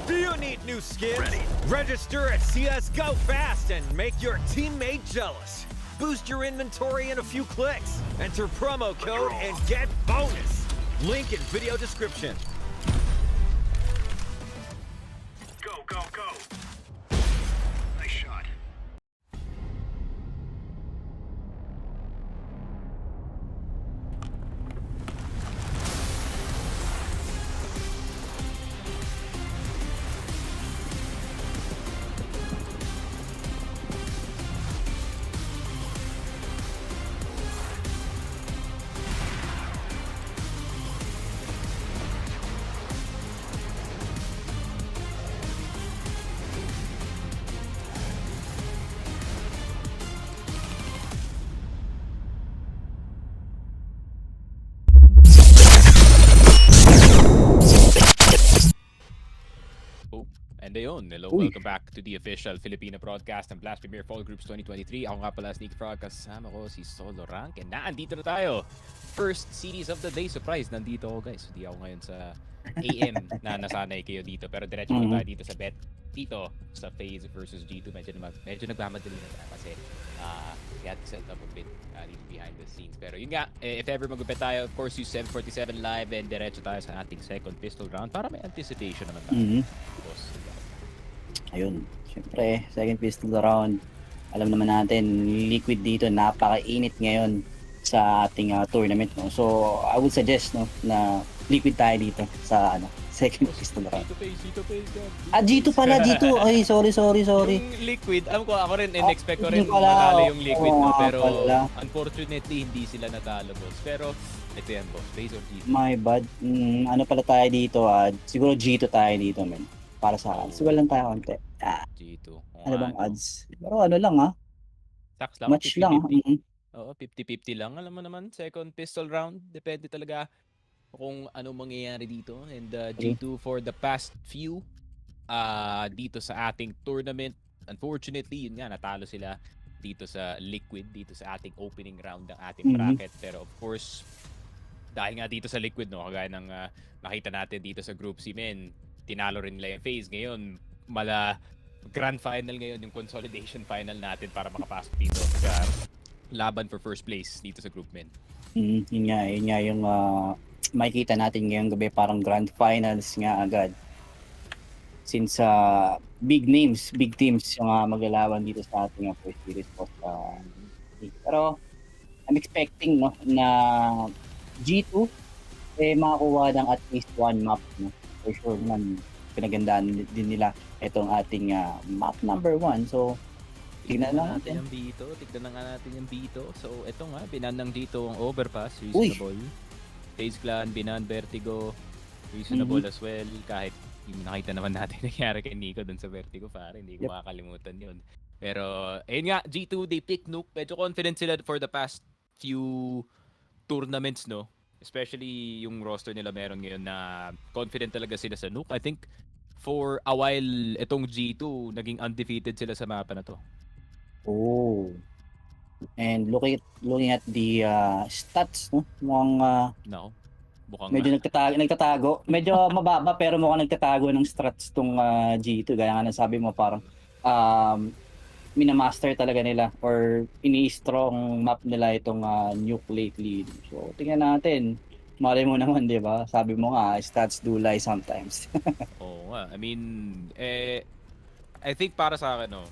Do you need new skins? Register at CSGO fast and make your teammate jealous. Boost your inventory in a few clicks. Enter promo code and get bonus. Link in video description. Go, go, go. Nice shot. And ayun, hello, welcome back to the official Filipino broadcast ng Blast Premier Fall Groups 2023. Ako nga pala, Sneak Frog, kasama ko si Solo Rank. And naandito na tayo. First series of the day, surprise, nandito ako guys. Hindi ako ngayon sa AM na nasanay kayo dito. Pero diretso na tayo dito sa bet. Dito sa FaZe versus G2. Medyo nagmamadali na tayo kasi we had to set up a bit dito behind the scenes. Pero yun nga, if ever mag-bet tayo, of course, use 747 live and diretso tayo sa ating second pistol round para may anticipation naman tayo. Ayun, syempre, second pistol round. Alam naman natin, liquid dito, napakainit ngayon sa ating tournament. No? So, I would suggest na liquid tayo dito sa second pistol round. G2 pala, G2. Ay, sorry. Yung liquid, alam ko, ako rin, in-expect ko rin matalo yung liquid. Pero unfortunately, hindi sila natalo, boss. Pero, ito yan, boss. FaZe or G2? My bad. Ano pala tayo dito? Siguro G2 tayo dito, men. Para sa odds. Sigal lang tayo konti. G2. Ano bang odds? Pero ano lang Stacks lang. Match 50, lang. 50. Oo, 50-50 lang. Alam mo naman, second pistol round. Depende talaga kung ano mangyayari dito. And G2 for the past few dito sa ating tournament. Unfortunately, yun nga, natalo sila dito sa Liquid, dito sa ating opening round ng ating bracket. Pero of course, dahil nga dito sa Liquid, no, kagaya ng nakita natin dito sa Group C, men, tinalo rin nila yung FaZe. Ngayon, grand final ngayon, yung consolidation final natin para makapasok dito sa laban for first place dito sa group men. Yun nga yung makikita natin ngayong gabi, parang grand finals nga agad. Since big teams yung maglalaban dito sa ating first series post. Pero I'm expecting na G2 makakuha ng at least one map, no? For sure man, pinagandaan din nila itong ating map number 1. So, tignan natin yung dito. Tignan na nga natin yung dito. So, ito nga, binanang dito ang overpass. Reasonable. FaZe Clan, binan, Vertigo. Reasonable as well. Kahit yung nakita naman natin nangyari kay Nico dun sa Vertigo, pare. Hindi ko makakalimutan yun. Pero, ayun nga, G2, they pick Nuke. Medyo confident sila for the past few tournaments, no? Especially yung roster nila meron ngayon na confident talaga sila sa Nuke. I think for a while itong G2 naging undefeated sila sa mapa na to. Oh. And looking at the stats, no? Mukhang medyo nagtatago. Medyo mababa pero mukhang nagtatago ng stats tong G2. Gaya nga nasabi mo, parang minamaster talaga nila or ini-strong map nila itong Nuke lately. So, tingnan natin. Malay mo naman, di ba? Sabi mo nga, stats do lie sometimes. Oo nga. I mean, I think para sa akin, no,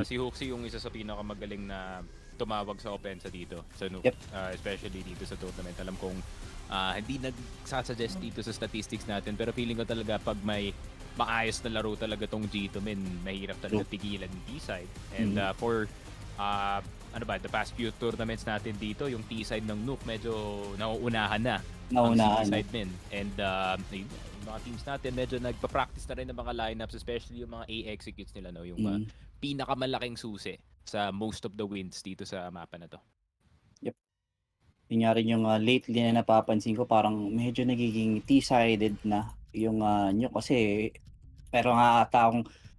si Hoxie yung isa sa pinakamagaling na tumawag sa opensa dito sa Nuke. Especially dito sa tournament. Alam kong hindi nagsasuggest dito sa statistics natin, pero feeling ko talaga pag may maayos na laro talaga tong G2, men, mahirap talaga pigilan yung T-side. And for the past few tournaments natin dito, yung T-side ng Nuke medyo nauunahan na ang T-side, men. And yung mga teams natin medyo nagpa-practice na rin ng mga lineups, especially yung mga A-executes nila, no? Yung pinakamalaking susi sa most of the wins dito sa mapa na to. Yep. Yun nga rin yung lately na napapansin ko, parang medyo nagiging T-sided na yung Nuke kasi pero nga ata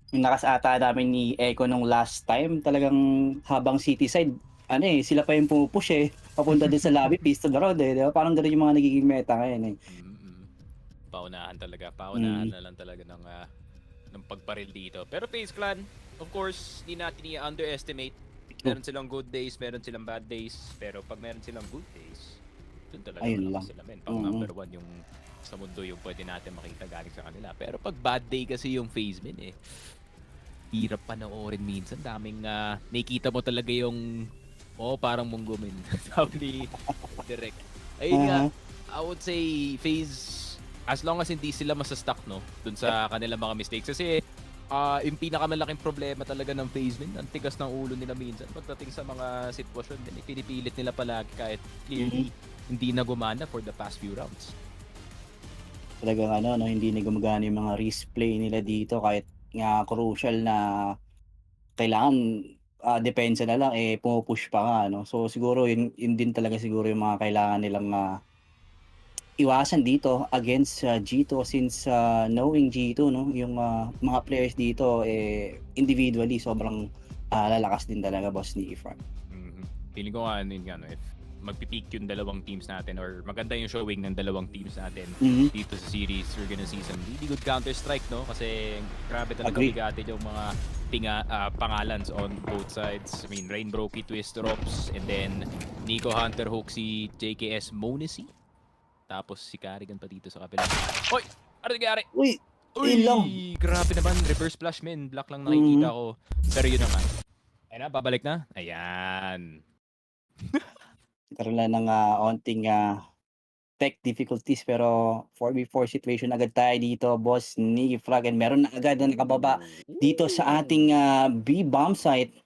yung nakasata namin ni Echo nung last time, talagang habang city side sila pa yung pumupush papunta din sa lobby pistol round, diba? Parang gano'n yung mga nagiging meta ngayon . paunahan talaga. Paunahan na lang talaga ng pagbaril dito. Pero FaZe Clan, of course, hindi natin i-underestimate. Meron silang good days, meron silang bad days. Pero pag meron silang good days, dun talaga Ayun malakas lang. sila, men. Pang number 1 yung sa mundo yung pwede natin makita galing sa kanila. Pero pag bad day kasi yung FaZe, men, hirap panoorin minsan. Daming nakikita mo talaga yung parang munggo, men. Sabi ni Direk. Ayun nga, I would say FaZe, as long as hindi sila masastuck, no, dun sa kanilang mga mistakes. Kasi yung pinakamalaking problema talaga ng FaZe, men, ang tigas ng ulo nila minsan pagdating sa mga sitwasyon, men, pinipilit nila palagi kahit clearly hindi na gumana for the past few rounds. Talagang hindi na gumagana yung mga risk play nila dito kahit nga crucial na kailangan depensa na lang, pumu-push pa nga, no? So siguro yun din talaga siguro yung mga kailangan nilang iwasan dito against G2 since knowing G2, no, yung mga players dito individually sobrang lalakas din talaga, boss ni Efron. Feeling ko nga no, if magpipeak yung dalawang teams natin or maganda yung showing ng dalawang teams natin dito sa series, we're gonna see some really good Counter-Strike, no? Kasi grabe talaga bigatin yung mga pangalans on both sides. I mean, Rainbrokey, Twist, Rops, and then Nico, Hunter, Hoaxy, JKS, Monacy. Tapos si Carrigan pa dito sa kapila. Hoy! Ano nangyari? Uy! Uy! lang! Grabe naman. Reverse flash, men. Black lang nakikita ko. Pero yun naman. Ayun na, babalik na. Ayan. Karoon lang ng onting tech difficulties pero 4v4 situation agad tayo dito, boss ni Frag, and meron na agad na nakababa dito sa ating B bomb site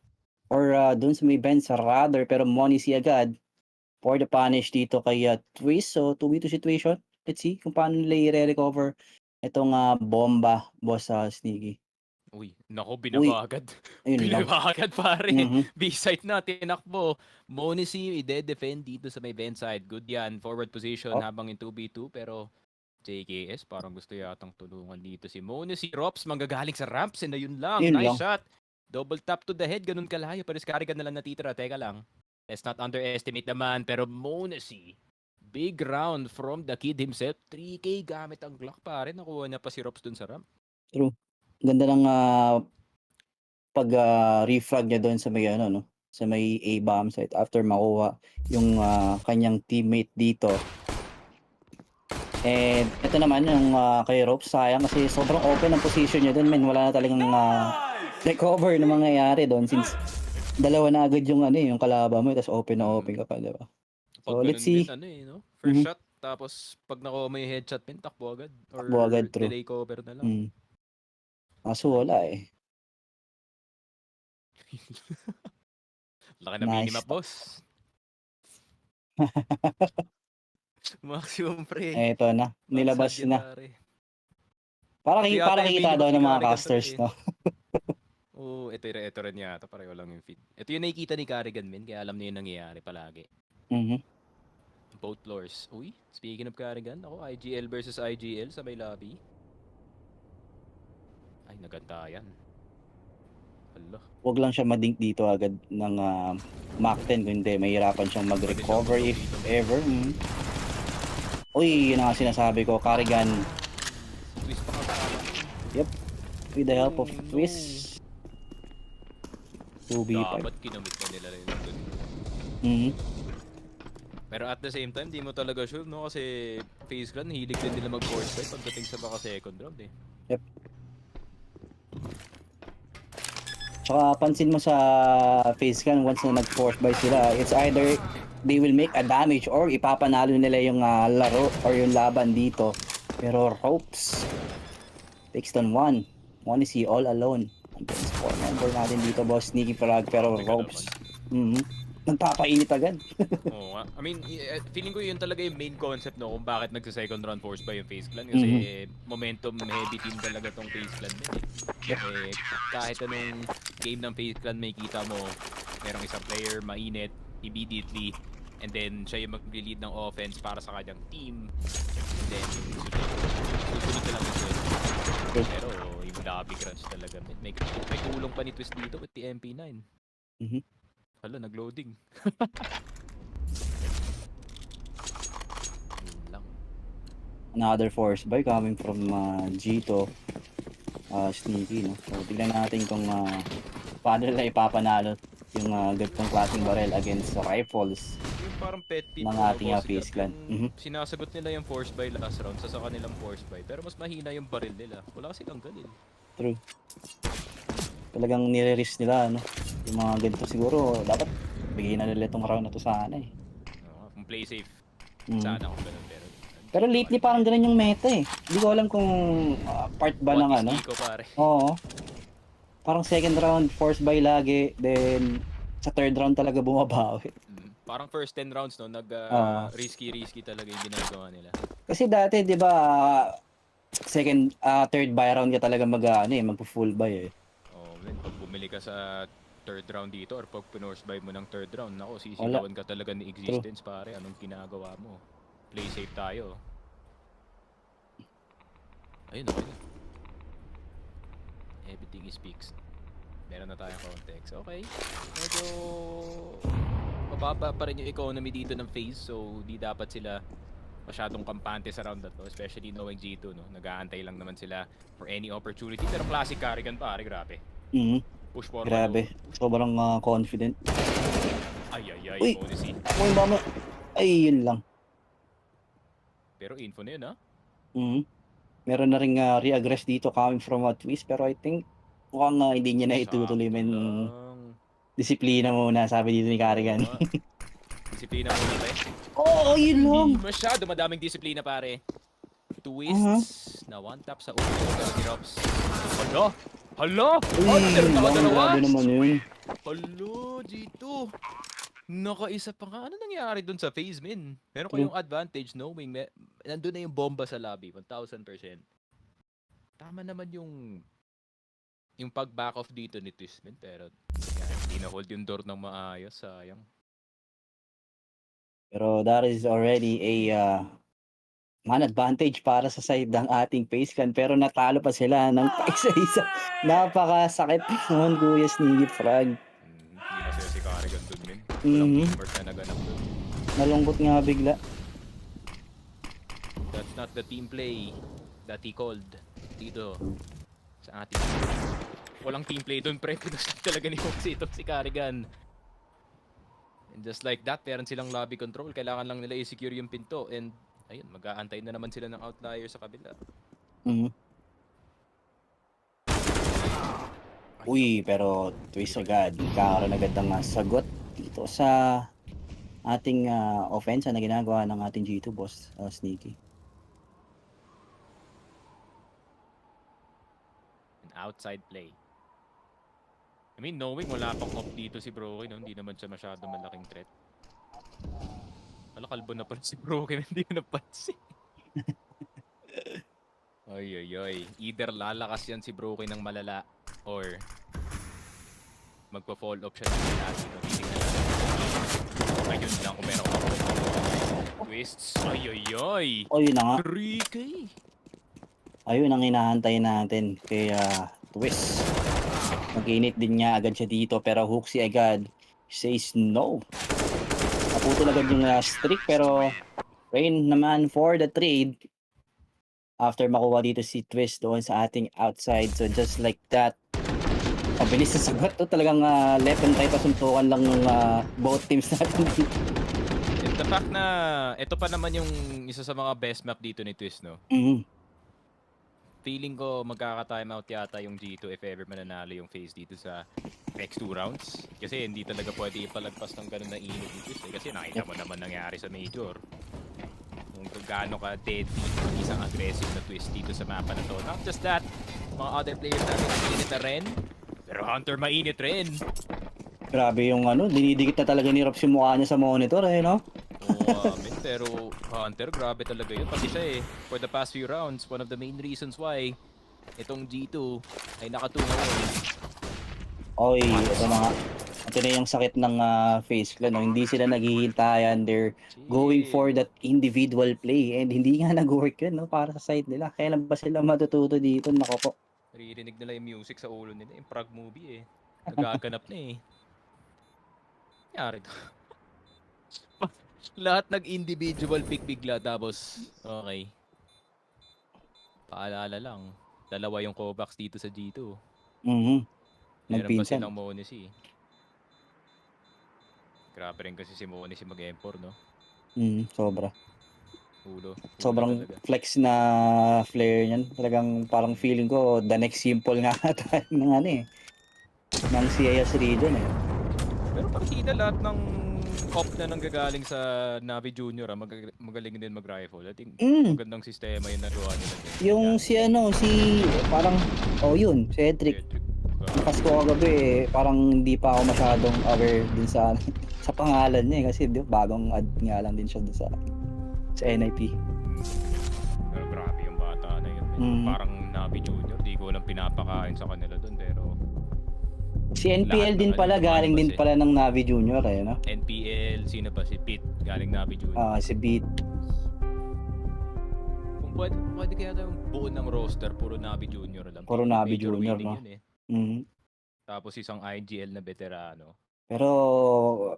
or dun sa may bench rather, pero Monacy agad for the punish dito kay Twist. So 2v2 situation, let's see kung paano nila i-recover itong bomba, boss Sneaky. Uy, nako, binaba agad. Ayun lang. Binaba agad, pare. B-side na, tinakbo. Monacy, i-defend dito sa may bench side. Good yan, forward position habang in 2v2. Pero JKS, parang gusto yatang tulungan dito si Monacy. Rops, manggagaling sa ramps, and ayun lang. Yun Nice lang. shot. Double tap to the head, ganun kalayo. Pero Carrigan na lang natitira. Teka lang. Let's not underestimate naman. Pero Monacy, big round from the kid himself. 3K gamit ang Glock, pare. Nakuha niya pa si Rops dun sa ramp. True. Ganda ng pag refrag niya doon sa may no, sa may A bomb site after makuha yung kanyang teammate dito. And ito naman yung kay Rope, sayang kasi sobrang open ang position niya doon, men. Wala na talagang recover na mangyayari doon since dalawa na agad yung yung kalaban mo, tapos open na open ka pa, di ba? So let's see. No? First shot, tapos pag nakuha mo yung headshot, pin, takbo agad. Or Takbo agad, true. delay cover na lang. Kaso wala Laki na minimap, boss. Maximum pre. Eto na, nilabas na. Para kita daw ng mga casters, no? Ito rin yata, pareho lang yung feed. Ito yung nakikita ni Carrigan, min, kaya alam niya yung nangyayari palagi. Both floors. Uy, speaking of Carrigan, ako, IGL versus IGL sa may lobby. Ay, naganda yan. Hala. Huwag lang siya madink dito agad ng Mach 10, kundi mahirapan siyang mag-recover if ever. Uy, yun ang sinasabi ko, Carrigan. Twist pa ka. Yep, with the help of Twist. 2v5. Dapat kinamit na nila rin ito. Pero at the same time, di mo talaga sure, no? Kasi FaZe Clan, hilig din nila mag-force fight pagdating sa baka second round, Yep. Tsaka pansin mo sa FaZe Clan, once na nag-force buy sila, it's either they will make a damage or ipapanalo nila yung laro or yung laban dito. Pero Ropes takes down one. Monacy all alone against 4 member natin dito, boss Sneaky Frag, pero Ropes nagpapainit agad. Oo nga. I mean, feeling ko yun talaga yung main concept, no, kung bakit nagsa-second round force ba yung FaZe Clan. Kasi momentum heavy team talaga tong FaZe Clan. Kahit anong game ng FaZe Clan, may kita mo, merong isang player, mainit, immediately, and then siya yung mag-lead ng offense para sa kanyang team. And then, susunod na lang yung swell. Pero yung lobby crunch talaga. May kulong pa ni Twist dito with the MP9. Hala, nag-loading. Yun lang. Another force buy coming from G2. Sneaky, no? So, tignan natin kung paano nila ipapanalo yung ganitong klaseng barrel against rifles Yung parang pet peeve ng ko, ating Boss FaZe Gab, Clan. yung sinasagot nila yung force buy last round sa kanilang force buy, pero mas mahina yung baril nila. Wala silang ganil. True. Talagang nire-risk nila, no? Yung mga ganito siguro, dapat bigyan na nila itong round na to sana eh. Kung play safe, Mm. sana kung ganun, Pero lately parang ganun yung meta eh. Hindi ko alam kung part ba ng ano. Ko, pare. Oo. Parang second round, force buy lagi, then sa third round talaga bumabawi. Parang first 10 rounds, no, Oo. risky talaga yung ginagawa nila. Kasi dati, di ba, third buy round ka talaga magpo-full buy eh. Oh, man, pag bumili ka sa third round dito or pag pinorse buy mo ng third round, nako, sisigawan ka talaga ni existence, pare. Anong ginagawa mo? Play safe tayo. Ayun, okay. Everything is fixed. Meron na tayong context. Okay. Medyo mababa pa rin yung economy dito ng FaZe, so di dapat sila masyadong kampante sa round na to, especially knowing G2, no? Nag-aantay lang naman sila for any opportunity, pero classic Carrigan, pare, grabe. Push forward. Grabe. Sobrang confident. Ay, Uy! policy. Uy, bama. Ay, yun lang. Pero info na yun, ha? Meron na ring re-aggress dito coming from Twist, pero I think mukhang hindi niya na itutuloy Sakto men. lang. Disiplina muna, sabi dito ni Carrigan. Oo nga. Disiplina muna, pre. Oo, yun lang. Hindi masyado madaming disiplina, pare. Twists na one tap sa ulo ni Robs. Hala! Uy, yun lang. Grabe naman yun. Hala, G2. Nakaisa pa nga. Ano nangyari dun sa FaZe, min? Meron kayong advantage knowing nandun na yung bomba sa lobby. 1,000%. Tama naman yung pag-back off dito ni Twist, min. Pero hindi na hold yung door ng maayos. Sayang. Pero that is already a man advantage para sa side ng ating FaZe Clan. Pero natalo pa sila ng paisa-isa. Napakasakit naman, Kuya Sneaky Frog. Hindi masaya si Carrigan dun, min. Walang teamwork na naganap dun. Nalungkot nga bigla. That's not the team play that he called dito sa ating. Walang team play dun, pre. Pinasok talaga ni Foxy itong si Carrigan. And just like that, meron silang lobby control. Kailangan lang nila i-secure yung pinto. And ayun, mag-aantay na naman sila ng outlier sa kabila. Uy, pero Twist agad. Kakaroon agad ng sagot dito sa ating offense na ginagawa ng ating G2 boss, Sneaky. An outside play. I mean, knowing wala pang off dito si Broky, no? Hindi naman siya masyado malaking threat. Kalbo na pala si Broky, hindi ko napansin. Ay. Either lalakas yan si Broky ng malala or magpa-fall off siya ng malala dito. Ayun lang kung meron ka twists. Ay. Ayun na nga. 3K. Ayun ang hinahantay natin kay Twist. Mag-init din niya agad siya dito pero Hooksy agad says no. Naputol agad yung streak pero Rain naman for the trade. After makuha dito si Twist doon sa ating outside. So just like that. Mabilis sa sagot to. Talagang left and right pasuntukan lang ng both teams natin dito. The fact na ito pa naman yung isa sa mga best map dito ni Twist, no? Feeling ko magkaka-timeout yata yung G2 if ever mananalo yung FaZe dito sa next 2 rounds. Kasi hindi talaga pwede ipalagpas ng ganun na init ni Twist. Kasi nakita mo naman nangyari sa Major. Kung gaano ka deadly isang aggressive na Twist dito sa mapa na to. Not just that, mga other players natin mainit na rin. Pero Hunter mainit rin. Grabe yung dinidikit na talaga ni Rops yung mukha niya sa monitor no? Oo, pero Hunter, grabe talaga yun. Pati siya for the past few rounds, one of the main reasons why itong G2 ay nakatungaw. Oy, ito na nga. Ito na yung sakit ng FaZe Clan. No? Hindi sila naghihintayan. They're going for that individual play. And hindi nga nag-work yun para sa side nila. Kailan ba sila matututo dito? Nako po. Naririnig nila yung music sa ulo nila. Yung prog movie nagaganap na Yari to. Lahat nag-individual pick bigla tapos okay. Paalala lang, dalawa yung Kovacs dito sa G2. Mhm. Meron pa Magpinsan. silang Monesi. Grabe rin kasi si Monesi mag-empor, no? Sobra. Ulo Sobrang talaga. flex na flare niyan. Talagang parang feeling ko the next simple nga ata ng ano eh. Ng CIS region eh. Pero partida lahat ng op na nanggagaling sa Navi Junior, magaling din mag-rifle. I think magandang sistema yung nagawa nila dyan. Yung si ano, si parang yun, si Edric. Electric. Bukas ko kagabi eh, parang hindi pa ako masyadong aware dun sa sa pangalan niya eh, kasi di ba, bagong add nga lang din siya dun sa NIP. Pero grabe yung bata na yun. Parang Navi Junior, di ko lang pinapakain sa kanila dun, pero Si NPL lahat din ng pala, galing din lumalabas pala ng Navi Junior eh, no? NPL, sino ba? Si Pete, galing Navi Junior. Si Beat. Kung pwede kaya tayong buo ng roster, puro Navi Junior lang. Puro Yung Navi major Junior, winning no? yun eh. Mhm. Tapos isang IGL na veterano. Pero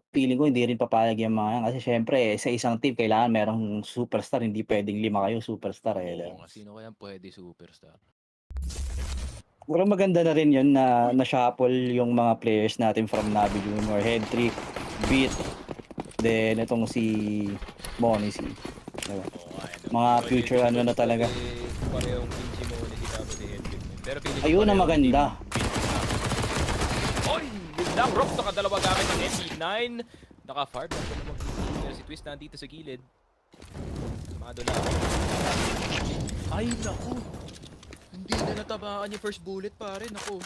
feeling ko hindi rin papayag yung mga yan kasi syempre sa isang team kailangan merong superstar, hindi pwedeng 5 kayo superstar eh. Oo nga, sino kaya pwede superstar? Pero maganda na rin yun na na-shuffle yung mga players natin from Navi Junior, Headtrick, Beat, then itong si Monisi. Diba? Mga future ano na talaga. Parehong Pinchi mo na si Tapos si Hendrick. Pero feeling Ayun na maganda. Oy! Biglang Rock nakadalawa gamit ng MP9. Naka-fart. Si Twist nandito sa gilid. Mado lang. Ay, naku! Hindi na natabaan yung first bullet pare. Naku.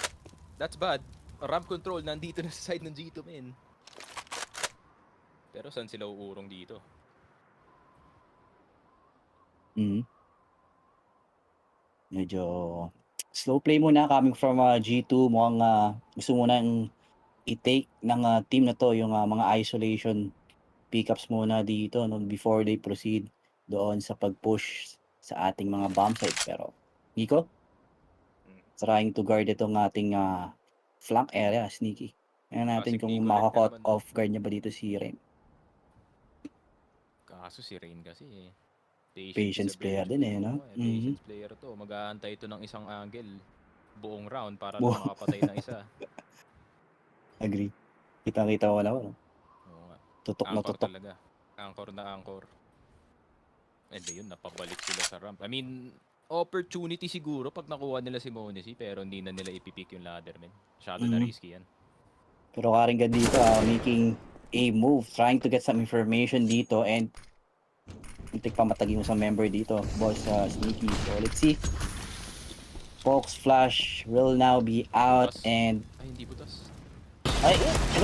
That's bad. Ramp control nandito na sa side ng G2 men. Pero saan sila uurong dito? Medyo slow play muna coming from G2. Mukhang gusto muna i-take ng team na to yung mga isolation pickups muna dito no, before they proceed doon sa pag-push sa ating mga bomb site. Pero Nico, trying to guard itong ating flank area, sneaky. Tingnan natin kung maka-caught off guard niya ba dito si Rain. Kaso si Rain kasi Patience player din eh, no? Patience player to. Mag-aantay ito ng isang angle buong round para lang makapatay ng isa. Agree. Kita-kita wala ko. Oo nga. Tutok na Anchor tutok. talaga. Anchor na anchor. And yun, napabalik sila sa ramp. I mean, opportunity siguro pag nakuha nila si Monesi pero hindi na nila ipipick yung ladder, men. Masyado na risky yan. Pero Karinga dito, making a move, trying to get some information dito and muntik pa matagin yung isang member dito, boss Sneaky. So let's see. Fox Flash will now be out Butas. and Ay, hindi butas. ay,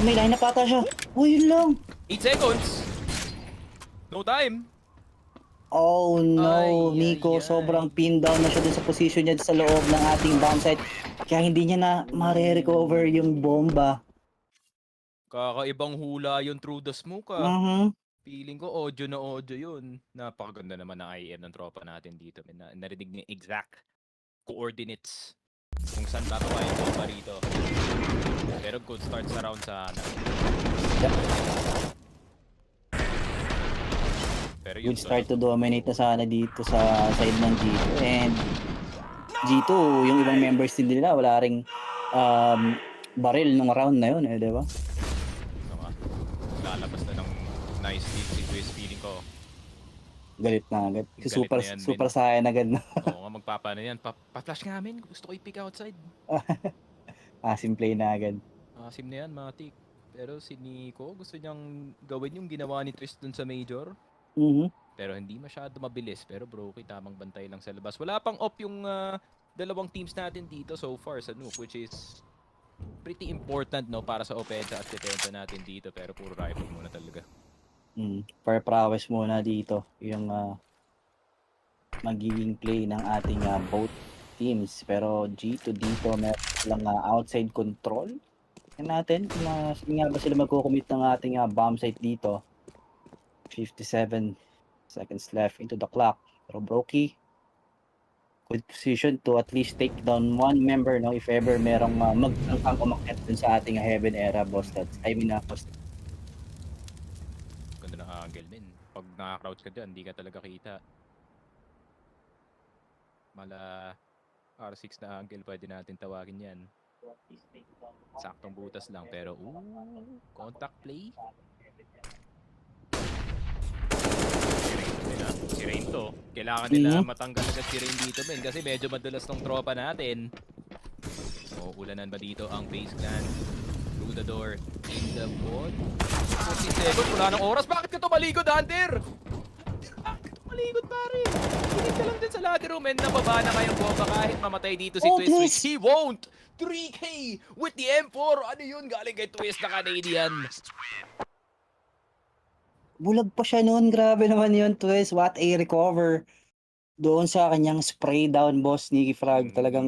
may line na pata siya. Yun lang. 8 seconds! No time! Oh no, Ay, Nico, ay, ay. sobrang pin down na siya dun sa position niya sa loob ng ating bomb site. Kaya hindi niya na mare-recover yung bomba. Kakaibang hula yun through the smoke Feeling ko audio na audio yun. Napakaganda naman ng IM ng tropa natin dito. Narinig niya exact coordinates kung saan tatawa yung bomba rito. Pero good start sa round sa Ana. Yep. Pero yun, Good start to dominate na sana dito sa side ng G2 and G2, yung ibang members din nila wala ring barrel nung round na yun di ba? Lalabas na ng nice lead si Twist, feeling ko. Galit na agad. Galit Super, na yan, super sayan agad na. Oo nga, magpapano yan. Pa-flash nga amin. Gusto ko i-pick outside. Asim play na agad. Asim na yan, matik. Pero si Nico, gusto niyang gawin yung ginawa ni Twist dun sa major. Pero hindi masyado mabilis. Pero Brokey, tamang bantay lang sa labas. Wala pang op yung dalawang teams natin dito so far sa Nuke, which is pretty important no para sa offense at defense natin dito. Pero puro rifle muna talaga. For prowess muna dito yung magiging play ng ating both teams. Pero G2 dito meron lang outside control. Tingnan natin kung nga ba sila magko-commit ng ating bomb site dito. 57 seconds left into the clock. Pero Brokey, good position to at least take down one member no if ever merong magtangkang umakyat dun sa ating heaven era boss stats. I mean boss. Ganda ng angle, men. Pag naka-crouch ka dyan, hindi ka talaga kita. Mala R6 na angle, pwede natin tawagin yan. Saktong butas lang, pero contact play. Si Rain to. Kailangan nila matanggal agad si Rain dito, men, kasi medyo madulas tong tropa natin. Ulanan ba dito ang FaZe Clan? Through the door, in the pod. 40 seconds, wala ng oras. Bakit ka tumaligod, Hunter? Bakit tumaligod, pare? Hindi ka lang din sa ladder room, and nababa na kayong bomba kahit mamatay dito si Twist, which he won't. 3K with the M4. Ano yun? Galing kay Twist na Canadian. Bulag pa siya noon. Grabe naman yun, Twist. What a recover. Doon sa kanyang spray down, boss, Nicky Frog. Talagang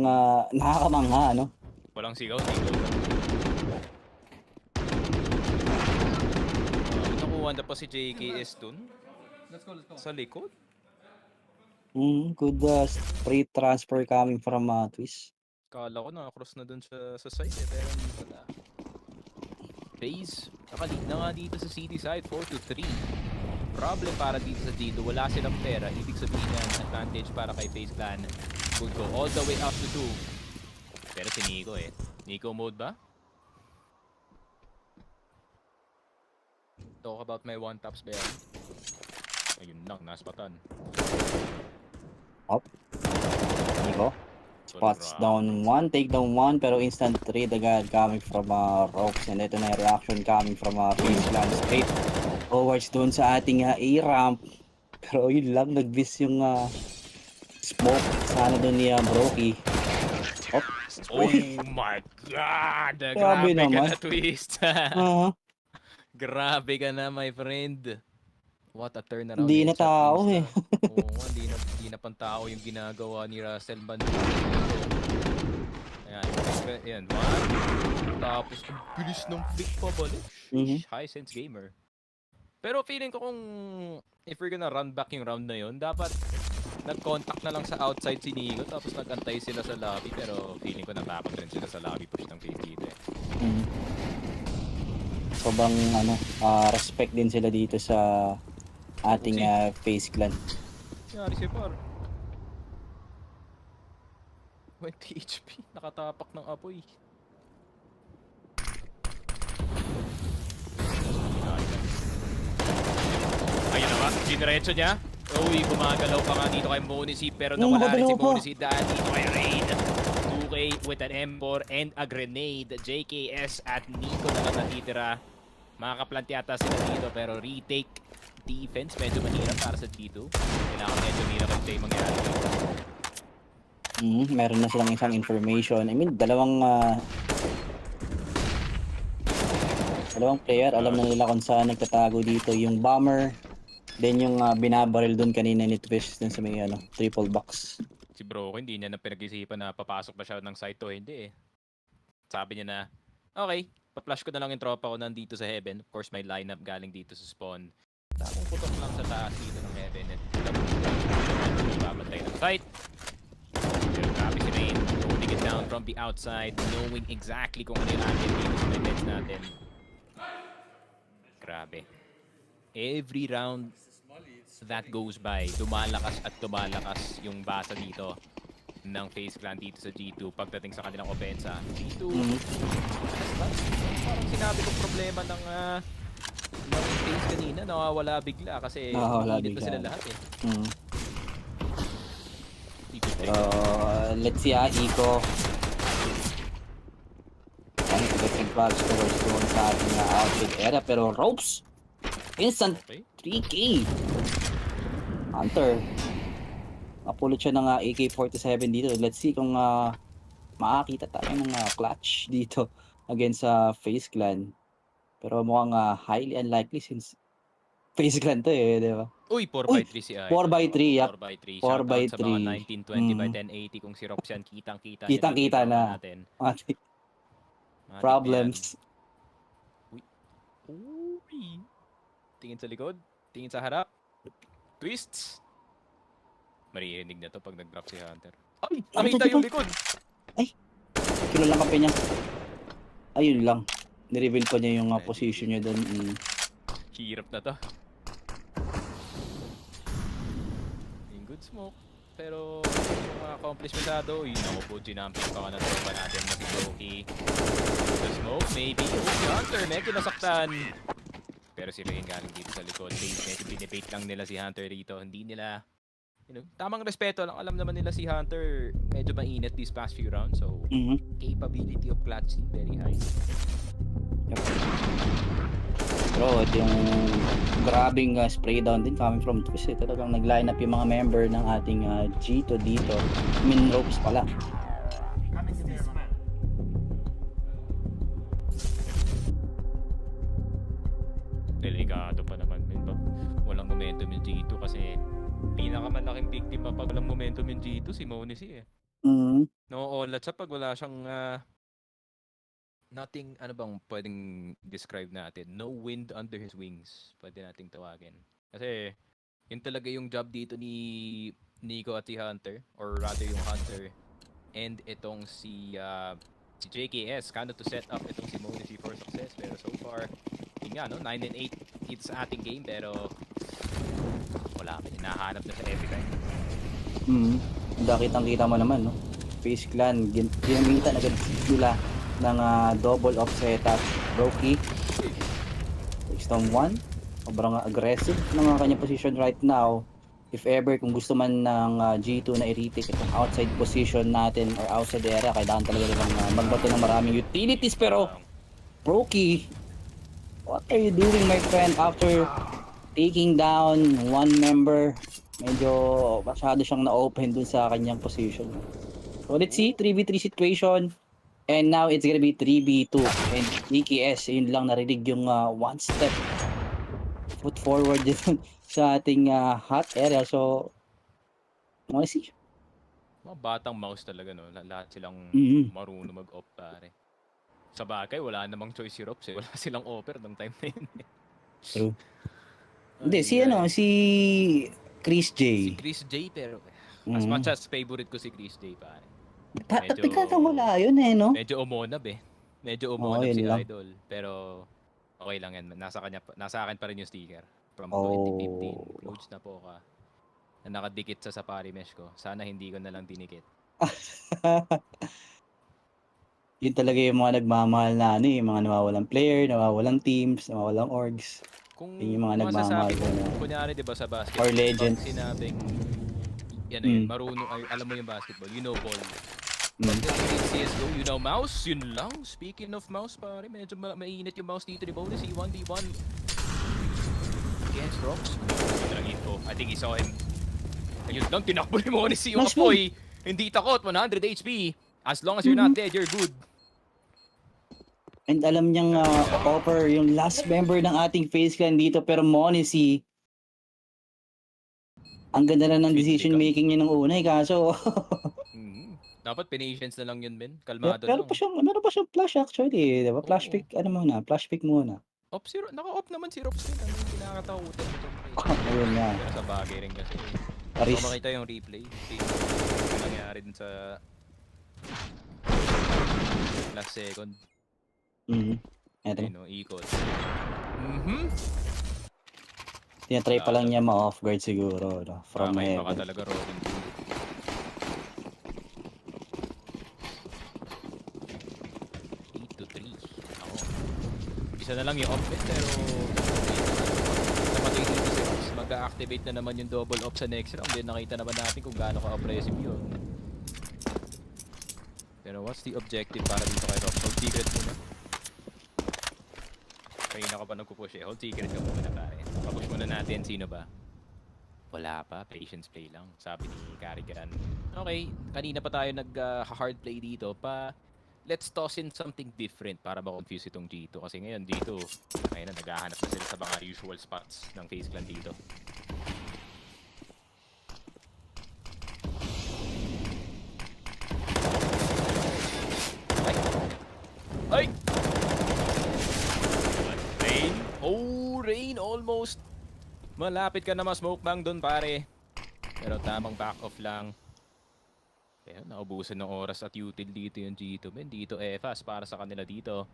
nakakamangha, no? Walang sigaw. Nakuha na pa si JKS dun. Let's go. Sa likod. Good spray transfer coming from Twist. Kala ko naka-cross na dun sa side pero hindi pala. FaZe, nakalit na nga dito sa city side, 4-3. Problem para dito sa G2, wala silang pera. Ibig sabihin yan, advantage para kay FaZe Clan. Could go all the way up to 2. Pero si Nico Nico mode ba? Talk about my one taps ba yan? Ayun lang, naspatan. Up. Nico. Spots down 1, take down 1, pero instant trade agad coming from Rocks. And ito na yung reaction coming from FaZe Clan straight forwards doon sa ating A-ramp. Pero yun lang, nag-miss yung smoke. Sana doon ni Brokey. Oh my God! Grabe Grabe ka naman. na, Twist. Grabe ka na, my friend. What a turnaround. Hindi na tao Oo, hindi na pang tao yung ginagawa ni Russell Band. Ayan, one. Tapos, ang bilis ng flick pa balik. High sense gamer. Pero feeling ko kung if we're gonna run back yung round na yun, dapat nag-contact na lang sa outside si Nico, tapos nag-antay sila sa lobby. Pero feeling ko natakot rin sila sa lobby push ng FaZe dito Sobrang respect din sila dito sa ating FaZe Clan. Yari si Par. 20 HP. Nakatapak ng apoy. Ayun na ba? Dinerecho niya. Uy, gumagalaw pa nga dito kay Monisip. Pero nawala rin si Monisip dahil dito kay Raid. 2K with an M4 and a grenade. JKS at Nico na lang natitira. Makakaplant yata sila dito pero retake defense medyo mahirap para sa G2. Kailangan medyo miracle play mangyari dito. Meron na silang isang information. I mean, dalawang player. Alam na nila kung saan nagtatago dito. Yung bomber, then yung binabaril dun kanina ni Twist dun sa may triple box. Si Bro, hindi niya na pinag-isipan na papasok pa siya ng site to. Hindi Sabi niya na, okay, pa-flash ko na lang yung tropa ko nandito sa heaven. Of course, may lineup galing dito sa spawn. Tapos putok lang sa taas dito ng heaven. At babantay ng site. Pero grabe si Rain, holding it down from the outside, knowing exactly kung ano yung angle dito sa defense natin. Grabe. Every round that goes by, dumalakas at dumalakas yung basa dito ng FaZe Clan dito sa G2 pagdating sa kanilang opensa. G2, parang sinabi kong problema ng FaZe kanina, nawawala bigla kasi init na sila lahat Let's see Iko. Ang flags towards doon sa ating outfit area pero ropes. Instant 3K. Hunter. Napulot siya ng AK-47 dito. Let's see kung makakita tayo ng clutch dito against sa FaZe Clan. Pero mukhang highly unlikely since FaZe Clan to di ba? Uy, 4x3 si Ay. 4x3, yep. 4x3. 4x3. Sa mga 1920 by 1080 kung si Rox yan, kitang-kita. Kitang-kita na. Natin. Problems. Uy. Tingin sa likod. Tingin sa harap. Twists. Maririnig na to pag nag-drop si Hunter. Ay! Nakita yung likod! Ay! Kilala ka pa niya. Ayun lang. Nireveal pa niya yung position niya doon. Hirap na to. Yung good smoke. Pero yung mga accomplishmentado, yun ako po, ginamping pa ka na tropa natin na si Loki. The smoke, maybe. Oh, si Hunter, medyo nasaktan. Pero si Rain galing dito sa likod. Medyo binibait lang nila si Hunter dito. Hindi nila, tamang respeto lang. Alam naman nila si Hunter, medyo mainit these past few rounds. So, capability of clutching, very high. Pero ito yung grabing spray down din coming from Twist. Talagang nag-line up yung mga member ng ating G2 dito. Min ropes pala. Delikado pa naman. Walang momentum yung G2 kasi pinakamalaking biktima pag walang momentum yung G2 si Monesi eh. No-all-out siya pag wala siyang nothing, ano bang pwedeng describe natin? No wind under his wings. Pwede nating tawagin. Kasi yun talaga yung job dito ni Nico at si Hunter, or rather yung Hunter and itong si JKS kind of to set up itong si Monesi for success. Pero so far, yun nga, no? 9-8 hits sa ating game, pero wala pa, hinahanap na sa every time. Kitang-kita mo naman, no? FaZe Clan, ginamitan agad sila ng double off setup. Roki, Storm 1, sobrang aggressive ng kanyang position right now. If ever, kung gusto man ng G2 na i-retake itong outside position natin or outside area, kailangan talaga nilang magbato ng maraming utilities. Pero, Roki, what are you doing, my friend, after taking down one member? Medyo masyado siyang na-open dun sa kanyang position. So let's see, 3v3 situation. And now it's gonna be 3v2. And EKS, yun lang narinig yung one step foot forward dito sa ating hot area. So, wanna see. Mga batang mouse talaga, no? Lahat silang marunong mag-op, pare. Sa bagay, wala namang choice si Rops eh. Wala silang offer nung time na yun eh. True. Hindi, si Chris J. Si Chris J, pero as much as favorite ko si Chris J, pare. Wala yun eh, no? Medyo umonab eh. Medyo umonab si lang. Idol. Pero okay lang yan. Nasa akin pa rin yung sticker. From 2015. Close na po ka. Na nakadikit sa safari mesh ko. Sana hindi ko na lang dinikit. Yun talaga yung mga nagmamahal na yung mga nawawalang player, nawawalang teams, nawawalang orgs. Kung yung mga nagmamahal ko, kunyari diba sa basketball, or legends. Sinabing yun, marunong, alam mo yung basketball, you know ball. CSGO, you know mouse, yun lang. Speaking of mouse, pare, medyo mainit yung mouse dito ni Bonus. 1v1 against Rocks. Ito lang info. I think he saw him. Ayun lang, tinakbo ni Bonus yung apoy. Hindi takot, 100 HP. As long as you're not dead, you're good. And alam niyang offer yung last member ng ating FaZe Clan dito, pero Monesi, ang ganda na ng decision making niya ng una kaso dapat patience na lang yun, men. Kalmado pero lang. meron pa siyang flash actually, diba? Flash pick, flash pick muna. Naka-off naman si Rops din. Ano yung kinakatakutan mo dyan? Ayun nga. Pero sa bagay rin kasi. Kung makita yung replay, yung nangyari din sa last second. Eto. Ikot. Tinatry pa lang niya ma-off guard siguro, no? From heaven. Baka talaga rolling. 8-3. Ako. Isa na lang yung off pero namatay dito si Ross. Mag-activate na naman yung double off sa next round. Then nakita naman natin kung gaano ka-oppressive yun. Pero what's the objective para dito kay Ross? Hold secret muna. Kanina ka pa nagpupush eh. Hold secret ka muna pare. Papush muna natin. Sino ba? Wala pa. Patience play lang. Sabi ni Karigan. Okay. Kanina pa tayo nag-hard play dito. Let's toss in something different para ma-confuse itong G2. Kasi ngayon dito, ngayon na naghahanap na sila sa mga usual spots ng FaZe Clan dito. Ay! Rain? Oh, Rain! Almost! Malapit ka na ma-smoke bang doon, pare. Pero tamang back off lang. Kaya naubusan ng oras at util dito yung G2. Men, dito fast para sa kanila dito.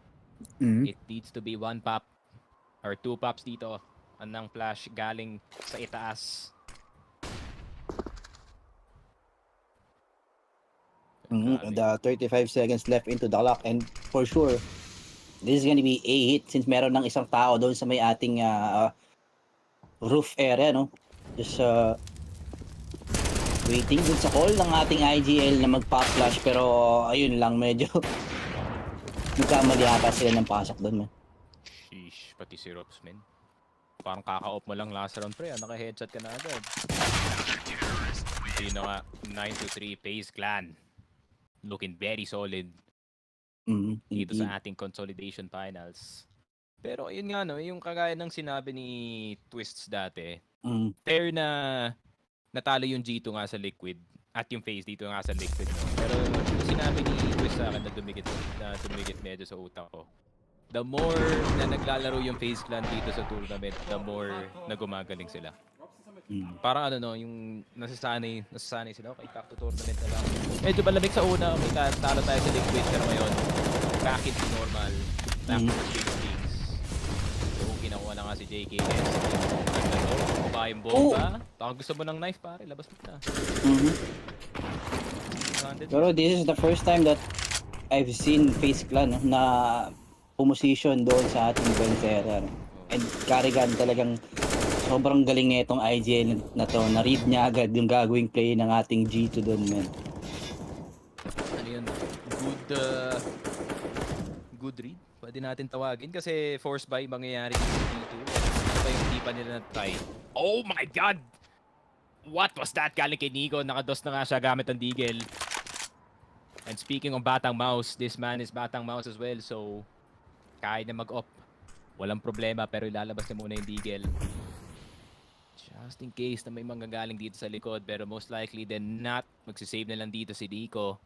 It needs to be 1 pop or 2 pops dito. Anang flash galing sa itaas. Grabe. The 35 seconds left into the clock, and for sure, this is gonna be a hit since meron ng isang tao doon sa may ating roof area, no? Just waiting dun sa call ng ating IGL na mag-pop flash, pero ayun lang, medyo nagkamali ata sila ng pasok doon, man. Sheesh, pati si Rops, men. Parang kaka-off mo lang last round, pre. Naka-headshot ka na agad. Sino nga, 9-3 FaZe Clan. Looking very solid dito Indeed. sa ating consolidation finals. Pero yun nga, no, yung kagaya ng sinabi ni Twists dati, fair na natalo yung G2 nga sa Liquid at yung FaZe dito nga sa Liquid. No? Pero yung sinabi ni Twists sa akin na dumikit medyo sa utak ko. The more na naglalaro yung FaZe Clan dito sa tournament, the more na gumagaling sila. Parang ano no, yung nasasanay sila, okay, back to tournament na lang. Medyo malamig sa una, may talo tayo sa Liquid, pero ngayon, back into normal, back to the big things. So, kinakuha na nga si JKS. Kumain yung bomba. Baka gusto mo ng knife, pare, labas mo na. Pero this is the first time that I've seen FaZe Clan na pumosisyon doon sa ating Vencera. And Karigan talagang sobrang galing na itong IGL na to. Na-read niya agad yung gagawing play ng ating G2 doon, man. Ano yun? Good read? Pwede natin tawagin kasi force buy mangyayari dito. Ano ba yung hindi pa nila na-try? Oh my God! What was that? Galing kay Nico. Nakados na nga siya gamit ang Deagle. And speaking of Batang Mouse, this man is Batang Mouse as well. So, kaya na mag-op. Walang problema pero ilalabas niya muna yung Deagle. Just in case na may manggagaling dito sa likod, pero most likely then not, magsisave na lang dito si Nico.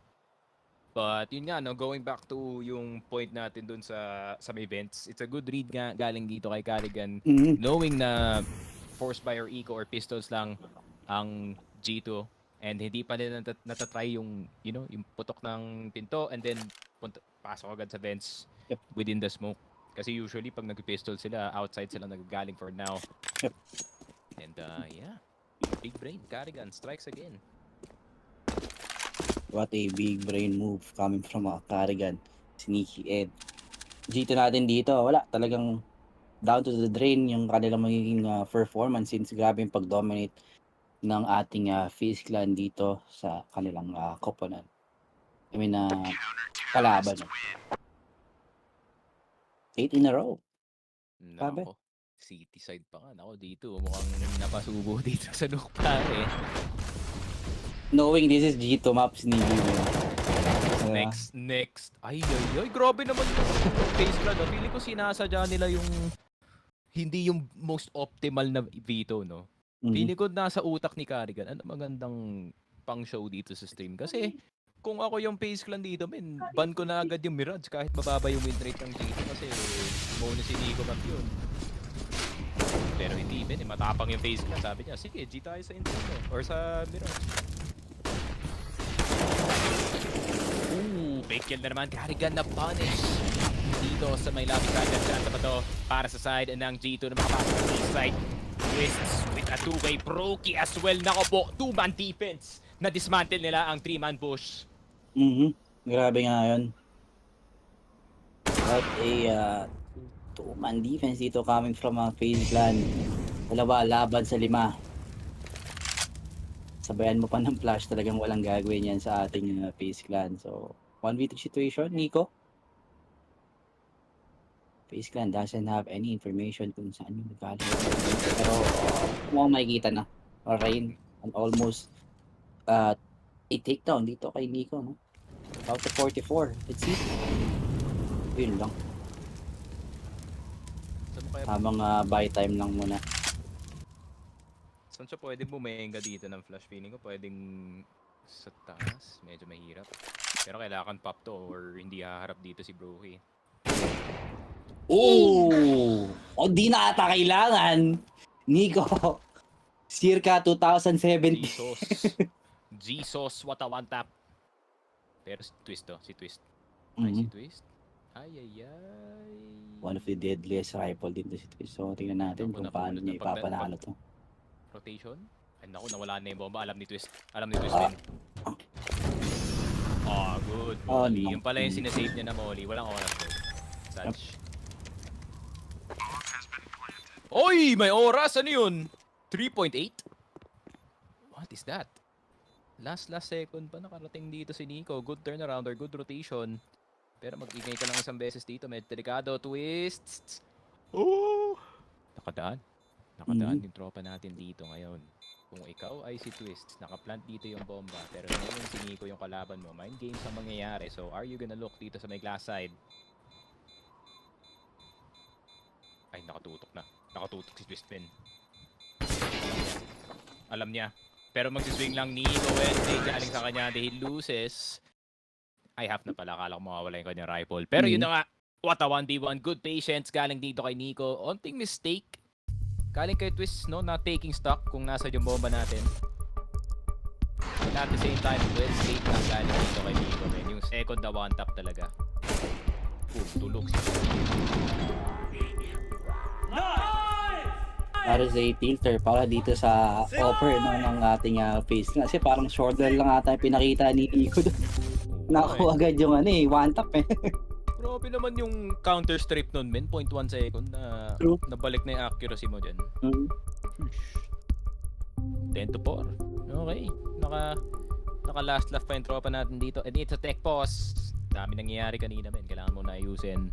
But yun nga, no, going back to yung point natin dun sa may events, it's a good read nga galing dito kay Karigan, knowing na force by or eco or pistols lang ang G2 and hindi pa nila natatry yung, you know, yung putok ng pinto and then pasok agad sa vents within the smoke. Kasi usually pag nag-pistol sila, outside sila nagagaling for now. And yeah, big brain, Karigan strikes again. What a big brain move coming from Karigan. Sneaky Ed. G2 natin dito, wala. Talagang down to the drain yung kanilang magiging performance since grabe yung pag-dominate ng ating FaZe Clan dito sa kanilang opponent. I mean, kalaban. 8 in a row. Grabe. Nako, city side pa nga. Nako, dito mukhang napasubo dito sa Nuke, pare. Knowing this is G2 maps ni Next. Ay, grabe naman yung FaZe Clan. No? Feeling ko sinasadya nila yung hindi yung most optimal na veto, no? Feeling ko nasa utak ni Karigan. Ano magandang pang show dito sa stream. Kasi kung ako yung FaZe Clan dito, men, ban ko na agad yung Mirage kahit mababa yung win rate ng G2 kasi bonus si Nico Map yun. Pero hindi, men, matapang yung FaZe Clan. Sabi niya, sige, G tayo sa intro or sa Mirage. Big kill na naman. Karigan na punish dito sa may lobby side. Chance pa to para sa side ng G2 na makapasok sa east side. Twists with a two-way Proki as well. Nako po, two-man defense. Na-dismantle nila ang three-man push. Grabe nga yun. What a two-man defense dito coming from FaZe Clan. Dalawa laban sa 5. Sabayan mo pa ng flash, talagang walang gagawin yan sa ating FaZe Clan. So, 1v3 situation, Nico. FaZe Clan doesn't have any information kung saan yung nagaling. Pero, mukhang makikita na. Rain, and almost a takedown dito kay Nico. No? About to 44. Let's see. Yun lang. Habang buy time lang muna. Saan siya pwedeng bumenga dito ng flash? Feeling ko pwedeng sa taas. Medyo mahirap. Pero kailangan pop to or hindi haharap dito si Broky. Oh! O di na ata kailangan. Nico. Circa 2017. Jesus, what a one tap. Pero si Twist to, si Twist. Ay, si Twist. Ay. One of the deadliest rifle din to si Twist. So, tingnan natin kung paano niya ipapanalo to. Rotation? Ay naku, nawala na yung bomba. Alam ni Twist din. Good Oh, Molly. no. Yung pala yung sinasave niya na Molly. Walang oras doon. Such. Oy! May oras! Ano yun? 3.8? What is that? Last second pa nakarating dito si Nico. Good turnaround or good rotation. Pero mag-ingay ka lang isang beses dito. Medyo delikado. Twists! Oh! Nakadaan. Nakadaan yung tropa natin dito ngayon. Kung ikaw ay si Twist, nakaplant dito yung bomba, pero ngayon si Nico yung kalaban mo, mind games ang mangyayari. So, are you gonna look dito sa may glass side? Ay, nakatutok na. Nakatutok si Twistman. Alam niya. Pero magsiswing lang Nico Wednesday galing sa kanya. He loses. I have na pala. Akala ko mawawala yung kanyang rifle. Pero yun na nga. What a 1v1. Good patience galing dito kay Nico. Onting mistake. Galing kay Twist, no? Not taking stock kung nasa yung bomba natin. But at the same time, well safe lang galing dito kay Nico, man. Yung second na one tap talaga. Tulog si Para sa tilter para dito sa offer no, ng ating FaZe Clan. Kasi parang shoulder lang ata yung pinakita ni Nico doon. Nakuha agad yung one tap eh. Grabe naman yung counter strip nun, men. 0.1 second na True. nabalik na yung accuracy mo dyan. 10 to 4. Okay. Naka last lap pa yung tropa natin dito. And it's a tech pause. Dami nangyayari kanina, men. Kailangan mo na ayusin.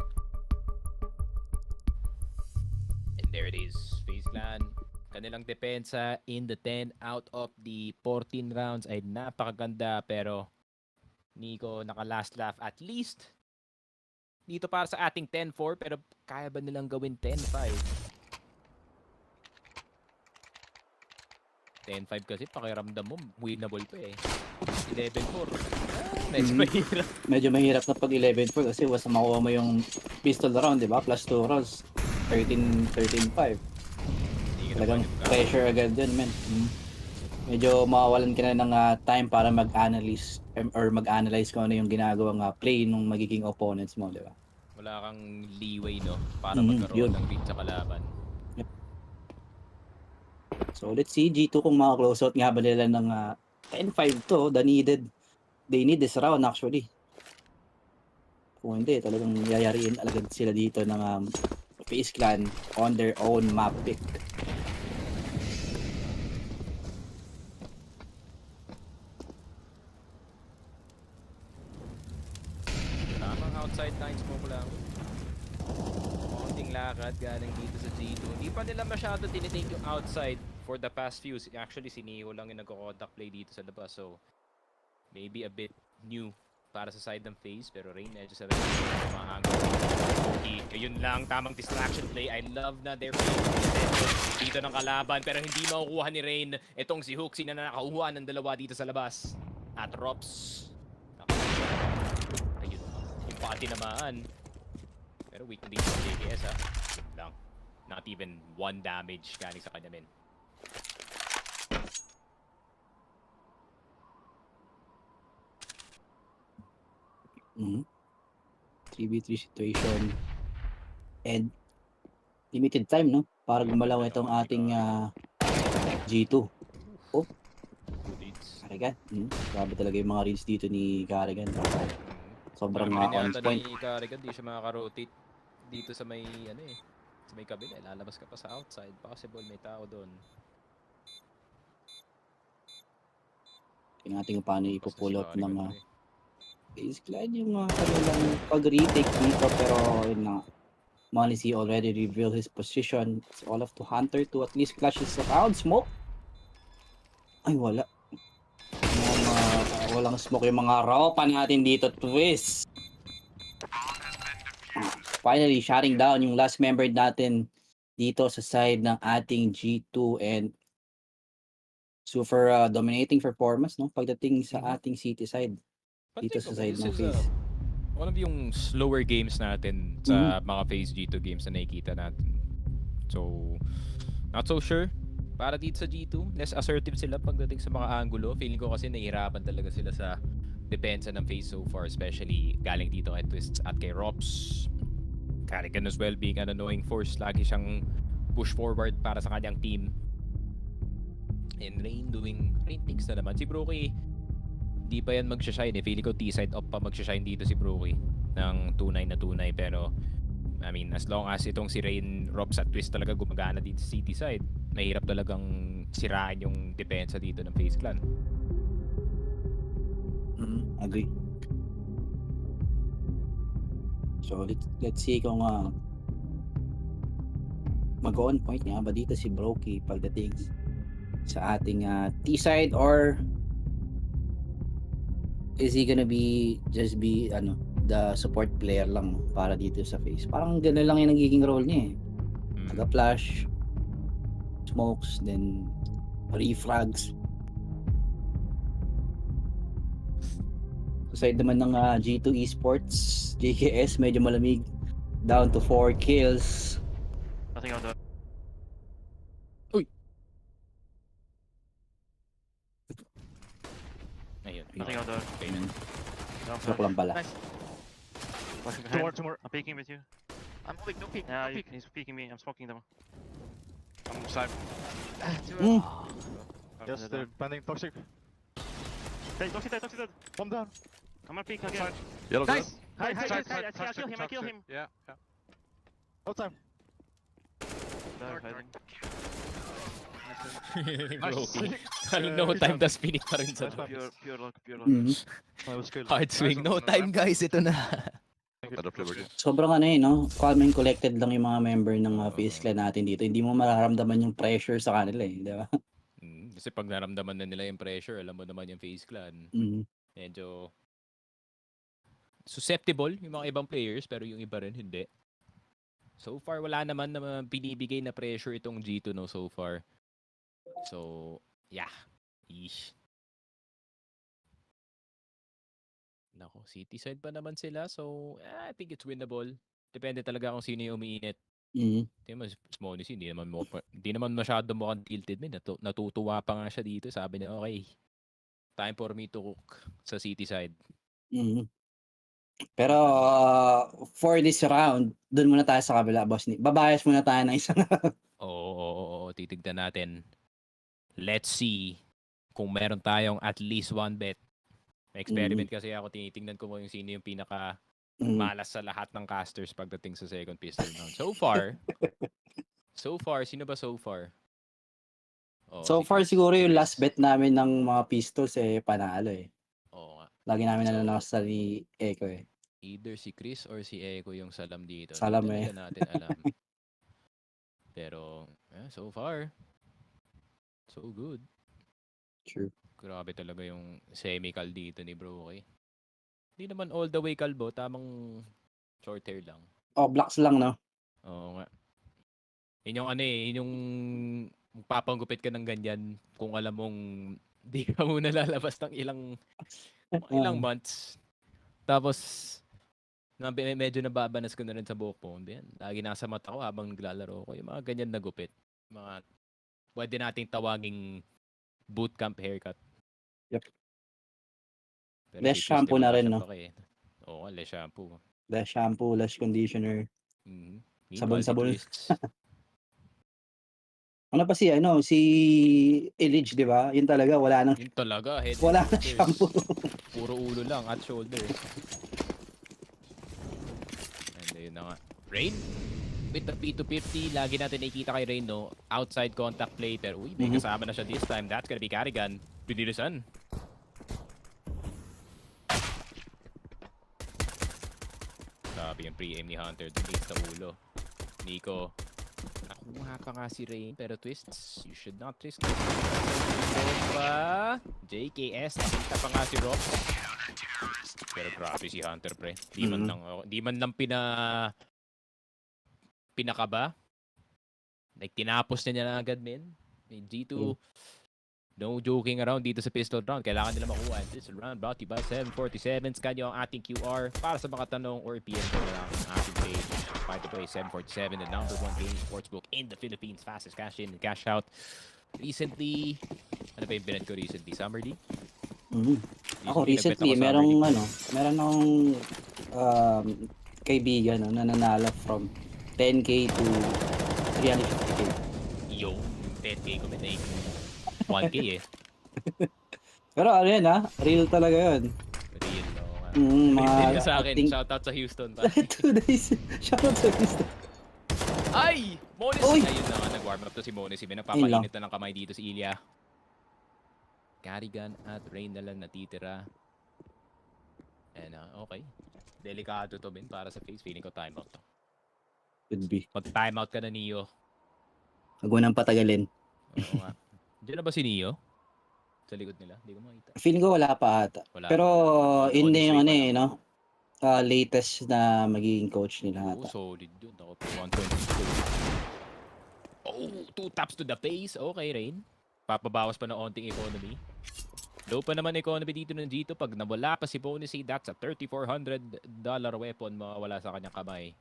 And there it is. FaZe Clan. Kanilang depensa in the 10 out of the 14 rounds ay napakaganda. Pero Nico naka last lap at least. Dito para sa ating 10-4, pero kaya ba nilang gawin 10-5? 10-5 kasi pakiramdam mo, winnable pa eh. 11-4. Medyo mahirap. Medyo mahirap na pag 11-4 kasi basta makuha mo yung pistol round, di ba? Plus 2 rounds. 13-5. Talagang pressure agad dyan, men. Medyo mawawalan ka na ng time para mag-analyze or mag-analyze kung ano yung ginagawang play nung magiging opponents mo, di ba? Wala kang leeway, no? Para magkaroon ng beat sa kalaban. Yep. So let's see G2 kung maka-close out nga ba nila ng 10-5 to. They need this round actually. Kung hindi, talagang yayariin agad sila dito ng FaZe Clan on their own map pick. Outside line smoke lang. Konting lakad galing dito sa G2. Hindi pa nila masyado tinitake yung outside for the past few. Actually, si Neo lang yung nagko-contact play dito sa labas. So, maybe a bit new para sa side ng FaZe. Pero Rain, medyo sa rin. Yun lang, tamang distraction play. I love na they're playing dito ng kalaban. Pero hindi makukuha ni Rain. Itong si Hooksy na nakakuha ng dalawa dito sa labas. At Rops. Pati naman. Pero weak na dito sa JKS ha. Yun lang. Not even 1 damage galing sa kanya men. Mm-hmm. 3v3 situation. And limited time, no? Para gumalaw itong ating G2. Oh. Karigan. Grabe talaga yung mga reads dito ni Karigan. Sobrang on point. Ni Karigan, di siya makaka-rotate dito sa may sa may kabila. Lalabas ka pa sa outside. Possible may tao doon. Tingnan natin kung paano ipupull out ng FaZe Clan yung kanilang pag-retake dito. Pero yun na, Monisi already revealed his position. It's all up to Hunter to at least clutch his round. Smoke? Ay, wala. Walang smoke yung mga ropa natin dito, Twist. Finally, shutting down yung last member natin dito sa side ng ating G2 and super dominating performance, no? Pagdating sa ating city side dito sa side ng FaZe. One of yung slower games natin sa mga FaZe G2 games na nakikita natin. So, not so sure. Para dito sa G2, less assertive sila pagdating sa mga angulo. Feeling ko kasi nahihirapan talaga sila sa depensa ng FaZe so far, especially galing dito kay Twist at kay Rops. Karigan as well being an annoying force. Lagi siyang push forward para sa kanyang team. And Rain things na naman. Si Brookie, Di pa yan magsha-shine eh. Feeling ko T-side up pa magsha-shine dito si Brookie ng tunay na tunay. Pero, I mean, as long as itong si Rain, Robs at Twist talaga gumagana dito sa city side, mahirap talagang sirain yung depensa dito ng FaZe Clan. Agree. So, let's see kung mag-on point nga ba dito si Brokey pagdating sa ating T-side, or is he gonna be the support player lang para dito sa FaZe? Parang gano'n lang yung nagiging role niya eh. Taga-flash, smokes, then refrags. Sa side naman ng G2 Esports, JKS medyo malamig, down to 4 kills. Nothing on the. Ayun. Nothing on the. Okay na. Joke lang pala. Nice. Flashing Two more, behind. two more. I'm peeking with you. I'm moving, no peek, Yeah, no peek. he's peeking me. I'm smoking them. I'm side. Yes, they're planning toxic. Hey, toxic dead, toxic dead. Bomb down. I'm gonna peek again. Yellow Nice. dead. Hide, Side, hide, hide. side, I kill him, I kill him. Yeah, yeah. No time. They're hiding. Brokey. No time to spin it pa rin sa Nice one. Pure luck, pure luck. That was good. hard swing. No time guys, ito na. Sobrang no? Calm and collected lang yung mga member ng FaZe Clan natin dito. Hindi mo mararamdaman yung pressure sa kanila eh, di ba? Kasi pag naramdaman na nila yung pressure, alam mo naman yung FaZe Clan. Medyo susceptible yung mga ibang players, pero yung iba rin hindi. So far, wala naman na binibigay na pressure itong G2 no so far. So, yeah. Ish. Nako, city side pa naman sila. So, I think it's winnable. Depende talaga kung sino yung umiinit. Tingnan mo, Smonis, hindi naman masyado mukhang tilted. Natutuwa pa nga siya dito. Sabi niya, okay, time for me to cook sa city side. Pero for this round, dun muna tayo sa kabila, boss. Babayas muna tayo ng isang Oo, titignan natin. Let's see kung meron tayong at least one bet. Experiment kasi ako, tinitingnan ko yung sino yung pinaka malas sa lahat ng casters pagdating sa second pistol round. So far, sino ba so far? So far siguro yung last bet namin ng mga pistols panalo eh. Oo nga. Lagi namin nananasa ni Echo eh. Either si Chris or si Echo yung salam dito. Salam Hindi natin alam. Pero, so far, so good. True. Grabe talaga yung semi-cal dito ni Brokey. Hindi naman all the way kalbo, tamang short hair lang. Blacks lang, no? Oo nga. Yun yung yun yung papanggupit ka ng ganyan kung alam mong di ka muna lalabas ng ilang months. Tapos, medyo nababanas ko na rin sa buhok po. Lagi nasa mata ko habang naglalaro ko. Yung mga ganyan na gupit. Mga pwede nating tawaging bootcamp haircut. Yep. Pero Less shampoo na rin, no? Oo, less shampoo. Less shampoo, less conditioner. Sabon-sabon. Ano pa si Illich, di ba? Yun talaga, wala nang head wala and nang shoulders. shampoo. Puro ulo lang at shoulder. And ayun na nga. Rain? With the P250, lagi natin nakikita kay Rain, no? Outside contact play, pero may kasama na siya this time. That's gonna be Carrigan. Pinilisan. Sabi yung pre-aim ni Hunter dun sa ulo. Nico. Nakuha pa nga si Rain, pero twists. You should not twist. Pa. JKS. Nakita pa nga si Rob. Pero grabe si Hunter, pre. Di man lang pinakaba. Like, tinapos niya na agad, men. G2, no joking around dito sa pistol round. Kailangan nila makuha. This round brought to you by 747. Scan nyo ang ating QR para sa mga tanong or PM ko na lang ang ating page. By the way, 747, the #1 gaming sportsbook in the Philippines. Fastest cash in and cash out. Recently, ano ba yung binad ko recently? Summer D? Ako recently, meron akong kaibigan na nanalo from 10k to 350k. Yung 10k ko may 1k eh. Pero ano yan real talaga yun. Real, no? Mga Real din sa akin. acting- Shoutout sa Houston. Pa. 2 days. Shoutout sa Houston. Ay! Monis! Uy! Ayun na nga, nag-warm up to si Monis. Ayun lang. Nagpapainit na ng kamay dito si Ilya. Carrigan at Rain na lang natitira. And okay. Delikado to, Ben, para sa FaZe. Feeling ko timeout to. Could be. Mag-timeout ka na, Neo. Huwag mo nang patagalin. Oo nga. Diyan na ba si Neo? Sa likod nila? Hindi ko makita. Feeling ko wala pa ata. Wala Pero pa. yun na yung On his way pa lang. latest na magiging coach nila Oo, ata. solid yun. Ako, 1.6. Oh, 2 taps to the face. Okay, Rain. Papabawas pa ng onting economy. Low pa naman economy dito ng G2. Pag nawala pa si Bonusy, that's a $3,400 weapon mawawala sa kanyang kamay.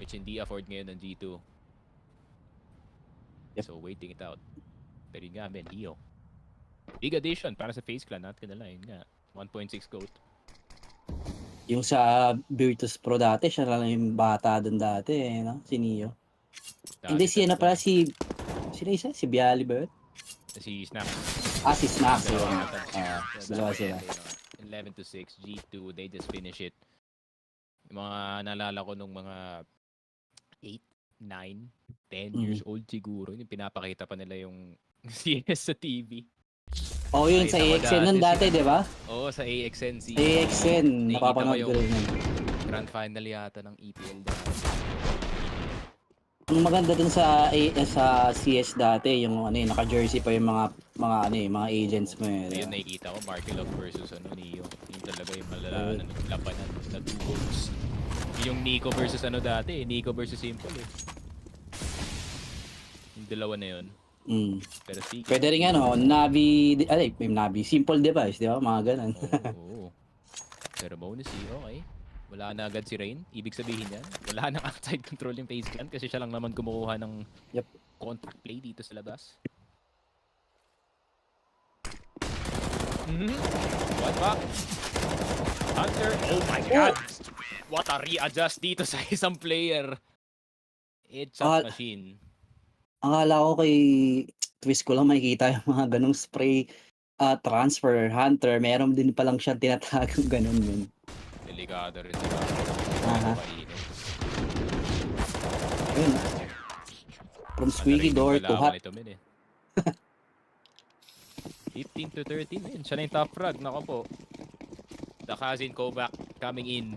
Which hindi afford ngayon ng G2. Yep. So, waiting it out. Pero yun nga, men, Leo. Big addition para sa FaZe Clan. Not gonna lie, yun nga. 1.6 goat. Yung sa Virtus Pro dati, siya lang yung bata doon dati, no? Si Neo. Hindi, si ano pala, sino isa? Si Bialy ba yun? Si Snap. Si Snap. Dalawa sila. 11 to 6, G2, they just finish it. Yung mga naalala ko nung mga 8, 9, 10 years old siguro, yung pinapakita pa nila yung CS sa TV. Oh, yun sa Nakita ko AXN nun dati, di ba? Oo, sa AXN. AXN, Nakikita napapanood ko ko rin yun. Grand final yata ng EPL dati. Ang maganda dun sa CS dati, yung naka-jersey pa yung mga agents mo Ayun, nakikita ko, Markelov versus Neo. Yun talaga yung malala na naglabanan na 2 goals. Yung Nico versus dati, Nico versus Simple eh. Yung dalawa na yun. Pero speaking, Pwede rin Navi, simple device, di ba? Mga ganun. Oo. Pero bonus okay. Wala na agad si Rain. Ibig sabihin yan, wala nang outside control yung FaZe Clan kasi siya lang naman kumukuha ng contact play dito sa labas. What ba? Hunter, oh my god! What a readjust dito sa isang player. It's a machine. Akala ko kay Twist ko lang makikita yung mga ganong spray transfer hunter. Meron din palang siyang tinatagong ganon yun. Delikado rin sila. Ayun. From squeaky door to hot. 15 to 13. Ayun, siya na yung top frag. Nako po. The cousin Kovac coming in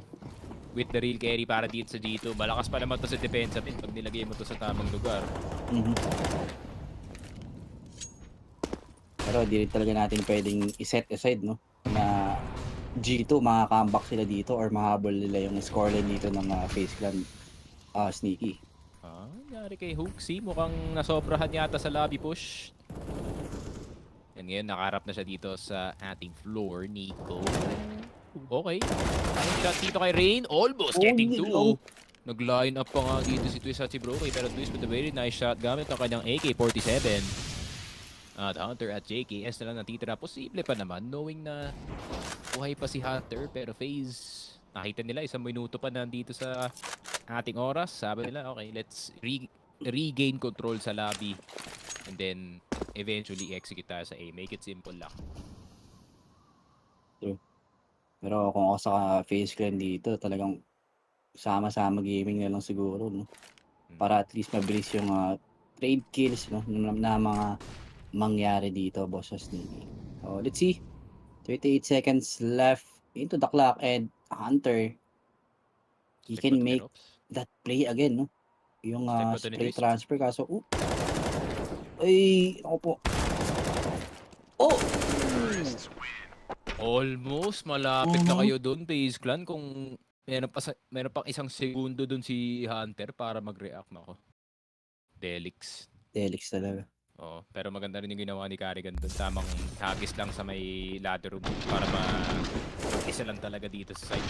with the real carry para dito sa G2. Malakas pa naman to sa depensa pin pag nilagay mo to sa tamang lugar. Pero di rin talaga natin pwedeng iset aside, no? Na G2, makaka-comeback sila dito or mahabol nila yung scoreline dito ng FaZe Clan Sneaky. Nangyari kay Hooksy. Mukhang nasobrahan yata sa lobby push. And ngayon, nakaharap na siya dito sa ating floor. Nico. Okay. Ang shot dito kay Rain. Almost getting to. Nag-line up pa nga dito si Twist at si Brokey. Pero Twist with a very nice shot gamit ang kanyang AK-47. At Hunter at JKS na lang natitira. Posible pa naman knowing na buhay pa si Hunter. Pero FaZe, nakita nila 1 minuto pa nandito sa ating oras. Sabi nila, okay, let's regain control sa lobby. And then, eventually execute tayo sa A. Make it simple lang. True. Pero kung ako sa FaZe Clan dito, talagang sama-sama gaming na lang siguro, no? Para at least mabilis yung trade kills, no? Na mga mangyari dito, boss Sneaky. So, let's see. 38 seconds left into the clock and Hunter, he can make that play again, no? Yung spray transfer kaso, ay, ako po. Oh! Almost malapit na kayo doon, FaZe Clan. Kung meron pang 1 segundo doon si Hunter para mag-react na ako. Delix talaga. Oo, pero maganda rin yung ginawa ni Carrigan doon. Tamang hagis lang sa may ladder room para isa lang talaga dito sa side.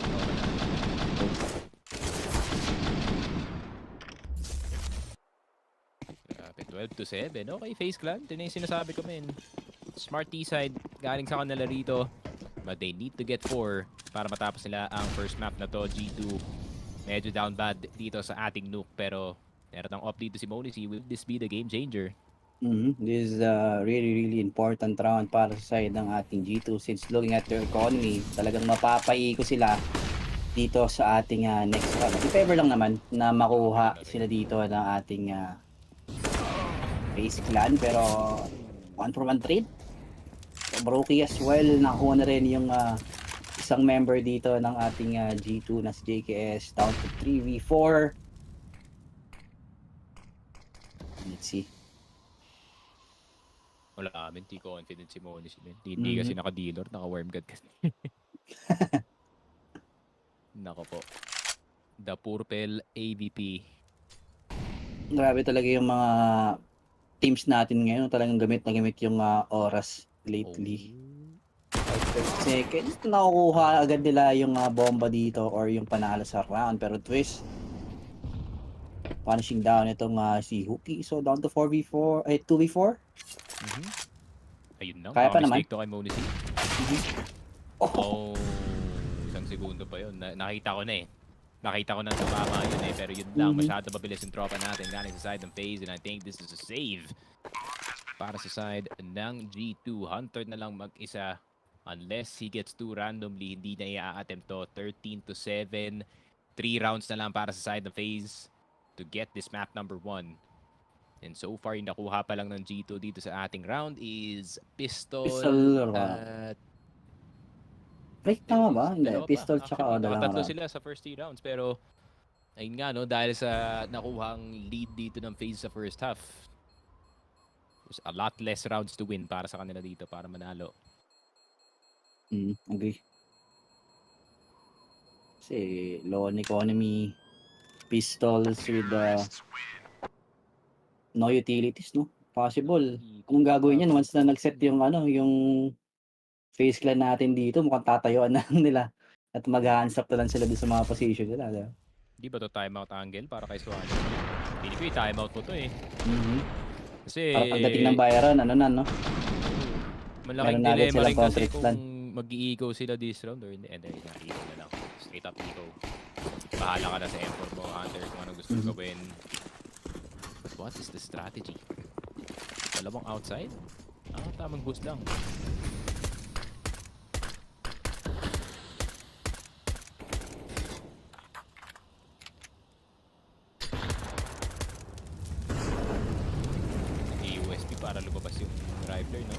Grabe, 12 to 7. Okay, FaZe Clan. Ito na yung sinasabi ko, men. Smart T-side. Galing sa kanila rito. But they need to get 4 para matapos nila ang first map na to. G2. Medyo down bad dito sa ating nuke. Pero meron ng off dito si Monisy. Will this be the game changer? This is a really important round para sa side ng ating G2 since looking at their economy, talagang mapapaiko sila dito sa ating next round. If ever lang naman na makuha sila dito ng ating FaZe Clan, pero 1 for 1 trade. So, Brokey as well, nakuha na rin yung isang member dito ng ating G2 na si JKS down to 3v4. Let's see. Wala amin, di confident si Monis. Hindi kasi naka-dealer, naka-worm god kasi. Nako po. The Purple AVP. Grabe talaga yung mga teams natin ngayon. Talagang gamit na gamit yung oras lately. 30 seconds, nakukuha agad nila yung bomba dito or yung panalo sa round. Pero twist, punishing down itong si Hookie. So down to 4v4, 2v4. Ayun na, Kaya pa naman. mistake to kay Monis. Oh, Isang segundo pa yun. Nakita ko na eh. Nakita ko na tumama yun eh. Pero yun lang, masyado mabilis yung tropa natin. Galing sa side ng FaZe, and I think this is a save. Para sa side ng G2. Hunter na lang mag-isa. Unless he gets too randomly, hindi na i-attempt to. 13-7. 3 rounds na lang para sa side ng FaZe to get this map number 1. And so far, yung nakuha pa lang ng G2 dito sa ating round is pistol at... Break tama ba? Hindi, Dalawa pa. pistol tsaka Actually, dalawa nakatatlo round. sila sa first 3 rounds. Pero, ayun nga, no, dahil sa nakuhang lead dito ng FaZe sa first half, there's a lot less rounds to win para sa kanila dito para manalo. Agree. Kasi low on economy, pistols with no utilities, no? Possible. Anong gagawin yan once na nag-set yung yung FaZe Clan natin dito, mukhang tatayuan na nila at mag-hands up na lang sila dun sa mga position nila, diba? Di ba to timeout angle para kay Swan? Hindi ko i-timeout mo to eh. Kasi... Para pagdating ng bayaran, ano na, no? malaking meron na agad dilemma silang rin kasi contract kung plan. mag-i-eco sila this round or hindi. Hindi, eco na lang. Straight up eco. Bahala ka na sa effort mo, Hunter, kung anong gusto mo gawin. What is the strategy? Dalawang outside? Tamang boost lang. USB para lumabas yung rifler, no?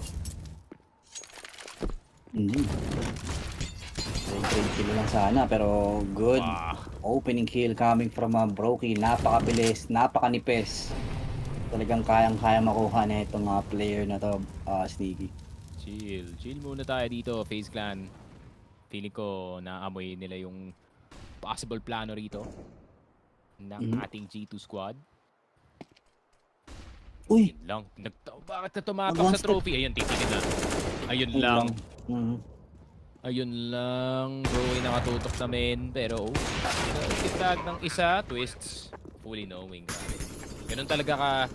20 kill lang sana, pero good. Opening kill coming from Brokey. Napakabilis, napakanipis. Talagang kayang-kaya makuha na itong player na to, Sneaky. Chill muna tayo dito, FaZe Clan. Feeling ko naamoy nila yung possible plano rito ng ating G2 squad. Uy! Yun lang. Bakit na tumapak sa trophy? Ayun, titigil na. Ayun lang. Ayun lang. Bro, nakatutok sa main. Pero, kitag ng isa, twists. Fully knowing. Ganun talaga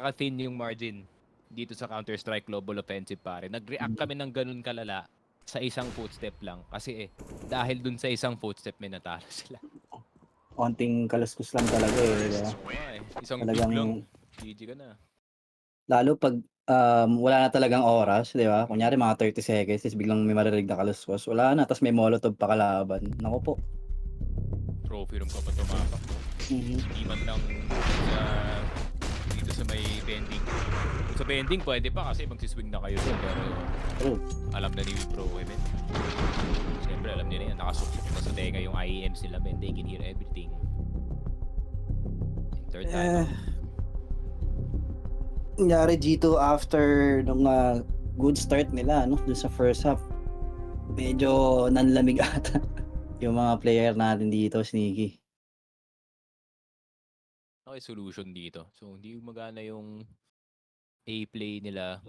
ka thin yung margin dito sa Counter-Strike Global Offensive, pare. Nag-react kami ng ganun kalala sa isang footstep lang. Kasi dahil dun sa isang footstep, may natalo sila. Konting kaluskus lang talaga eh. Isang Talagang... big lang. GG ka na. Lalo pag wala na talagang oras, di ba? Kunyari mga 30 seconds, tapos biglang may maririnig na kaluskos. Wala na, tapos may molotov pa kalaban. Naku po. Trophy room ka pa tumapak. Hindi man lang dito sa may bending. Kung sa bending, pwede pa kasi magsiswing na kayo doon. Pero alam na ni Pro Women. Siyempre, alam nila yan. Nakasuksok pa sa tenga yung IEM sila, man. They can hear everything. Third time. Nangyari G2 after nung good start nila, no? Dun sa first half. Medyo nanlamig ata yung mga player natin dito, Sneaky. Okay, solution dito. So, hindi magana yung A-play nila.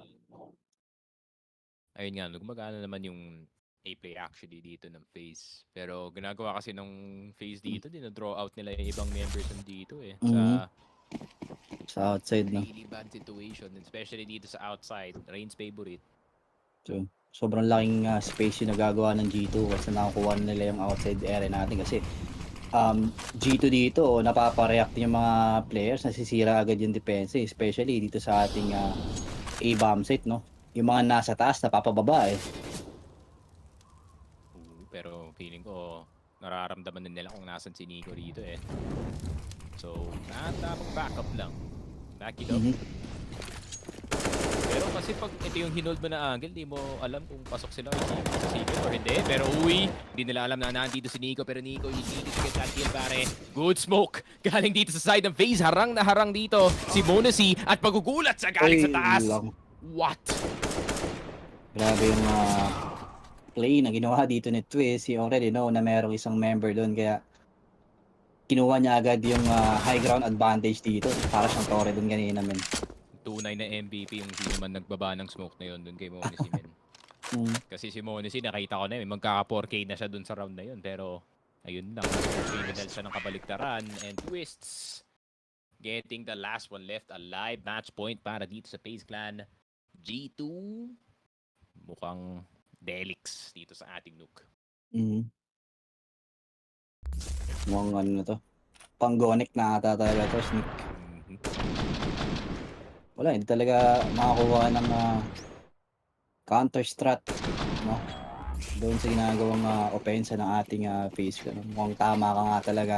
Ayun nga, gumagana naman yung A-play actually dito ng FaZe. Pero ginagawa kasi ng FaZe dito, dina-draw out nila yung ibang members dito eh. Sa outside, no? Really bad situation, especially dito sa outside. Rain's favorite. So, sobrang laking space yung nagagawa ng G2 kasi nakukuha nila yung outside area natin kasi G2 dito, napapareact yung mga players, nasisira agad yung depensa, especially dito sa ating A-bomb site, no? Yung mga nasa taas, napapababa eh. Pero feeling ko, nararamdaman din nila kung nasan si Nico dito eh. So, tamang backup lang. Back it up. Pero kasi pag ito yung hinold mo na angle, di mo alam kung pasok sila sa secret or hindi. Pero uy, hindi nila alam na nandito si Nico. Pero Nico, you need to get that kill, pare. Good smoke. Galing dito sa side ng FaZe. Harang na harang dito si Monesi. At pagugulat sa galing sa taas. What? Grabe yung play na ginawa dito ni Twist. You already know na merong isang member doon. Kaya kinuha niya agad yung high ground advantage dito. Para siyang tore doon kanina, men. Tunay na MVP yung hindi naman nagbaba ng smoke na yun doon kay Monesi, men. Kasi si Monesi, nakita ko na yun, magkaka 4K na siya doon sa round na yun. Pero, ayun lang, criminal siya ng kabaliktaran. And Twists, getting the last one left alive. Match point para dito sa FaZe Clan. G2, mukhang Delix dito sa ating Nuke. Mukhang ano na to. Panggonic na ata talaga to, Sneak. Wala, hindi talaga makakuha ng counter strat, no? Doon sa ginagawang opensa ng ating FaZe Clan. Mukhang tama ka nga talaga.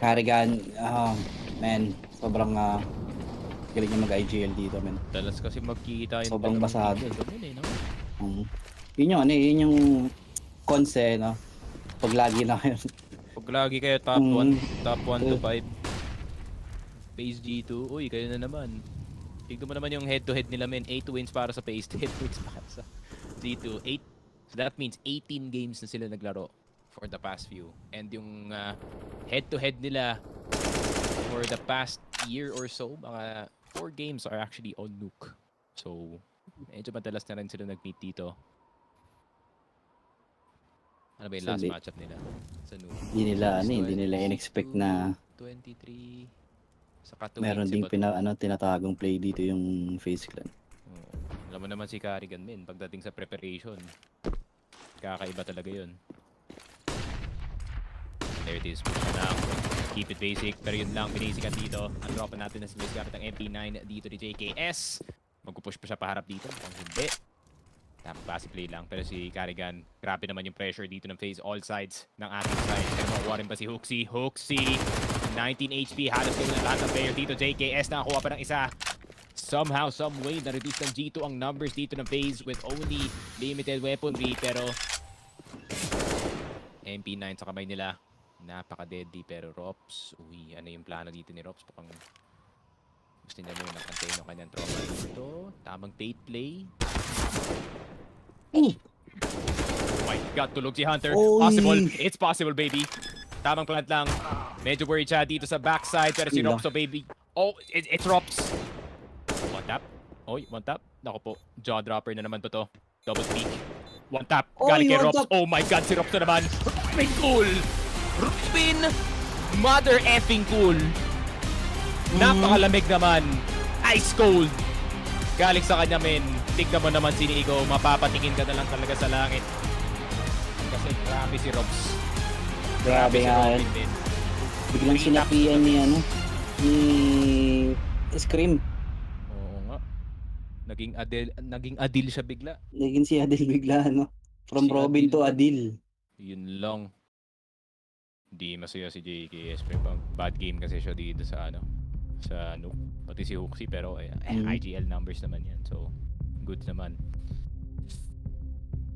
Carrigan, man, sobrang galing niya mag-IGL dito, man. Dalas kasi magkita yung Sobrang basado. No? Yun yung yun yung cons no? Pag lagi na kayo. Pag lagi kayo top 1, top 1 to 5. FaZe G2, uy, kayo na naman. Tignan mo naman yung head-to-head nila, men. 8 wins para sa FaZe, 10 wins para sa G2. 8. So that means 18 games na sila naglaro for the past few. And yung head-to-head nila for the past year or so, mga 4 games are actually on Nuke. So, medyo madalas na rin sila nag-meet dito. Ano ba yung last matchup nila sa Nuke? Hindi nila in-expect na 23. meron ding tinatagong play dito yung FaZe Clan. Alam mo naman si Carrigan, men, pagdating sa preparation, kakaiba talaga yun. There it is. Keep it basic, pero yun lang, binasican dito. Ang dropan natin na si Luis Garrett ang MP9 dito ni JKS. Magpupush pa siya paharap dito, mukhang hindi. Tamang passive play lang, pero si Carrigan, grabe naman yung pressure dito ng FaZe, all sides ng ating side. Pero makuha rin pa si Hooksy. 19 HP, halos kayo ng lahat ng player dito. JKS nakakuha pa ng isa. Somehow, some way, na-reduce ng G2 ang numbers dito ng FaZe with only limited weaponry. Pero MP9 sa kamay nila, napaka-deadly. Pero Rops, uy, ano yung plano dito ni Rops? Pukang gusto niya muna contain ng kanyang tropa dito. Tamang bait play. Oh my god, tulog si Hunter. Possible. It's possible, baby. Tamang plant lang. Medyo worried siya dito sa backside. Pero si Ropso, baby. Oh, it's Rops. One tap. Oy, one tap. Naku po. Jaw dropper na naman to. Double peek. One tap. Galing kay Rops. Oh my god, si Ropso naman. Robin cool. Robin. Mother effing cool. Napakalamig naman. Ice cold. Galing sa kanya, men. Tignan mo naman si Nico. Mapapatingin ka na lang talaga sa langit. Kasi grabe si Robs. Grabe nga yan. Biglang sinapian ni Scream. Oo nga. Naging Adil siya bigla. Naging si Adil bigla, no? From si Robin Adil to Adil. Yun lang. Hindi masaya si JKS. Bad game kasi siya dito sa sa Nuke. Pati si Hooksy, pero IGL numbers naman yan. So, good naman.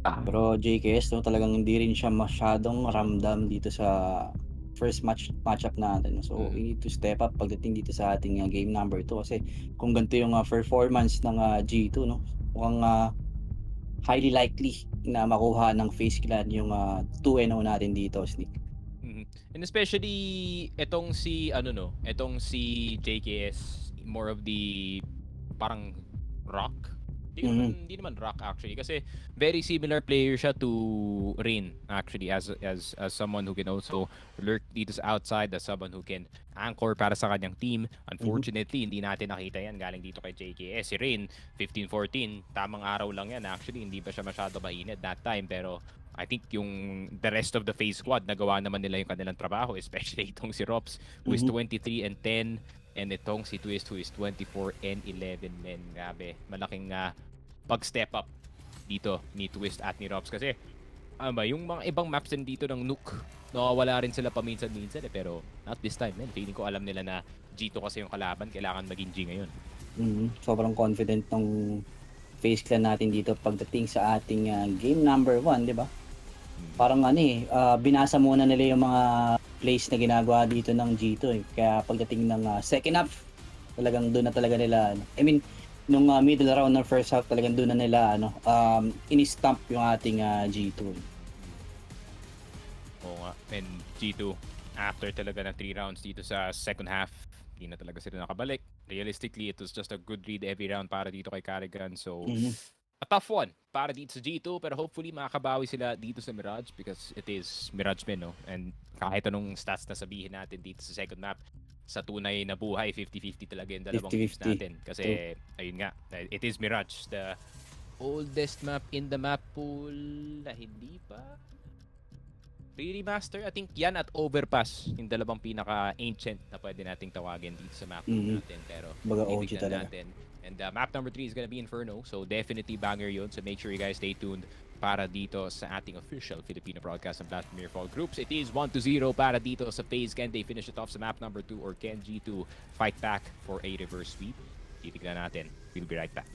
Bro, JKS, no, talagang hindi rin siya masyadong ramdam dito sa first matchup natin. So, we need to step up pagdating dito sa ating game number 2. Kasi kung ganito yung performance ng G2, no, mukhang highly likely na makuha ng FaZe Clan yung 2-0 natin dito, Sneak. And especially etong si JKS, more of the parang rock. Hindi naman rock actually kasi very similar player siya to Rain actually as someone who can also lurk dito sa outside, as someone who can anchor para sa kanyang team. Unfortunately, hindi natin nakita yan galing dito kay JKS. Si Rain, 15-14, tamang araw lang yan actually, hindi pa siya masyado mainit that time, pero I think yung the rest of the FaZe squad nagawa naman nila yung kanilang trabaho, especially itong si Rops who is 23 and 10 and itong si Twist who is 24 and 11 men. Grabe, malaking pag-step up dito ni Twist at ni Rops kasi ano ba, yung mga ibang maps din dito ng Nuke, nawawala rin sila paminsan-minsan pero not this time, man. Feeling ko alam nila na G2 kasi yung kalaban, kailangan maging G ngayon. Sobrang confident ng FaZe Clan natin dito pagdating sa ating game number 1, di ba? Parang binasa muna nila yung mga plays na ginagawa dito ng G2 eh. Kaya pagdating ng second half, talagang doon na talaga nila, I mean, nung middle round ng first half, talagang doon na nila in-stamp yung ating G2. Oo nga. And G2, after talaga ng 3 rounds dito sa second half, hindi na talaga sila nakabalik. Realistically, it was just a good read every round para dito kay Carrigan. So, a tough one para dito sa G2, pero hopefully makakabawi sila dito sa Mirage because it is Mirage men, no? And kahit anong stats na sabihin natin dito sa second map, sa tunay na buhay, 50-50 talaga yung dalawang teams 50-50. natin. Kasi, ayun nga, it is Mirage, the oldest map in the map pool na hindi pa re-remaster. I think yan at Overpass, yung dalawang pinaka-ancient na pwede nating tawagin dito sa map pool natin. Pero, Baga OG titignan talaga. natin. And map number 3 is gonna be Inferno. So definitely banger yun. So make sure you guys stay tuned para dito sa ating official Filipino broadcast ng Blast Premier Fall Groups. It is 1-0 para dito sa FaZe. Can they finish it off sa map number 2 or can G2 fight back for a reverse sweep? Titignan natin. We'll be right back.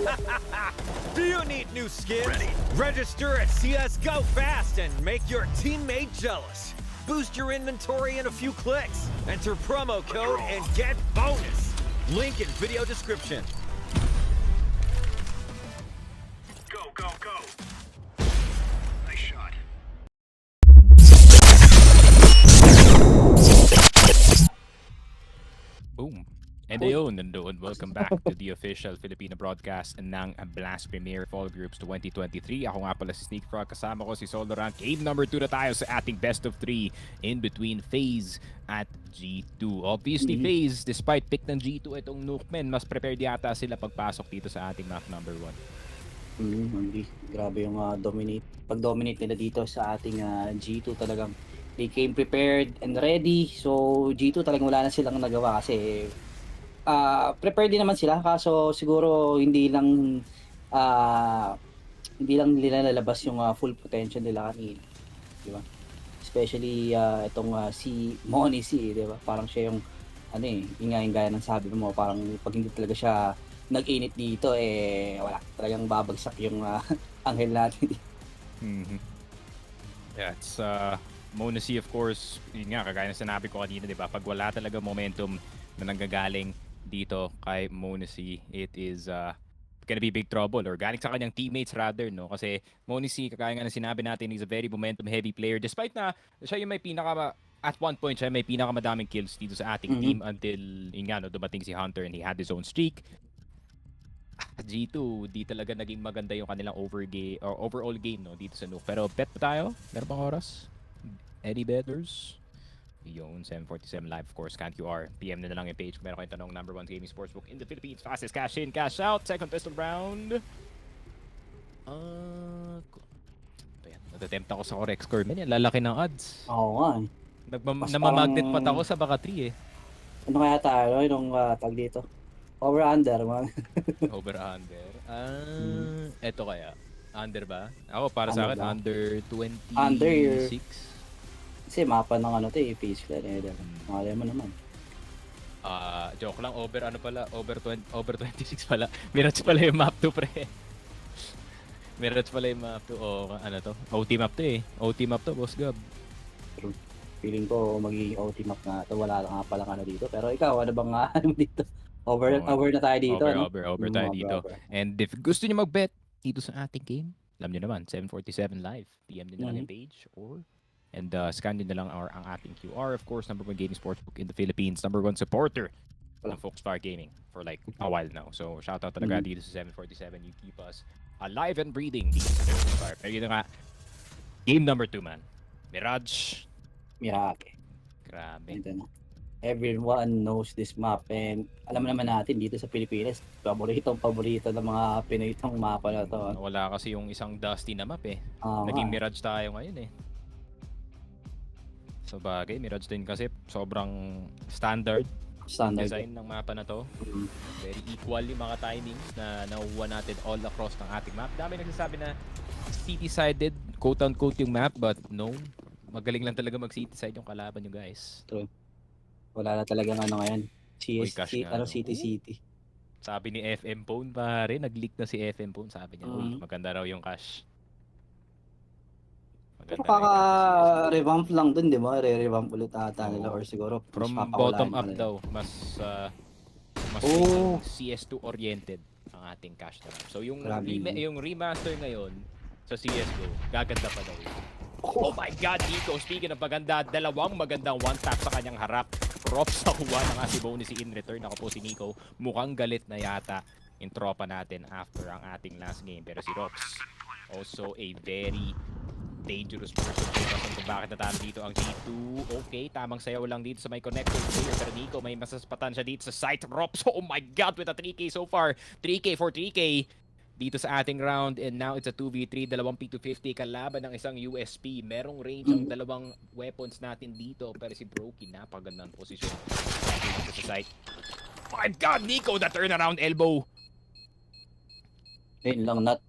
Do you need new skins? Register at CSGO fast and make your teammate jealous. Boost your inventory in a few clicks. Enter promo code and get bonus. Link in video description. Go, go, go. Nice shot. Boom. And ayun, nandoon. Welcome back to the official Filipino broadcast ng Blast Premier Fall Groups 2023. Ako nga pala si Sneak Frog. Kasama ko si Solo Rank. Game number 2 na tayo sa ating best of 3 in between FaZe at G2. Obviously, FaZe, despite pick ng G2 itong Nukemen, mas prepared yata sila pagpasok dito sa ating map number 1. Hindi. Grabe yung pag-dominate nila dito sa ating G2 talagang they came prepared and ready. So G2 talagang wala na silang nagawa kasi prepared din naman sila kaso siguro hindi lang nila lalabas yung full potential nila kanina, di ba? Especially itong si Moni C, di ba? Parang siya yung yung gaya ng sabi mo, parang pag hindi talaga siya nag-init dito wala talagang babagsak yung anghel natin. Yeah, it's Mona C, of course, yun nga, kagaya na sinabi ko kanina, di ba? Pag wala talaga momentum na nanggagaling dito kay Mona C, it is gonna be big trouble, or galing sa kanyang teammates rather, no? Kasi Mona C, kagaya nga na sinabi natin, he's a very momentum heavy player, despite na siya yung may at one point siya may pinakamadaming kills dito sa ating team until yun nga, no, dumating si Hunter and he had his own streak. G2, di talaga naging maganda yung kanilang overall game, no, dito sa Nuke. Pero bet pa tayo? Meron pang oras? Any betters? Yun, 747 live, of course, can't QR. PM na lang yung page kung meron kayong tanong. Number 1 gaming sportsbook in the Philippines. Fastest cash in, cash out. Second pistol round. Natatempt ako sa correct score. Man, yan, lalaki ng odds. Oo nga Namamagnet pa ako sa baka 3 eh. Ano kaya tayo yung tag dito? Over-under, man. Over-under. Eto kaya. Under ba? Ako, para sa akin, ba? under 26. Under. Kasi mapa ng FaZe Clan Malay mo naman. Joke lang, over 26 pala. Mirage pala yung map to, pre. Mirage pala yung map to. OT map to eh. OT map to, Boss Gab. True. Feeling ko magiging OT map na ito. Wala lang palang dito. Pero ikaw, ano bang ano dito? Over na tayo dito. Over tayo dito. And if gusto niyo mag-bet dito sa ating game, alam niyo naman, 747 live. PM din na lang yung page and scan din na lang ang ating QR. Of course, number 1 gaming sportsbook in the Philippines. Number 1 supporter ng Folkstar Gaming for like a while now. So, shoutout talaga dito sa 747. You keep us alive and breathing dito sa Folkstar. Pero yun nga, game number 2, man. Mirage. Grabe. Everyone knows this map and alam naman natin dito sa Pilipinas, paborito ng mga Pinoy itong mapa na to. Wala kasi yung isang dusty na map eh. Naging Mirage tayo ngayon eh. So bagay, Mirage din kasi sobrang standard design ng mapa na to. Very equal yung mga timings na nakuha natin all across ng ating map. Dami nagsasabi na city-sided, quote-unquote yung map, but no. Magaling lang talaga mag-city-side yung kalaban nyo, guys. True. Wala na talagang ngayon. City. Sabi ni FM Phone, pare, nag-leak na si FM Phone. Sabi niya, uy, maganda raw yung cash. Pero kaka-revamp lang dun, di ba? Re-revamp ulit ata nila or siguro from bottom up daw, mas CS2 oriented ang ating cash na. So yung remaster ngayon sa CSGO, gaganda pa daw. Oh my God, Nico, speaking of maganda, dalawang magandang one-tap sa kanyang harap. Props sa kuha ng si bonus in return. Ako po si Nico, mukhang galit na yata yung tropa natin after ang ating last game. Pero si Rox, also a very dangerous person kung bakit natalo dito ang G2. Okay, tamang sayaw lang dito sa may connector player. Pero Nico, may masaspatan siya dito sa site. Rops, oh my God, with a 3K so far. 3K for 3K dito sa ating round. And now it's a 2v3, dalawang P250 kalaban ng isang USP. Merong range ang dalawang weapons natin dito. Pero si Brokey, napagandang posisyon dito sa site. My God, Nico, the turnaround elbow. Ayun lang, not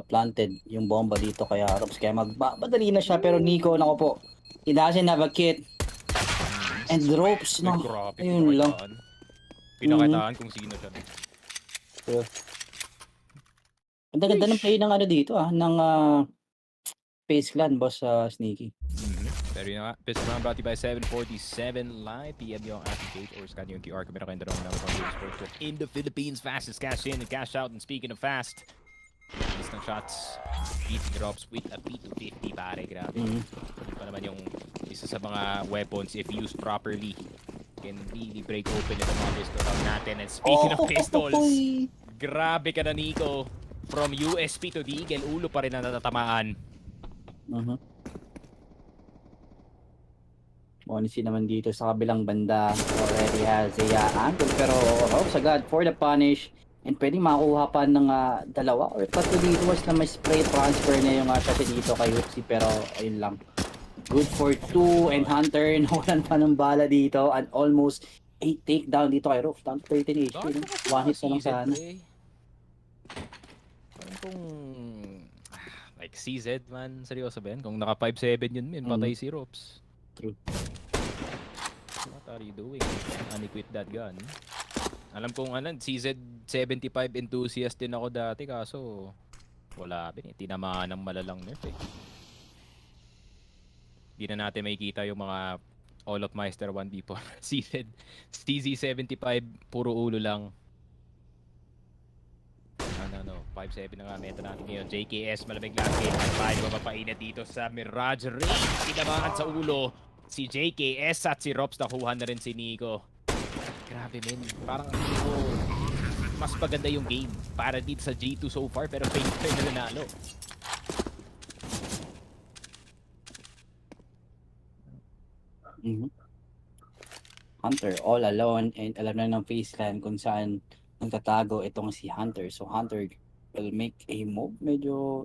planted yung bomba dito kaya Robs. Kaya magmadali na siya. Pero Nico, nako po, he doesn't have a kit. And Ropes, no? Ayun lang. Pinakitaan kung sino siya. Ang ganda ng play ng ano dito ng FaZe Clan, boss Sneaky. Pero yun nga, Pistol Round brought to you by 747 Live. PM yung ating page or scan yung QR kung meron kayong dalawang number from Esports in the Philippines. Fastest cash in and cash out. And speaking of fast, list ng shots, beating drops with a P250 pare, grabe. Yun pa naman yung isa sa mga weapons if used properly can really break open itong mga pistol round natin. And speaking of pistols, grabe ka na Nico. From USP to Deagle, ulo pa rin na natatamaan. Monisi naman dito sa kabilang banda already has a angle pero Robs agad for the punish and pwedeng makuha pa ng dalawa or tatlo dito was na may spray transfer na yung shot dito kay Uxie pero ayun lang. Good for 2 and Hunter nawalan pa ng bala dito and almost 8 takedown dito kay Robs down to 13 HP. One hit na lang sana. Parang kung like CZ man, seryoso ba yan? Kung naka 5-7 yun min, patay si Robs. True. What are you doing? Unequip that gun. Alam kong CZ75 enthusiast din ako dati kaso wala din eh. Tinamaan ng malalang nerf eh. Di na natin makikita yung mga All of Meister 1v4. CZ75 puro ulo lang. No. 5-7 na nga meta natin ngayon. JKS malamig lagi. At mapapainit dito sa Mirage Ray. Tinamaan sa ulo. Si JKS at si Rops nakuha na rin si Nico. Grabe men. Parang mas maganda yung game para dito sa G2 so far pero fair na nanalo. Hunter all alone and alam na ng FaZe Clan kung saan nagtatago itong si Hunter. So Hunter will make a move. Medyo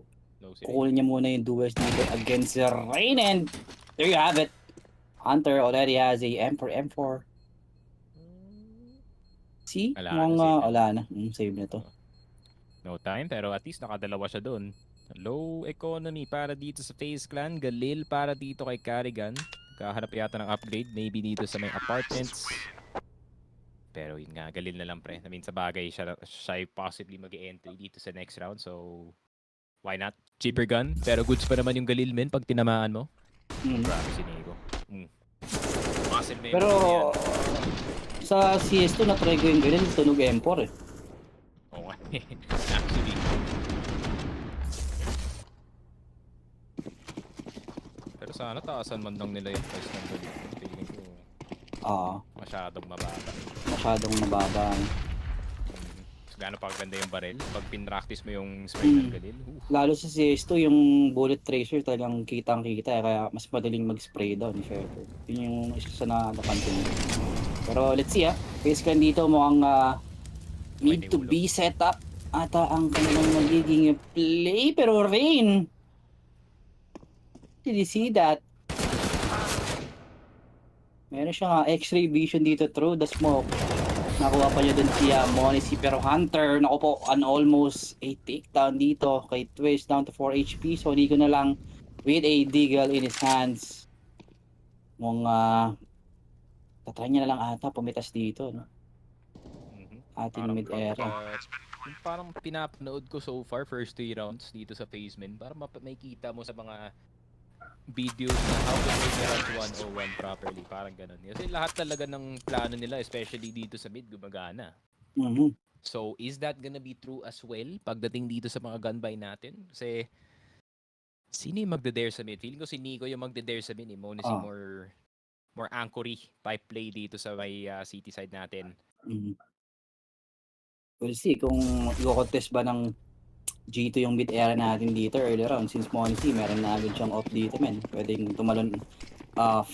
kukunin niya muna yung duels dito against Rain and there you have it. Hunter already has a M4. See? Wala na. Save na to. No time pero at least nakadalawa siya doon. Low economy para dito sa FaZe Clan. Galil para dito kay Carrigan. Kahanap yata ng upgrade. Maybe dito sa may apartments. Pero yun nga, Galil na lang pre. I mean, sa bagay siya possibly mag-entry dito sa next round. So, why not? Cheaper gun. Pero goods pa naman yung Galil men pag tinamaan mo. Grabe si Nico. Pero sa CS2 na-try ko yung ganun, tunog M4 eh. Oo nga. Actually. Pero sana taasan man lang nila yung price ng Galil. Tingin ko masyadong mababa. Gaano pa ganda yung barrel pag pin-practice mo yung spray ng Galil. Lalo sa CS2 yung bullet tracer talagang kitang-kita kaya mas madaling mag-spray down ni Shepard. Yun yung isa sa napansin. Pero let's see FaZe Clan dito mukhang need to be set up ata ang kanilang magiging play pero Rain. Did you see that? Meron siyang X-ray vision dito through the smoke. Nakuha pa niya dun si Monisi pero Hunter, naku po, an almost 8 takedown dito kay Twist down to 4 HP. So Nico na lang with a deagle in his hands. Tatry niya na lang ata pumitas dito, no? Ating mid-era. Parang pinapanood ko so far, first 3 rounds dito sa FaZe men. Para may kita mo sa mga videos na how to play the round 101 properly. Parang ganun. Kasi lahat talaga ng plano nila, especially dito sa mid, gumagana. So, is that gonna be true as well pagdating dito sa mga gunbuy natin? Kasi, sino yung magde-dare sa mid? Feeling ko si Nico yung magde-dare sa mid. Muna si more anchory pipe play dito sa may city side natin. We'll see kung i-contest ba ng G2 yung mid-era natin dito earlier round since Monisi meron na agad siyang off dito men. Pwedeng tumalon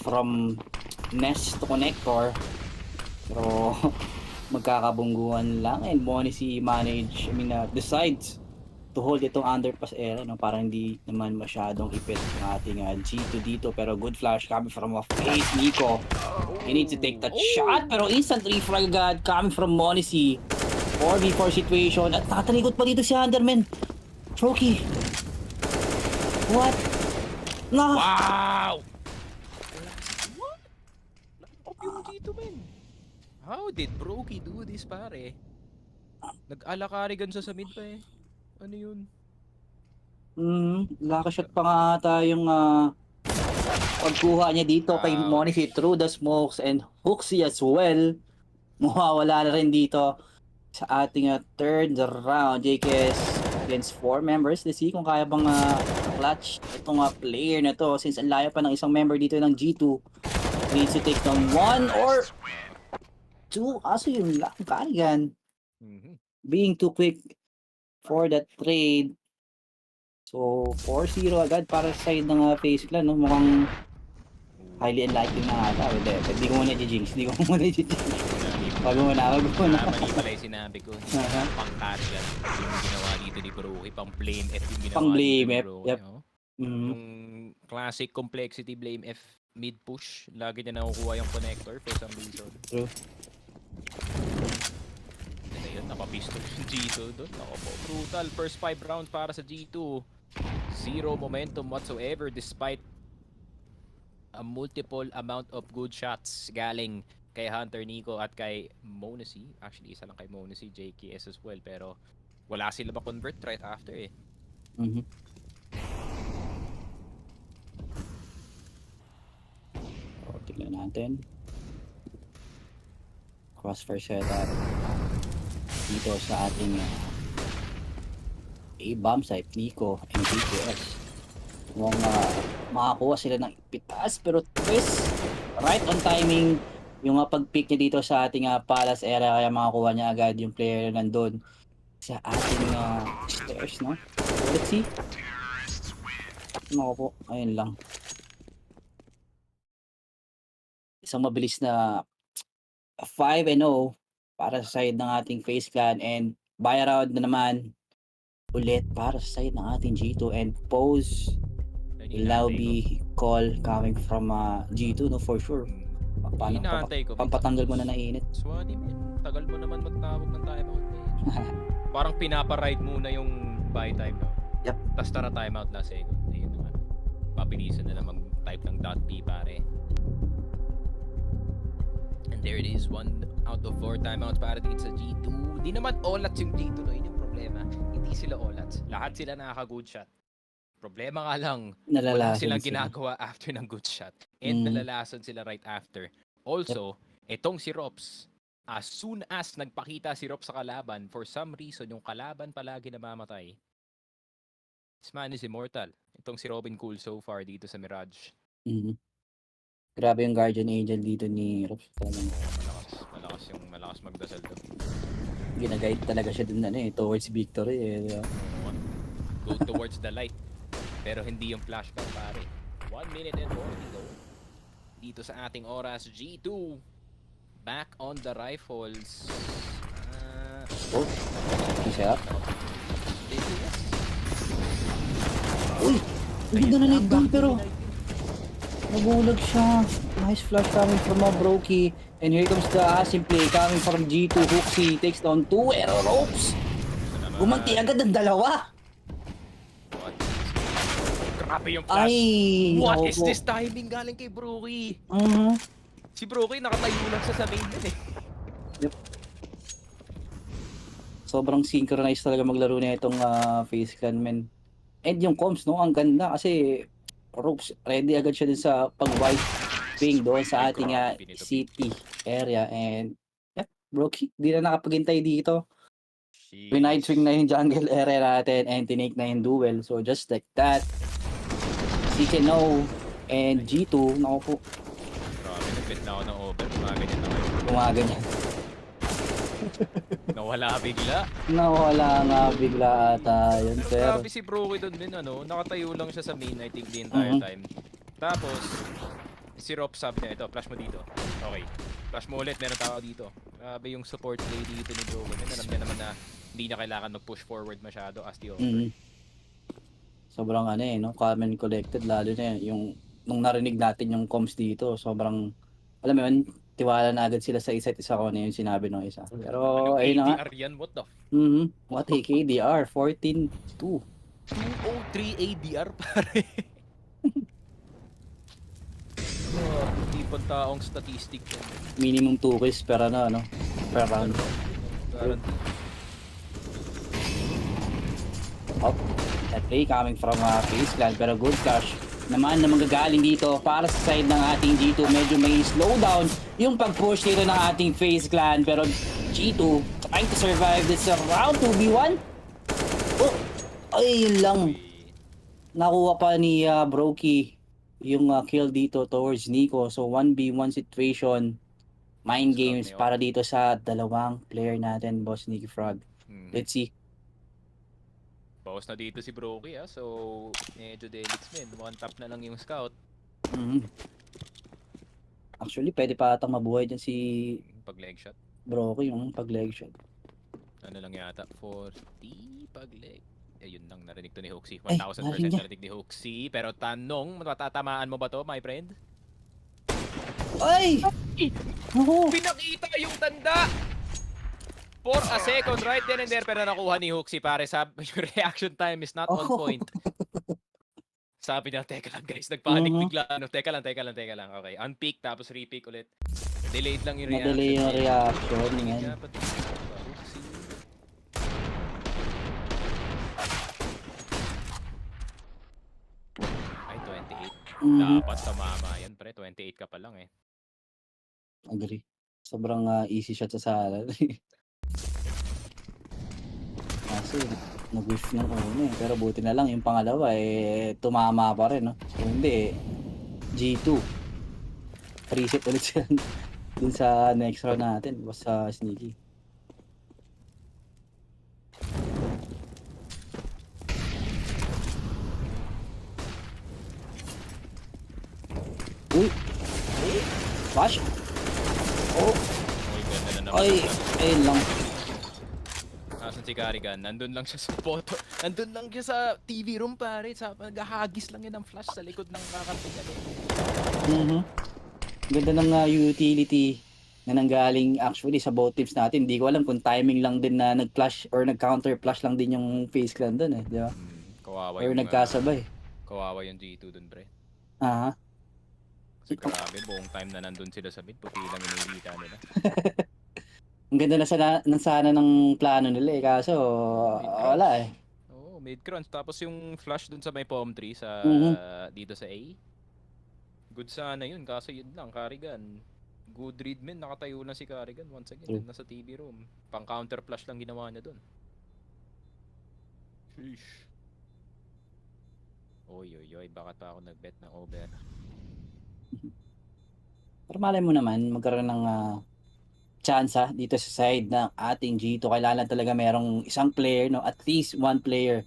from nest to connector pero magkakabungguan lang and Monisi decides to hold itong underpass era no? Parang hindi naman masyadong ipit ng ating G2 dito pero good flash coming from a face Nico. He needs to take that shot pero instant refrag agad coming from Monisi. 4v4 situation at nakatalikot pa dito si Underman. Troki. What? No. Wow! What? Nakapop yung dito, men. How did Broky do this, pare? Nag-alakarigan sa mid pa eh. Ano yun? Lucky shot pa nga ata yung pagkuha niya dito kay Monici through the smokes and Hooksy as well. Mawawala na rin dito sa ating third round. JKS against 4 members. Let's see kung kaya bang clutch itong player na to since ang layo pa ng isang member dito ng G2. Needs to take down 1 or 2. Aso yun lang, Kanigan. Being too quick for that trade. So, 4-0 agad para sa side ng FaZe Clan, no? Mukhang highly unlikely na ata. Hindi ko muna i-jinx. Wag muna. Mali pala yung sinabi ko. Pang carry yung ginawa dito ni Brookie. Pang blame F yung ginawa Pang blame ni F, Brookie. yep. Oh. Yung classic complexity blame F mid push. Lagi niya nakukuha yung connector for some reason. True. Kasi yun, napapistol yung G2 doon. Ako po, brutal. First 5 rounds para sa G2. Zero momentum whatsoever despite a multiple amount of good shots galing kay Hunter Nico at kay Monacy. Actually, isa lang kay Monacy, JKS as well. Pero wala sila ma-convert right after eh. Tignan natin. Crossfire setup dito sa ating A-bomb site, Nico and JKS. Mukhang makakuha sila ng pitas pero twist right on timing yung pag-pick niya dito sa ating Palace area kaya makakuha niya agad yung player na nandun sa ating stairs, no? Let's see. Ano po, ayun lang. Isang mabilis na 5-0 para sa side ng ating FaZe Clan and buy around na naman ulit para sa side ng ating G2 and pose will now be call coming from G2, no, for sure. Paano pampatanggal mo na nainit? Swadi man, tagal mo naman magtawag ng timeout na yun. Parang pinapa-ride muna yung buy time, no? Yep. Tapos tara timeout na second. Ayun naman. Mabilisan na lang mag-type ng .p pare. And there it is, 1 out of 4 timeouts para din sa G2. Di naman olats yung G2, no? Yun yung problema. Hindi sila olats. Lahat sila nakaka-good shot. Problema nga lang, wala silang ginagawa after ng good shot. And nalalason sila right after. Also, etong si Rops, as soon as nagpakita si Rops sa kalaban, for some reason, yung kalaban palagi namamatay. This man is immortal. Itong si Robin Cool so far dito sa Mirage. Grabe yung Guardian Angel dito ni Rops. Malakas magdasal to. Ginaguide talaga siya dun towards victory Go towards the light. Pero hindi yung flashback pare. 1 minute and 40 go. Dito sa ating oras, G2 back on the rifles. Isa. Uy! Hindi na need gun pero nagulag siya. Nice flash coming from Brokey. And here comes the Asim play coming from G2. Hooksy takes down 2 arrow ropes. Gumanti agad ng dalawa. Grabe yung flash. Ay! What is this timing galing kay Brokey? Si Brokey nakatayo lang sa main din eh. Yep. Sobrang synchronized talaga maglaro na itong FaZe Clan, men. And yung comms, no, ang ganda kasi Ropes, ready agad siya dun sa pag-white ping doon sa ating city area. And Brokey, di na nakapaghintay dito. Pinide swing na yung jungle area natin and tinake na yung duel. So just like that, CKNO and G2, naku po. Grabe, nag-bet na ako ng over. Gumaganyan na kayo. Gumaganyan. Nawala bigla. Nawala nga bigla ata yun. Pero grabe si Brokey doon din, nakatayo lang siya sa main, I think, the entire time. Tapos, si Rob sabi niya, ito, flash mo dito. Okay. Flash mo ulit, meron tao dito. Grabe yung support play dito ni Brokey. Alam niya naman na hindi niya kailangan mag-push forward masyado as the over. Sobrang calm and collected, lalo na yung nung narinig natin yung comms dito, sobrang, alam mo yun, tiwala na agad sila sa isa't isa kung ano yung sinabi ng isa. Pero ayun na nga. ADR yan, what the What a KDR, 14-2. 203 ADR pare. Hindi pa taong statistic yan. Minimum 2 kills per per round. Oh, that play coming from FaZe Clan, pero good flash naman na magagaling dito para sa side ng ating G2. Medyo may slowdown yung pag-push dito ng ating FaZe Clan, pero G2 trying to survive this round 2v1. Oh, ay yun lang. Nakuha pa ni Brokey yung kill dito towards Nico. So 1v1 situation. Mind games para dito sa dalawang player natin, Boss Nicky Frog. Let's see. Bawas na dito si Brokey so medyo delix din. One tap na lang yung scout. Actually, pwede pa atang mabuhay dyan si Pag leg shot. Brokey yung pag leg shot. Ano lang yata, 40 pag leg. Yun lang narinig to ni Hoaxy. Ay, 1000% narinig niya. narinig ni Hoaxy. Pero tanong, matatamaan mo ba to, my friend? Ay! Naku! Pinakita yung tanda! For a second, right then and there, pero nakuha ni Hoaxy, pare. Sabi, yung reaction time is not on point. Sabi niya, teka lang guys, nagpanik bigla. Ano, teka lang. Okay, unpeak tapos repeak ulit. Delayed lang yung reaction. Na-delay yung reaction. Tingin Yan. niya, pati Hoaxy. Ay, 28. Dapat tumama yan, pre. 28 ka pa lang eh. Agree. Sobrang easy shot sa sala. Kaso, nag-wish ng una eh. Pero buti na lang yung pangalawa tumama pa rin, no? So, hindi G2. Preset ulit sila dun sa next round natin. Basta sneaky. Uy! Flash! Oh! Uy, ganda na naman. Ay! Ayun lang. Asan si Carrigan? Nandun lang siya sa photo. Nandun lang siya sa TV room, pare. Naghahagis lang yun ng flash sa likod ng kakantigan. Ganda ng utility na nanggaling actually sa both teams natin. Hindi ko alam kung timing lang din na nag-flash or nag-counter flash lang din yung FaZe Clan dun di ba? Kawawa Or yung nagkasabay. kawawa yung G2 dun, pre. Aha. Kasi grabe, buong time na nandun sila sa mid, puti lang inilita nila. Ang ganda na sana ng plano nila kaso wala eh. Oo, mid-crunch. Tapos yung flash dun sa may palm tree sa dito sa A. Good sana yun, kaso yun lang, Carrigan. Good read man, nakatayo na si Carrigan once again, nasa TV room. Pang counter flash lang ginawa niya dun. Sheesh. Oy, bakit pa ako nag-bet ng over? Pero malay mo naman magkaroon ng tsansa dito sa side ng ating G2. Kailangan talaga merong isang player, no, at least one player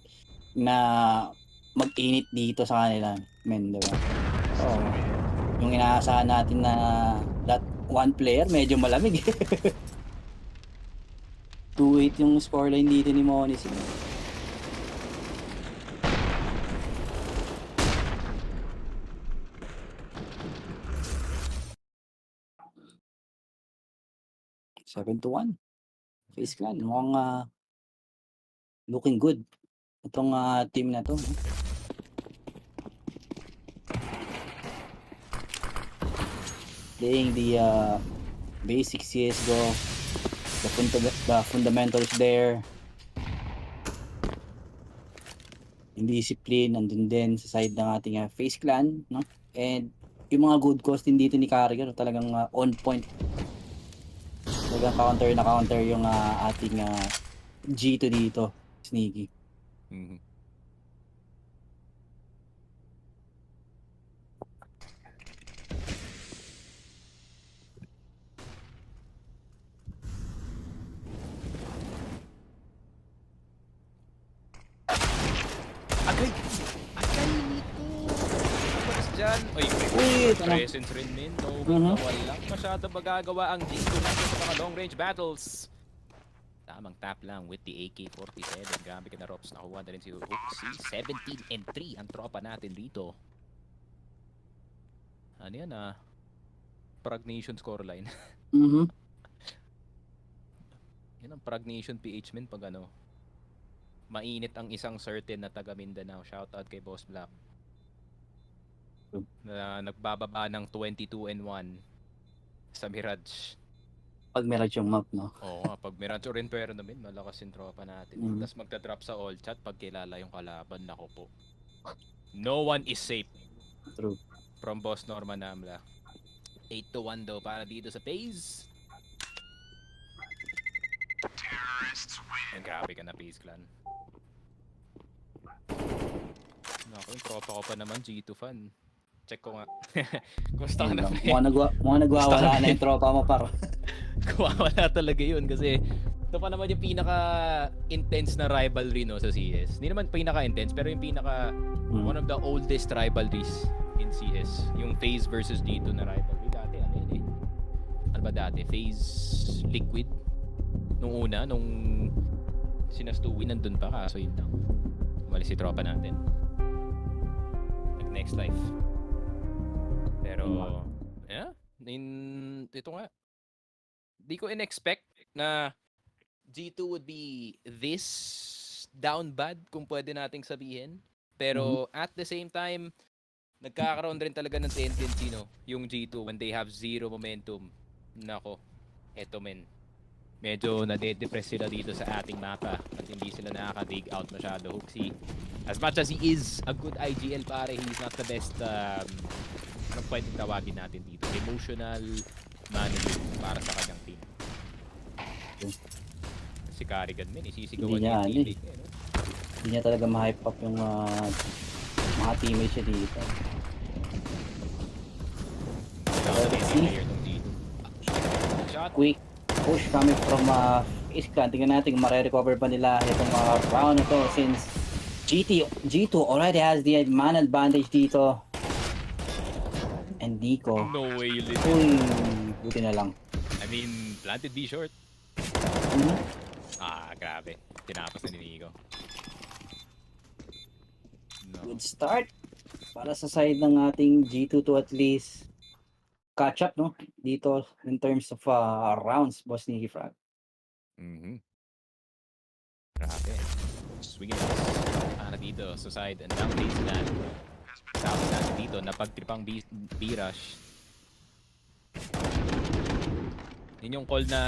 na mag-init dito sa kanila, men, diba? So, yung inaasahan natin na that one player, medyo malamig. 2-8 yung scoreline dito ni Monis. 7-1. FaZe Clan, mukhang looking good itong team na to. Playing the basic CSGO, the fundamentals there. Yung discipline, nandun din sa side ng ating FaZe Clan, no? And yung mga good calls din dito ni Carrigan, talagang on point. Talagang counter yung ating G2 dito, sneaky. Agay nito! Tapos dyan, presence rin min, no, walang masyado magagawa ang G2 natin sa mga long range battles. Tamang tap lang with the AK-47. Grabe ka na, Rops. Nakuha na rin si Hoaxy. 17-3 ang tropa natin dito. Ano yan Pragnation scoreline. Yan ang Pragnation PH min pag mainit ang isang certain na taga Mindanao. Shoutout kay Boss Black. Na nagbababa ng 22-1 sa Mirage. Pag Mirage yung map, no? Oo nga, pag Mirage rin pero namin, malakas yung tropa natin. Tapos magta-drop sa all chat pag kilala yung kalaban, nako po. No one is safe. True. From Boss Norman Amla. 8-1 daw para dito sa FaZe. Ang grabe ka na, FaZe Clan. Naku, yung tropa ko pa naman, G2 fan. Check ko nga. Kumusta ka na, pre? Mukhang nagwawala na yung tropa mo, par. Wala talaga yun kasi ito pa naman yung pinaka-intense na rivalry, no, sa CS. Hindi naman pinaka-intense, pero yung one of the oldest rivalries in CS. Yung FaZe versus G2 na rivalry. Dati, ano yun eh? Ano ba dati? FaZe Liquid? Nung una, nung sinastuwi, nandun pa, kaso yun lang. Umalis si tropa natin. Next life. Pero, yeah, ito nga. Di ko in-expect na G2 would be this down bad, kung pwede nating sabihin. Pero at the same time, nagkakaroon rin talaga ng tendency, no, yung G2 when they have zero momentum. Nako, eto men. Medyo nade-depress sila dito sa ating mapa at hindi sila nakaka-dig out masyado. Hooksy, as much as he is a good IGL, pare, he's not the best anong pwedeng tawagin natin dito, emotional manager para sa kanyang team. Si Carrigan men, isisigawan niya yung teammate niya, no? Hindi niya talaga ma-hype up yung mga teammates siya dito. Shot. Quick push coming from FaZe Clan. Tingnan natin kung mare-recover pa nila itong round na to since G2 already has the man advantage dito. And Nico. No way you live. Uy, buti na lang. I mean, planted B short. Grabe. Tinapos na ni Nico. No. Good start para sa side ng ating G2 to at least catch up, no, dito in terms of rounds, Boss Nicky Frag. Grabe. Swing it para dito sa side and down FaZe Clan. Sabi natin dito na pagtripang B-rush. Yun yung call na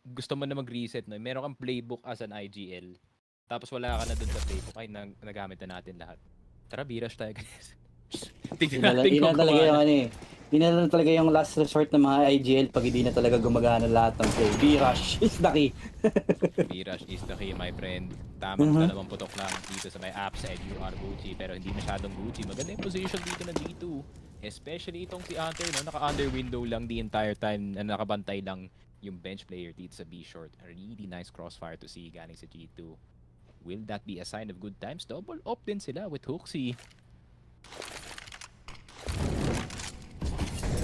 gusto mo na mag-reset, no? Meron kang playbook as an IGL. Tapos wala ka na dun sa playbook. Ay, nagamit na natin lahat. Tara, B-rush tayo, guys. Tignan natin kung Hindi na talaga yung last resort ng mga IGL pag hindi na talaga gumagana lahat ng play. B-rush is the key. B-rush is the key, my friend. Tamang dalawang putok lang dito sa may upside. You are Gucci, pero hindi masyadong Gucci. Maganda yung position dito ng G2. Especially itong si Hunter, no? Naka-under window lang the entire time na nakabantay lang yung bench player dito sa B-short. A really nice crossfire to see galing sa G2. Will that be a sign of good times? Double up din sila with Hooksy.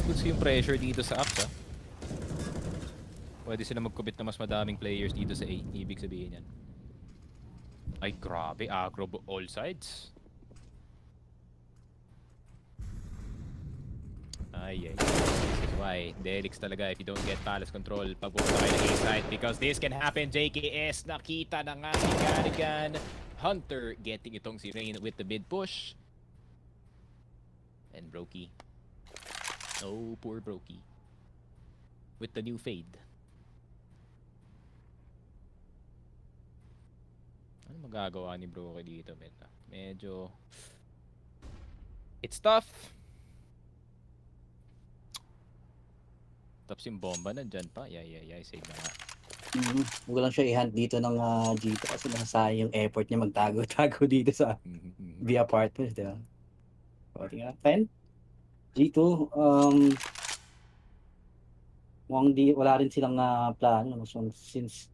Gusto yung pressure dito sa ups, ha? Pwede sila mag-commit na mas madaming players dito sa A. Ibig sabihin yan. Ay, grabe. Aggro all sides. Ay. This is why Delix talaga, if you don't get palace control, pagpupunta kayo ng A side because this can happen. JKS nakita na nga si Carrigan. Hunter getting itong si Rain with the mid push. And Brokey. Oh, poor Brokey. With the new fade. Ano magagawa ni Brokey dito, men? Medyo... It's tough. Tapos yung bomba nandyan pa. Yay. Save na nga. Huwag lang siya i-hunt dito ng G2 kasi nasasayang yung effort niya magtago-tago dito sa via apartments, di ba? So, tingnan natin. G2, wala rin silang plano, no? So, since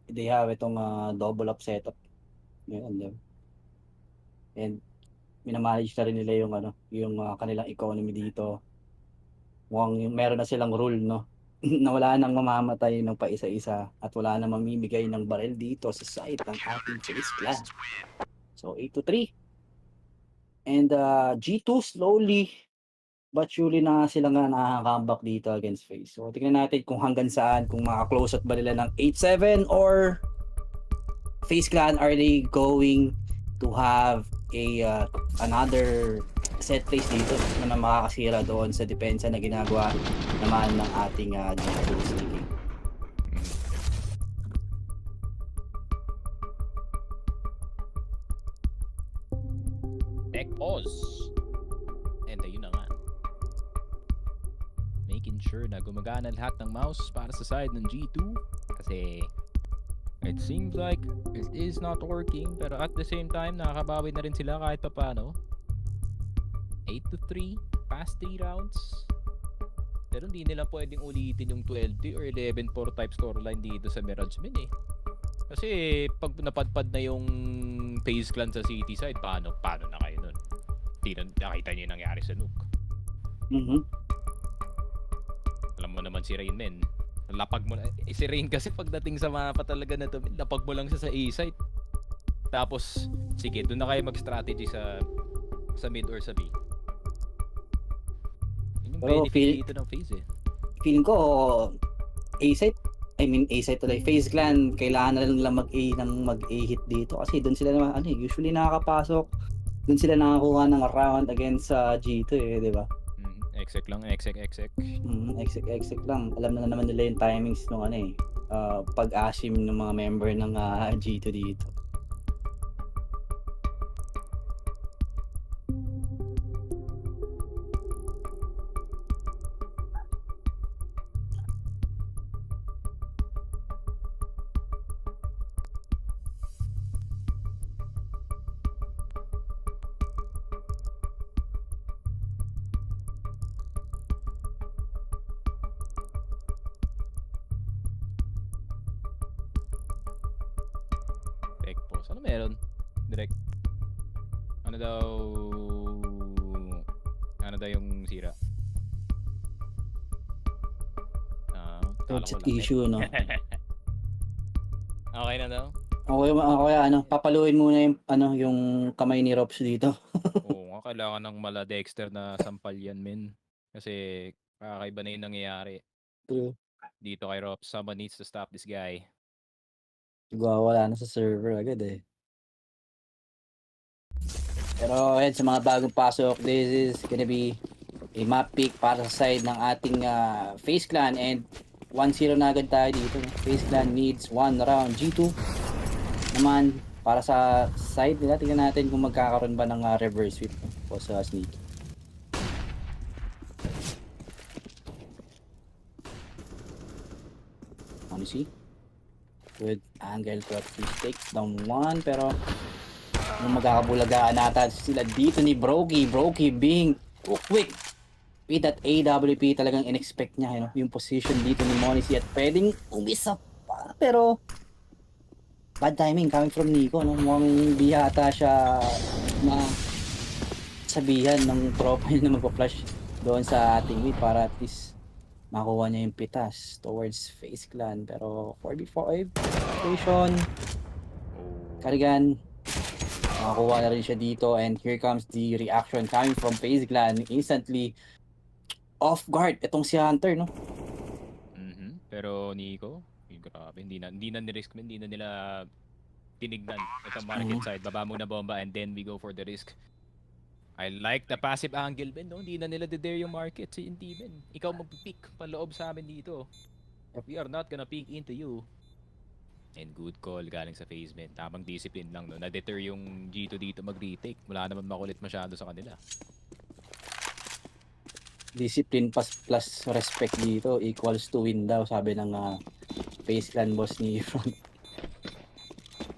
they have itong double up setup ngayon, and minamanage na rin nila yung kanilang economy dito. Mukhang meron na silang rule, no? Na wala nang mamamatay ng paisa-isa at wala nang mamimigay ng baril dito sa site ng ating FaZe Clan. So 8-3. And G2 slowly but surely na sila nga nakaka-comeback dito against FaZe. So tingnan natin kung hanggang saan, kung maka-close out ba nila ng 8-7 or FaZe Clan, are they going to have another set plays dito na makakasira doon sa depensa na ginagawa naman ng ating G2 CK. Tech pause. And ayun na nga. Making sure na gumagana lahat ng mouse para sa side ng G2. Kasi it seems like it is not working. Pero at the same time, nakakabawi na rin sila kahit paano. 8-3, past 3 rounds. Pero hindi nila pwedeng ulitin yung 12 or 11-4 type scoreline dito sa Mirage Min eh. Kasi pag napadpad na yung FaZe Clan sa city side, paano na kayo nun? Nakita niyo yung nangyari sa Nuke. Alam mo naman si Rain, men. Lapag mo na. Si Rain kasi pagdating sa mapa talaga na to, lapag mo lang siya sa A site. Tapos, sige, doon na kayo mag-strategy sa mid or sa B. Yun yung Pero benefit dito ng FaZe eh. Feeling ko A-site tuloy. FaZe Clan, kailangan na lang nila mag-A hit dito kasi doon sila naman, usually nakakapasok. Doon sila nakakuha ng round against sa G2 eh, di ba? Exec lang, exec. Exec lang. Alam na naman nila yung timings ng pag-asim ng mga member ng G2 dito. Tech pause. Ano meron? Direct. Ano daw yung sira? Headset issue, no? Okay na daw? Okay, papaluin muna yung kamay ni Rops dito. Oo nga, kailangan ng mala Dexter na sampal yan, men. Kasi kakaiba na yung nangyayari. True. Dito kay Rops, someone needs to stop this guy. Wala na sa server agad eh. Pero ayan, sa mga bagong pasok, this is gonna be a map pick para sa side ng ating FaZe Clan and 1-0 na agad tayo dito. FaZe Clan needs 1 round. G2 naman para sa side nila. Tingnan natin kung magkakaroon ba ng reverse sweep o sa sneak. Honestly, good angle to at least take down 1, pero kung magkakabulagaan nata sila dito ni Brokey being too quick with that AWP. Talagang in-expect niya yung position dito ni Monisi at pwedeng umisa pa, pero bad timing coming from Nico, no? Mukhang di yata siya na sabihan ng tropa niya na magpa-flash doon sa ating mid para at least makuha niya yung pitas towards FaZe Clan. Pero 4v5 station Karigan, makakuha na rin siya dito, and here comes the reaction coming from FaZe Clan. Instantly off guard itong si Hunter, no? Pero Nico, grabe, hindi na ni-risk, hindi na nila tinignan itong market side. Baba muna bomba and then we go for the risk. I like the passive angle, Ben, no? Hindi na nila dare yung market, si Inti, Ben. Ikaw mag-pick paloob sa amin dito. We are not gonna pick into you. And good call galing sa FaZe, Ben. Tamang discipline lang, no? Na-deter yung G2 dito mag-retake. Wala naman makulit masyado sa kanila. Discipline plus respect dito equals to win daw, sabi ng FaZe Clan boss ni Front.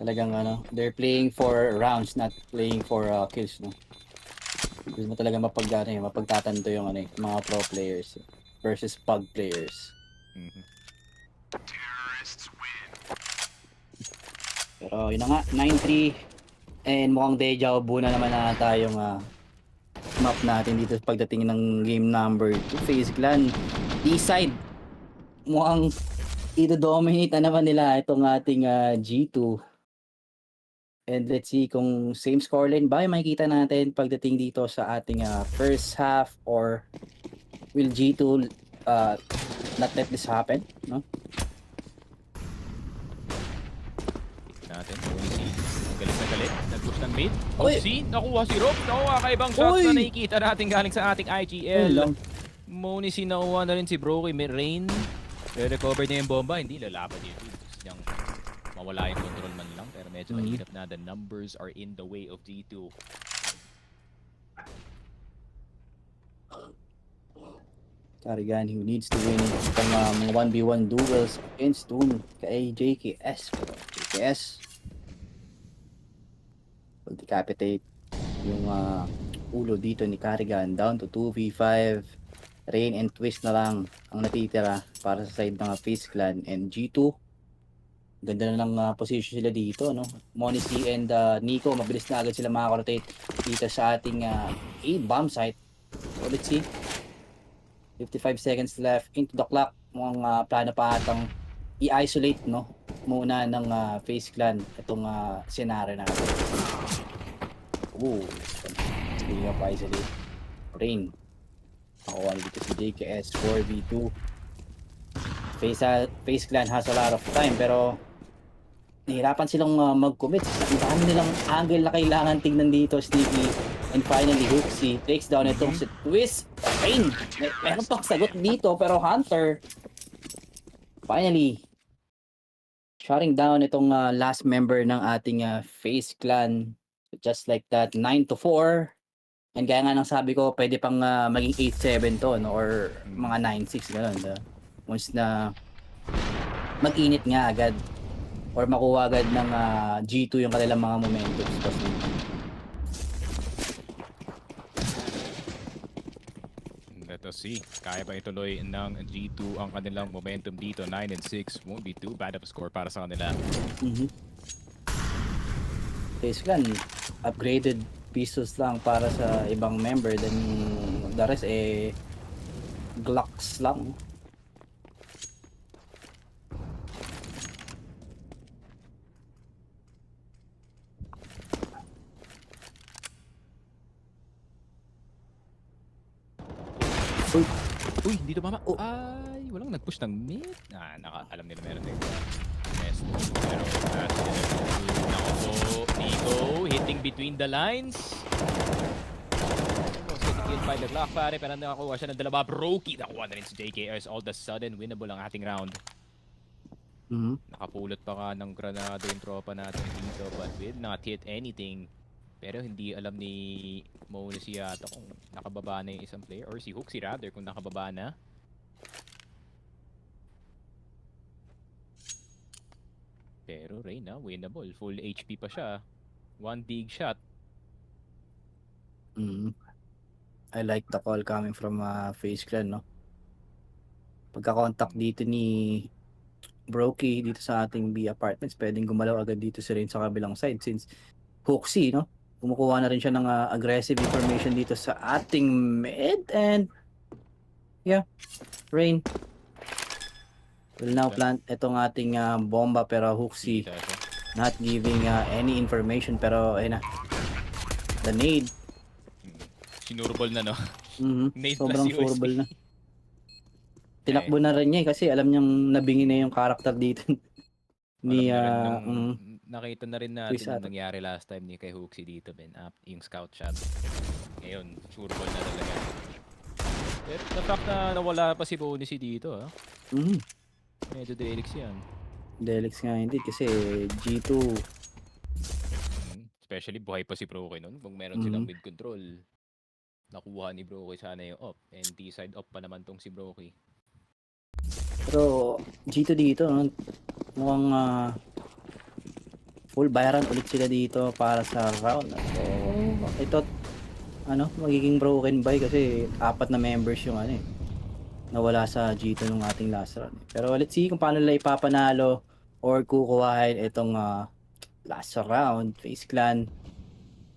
Talagang they're playing for rounds, not playing for kills, no? Gusto mo talaga mapagtatanto yung mga pro players versus pug players. Pero yun na nga, 9-3, and mukhang deja vu na naman na tayong map natin dito pagdating ng game number 2. FaZe Clan D-side, mukhang i-dominate na naman nila itong ating G2. And let's see kung same scoreline ba yung makikita natin pagdating dito sa ating first half, or will G2 not let this happen, no? Natin, galit na galit. Push ng mid. Uy! Oopsie, nakuha si Rob. Nakuha kaibang shots na Uy! nakikita natin galing sa ating Ayun IGL. lang. Monisi nakuha na rin si Broky. Rain. Recover niya yung bomba. Hindi lalaban dito. Gusto niyang mawala yung control man lang. Pero medyo mahirap na. The numbers are in the way of G2. Karigan who needs to win itong mga 1v1 duels against Doom kay JKS. Pero JKS will decapitate yung ulo dito ni Karigan. Down to 2v5. Rain and Twist na lang ang natitira para sa side ng FaZe Clan and G2. Ganda na ng position sila dito, no? Monisi and Nico, mabilis na agad sila makaka-rotate dito sa ating A-bomb site. So let's see. 55 seconds left into the clock. Mukhang plano pa atang i-isolate, no? Muna ng FaZe Clan itong scenario natin. Ooh. Speaking of isolate. Rain. Nakuha dito si JKS 4v2. FaZe Clan has a lot of time pero nahirapan silang mag-commit. Ang dami nilang angle na kailangan tignan dito. Sneaky. And finally, Hooksy takes down itong si Twist. Rain! Meron pang sagot dito pero Hunter finally shutting down itong last member ng ating FaZe Clan. Just like that, 9-4. And kaya nga nang sabi ko, pwede pang maging 8-7 to, no? Or mga 9-6, gano'n. Once na mag-init nga agad or makuha agad ng G2 yung kanilang mga momentum. Let us see. Kaya ba ituloy ng G2 ang kanilang momentum dito? 9-6. Won't be too bad of a score para sa kanila. FaZe Clan, upgraded pieces lang para sa ibang member, then the rest Glocks lang. Uy, dito mama. Ay, walang nag-push ng mid. Alam nila meron din. Yes. Pero nako po, Nico hitting between the lines. Getting by the Glock pare, pero nakakuha siya ng dalawa. Broky, nakuha na rin si JKS. All of a sudden, winnable ang ating round. Nakapulot pa ka ng granado yung tropa natin dito, but will not hit anything. Pero hindi alam ni Monisi yata kung nakababa na yung isang player, or si Hooksy rather kung nakababa na. Pero Reyna, winnable. Full HP pa siya. One big shot. I like the call coming from FaZe Clan, no? Pagka-contact dito ni Broky dito sa ating B apartments, pwedeng gumalaw agad dito si Rain sa kabilang side since Hooksy, no? Kumukuha na rin siya ng aggressive information dito sa ating mid and yeah, Rain will now plant itong ating bomba pero Hooksy not giving any information pero ayun na, the nade Sinurbol na, no? Nade sobrang plus USP. surbal na. Tinakbo na rin niya kasi alam niyang nabingi na yung character dito ni nakita na rin natin yung nangyari last time ni kay Hooksy dito, Ben. Yung scout shot. Ngayon, surbol na talaga. Pero the fact na nawala pa si Monisi dito, ha? Medyo Delix yan. Delix nga hindi kasi G2 especially buhay pa si Broky nun. Kung meron silang mid control, nakuha ni Broky sana yung off. And T-side off pa naman tong si Broky. pero G2 dito, no? Mukhang full bayaran ulit sila dito para sa round. So, ito magiging broken by kasi 4 na members yung nawala sa G2 nung ating last round. Pero let's see kung paano nila ipapanalo or kukuhain itong last round. FaZe Clan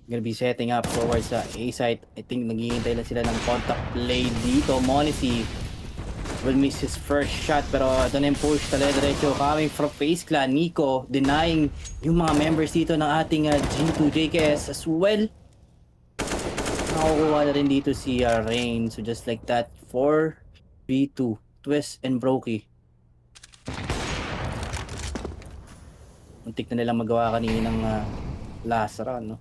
gonna be setting up forward sa A site. I think naghihintay lang sila ng contact play dito. Monisi will miss his first shot pero ito na yung push talaga diretso coming from FaZe Clan. Nico denying yung mga members dito ng ating G2 JKS as well. Nakukuha na rin dito si Rain. So just like that, 4v2 Twist and Broky. Muntik na nilang magawa kaninang last round, no?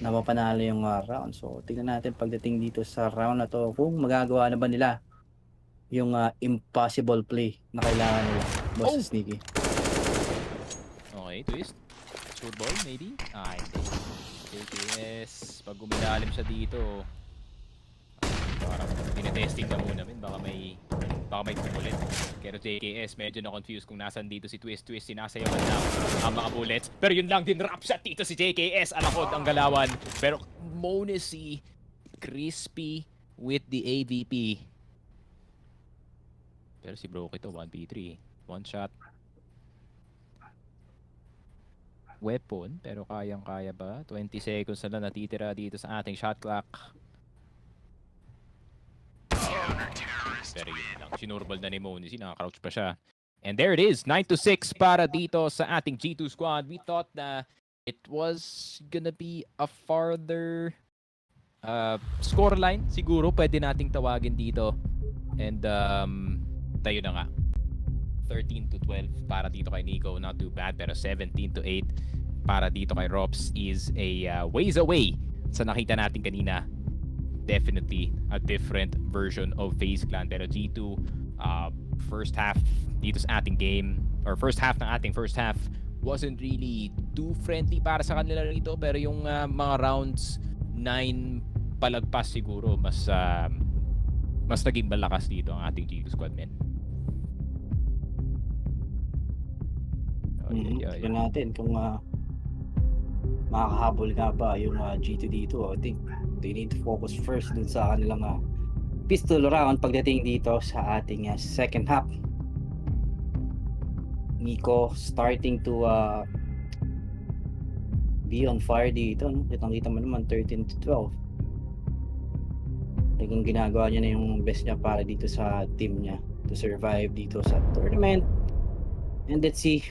Napapanalo yung round. So, tingnan natin pagdating dito sa round na to kung magagawa na ba nila yung impossible play na kailangan nila. Boss Sneaky. Okay, twist. Football, maybe? Hindi. JKS, pag umilalim siya dito, parang tinetesting na muna, baka may bullet. Pero JKS, medyo na-confused kung nasan dito si Twist. Sinasayawan lang ang mga bullets. Pero yun lang din, rap shot dito si JKS. Alakot ang galawan. Pero Monacy, crispy with the AVP. Pero si Broke ito, 1v3. One shot. Weapon, pero kayang-kaya ba? 20 seconds na lang natitira dito sa ating shot clock. Pero yun lang, sinurbal na ni Monacy, nakakrouch pa siya. And there it is, 9-6 para dito sa ating G2 squad. We thought na it was gonna be a farther scoreline. Siguro pwede nating tawagin dito. And tayo na nga. 13-12 para dito kay Nico, not too bad. Pero 17-8 para dito kay Rops is a ways away sa nakita natin kanina. Definitely a different version of FaZe Clan. Pero G2, first half dito sa ating game, or first half wasn't really too friendly para sa kanila rito. Pero yung mga rounds 9 palagpas siguro, mas naging malakas dito ang ating G2 squad, men. Tignan natin kung makakahabol nga ba yung G2 dito. I think they need to focus first dun sa kanilang pistol round pagdating dito sa ating second half. Nico starting to be on fire dito, no? Kitang-kita mo naman 13-12. Talagang ginagawa niya na yung best niya para dito sa team niya to survive dito sa tournament. And let's see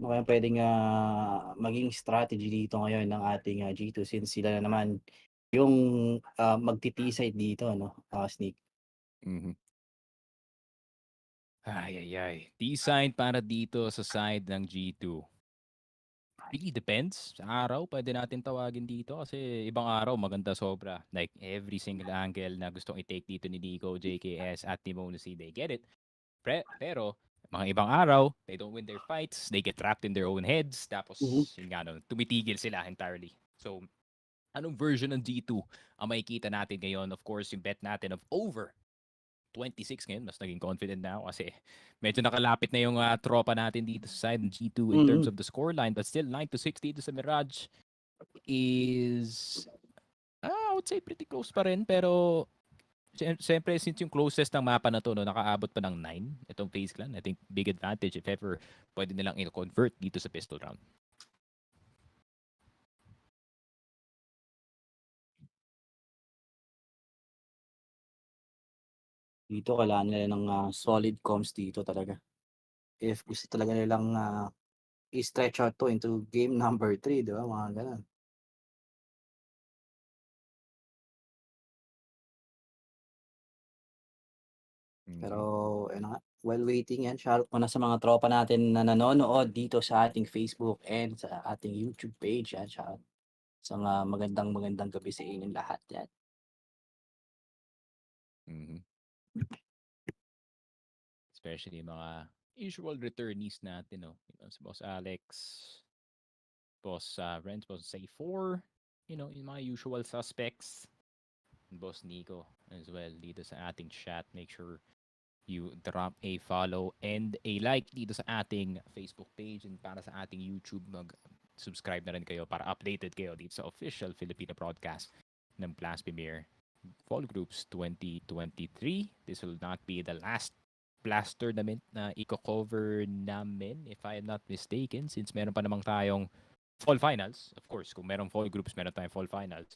ano kaya pwedeng maging strategy dito ngayon ng ating G2 since sila na naman yung magtitisay dito, no? Sneak. Ay. Design para dito sa side ng G2. Really depends. Sa araw, pwede natin tawagin dito kasi ibang araw maganda sobra. Like every single angle na gustong i-take dito ni Nico, JKS at ni Monacy, they get it. Pero mga ibang araw, they don't win their fights, they get trapped in their own heads, tapos yun nga, no, tumitigil sila entirely. So, anong version ng G2 ang makikita natin ngayon? Of course, yung bet natin of over 26 ngayon, mas naging confident na ako kasi medyo nakalapit na yung tropa natin dito sa side ng G2 in terms of the scoreline, but still 9-6 dito sa Mirage is I would say pretty close pa rin, pero siyempre, since yung closest ng mapa na to, no, nakaabot pa ng 9, itong FaZe Clan, I think big advantage if ever pwede nilang i-convert dito sa pistol round. Dito kailangan nila ng solid comms dito talaga. If gusto talaga nilang i-stretch out to into game number 3, di ba? Mga ganun. Pero, ano nga, while waiting yan, shoutout muna sa mga tropa natin na nanonood dito sa ating Facebook and sa ating YouTube page. Yan, shoutout sa mga magandang gabi sa inyong lahat yan. Especially mga usual returnees natin, no? You know, si Boss Alex, Boss Renz, Boss Say4, you know, yung mga usual suspects. And Boss Nico as well dito sa ating chat. Make sure you drop a follow and a like dito sa ating Facebook page, and para sa ating YouTube, mag-subscribe na rin kayo para updated kayo dito sa official Filipino broadcast ng Blast Premier Fall Groups 2023. This will not be the last Blast tournament na i-cover namin, if I am not mistaken, since meron pa namang tayong Fall Finals. Of course, kung merong Fall Groups, meron tayong Fall Finals.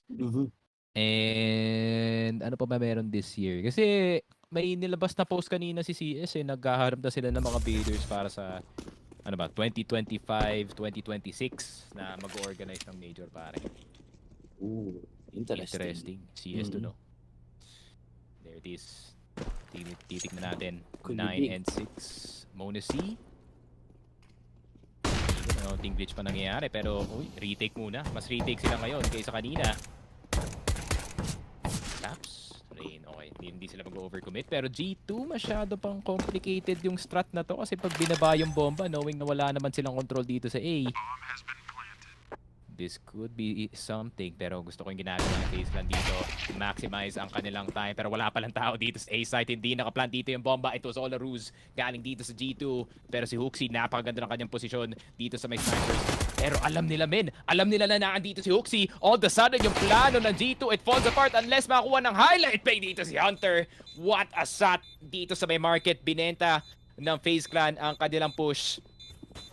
And ano pa ba meron this year? Kasi may nilabas na post kanina si CS, naghaharap na sila ng mga bidders para sa 2025, 2026 na mag-organize ng major, pare. Ooh, interesting. CS to know. There it is. Titignan natin. Could 9 be big. and 6. Monacy. Team glitch pa nangyayari. Pero, uy, retake muna. Mas retake sila ngayon kaysa kanina. Taps. Rain, okay. Hindi sila mag-overcommit. Pero G2, masyado pang complicated yung strat na to. Kasi pag binaba yung bomba, knowing na wala naman silang control dito sa A. This could be something, pero gusto ko yung ginagawa ng FaZe Clan dito. Maximize ang kanilang time, pero wala palang tao dito sa A site. Hindi nakaplant dito yung bomba. It was all a ruse galing dito sa G2. Pero si Hooksy, napakaganda ng kanyang posisyon dito sa may snipers. Pero alam nila, men. Alam nila na naandito si Hooksy. All of a sudden, yung plano ng G2, it falls apart unless makakuha ng highlight play dito si Hunter. What a shot dito sa may market. Binenta ng FaZe Clan ang kanilang push.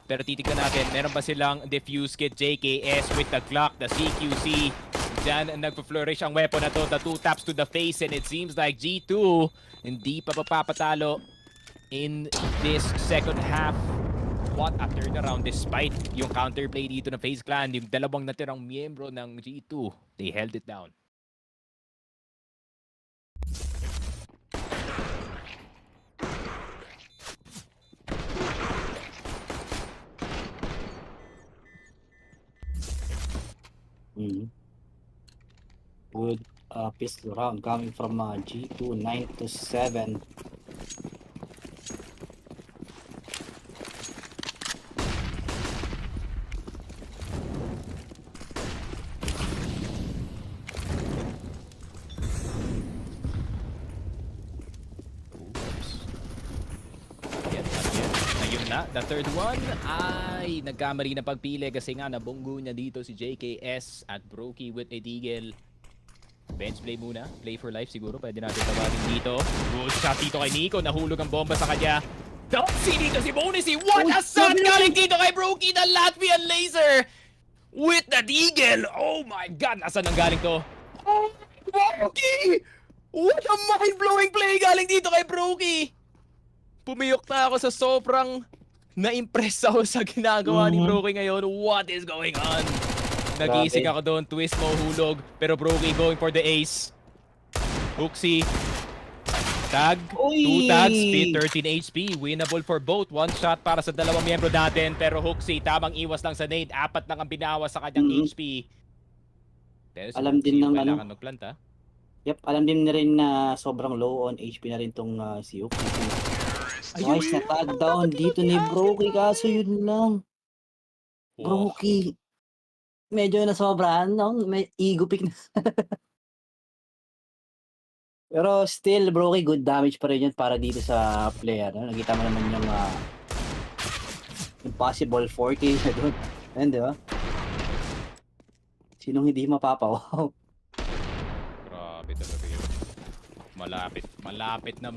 Pero titignan natin, meron ba silang defuse kit? JKS with the Glock, the CQC. Diyan nagpo-flourish ang weapon na to. The 2 taps to the face and it seems like G2 hindi pa papapatalo in this second half. What a turnaround despite yung counterplay dito ng FaZe Clan. Yung dalawang natirang miyembro ng G2, they held it down. Good pistol round coming from G2, 9-7. Ayun na, the third one ay nagkamali na pagpili kasi nga nabunggo niya dito si JKS at Brokey with a deagle. Bench play muna, play for life siguro, pwede natin tawagin dito. Good shot dito kay Nico, nahulog ang bomba sa kanya. Don't see dito si Bonusy, what a shot galing dito kay Brokey, the Latvian laser with the deagle. Oh my god, asan ang galing to? Oh, Brokey! What a mind-blowing play galing dito kay Brokey! Pumiyok na ako sa sobrang na-impress ako sa ginagawa ni Brokey ngayon. What is going on? Nagising ako doon, twist mo, hulog. Pero Brokey going for the ace. Hooksy. Tag. 2 tags, speed 13 HP. Winnable for both. One shot para sa dalawang miyembro natin. Pero Hooksy, tamang iwas lang sa nade. 4 lang ang binawas sa kanyang HP. Pero Alam din ng kailangan mag-plant, ha? Yep, alam din na rin na sobrang low on HP na rin tong si Hooksy. Twice na tag down dito ni Brokey, kaso yun lang. Brokey. Medyo nasobrahan, no? May ego pick na. Pero still, Brokey, good damage pa rin yun para dito sa player. No? Nakita mo naman yung impossible 4K na doon. Ayun, di ba? Sinong hindi mapapawaw? Grabe talaga yun. Malapit na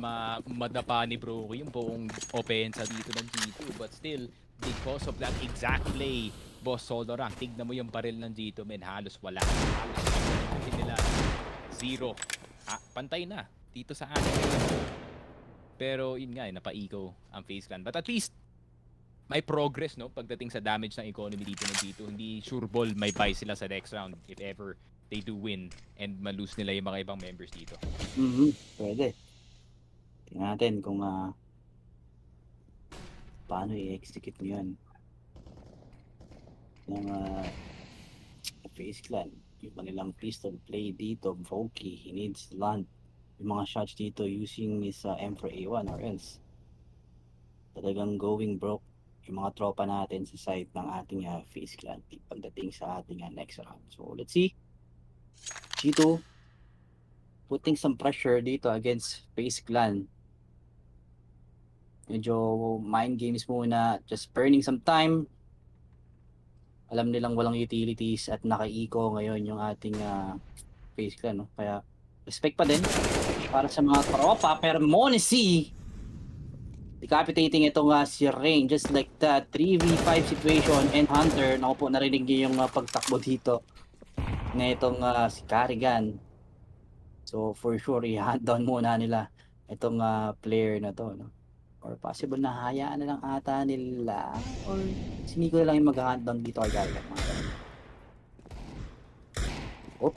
madapa ni Brokey yung buong opensa dito ng G2. But still, because of that exact play, Boss Solorang, tignan mo yung baril ng G2, men, halos wala. Halos nila. 0. Pantay na dito sa atin. Pero yun nga, napa-eco ang FaZe Clan. But at least, may progress, no? Pagdating sa damage ng economy dito ng G2. Hindi sure ball may buy sila sa next round if ever they do win and malose nila yung mga ibang members dito. Pwede. Tingnan natin kung paano i-execute nyo yan. Ng FaZe Clan. Yung kanilang pistol play dito, Brokey, he needs to land yung mga shots dito using his M4A1 or else talagang going broke yung mga tropa natin sa side ng ating FaZe Clan pagdating sa ating next round. So let's see. G2 putting some pressure dito against FaZe Clan. Medyo mind games muna, just burning some time. Alam nilang walang utilities at naka-eco ngayon yung ating FaZe Clan, no? Kaya respect pa din para sa mga tropa. Pero Monacy decapitating itong si Rain just like that. 3v5 situation and Hunter. Naku po, narinig niyo yung pagtakbo dito na itong si Carrigan. So for sure, i-hunt down muna nila itong player na to, no? Or possible na hayaan na lang ata nila. Or si Nico na lang yung mag-hunt down dito kay Carrigan. Oh,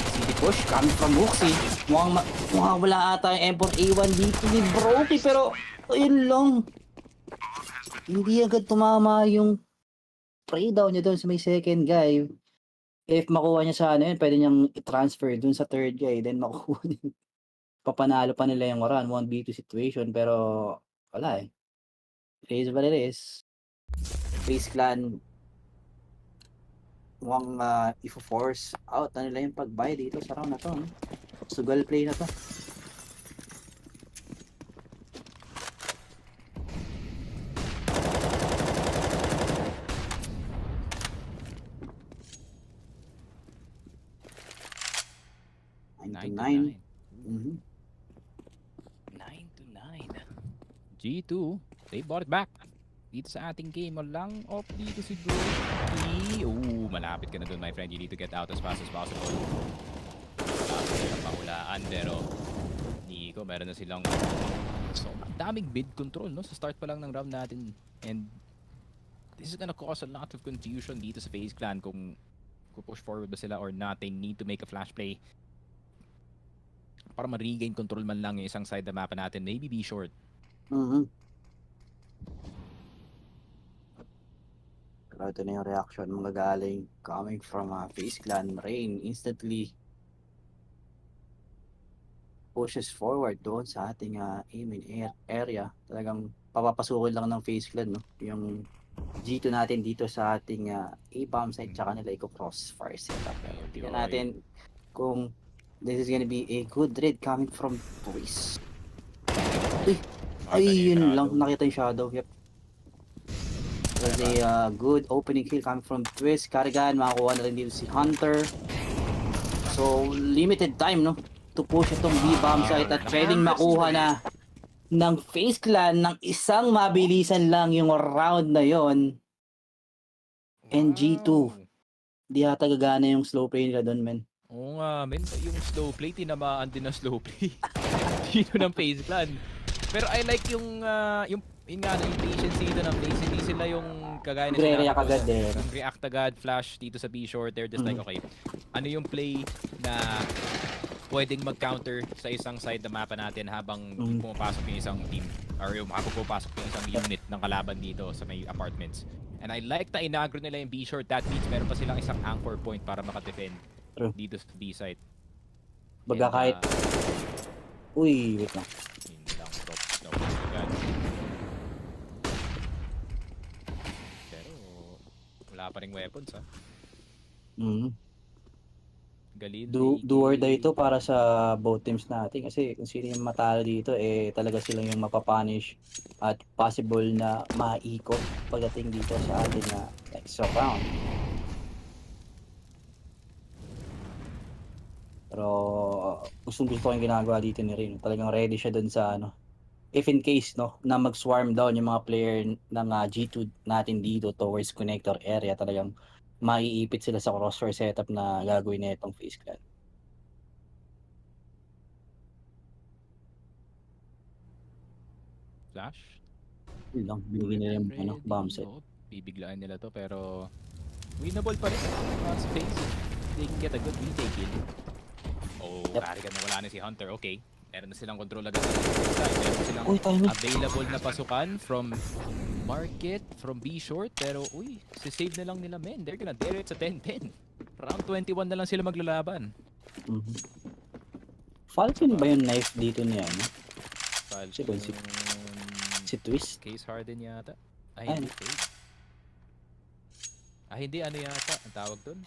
city push coming from Hooksy. Mukhang wala ata yung M4A1 dito ni Brokey. Pero ayun lang, hindi agad tumama yung spray daw niya doon sa may second guy. If makuha niya sa ano yun, pwede niyang i-transfer dun sa third guy, then makukuha niya. Papanalo pa nila yung run, 1v2 situation, pero wala eh. It is what it is. FaZe Clan, mukhang i-force out na nila yung pag-buy dito sa round na to. No? Sugal play na to. Nine to 9 nine. Mhm. 9 to 9. G2, they bought it back. Dito sa ating game, walang off dito si Brody. Oh, malapit ka na dun, my friend. You need to get out as fast as possible. Malapit silang pahulaan, pero Nico, meron na silang so, daming bid control, no? Sa start pa lang ng round natin. And this is gonna cause a lot of confusion dito sa FaZe Clan kung push forward ba sila or not. They need to make a flash play para ma-regain control man lang yung isang side na mapa natin. Maybe be short. Mhm. Pero ito na yung reaction mga galing coming from FaZe Clan. Rain instantly pushes forward doon sa ating aim in area. Talagang papapasukin lang ng FaZe Clan, no? Yung G2 natin dito sa ating A-bomb site, tsaka nila i-crossfire setup. Pero tingnan natin kung this is gonna be a good read coming from Twist. Ay, yun lang. Nakita yung shadow. Yep. It was a good opening kill coming from Twist. Kargan, makakuha na rin dito si Hunter. So, limited time, no? To push itong B-bomb site at pwedeng makuha na ng FaZe Clan ng isang mabilisan lang yung round na yon. And G2, di yata gagana yung slow play nila doon, men. Oo nga, men. Yung slow play, tinamaan din ng slow play. Dito ng FaZe Clan. Pero I like yung patience dito ng FaZe. Hindi sila yung kagaya na Nagre-react agad eh. Yung react agad, flash dito sa B short. They're just like, okay, ano yung play na pwedeng mag-counter sa isang side na mapa natin habang pumapasok yung isang team or yung pumapasok yung isang unit ng kalaban dito sa may apartments. And I like na inagro nila yung B short. That means meron pa silang isang anchor point para makadefend dito sa B side. Baga kahit... Uy, wait lang. Hindi lang drop snow agad. Pero wala pa ring weapons ha. Galil. Do or die ito para sa both teams natin kasi kung sino yung matalo dito talaga sila yung mapapunish at possible na maikot pagdating dito sa ating next round. Pero gusto ko yung ginagawa dito ni Rin. Talagang ready siya dun sa if in case na mag-swarm down yung mga player ng G2 natin dito towards connector area, talagang maiipit sila sa crossfire setup na gagawin na itong FaZe Clan. Flash. Yun lang, binigyan nila yung bomb set. Bibiglaan nila to pero winnable pa rin sa FaZe. They can get a good retake in. Oh, Kargan na wala na si Hunter. Okay. Meron na silang control agad. Meron silang available na pasukan from market, from B short. Pero sisave na lang nila, men. They're gonna dare it sa 10-10. Round 21 na lang sila maglalaban. Falcon ba yung knife dito niya? Falcon si Twist? Case Harden yata. Ay, hindi. Hindi. Ano yata? Ang tawag dun?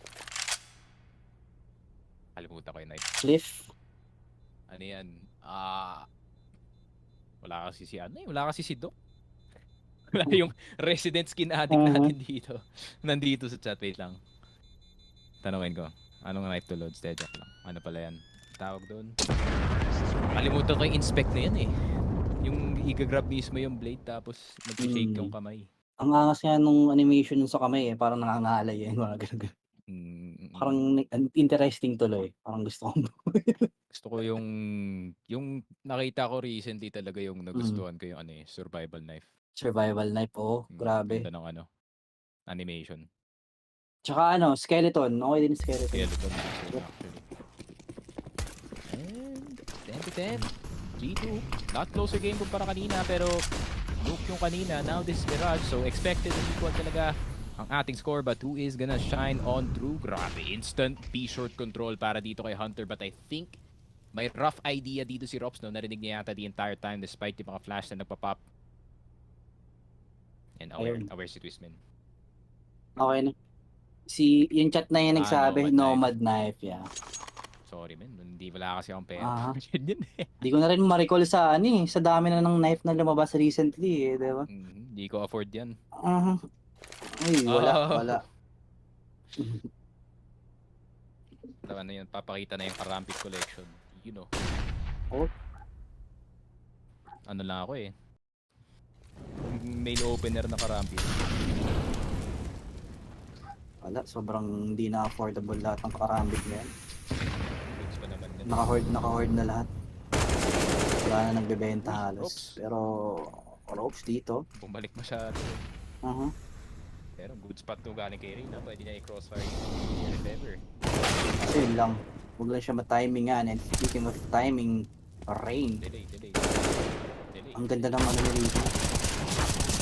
Kalimutan ko yung knife. Cliff? Ano yan? Wala kasi wala kasi si Doc. Wala yung resident skin addict natin dito. Nandito sa chat. Wait lang. Tanungin ko. Anong knife to load? Steady lang. Ano pala yan? Tawag doon. Kalimutan ko yung inspect na yan eh. Yung i-grab mismo yung blade tapos mag-shake yung kamay. Ang angas nga nung animation sa kamay parang nangangalay mga ganun. Parang interesting tuloy. Parang gusto ko yung nakita ko recently talaga yung nagustuhan ko yung survival knife. Survival knife, grabe. Ganda ng animation. Tsaka skeleton. Okay din skeleton. Skeleton actually. And 10-10. G2. Not closer game kumpara kanina pero look yung kanina. Now this is Mirage. So expected and equal talaga ang ating score, but who is gonna shine on through? Grabe, instant B-short control para dito kay Hunter, but I think may rough idea dito si Rops, no? Narinig niya yata the entire time despite yung mga flash na nagpa-pop. And aware, Ayun. aware si Twistman. Okay na. Yung chat na yan nagsabi, Nomad Nomad Knife, yeah. Sorry man, hindi wala kasi akong pera. Ah. Yun eh. Di ko na rin ma-recall sa sa dami na ng knife na lumabas recently di ba? Hindi ko afford yan. Ay, wala, Oh. wala. Ano yun, papakita na yung Karampit collection. You know. Oh. Ano lang ako eh. Mail opener na Karampit. Wala, sobrang hindi na affordable lahat ng karambit ngayon. Goods pa naman din. Naka-hoard na lahat. Wala na nagbebenta Ropes. halos. Pero, ropes dito. Bumalik masyado. Pero good spot to galing kay Reyna. Pwede niya i-crossfire if ever. Kasi yun lang. Huwag lang siya matimingan. And speaking of timing, Rain. Delay. Ang ganda ng ano nito.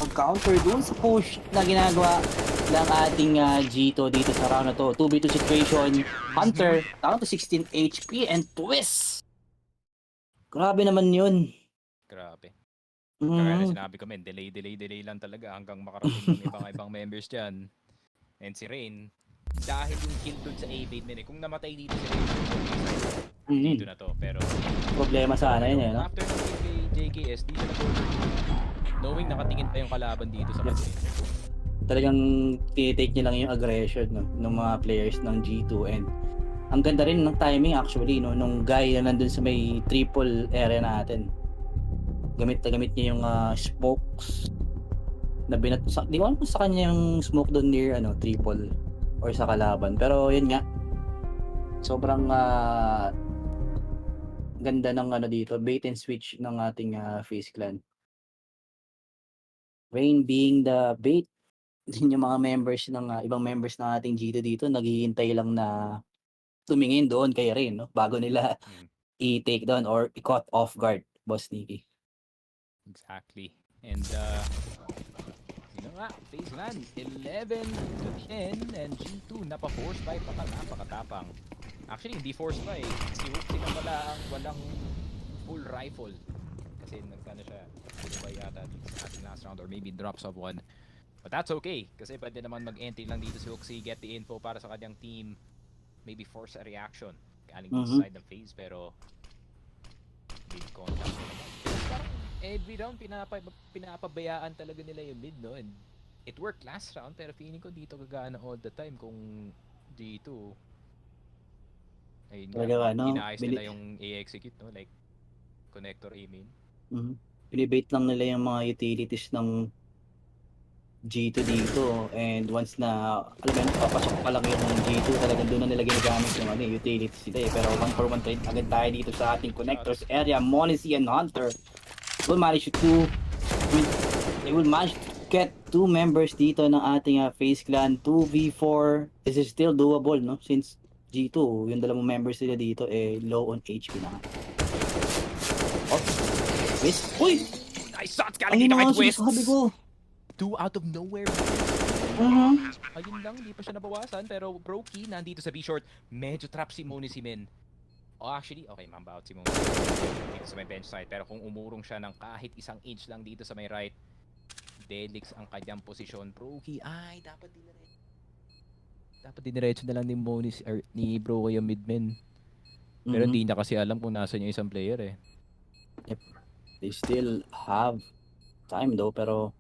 Pag-counter dun sa push na ginagawa ng ating G2 dito sa round na to. 2v2 situation. Hunter, down to 16 HP and twist. Grabe naman yun. Grabe. Kaya na Mm. sinabi ko men, delay lang talaga hanggang makarating yung ibang members dyan. And si Rain, dahil yung kill dun sa A-bait men eh, kung namatay dito si Rain, dito na to. Pero Problema sana yun eh, no? after ng kill kay JKS, di siya na knowing nakatingin pa yung kalaban dito sa kanya. Talagang tinitake niya lang yung aggression no, ng mga players ng G2 and ang ganda rin ng timing actually no, nung guy na nandun sa may triple area natin. Gamit niya yung smokes na binat sa, di ko alam kung sa kanya yung smoke doon near triple or sa kalaban, pero yun nga sobrang ganda ng dito, bait and switch ng ating FaZe Clan. Rain being the bait, din yung mga members ng ibang members ng ating G2 dito naghihintay lang na tumingin doon kay Rain no, bago nila i-take down or i-caught off guard, Boss Nicky. Exactly. And sino nga, FaZe Clan 11-10 and G2 napa-force by napakatapang. Actually hindi force by, si Hook sila pala ang walang full rifle. Kasi nagkano siya, ba yata dito sa ating last round or maybe drops of one. But that's okay, kasi pwede naman mag-entry lang dito si Hook, get the info para sa kanyang team, maybe force a reaction galing dito sa side ng FaZe, pero big contact naman. Parang every round pinapabayaan talaga nila yung mid, no? And it worked last round, pero feeling ko dito gagana all the time kung G2 ayun nga, inaayos nila yung i-execute, no? Like connector aiming. Pinibait lang nila yung mga utilities ng G2 dito and once na alam mo yun, papasok pa lang yung G2 talagang doon na nila ginagamit yung utilities nila eh. Pero 1-for-1 trade agad tayo dito sa ating connectors area. Monacy and Hunter will manage to they will manage to get 2 members dito ng ating FaZe Clan. 2v4, this is still doable no, since G2 yung dalawang members nila dito low on HP na. Twist. Uy! Nice shots galing dito kay Twist! Sabi ko. 2 out of nowhere. Ayun lang, di pa siya nabawasan. Pero Brokey nandito sa B-short. Medyo trap si Moni si Men. Oh, actually, okay, mamba out si Moni dito sa may bench side. Pero kung umurong siya ng kahit 1 inch lang dito sa may right, Delix ang kanyang posisyon. Brokey, ay, dapat diniretso na lang ni Moni ni Brokey yung mid-men. Pero hindi niya kasi alam kung nasa yung isang player eh. Yep. They still have time though, pero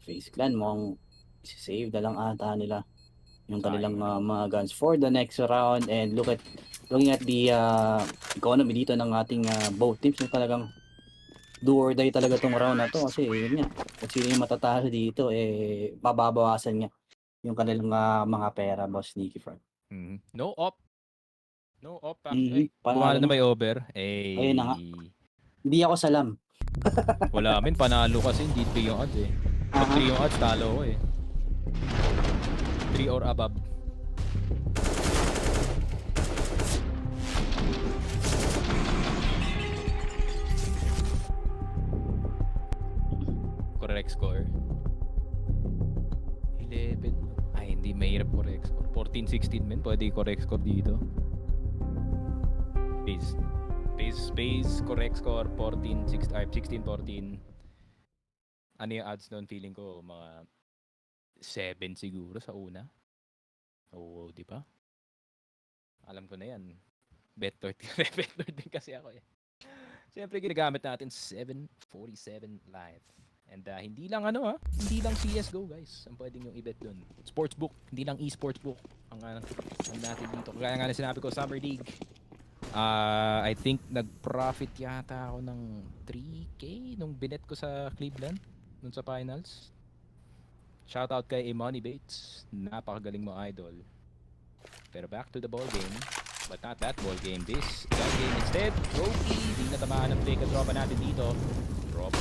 FaZe Clan mukhang save na lang ata nila yung kanilang mga guns for the next round. And looking at the economy dito ng ating both teams, yung talagang do or die talaga tong round na to kasi yun nga, kung sino yung matatalo dito mababawasan nga yung kanilang mga pera, Boss Nicky Front. No op actually. Pumalo na may over. Ayun na nga. Hindi ako salam. Wala min, panalo kasi hindi 3 yung odds eh. Pag 3 yung odds, talo ko eh. 3 or above. Correct score. Mahirap correct score. 14-16 men, pwede correct score dito. Base correct score 16-14. Ano yung odds doon? Feeling ko mga 7 siguro sa una. Oo, di ba? Alam ko na yan. Bet 30. Bet 30 kasi ako eh. Siyempre ginagamit natin 747 live. And hindi lang hindi lang CSGO guys. Ang pwedeng yung i-bet doon. Sportsbook, hindi lang esports book ang natin dito. Kaya nga na sinabi ko, Summer League. I think nag-profit yata ako ng 3K nung binet ko sa Cleveland nung sa finals. Shoutout kay Imani Bates. Napakagaling mo, idol. Pero back to the ball game. But not that ball game. This game instead. Roki. Di natamaan ng fake at tropa natin dito. Drop.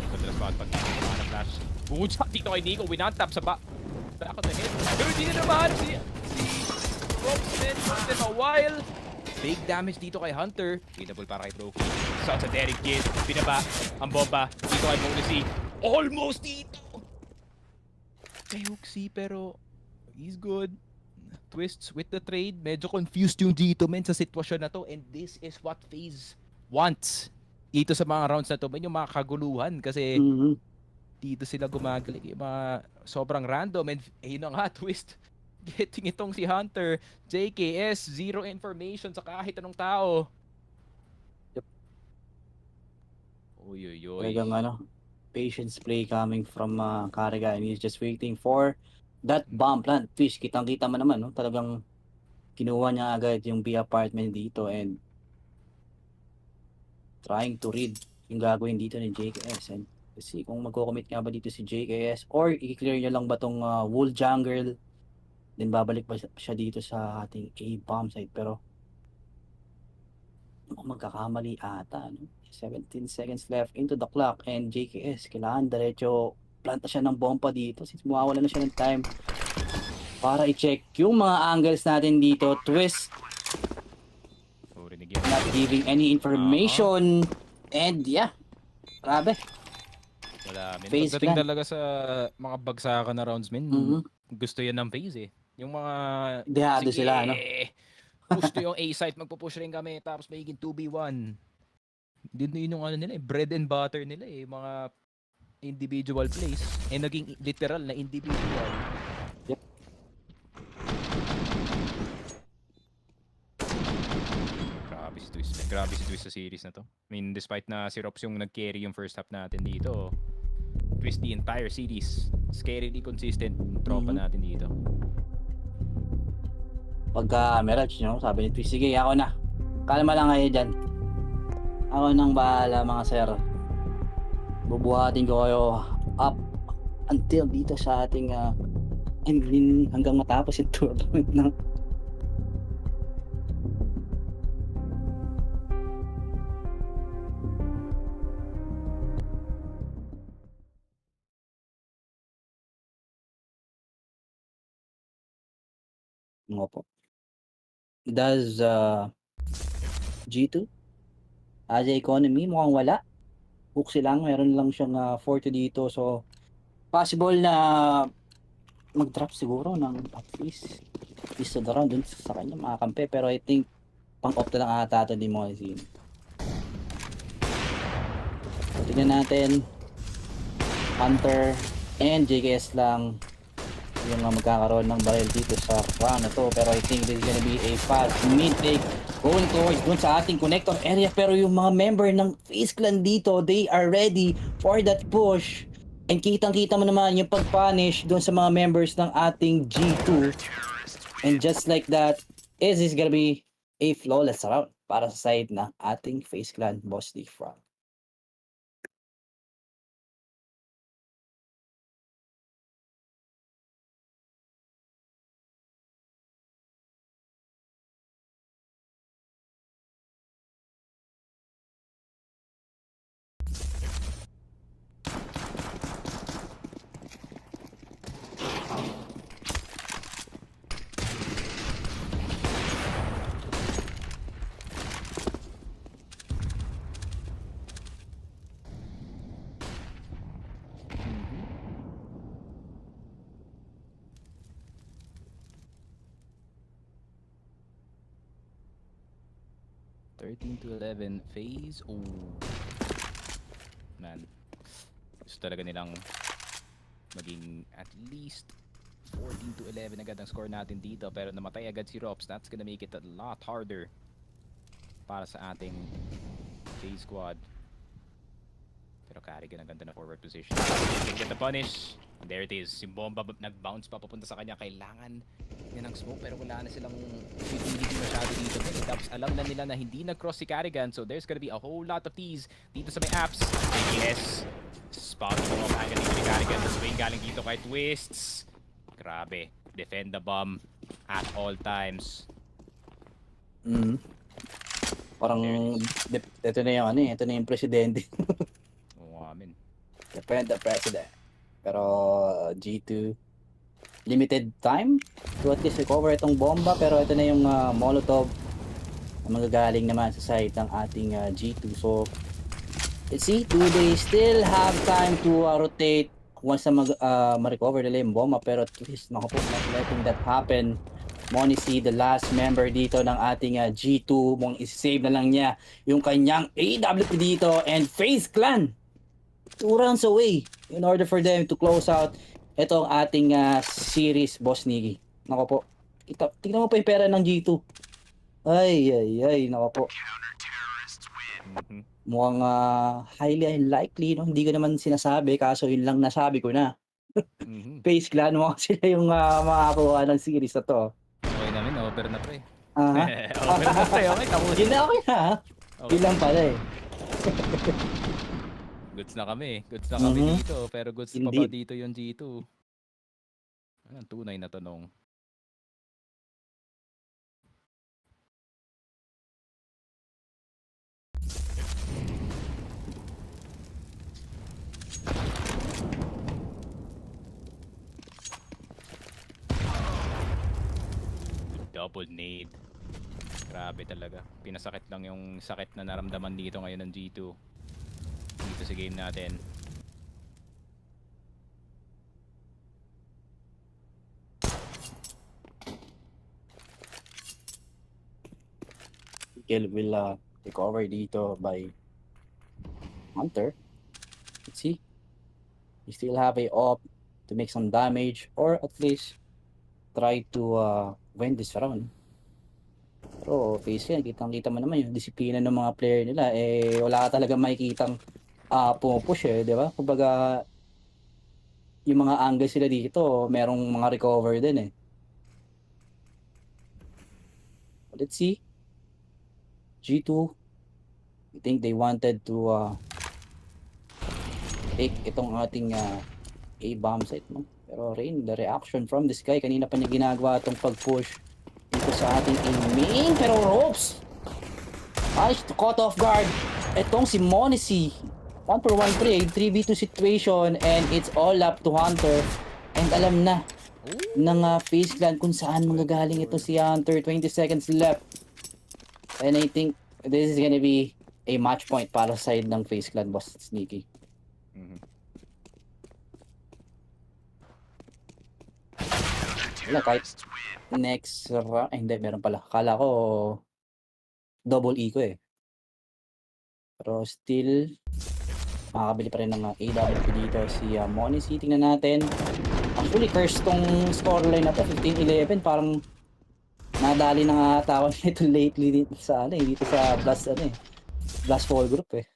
Ganda na spot pag natamaan ng flash. Good shot dito kay Nico. Winantap sa back of the head. Pero di na naman si Robson. Took them a while. Big damage dito kay Hunter. Beatable para kay Roki. Shots sa Derek Kidd. Pinaba ang bomba. Dito kay Monacy. Almost dito. Kay Huxi pero he's good. Twists with the trade. Medyo confused yung dito men sa sitwasyon na to. And this is what FaZe wants. Dito sa mga rounds na to men yung mga kaguluhan. Kasi dito sila gumagaling. Yung mga sobrang random. And yun na nga, twist. Getting itong si Hunter. JKS, zero information sa kahit anong tao. Yep. Uy. Talagang patience play coming from Kariga, and he's just waiting for that bomb plant. Twist, kitang-kita mo naman, no? Talagang kinuha niya agad yung B apartment dito and trying to read yung gagawin dito ni JKS. And see kung magko-commit nga ba dito si JKS or i-clear niya lang ba tong wool jungle, then babalik ba siya dito sa ating A bomb site. Pero magkakamali ata, no? 17 seconds left into the clock and JKS kailangan diretso planta siya ng bomba dito since mawawala na siya ng time para i-check yung mga angles natin dito. Twist not giving any information and yeah, grabe. Wala, men. FaZe Pagdating Clan talaga sa mga bagsakan na rounds, men, gusto yan ng FaZe eh. Yung mga dehado sila, no? Gusto yung A site, magpo-push rin kami tapos magiging 2v1. Yun yung nila eh, bread and butter nila eh, mga individual plays. Eh naging literal na individual. Yep. Grabe si Twist sa series na to. I mean, despite na si Rops yung nag-carry yung first half natin dito, Twist the entire series. Scarily consistent tropa natin dito. Pagka Mirage, no? Sabi ni Twist, sige, ako na. Kalma lang kayo dyan. Ako nang bahala mga sir. Bubuhatin ko kayo up until dito sa ating hanggang matapos yung tournament na. Opo. Does G2 as a economy mukhang wala. Huxi lang, meron lang siyang 40 dito, so possible na mag-drop siguro ng at least of the round dun sa kanya mga kampe, pero I think pang-off na lang ata ito ni Moisin. Tignan natin, Hunter and JKS lang yung magkakaroon ng barrel dito sa round na to, pero I think this is gonna be a fast mid-take going towards dun sa ating connector area. Pero yung mga member ng FaZe Clan dito, they are ready for that push. And kitang-kita mo naman yung pag-punish dun sa mga members ng ating G2. And just like that, is this gonna be a flawless round para sa side ng ating FaZe Clan Boss League front. 13 to 11 FaZe. Oh. Man. Gusto talaga nilang maging at least 14 to 11 agad ang score natin dito. Pero namatay agad si Rops. That's gonna make it a lot harder para sa ating FaZe squad. Pero Carrigan ang ganda na forward position. They get the punish. And there it is. Yung bomba nag-bounce pa papunta sa kanya. Kailangan niya ng smoke pero wala na silang utility masyado dito. Pero Dubs, alam na nila na hindi nag-cross si Carrigan. So there's gonna be a whole lot of teas dito sa may apps. yes. Spot mo ang dito ni Carrigan. The swing galing dito kay Twists. Grabe. Defend the bomb at all times. Parang ito na yung ano eh, ito na yung presidente. Oo, amin. Depend the president. Pero G2 limited time to at least recover itong bomba, pero ito na yung Molotov na magagaling naman sa side ng ating G2. So let's see, do they still have time to rotate once na ma-recover nila yung bomba? Pero at least not letting that happen. Monicy, the last member dito ng ating G2, mong isave na lang niya yung kanyang AWP dito, and FaZe Clan 2 rounds away in order for them to close out itong ating series, Boss Niggy. Nako po, tingnan mo pa yung pera ng G2. Ay, nako po. Mukhang highly unlikely, no? Hindi ko naman sinasabi, kaso yun lang nasabi ko na. FaZe Clan, mukhang sila yung makakuha ng series na to. Okay namin, over na pre. Aha. Over na pre, okay. Tapos. Yun na, okay na. Okay. Yun lang pala eh. Goods na kami. Goods na kami dito. Pero goods pa ba Indeed. dito yung G2? Ano ang tunay na tanong? Double nade. Grabe talaga. Pinasakit lang yung sakit na naramdaman dito ngayon ng G2. Dito sa game natin. Kill will recover dito by Hunter. Let's see. You still have a op to make some damage or at least try to win this round. Pero FaZe yan, kitang-kita mo naman yung disiplina ng mga player nila. Eh, wala ka talaga makikitang pumupush eh, di ba? Kumbaga, yung mga angle sila dito, merong mga recover din eh. Let's see. G2, I think they wanted to take itong ating A-bomb site, no? Pero Rain, the reaction from this guy, kanina pa niya ginagawa itong pag-push dito sa ating A-main, pero Ropes managed to cut off guard itong si Monicy. 1-for-1 play, 3v2 situation, and it's all up to Hunter. And alam na ng FaZe Clan kung saan magagaling ito si Hunter. 20 seconds left. And I think this is gonna be a match point para sa side ng FaZe Clan, Boss Sneaky. Wala, kahit next round, hindi, meron pala. Kala ko double E ko eh. Pero still, makakabili pa rin ng AWP dito si Monicy. Tingnan natin. Actually, curse tong scoreline na to, 15-11. Parang nadali na nga tawag nito lately dito sa dito sa Blast Blast Fall Group eh.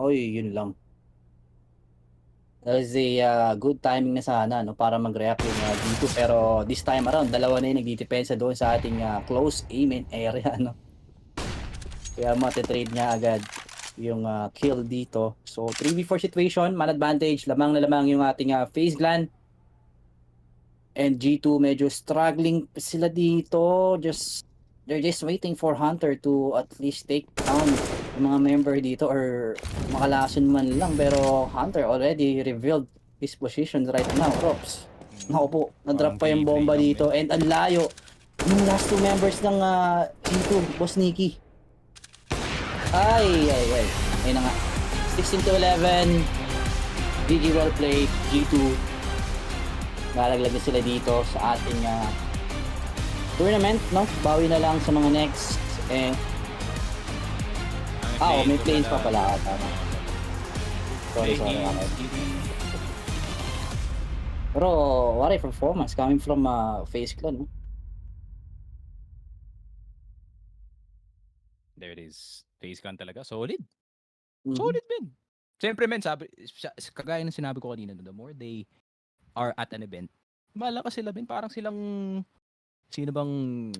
Oy, yun lang. That is a good timing na sana, no, para mag-react yung dito, pero this time around dalawa na yung nagdidepensa doon sa ating close aim in area, no. Kaya matitrade niya agad yung kill dito. So 3v4 situation, man advantage, lamang na lamang yung ating FaZe Clan. And G2 medyo struggling sila dito. They're just waiting for Hunter to at least take down yung mga member dito or makalason man lang. Pero Hunter already revealed his position right now. Rops. Naku po, na-drop pa yung bomba dito. And ang layo. Yung last two members ng G2, Boss Nikki. Ay. Ayun na nga. 16 to 11. GG well played. G2. Nalaglag na sila dito sa ating tournament, no? Bawi na lang sa mga next. May planes pa pala. Tama. Sorry. Pero, what a performance coming from FaZe Clan, no? There it is. FaZe Clan talaga. Solid. Mhm. Solid, man. Siyempre, men, kagaya ng sinabi ko kanina, the more they are at an event, malakas sila, men. Parang silang, sino bang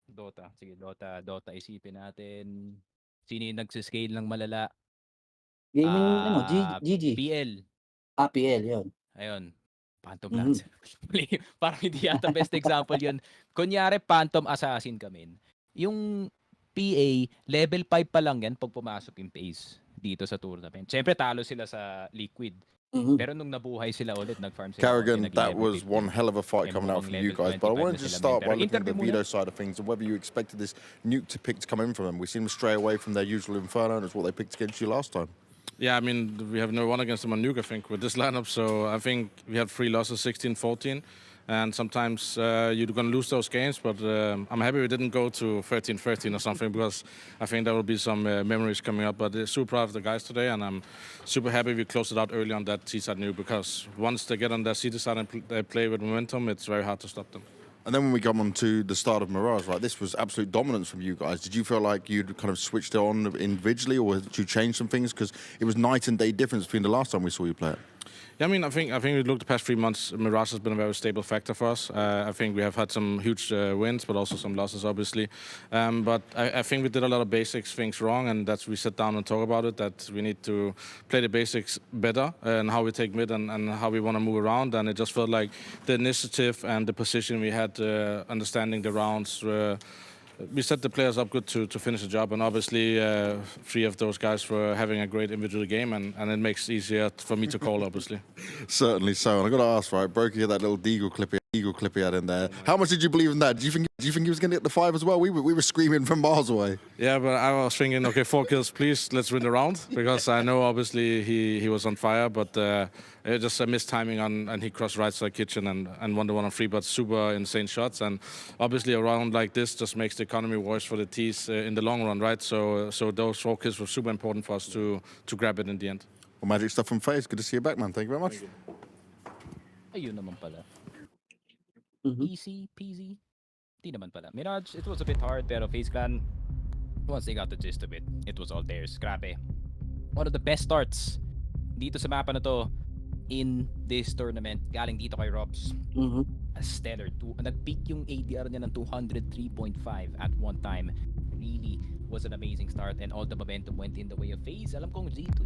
Dota? Sige, Dota isipin natin. Sino yung nagsiscale ng malala? Gaming, GG. PL. PL, yun. Ayun. Phantom Mhm. Lancer. Parang hindi yata best example yun. Kunyari, Phantom Assassin kami. Yung PA, level 5 pa lang yan pag pumasok yung phase dito sa tournament. Siyempre, talo sila sa Liquid. Mhm. Pero nung nabuhay sila ulit, nag-farm sila. Carrigan, ulit, that nag-level was 15. one hell of a fight May coming out mukhang from you level guys. But I 25 wanted na to sila, start men. by Pero looking at the interview veto muna. side of things and whether you expected this nuke to pick to come in from them. We seem to stray away from their usual Inferno, and it's what they picked against you last time. Yeah, I mean, we have no one against them on Nuke, I think, with this lineup. So I think we had 3 losses, 16-14. And sometimes you're going to lose those games. But I'm happy we didn't go to 13-13 or something, because I think there will be some memories coming up. But super proud of the guys today. And I'm super happy we closed it out early on that C-side Nuke, because once they get on their C side and they play with momentum, it's very hard to stop them. And then when we come on to the start of Mirage, right, this was absolute dominance from you guys. Did you feel like you'd kind of switched it on individually, or did you change some things? Because it was night and day difference between the last time we saw you play it. Yeah, I mean, I think we looked the past 3 months. Mirage has been a very stable factor for us. I think we have had some huge wins, but also some losses, obviously. But I think we did a lot of basics things wrong, and that's we sat down and talk about it. That we need to play the basics better and how we take mid and how we want to move around. And it just felt like the initiative and the position we had, understanding the rounds. We set the players up good to finish the job, and obviously 3 of those guys were having a great individual game, and it makes it easier for me to call, obviously. Certainly so. And I got to ask, right, Brokey had that little Deagle clip he had in there. How much did you believe in that? Do you think he was going to get the 5 as well? We were screaming from miles away. Yeah, but I was thinking, okay, 4 kills, please, let's win the round, because I know obviously he was on fire, but it just a missed timing and he crossed right side kitchen and won the 1-on-3, but super insane shots. And obviously a round like this just makes the economy worse for the T's in the long run, right? So those 4 kills were super important for us to grab it in the end. Well, magic stuff from FaZe. Good to see you back, man. Thank you very much. Ayun naman pala. Mhm. Easy peasy. Di naman pala. Mirage, it was a bit hard, pero FaZe Clan, once they got the gist of it, it was all theirs. Grabe. One of the best starts dito sa mapa na to in this tournament. Galing dito kay Robs. Mhm. A stellar. Nag-peak yung ADR niya ng 203.5 at one time. Really was an amazing start, and all the momentum went in the way of FaZe. Alam kong G2,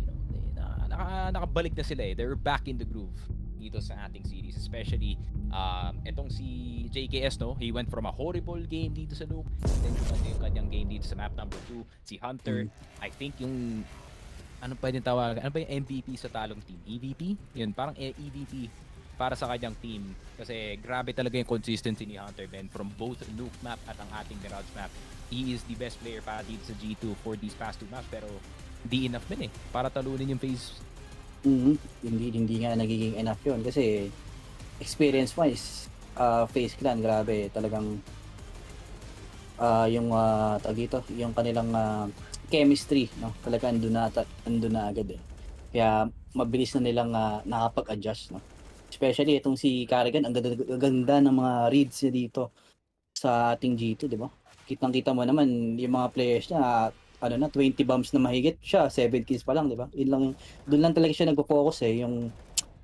nakabalik na sila eh. They're back in the groove dito sa ating series, especially etong si JKS, no, he went from a horrible game dito sa Nuke, then yung kanyang game dito sa map number 2. Si Hunter, I think yung ano pa din tawag, ano ba yung MVP sa talong team? EVP? Yun, parang EVP para sa kanyang team, kasi grabe talaga yung consistency ni Hunter, Ben, from both Nuke map at ang ating Mirage map. He is the best player para dito sa G2 for these past 2 maps, pero di enough din eh para talunin yung FaZe. Hindi nga nagiging enough yun kasi experience-wise, FaZe Clan, grabe talagang yung tawag dito, yung kanilang chemistry, no, talaga andun na agad eh. Kaya mabilis na nilang nakapag-adjust, no. Especially itong si Carrigan, ang ganda ng mga reads niya dito sa ating G2, di ba? Kitang-kita mo naman yung mga players niya, 20 bombs na mahigit siya, 7 kills pa lang, di ba? Doon lang talaga siya nagpo-focus eh, yung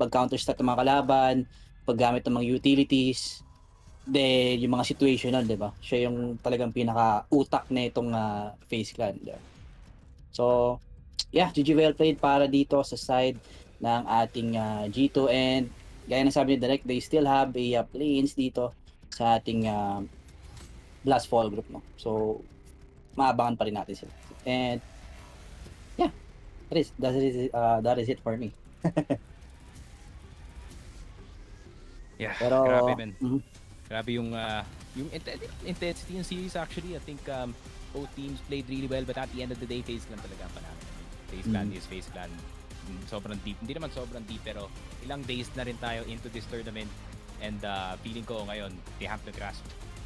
pag-counter stat ng mga kalaban, paggamit ng mga utilities. Then, yung mga situational, di ba? Siya yung talagang pinaka-utak na itong FaZe Clan. Di ba? So, yeah, GG well played para dito sa side ng ating G2 and gaya ng sabi ni Direct, they still have a play-ins dito sa ating Blast Fall group, no? So, maabangan pa rin natin sila. And, yeah, that is it for me. Yeah, Pero, grabe man. mhm. Grabe yung intensity ng series actually. I think both teams played really well but at the end of the day, FaZe Clan talaga ang panalo. FaZe Clan is FaZe Clan. Sobrang deep. Hindi naman sobrang deep pero ilang days na rin tayo into this tournament and feeling ko ngayon they have to grasp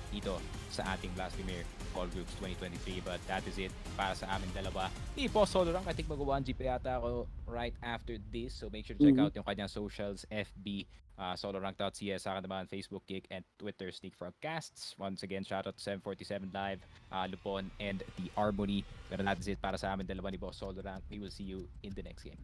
dito sa ating Blast Premier All Groups 2023 but that is it para sa amin dalawa. I-post solo rank. I think mag-1G pa yata ako right after this so make sure to check out yung kanyang socials, FB, solorank.cs, sa akin naman Facebook, Kick, and Twitter Sneak Frogcasts. Once again, shoutout to 747 Live, Lupon, and The Harmony. Pero that is it para sa amin dalawa ni Boss Solorank. We will see you in the next game.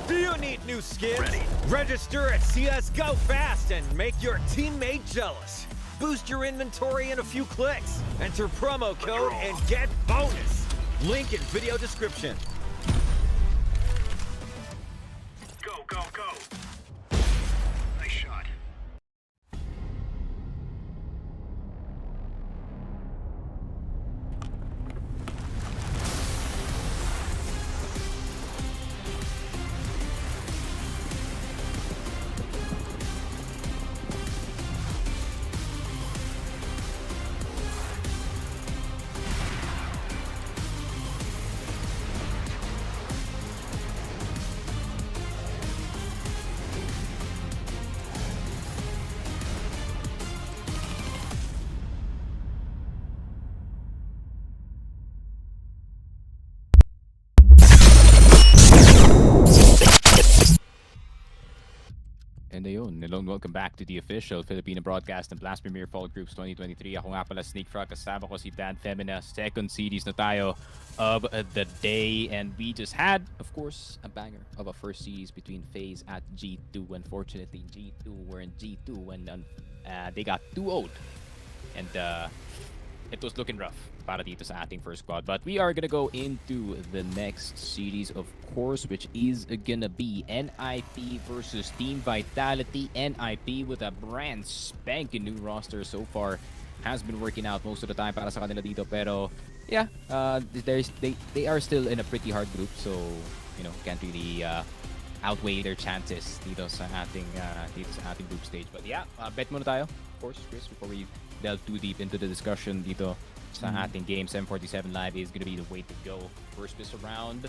Do you need new skins? Register at CSGO fast and make your teammate jealous. Boost your inventory in a few clicks. Enter promo code and get bonus. Link in video description. Go, go, go. Nice shot. And ayun, welcome back to the official Filipino broadcast ng Blast Premier Fall Groups 2023. Ako nga pala, Sneak Frog, kasama ko si Dan Femina. Second series na tayo of the day. And we just had, of course, a banger of a first series between FaZe at G2. Unfortunately, G2 were in G2 when they got 2-0'd. And it was looking rough para dito sa ating first squad. But we are gonna go into the next series, of course, which is gonna be NIP versus Team Vitality. NIP with a brand spanking new roster so far has been working out most of the time para sa kanila dito. Pero yeah, they are still in a pretty hard group, so you know, can't really outweigh their chances dito sa ating group stage. But yeah, bet muna tayo, of course, Chris, before we delve too deep into the discussion dito sa ating game. 747 Live is gonna be the way to go. First piss around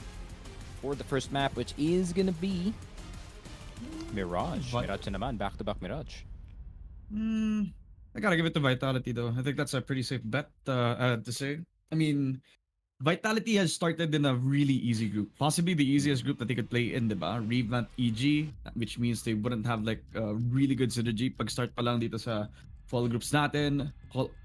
for the first map, which is gonna be Mirage. Mirage na naman, back-to-back Mirage. I gotta give it to Vitality though. I think that's a pretty safe bet to say. I mean, Vitality has started in a really easy group. Possibly the easiest group that they could play in, diba? Revamp EG, which means they wouldn't have like a really good synergy pag start pa lang dito sa fall groups natin.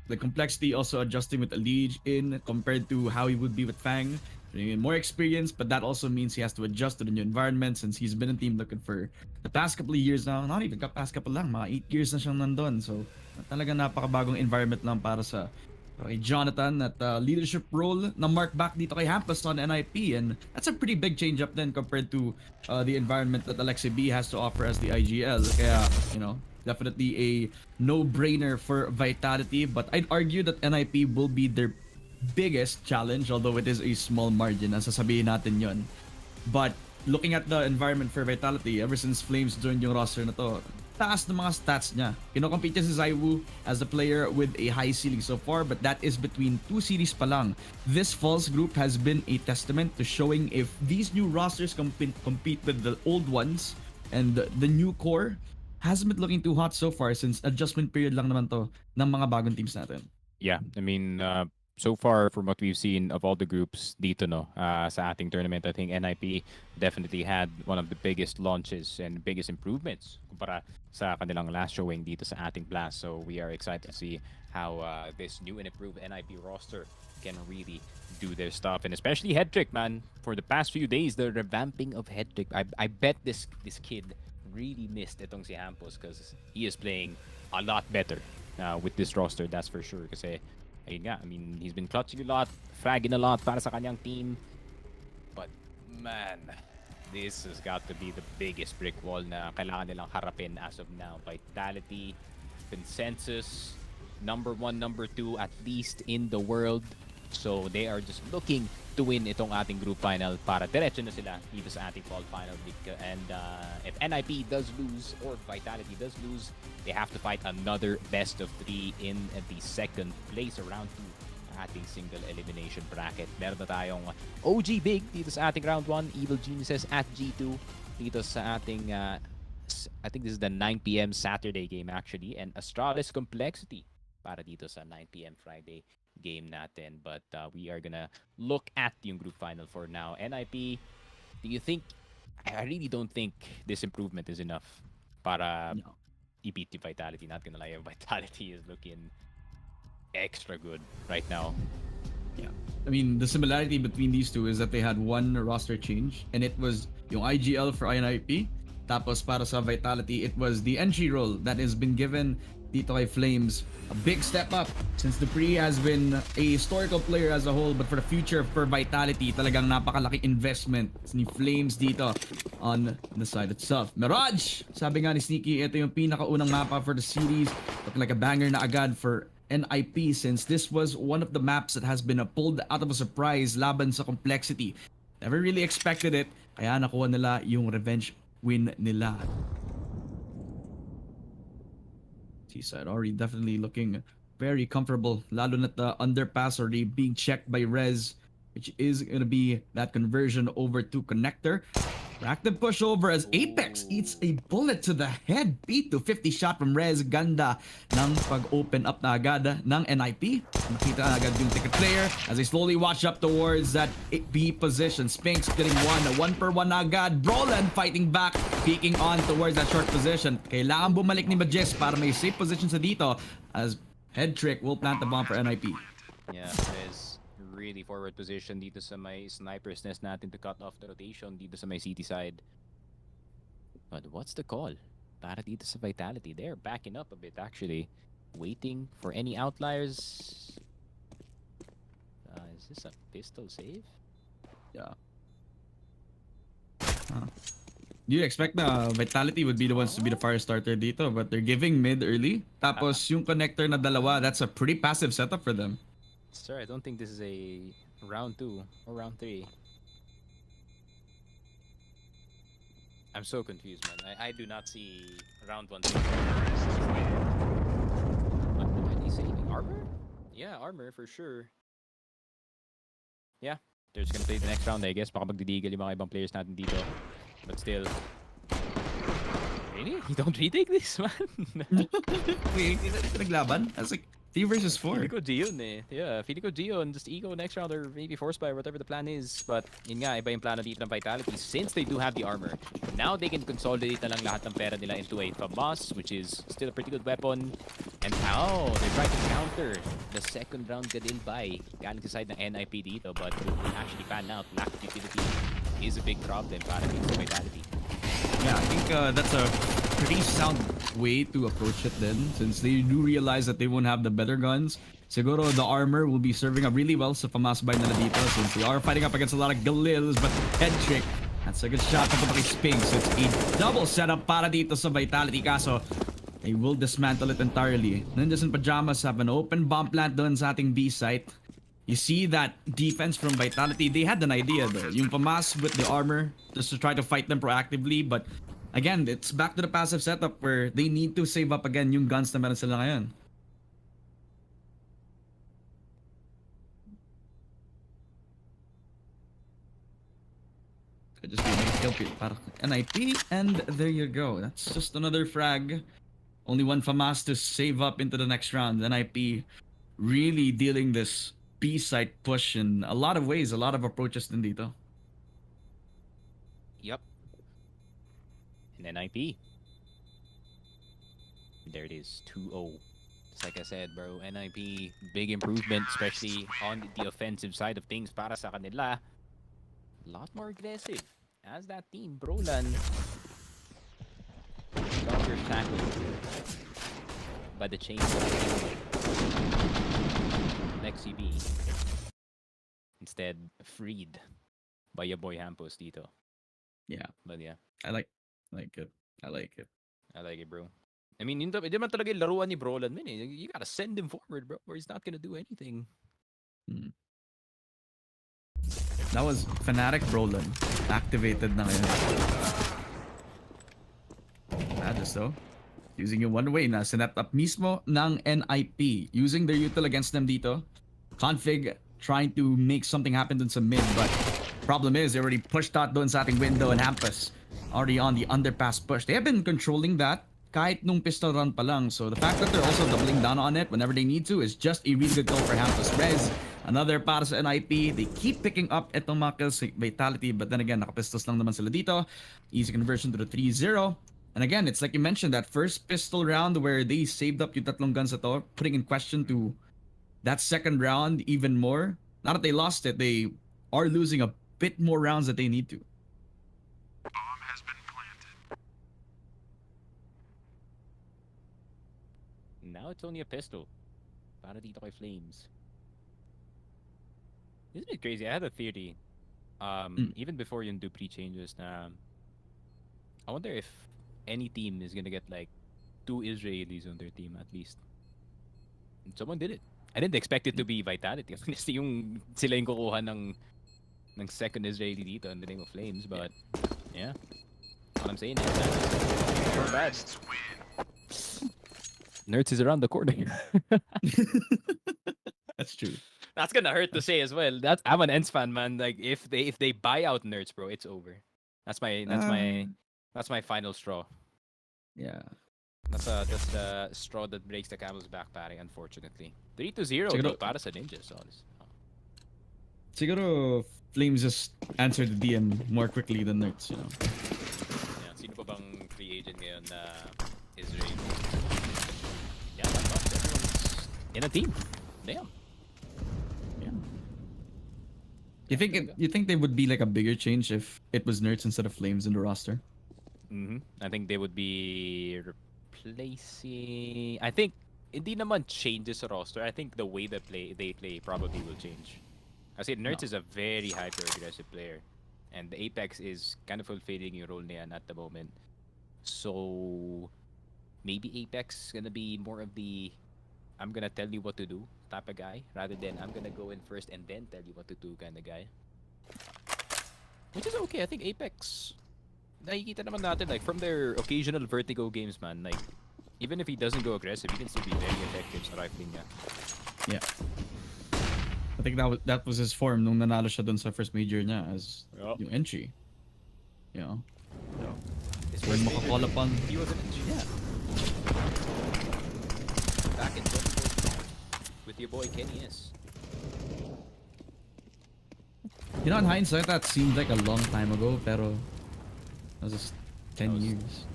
The complexity also adjusting with a Liege in compared to how he would be with Fang. More experience, but that also means he has to adjust to the new environment since he's been in Team Liquid for the past couple of years now. Not even past couple lang, mga 8 years na siyang nandun. So talagang napakabagong environment lang para sa kay Jonathan at leadership role na mark back dito kay Hampus on NIP, and that's a pretty big change up then compared to the environment that Alexi B has to offer as the IGL. Kaya, you know, definitely a no-brainer for Vitality, but I'd argue that NIP will be their biggest challenge, although it is a small margin, ang sasabihin natin yon. But looking at the environment for Vitality, ever since Flames joined yung roster na to, taas ng mga stats niya. Kinocompete niya si Zywoo as a player with a high ceiling so far, but that is between 2 series pa lang. This Falls group has been a testament to showing if these new rosters compete with the old ones, and the new core hasn't been looking too hot so far since adjustment period lang naman to ng mga bagong teams natin. Yeah, I mean, so far from what we've seen of all the groups dito sa ating tournament, I think NIP definitely had one of the biggest launches and biggest improvements kumpara sa kanilang last showing dito sa ating Blast. So we are excited to see how this new and improved NIP roster can really do their stuff, and especially Headtrick, man. For the past few days, the revamping of Headtrick, I bet this kid really missed itong si Hampus because he is playing a lot better with this roster, that's for sure. Kasi ayun nga, I mean, he's been clutching a lot, fragging a lot para sa kanyang team. But man, this has got to be the biggest brick wall na kailangan nilang harapin as of now. Vitality, consensus, number 1, number 2, at least in the world. So they are just looking to win itong ating group final para diretso na sila dito sa ating fall final. And if NIP does lose or Vitality does lose, they have to fight another best of 3 in the second place, round 2 ating single elimination bracket. Meron na tayong OG Big dito sa ating round 1, Evil Geniuses at G2 dito sa ating I think this is the 9 PM Saturday game actually, and Astralis Complexity para dito sa 9 PM Friday game natin. But we are gonna look at yung group final for now. NIP, do you think, I really don't think this improvement is enough para i-beat the Vitality. Not gonna lie, Vitality is looking extra good right now. Yeah. I mean, the similarity between these two is that they had one roster change, and it was yung IGL for INIP. Tapos para sa Vitality, it was the entry role that has been given dito kay Flames. A big step up since Dupree has been a historical player as a whole, but for the future for Vitality, talagang napakalaki investment ni Flames dito on the side itself. Mirage! Sabi nga ni Sneaky, ito yung pinakaunang mapa for the series. Looking like a banger na agad for NIP since this was one of the maps that has been pulled out of a surprise laban sa complexity. Never really expected it, kaya nakuha nila yung revenge win nila. Seaside already definitely looking very comfortable, lalo na the underpass already being checked by Rez, which is gonna be that conversion over to connector. Active push over as Apex eats a bullet to the head. P250 shot from Rez. Ganda ng pag-open up na agad ng NIP. Makita na agad yung ticket player as they slowly watch up towards that B position. Spinks getting one per one na agad. Brolan fighting back, peeking on towards that short position. Kailangan bumalik ni Majis para may safe position sa dito as Head Trick will plant the bomb for NIP. Yeah, Rez really forward position dito sa may sniper's nest natin to cut off the rotation dito sa may city side. But what's the call? Para dito sa Vitality, they're backing up a bit actually. Waiting for any outliers. Is this a pistol save? Yeah. You expect na Vitality would be the ones to be the fire starter dito, but they're giving mid early. Tapos yung connector na dalawa, that's a pretty passive setup for them. Sir, I don't think this is a round 2 or round 3. I'm so confused, man. I do not see round 1. What are they saying? Armor? Yeah, armor for sure. Yeah, they're just gonna play the next round, I guess. Baka magdidigil yung mga ibang players natin dito. But still. Really? You don't retake this, man? Wait, hindi na naglaban? I was like, 3 versus 4. Feeling ko Gion eh. Yeah, feeling ko Gion. Just ego next round or maybe force by whatever the plan is. But yun nga, iba yung plano dito ng Vitality since they do have the armor. Now they can consolidate na lang lahat ng pera nila into a FAMAS, which is still a pretty good weapon. And now, they try to counter the second round Gadil buy. Galing sa side ng NIP dito, but it will actually pan out. Lack of utility is a big problem para dito sa Vitality. Yeah, I think that's a pretty sound way to approach it then, since they do realize that they won't have the better guns. Siguro the armor will be serving up really well sa FAMAS buy nila dito since they are fighting up against a lot of Galils, but Head Trick, that's a good shot pa kay Spinks. So it's a double setup para dito sa Vitality, kaso they will dismantle it entirely. Ninjas and Pyjamas have an open bomb plant doon sa ating B site. You see that defense from Vitality, they had an idea though. Yung FAMAS with the armor just to try to fight them proactively, but again, it's back to the passive setup where they need to save up again yung guns na meron sila ngayon. Just be a kill feed para NIP, and there you go. That's just another frag. Only one FAMAS to save up into the next round. NIP really dealing this B-side push in a lot of ways, a lot of approaches din dito. Yep. And NIP. There it is, 2-0. Just like I said, bro, NIP, big improvement, especially on the offensive side of things para sa kanila. A lot more aggressive as that team, Brolan. Longer tackled by the chain. XCB. Instead, freed by your boy Hampos dito. Yeah. But yeah. I like it. I like it. I like it, bro. I mean, hindi man talaga yung laruan ni Brolan, man eh. You gotta send him forward, bro, or he's not gonna do anything. That was Fnatic Brolan. Activated na ngayon. Madness though. Using yung one way na sinet up mismo ng NIP. Using their util against them dito. Config trying to make something happen dun sa mid, but problem is they already pushed out dun sa ating window and Hampus already on the underpass push. They have been controlling that kahit nung pistol run pa lang. So the fact that they're also doubling down on it whenever they need to is just a really good call for Hampus. Rez, another para sa NIP. They keep picking up itong mga kills sa Vitality, but then again, nakapistols lang naman sila dito. Easy conversion to the 3-0. And again, it's like you mentioned, that first pistol round where they saved up yung tatlong guns ito, putting in question to that second round even more. now that they lost it, they are losing a bit more rounds that they need to. Bomb has been planted. Now it's only a pistol. Para dito kay Flames. Isn't it crazy? I had a theory. Even before yung Dupree changes na I wonder if any team is gonna get like 2 Israelis on their team at least. And someone did it. I didn't expect it to be Vitality. Honestly, yung sila yung kukuha ng second Israeli dito in the name of Flames, but yeah. All I'm saying is that not bad. Nerds is around the corner. That's true. That's gonna hurt to say as well. I'm an Ents fan, man. Like if they buy out Nerds, bro, it's over. That's my final straw. Yeah. That's the straw that breaks the camel's back, pare, unfortunately. 3-0 Siguro- though, para sa Ninjas, honest. Siguro Flames just answered the DM more quickly than Nerds, you know. Yeah, sino pa bang free agent ngayon na Israel? Yeah, everyone's in a team. Damn. Yeah. You think they would be like a bigger change if it was Nerds instead of Flames in the roster? I think they would be replacing. I think hindi naman changes sa roster. I think the way they play probably will change. I say Nerds is a very hyper aggressive player, and the Apex is kind of fulfilling your role niyan at the moment. So maybe Apex gonna be more of the I'm gonna tell you what to do type of guy, rather than I'm gonna go in first and then tell you what to do kind of guy. Which is okay. I think Apex, nakikita naman natin, like from their occasional vertigo games, man, like even if he doesn't go aggressive, he can still be very effective sa rifling niya. Yeah. I think that was his form nung nanalo siya dun sa first major niya as yung entry. You know. His When first major, makakall upon. he was an engineer. Back in 2014 with your boy Kenny S. You know, in hindsight, that seemed like a long time ago, pero that was just 10 years.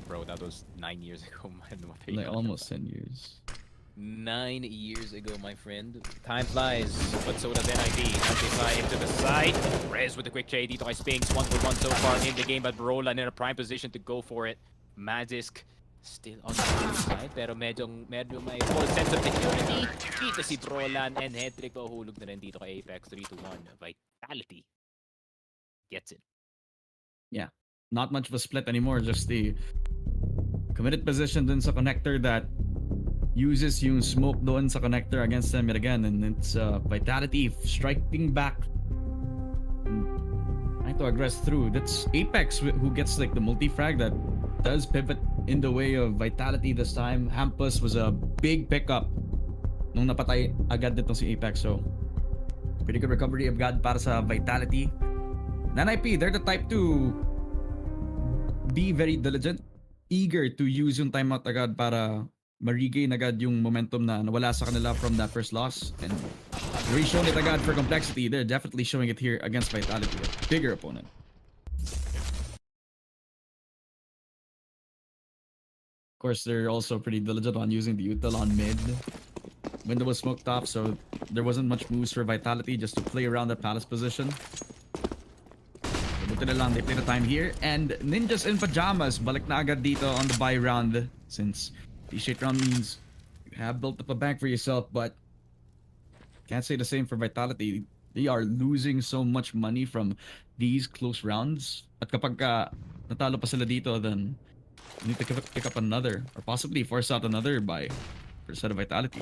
Bro, that was 9 years ago, man. What are you Like talking almost about? 10 years. 9 years ago, my friend. Time flies, but so does NIB. As they fly into the side. Rez with a quick trade dito kay Spinks. 1-for-1 so far in the game, but Roland in a prime position to go for it. Magisk still on the side, pero medyo may full sense of security. Kita si Roland, and Hedrick mahulog na rin dito kay Apex. 3-1. Vitality gets it. Yeah. Not much of a split anymore, just the committed position dun sa connector that uses yung smoke doon sa connector against them yet again, and it's Vitality striking back, trying to aggress through. That's Apex who gets like the multi-frag that does pivot in the way of Vitality this time. Hampus was a big pickup nung napatay agad nito si Apex, so pretty good recovery of God para sa Vitality. NIP, they're the type to be very diligent, eager to use yung timeout agad para ma-regain agad yung momentum na nawala sa kanila from that first loss. And they're showing it agad for complexity. They're definitely showing it here against Vitality, a bigger opponent. Of course, they're also pretty diligent on using the util on mid. Window was smoked off, so there wasn't much moves for Vitality just to play around the palace position. Buti na lang, they play the time here. And Ninjas in Pyjamas, balik na agad dito on the buy round, since T-shaped round means you have built up a bank for yourself, but can't say the same for Vitality. They are losing so much money from these close rounds. At kapag natalo pa sila dito, then you need to pick up another, or possibly force out another buy for a set of Vitality.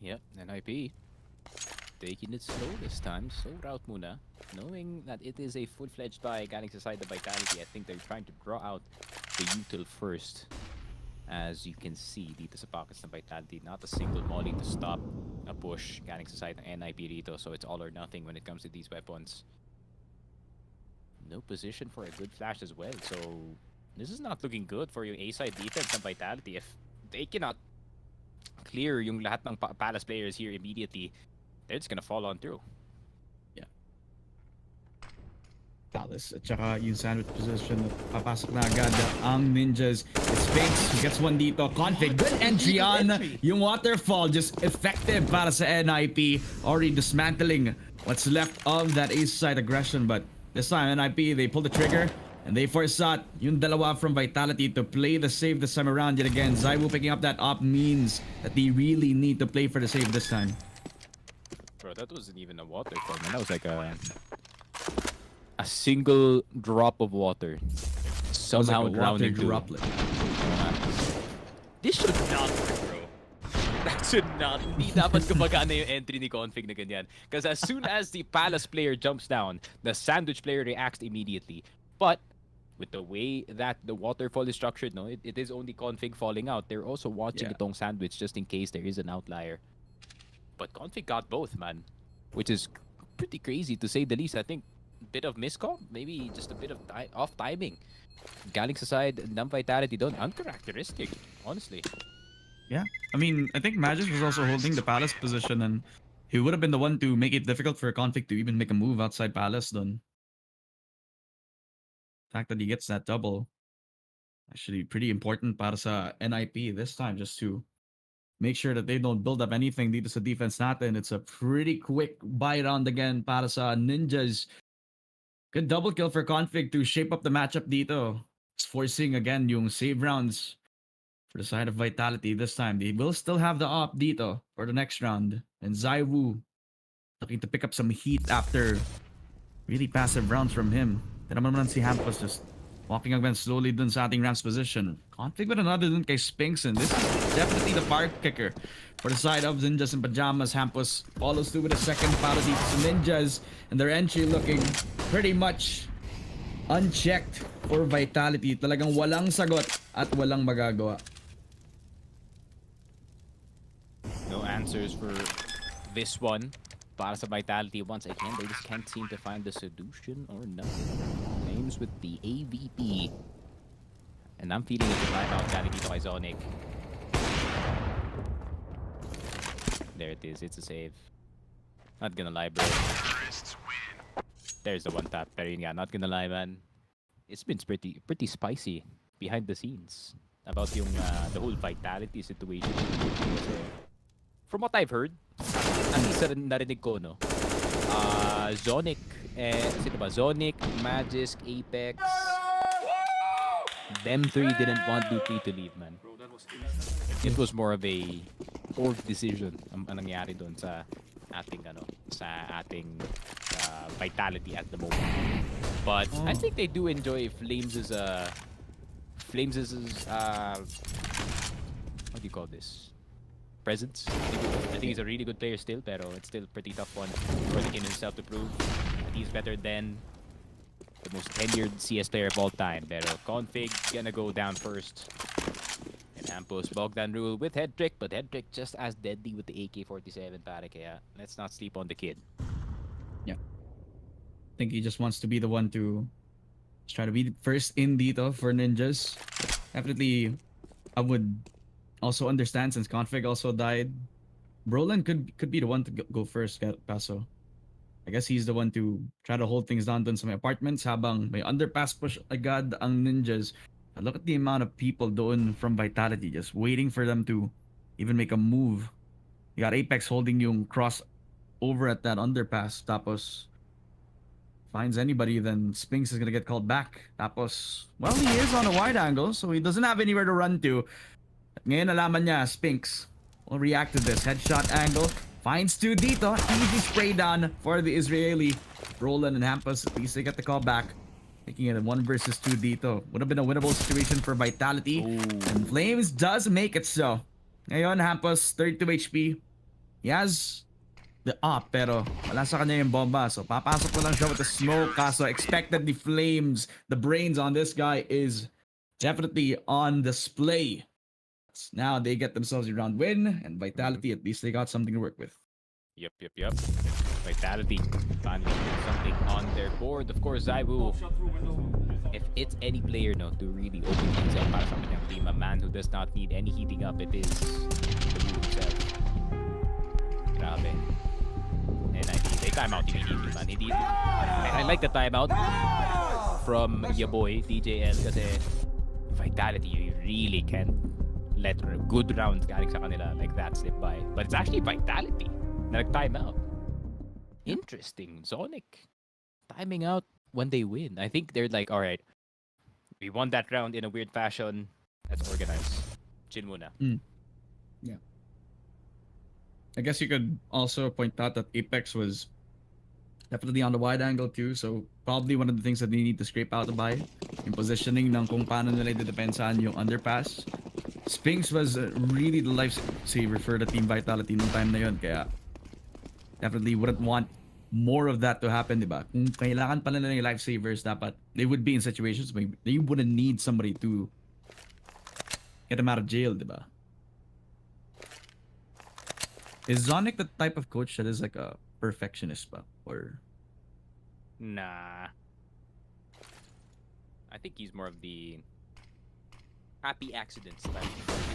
Yep, NIP taking it slow this time. Slow route muna. Knowing that it is a full-fledged buy getting aside the Vitality, I think they're trying to draw out the util first. As you can see dito sa pockets ng Vitality, not a single molly to stop a push getting aside ng NIP dito, so it's all or nothing when it comes to these weapons. No position for a good flash as well, so this is not looking good for yung A-side defense ng Vitality. If they cannot clear yung lahat ng Palace players here immediately, they're just gonna fall on through. Yeah. Palace at saka yung sandwich position. Papasok na agad ang Ninjas. Sphinx who gets one dito. Config, good entry on yung waterfall. Just effective para sa NIP. Already dismantling what's left of that ace side aggression. But this time NIP, they pull the trigger and they foresight yung dalawa from Vitality to play the save this time around yet again. Zaiwu picking up that op means that they really need to play for the save this time. Bro, that wasn't even a waterfall, man. That was like a single drop of water somehow like a drowned water into. droplet. This should not work, bro. That should not. Hindi dapat gumagana yung entry ni Config na ganyan. Because as soon as the Palace player jumps down, the Sandwich player reacts immediately. But with the way that the waterfall is structured, no, it is only Config falling out. They're also watching itong Sandwich just in case there is an outlier. But Config got both, man, which is pretty crazy to say the least. I think bit of miscom, maybe just a bit of off timing. Galing sa side ng Vitality doon, uncharacteristic, honestly. Yeah, I mean, I think Magis was also holding the Palace position, and he would have been the one to make it difficult for Config to even make a move outside Palace. Then, the fact that he gets that double, actually pretty important para sa NIP this time, just to make sure that they don't build up anything dito sa defense natin. It's a pretty quick buy round again para sa Ninjas. Good double kill for Config to shape up the matchup dito. It's forcing again yung save rounds for the side of Vitality this time. They will still have the op dito for the next round. And Zaiwu looking to pick up some heat after really passive rounds from him. Then naman si Hampus just walking again slowly dun sa ating Rams position. Config with another dun kay Spinks, and this is definitely the fire kicker for the side of Ninjas and Pyjamas. Hampus follows through with a second para dito sa Ninjas, and their entry looking pretty much unchecked for Vitality. Talagang walang sagot at walang magagawa. No answers for this one. Para sa Vitality once again, they just can't seem to find the solution or nothing. Names with the AVP. And I'm feeling it's a timeout galing dito kay Zonic. There it is, it's a save. Not gonna lie, bro. There's the one tap. Pero yun nga, not gonna lie, man. It's been pretty spicy behind the scenes about yung the whole Vitality situation. Kasi, from what I've heard, at least narinig ko, no? Zonic, sino ba? Zonic, Magisk, Apex. Them three didn't want Duty to leave, man. It was more of a org decision ang nangyari doon sa ating Vitality at the moment. But I think they do enjoy Flames' what do you call this? Presence. I think he's a really good player still, pero it's still a pretty tough one for the kid himself to prove that he's better than the most tenured CS player of all time. Pero Config gonna go down first. And Ampos Bogdan rule with head trick, but head trick just as deadly with the AK-47 pare, kaya let's not sleep on the kid. Yeah. I think he just wants to be the one to try to be first in dito for Ninjas. Definitely, I would also understand since Config also died. Brolin could be the one to go first, Paso. I guess he's the one to try to hold things down dun sa may apartments habang may underpass push agad ang Ninjas. And look at the amount of people doon from Vitality just waiting for them to even make a move. You got Apex holding yung cross over at that underpass. Tapos finds anybody, then Spinks is gonna get called back. Tapos, well, he is on a wide angle, so he doesn't have anywhere to run to. At ngayon nalaman niya, Spinks will react to this. Headshot angle. Finds two dito. Easy spray down for the Israeli. Roland and Hampus, at least they get the call back. Making it a 1 versus 2 dito. Would have been a winnable situation for Vitality. Ooh. And Flames does make it so. Ngayon, Hampus, 32 HP. He has the op, pero wala sa kanya yung bomba. So, papasok ko lang siya with the smoke. Kaso, expected the Flames. The brains on this guy is definitely on display. Now, they get themselves a round win. And Vitality, at least they got something to work with. Yep. Vitality finally something on their board. Of course, Zaiwu, if it's any player to really open things up para sa kanyang team, a man who does not need any heating up, it is the move himself. Grabe. And I think timeout immediately, man. Hindi, I like the timeout from your boy, DJL, kasi Vitality, you really can't let good rounds galing sa kanila like that slip by. But it's actually Vitality na nag-timeout. Interesting. Zonic timing out when they win. I think they're like, alright, we won that round in a weird fashion. Let's organize. Chin muna. Yeah. I guess you could also point out that Apex was definitely on the wide angle too, so probably one of the things that they need to scrape out to buy yung positioning ng kung paano nila i-depensahan yung underpass. Spinks was really the lifesaver for the Team Vitality nung time na yun, kaya definitely wouldn't want more of that to happen, diba? Kung kailangan pa nila yung lifesavers, dapat they would be in situations where they wouldn't need somebody to get them out of jail, diba? Is Zonic the type of coach that is like a perfectionist ba? Or Nah. I think he's more of the happy accidents type.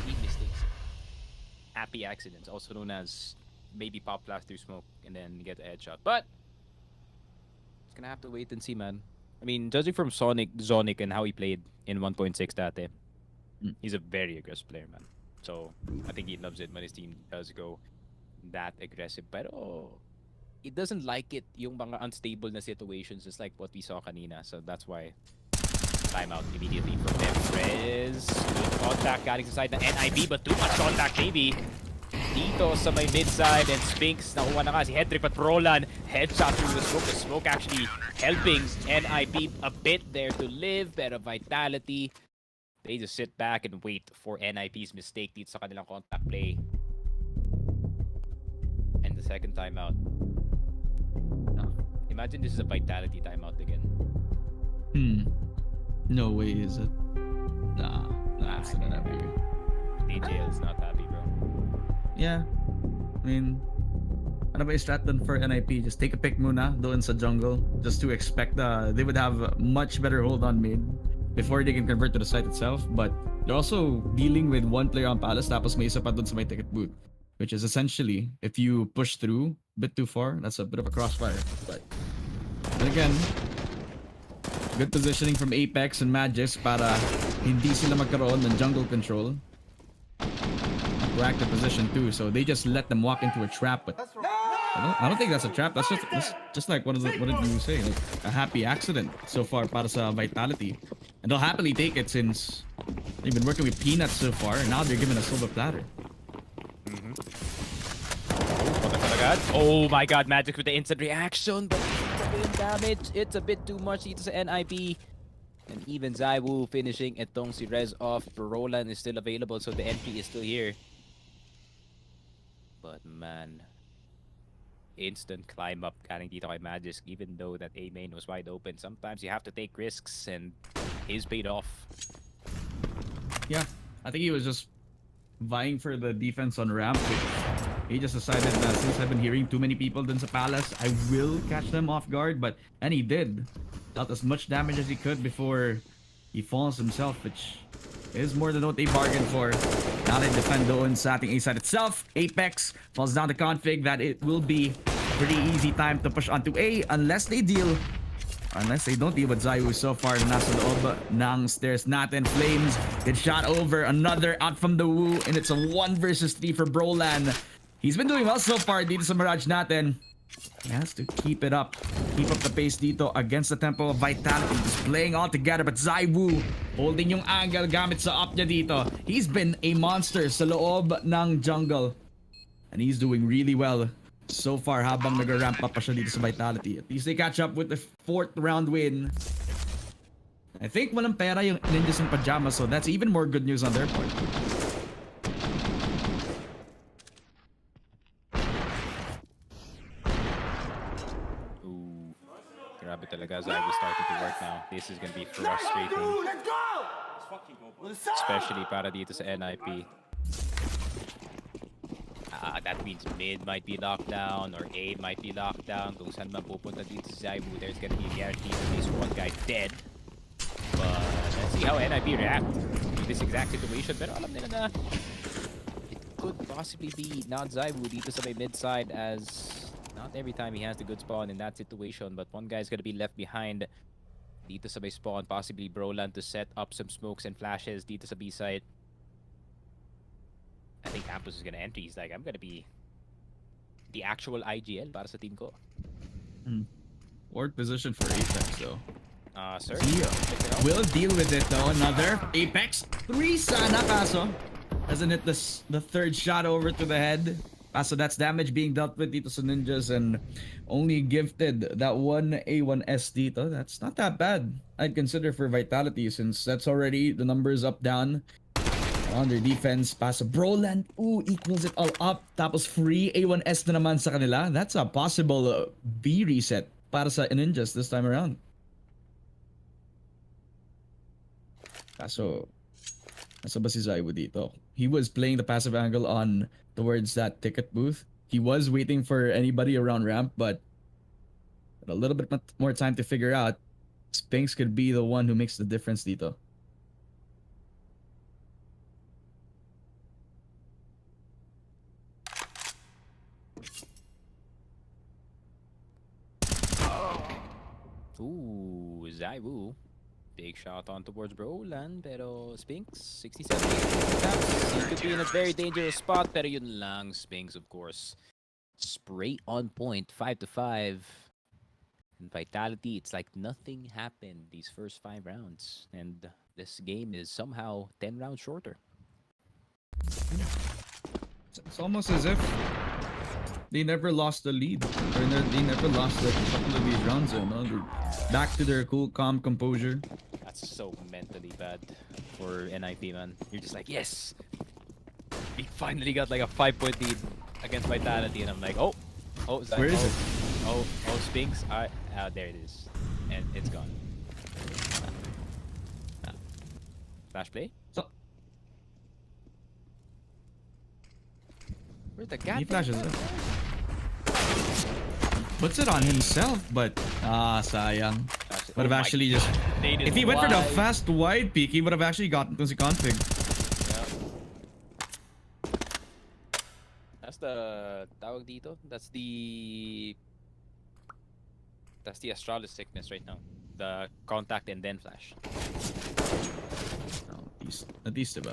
He mistakes. Happy accidents, also known as maybe pop flash through smoke and then get a headshot. But it's gonna have to wait and see, man. I mean, judging from Zonic and how he played in 1.6 dati, he's a very aggressive player, man. So I think he loves it when his team does go that aggressive. Pero he doesn't like it yung mga unstable na situations, just like what we saw kanina. So that's why timeout immediately from them. Rez, good contact galing sa side ng NIB, but too much contact maybe. Dito sa may mid-side, and Spinks nakuha na nga si Hedrick, but Roland headshot through the smoke. The smoke actually helping NIB a bit there to live, pero Vitality, they just sit back and wait for NIP's mistake dito sa kanilang contact play. And the second timeout. Imagine this is a Vitality timeout again. No way is it. Nah, it's not happy. DJL is not happy, bro. Yeah. I mean, ano ba yung strat dun for NIP? Just take a pick muna doon sa jungle, just to expect they would have a much better hold on mid before they can convert to the site itself. But they're also dealing with one player on Palace, tapos may isa pa dun sa may ticket booth, which is essentially, if you push through a bit too far, that's a bit of a crossfire. But again, good positioning from Apex and Magis para hindi sila magkaroon ng jungle control. Proactive position too, so they just let them walk into a trap. But I don't think that's a trap. That's just like what did you say? Like a happy accident so far para sa Vitality, and they'll happily take it since they've been working with peanuts so far, and now they're given a silver platter. Oh my god, Magic with the instant reaction, but the damage, it's a bit too much dito sa NIP. And even Zaiwu finishing itong si Rez off. Roland is still available, so the entry is still here. But man, instant climb up galing dito kay Magisk, even though that A main was wide open. Sometimes you have to take risks, and his paid off. Yeah, I think he was just vying for the defense on ramp. He just decided that since I've been hearing too many people dun sa Palace, I will catch them off guard. And he did. Dealt as much damage as he could before he falls himself, which is more than what they bargained for. Now they defend doon sa ating A side itself. Apex falls down the config that it will be a pretty easy time to push onto A unless they don't deal with Zayu so far na nasa loob ng stairs natin. Flames get shot over, another out from the Wu, and it's a 1 versus 3 for Brolan. He's been doing well so far dito sa Mirage natin. He has to keep it up. Keep up the pace dito against the tempo of Vitality. Just playing all together, but Zaiwu holding yung angle gamit sa up niya dito. He's been a monster sa loob ng jungle. And he's doing really well so far habang nag-ramp up pa siya dito sa Vitality. At least they catch up with the 4th round win. I think walang pera yung Ninjas and Pyjamas, so that's even more good news on their part. Grabe talaga, Zaiwu starting to work now. This is gonna be frustrating. Especially para dito sa NIP. That means mid might be locked down or A might be locked down. Kung saan man pupunta dito sa Zaiwu, there's gonna be a guarantee at least one guy dead. But let's see how NIP react to this exact situation. Pero alam nila na it could possibly be not Zaiwu dito sa may mid side, as not every time he has the good spawn in that situation, but one guy's gonna be left behind dito sa may spawn, possibly Broland to set up some smokes and flashes dito sa B site. I think Campus is gonna enter. He's like, I'm gonna be the actual IGL para sa team ko. Ward position for Apex though. Sir. Zio will deal with it though. Another Apex 3 sana kaso doesn't hit the third shot over to the head. So that's damage being dealt with dito sa Ninjas and only gifted that one A1S dito. That's not that bad, I'd consider, for Vitality, since that's already the numbers up down on their defense. Pass Broland, equals it all up. Tapos free A1S na naman sa kanila. That's a possible B reset para sa Ninjas this time around. Kaso, nasa ba si Zaiwu dito? He was playing the passive angle on towards that ticket booth. He was waiting for anybody around ramp, but a little bit more time to figure out. Spinks could be the one who makes the difference dito. Ooh, Zaiwu. Big shot on towards Broland, pero Spinks, 67 taps. He could be in a very dangerous spot, pero yun lang. Spinks, of course, spray on point, 5-5. And Vitality, it's like nothing happened these first 5 rounds. And this game is somehow 10 rounds shorter. It's almost as if they never lost the lead. Or they never lost a couple of these rounds. They're back to their cool, calm composure. That's so mentally bad for NIP, man. You're just like, yes! We finally got like a 5-point lead against Vitality, and I'm like, oh, Where is it? Oh, Spinks. There it is, and it's gone. Flash play. So, where's the gap? he flashes it. Puts it on himself, but sayang. Would have actually just. If he went for the fast wide peek, he would have actually gotten to the config. Yeah. That's the tawag dito. That's the Astralis sickness right now. The contact and then flash. No, at least diba?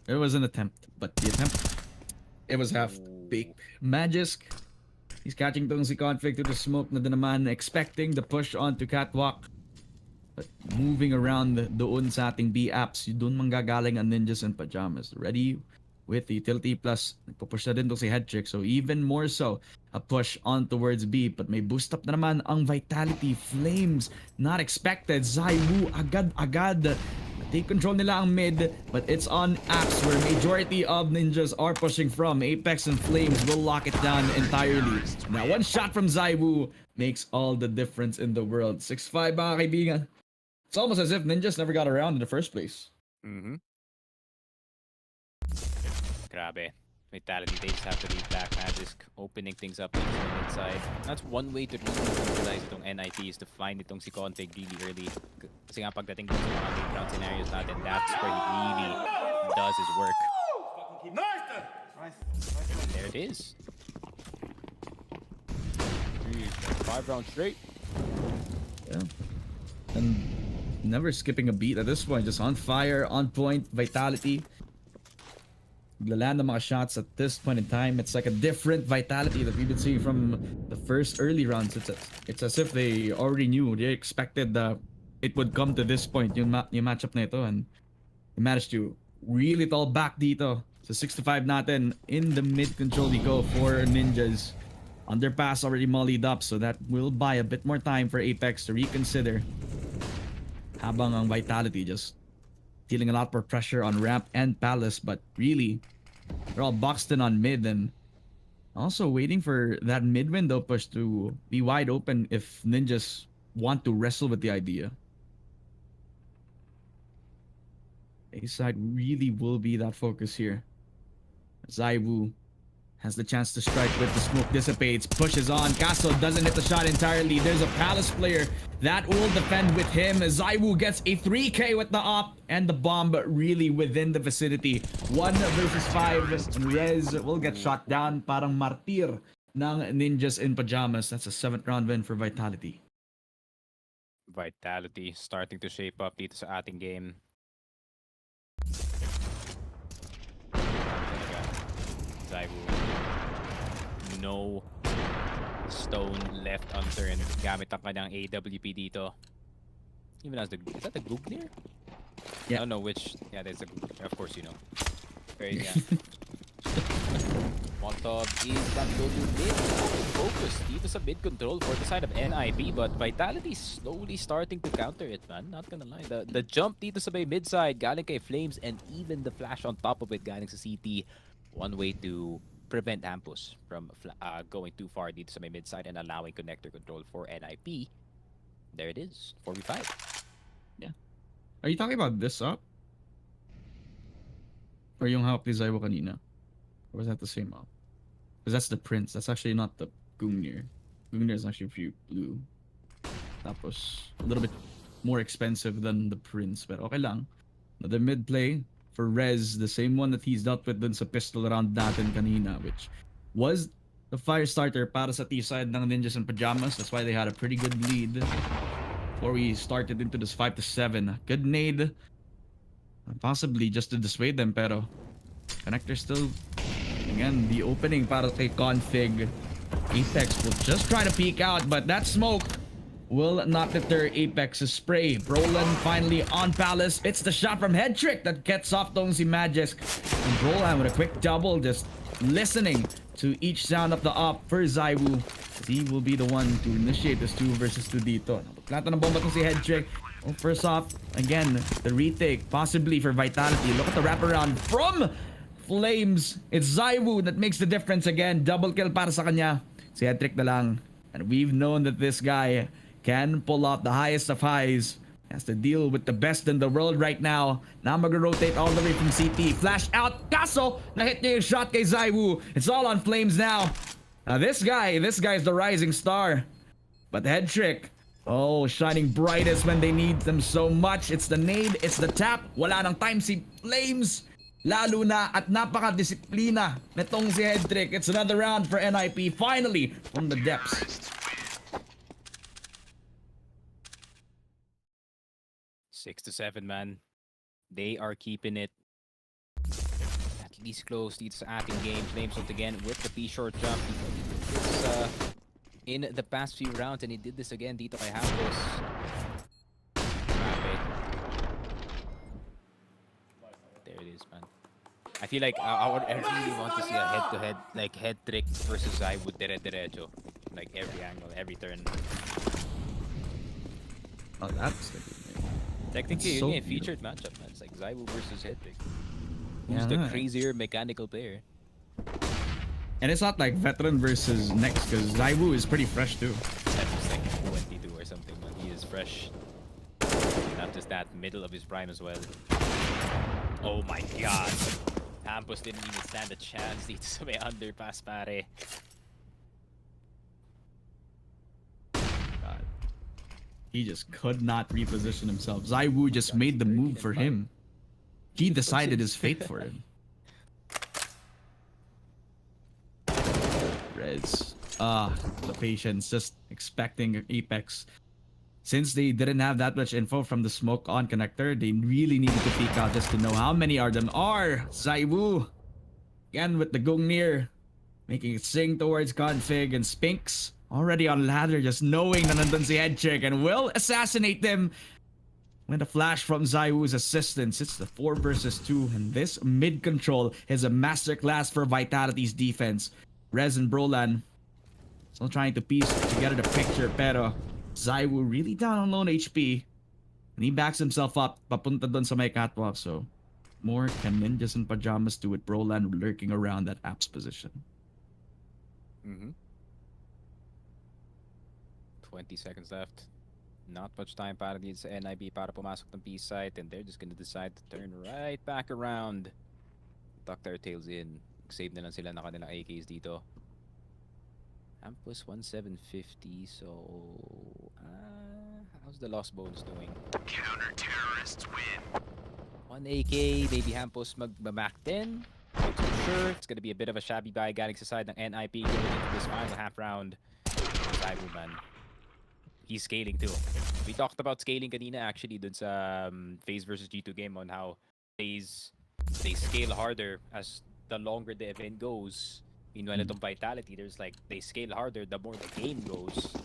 It was an attempt, but the attempt, it was half baked. Magisk, he's catching tong si config to the smoke na din naman, expecting the push onto Catwalk. But moving around doon sa ating B apps, doon manggagaling ang Ninjas and Pyjamas. Ready with the utility plus nagpo-push na din to si Headtrick. So even more so, a push on towards B. But may boost up na naman ang Vitality. Flames, not expected. Zaiwu, agad-agad. Take control nila ang mid, but it's on apps where majority of Ninjas are pushing from. Apex and Flames will lock it down entirely. Now, one shot from Zaiwu makes all the difference in the world. 6-5 mga kaibigan. It's almost as if Ninjas never got around in the first place. Grabe. Vitality, they just have to lead back. Magisk opening things up inside. That's one way to really utilize itong NIT is to find itong si config really early. Kasi nga pagdating dun sa mga late round scenarios natin, that's where he really does his work. And there it is. 5 rounds straight. Yeah. And never skipping a beat at this point. Just on fire, on point, Vitality. Land ng mga shots at this point in time. It's like a different Vitality that we've been seeing from the first early rounds. It's as if they already knew. They expected it would come to this point, yung matchup na ito, and they managed to reel it all back dito. So 6-5 natin. In the mid control we go for Ninjas. Underpass already mollied up, so that will buy a bit more time for Apex to reconsider. Habang ang Vitality just dealing a lot more pressure on ramp and palace, but really they're all boxed in on mid and also waiting for that mid window push to be wide open if Ninjas want to wrestle with the idea. A side really will be that focus here. Zaiwu has the chance to strike with the smoke dissipates, pushes on. Castle doesn't hit the shot entirely. There's a Palace player that will defend with him. Zaiwu gets a 3K with the op and the bomb really within the vicinity. 1 versus 5 and Rez will get shot down. Parang martir ng Ninjas in Pyjamas. That's a 7th round win for Vitality. Vitality starting to shape up dito sa ating game. Zaibu. No stone left unturned gamit ang kanyang AWP dito. Even as the... Is that the Gugnir? Yeah. I don't know which... Yeah, that's a Gugnir. Of course you know. Very yeah. Molotov is going to go to mid. Focus dito sa mid control for the side of NIP, but Vitality slowly starting to counter it, man. Not gonna lie. The jump dito sa mid side galing kay Flames, and even the flash on top of it galing sa CT. One way to prevent Ampus from going too far dito sa mid side and allowing connector control for NIP. There it is. 4v5. Yeah. Are you talking about this up? Or yung hawak ni Zaiwo kanina? Or was that the same up? Because that's the Prince. That's actually not the Gungnir. Gungnir is actually blue. Tapos a little bit more expensive than the Prince. But okay lang. Another mid play for Rez. The same one that he's dealt with dun sa pistol round natin kanina. Which was the fire starter para sa T-side ng Ninjas in Pyjamas. That's why they had a pretty good lead before we started into this 5-7. Good nade. Possibly just to dissuade them, pero connector still, again, the opening para kay Config. Apex will just try to peek out, but that smoke will not deter Apex's spray. Brolan finally on Palace. It's the shot from Headtrick that gets off tong si Magisk. And Brolan with a quick double, just listening to each sound of the op for Zaiwu. He will be the one to initiate this 2 versus 2 dito. Planta ng bomba tong si Headtrick. Well, first off, again, the retake possibly for Vitality. Look at the wraparound from Flames. It's Zaiwu that makes the difference again. Double kill para sa kanya. Si Headtrick na lang. And we've known that this guy can pull off the highest of highs. He has to deal with the best in the world right now. Now mag-rotate all the way from CT. Flash out. Kaso, na-hit niya yung shot kay Zaiwu. It's all on Flames now. Now this guy is the rising star. But Headtrick, oh, shining brightest when they need them so much. It's the nade, it's the tap. Wala nang time si Flames. Lalo na at napaka-disiplina nitong si Headtrick. It's another round for NIP finally from the depths. 6-7, man. They are keeping it at least close dito sa ating game. Flames once again with the P-short jump. It's in the past few rounds, and he did this again dito kay Hampos. Grabe. There it is, man. I feel like I really want to see a head-to-head, like Headtrick versus Zaiwu dire-diretso. Like every angle, every turn. Oh, that's the Technically, so yun yung featured matchup, man. It's like Zaiwu versus Headtrick. Who's the crazier mechanical player? And it's not like veteran versus next, because Zaiwu is pretty fresh too. He's like 22 or something, man. He is fresh. Not just that, middle of his prime as well. Oh my god. Campos didn't even stand a chance dito sa may underpass, pare. God. He just could not reposition himself. Zaiwu just made the move for him. He decided his fate for him. Rez. The patience, just expecting Apex. Since they didn't have that much info from the smoke on connector, they really needed to peek out just to know how many of them are. Zaiwu, again with the Gungnir, making it sing towards Config, and Spinks already on ladder, just knowing na nandun si Headtrick and will assassinate them. With a flash from Zaiwu's assistance, it's the 4 versus 2, and this mid control is a masterclass for Vitality's defense. Rez and Brolan still trying to piece together the picture, pero Zaiwu really down on lone HP, and he backs himself up papunta dun sa may catwalk. So more can Ninjas in Pyjamas do with Brolan lurking around that apps position. 20 seconds left. Not much time para dito sa NIB para pumasok ng B site, and they're just gonna decide to turn right back around. Tuck their tails in. Save na lang sila na kanilang AKs dito. Ampus 1750, so how's the lost bonus doing? Counter-terrorists win. 1 AK, maybe Hampos mag-back 10. too sure. It's gonna be a bit of a shabby buy galing sa side ng NIP going into this final half round. Zaibu, man. He's scaling too. We talked about scaling kanina actually dun sa FaZe versus G2 game on how FaZe they scale harder as the longer the event goes. Meanwhile, itong Vitality, there's like they scale harder the more the game goes.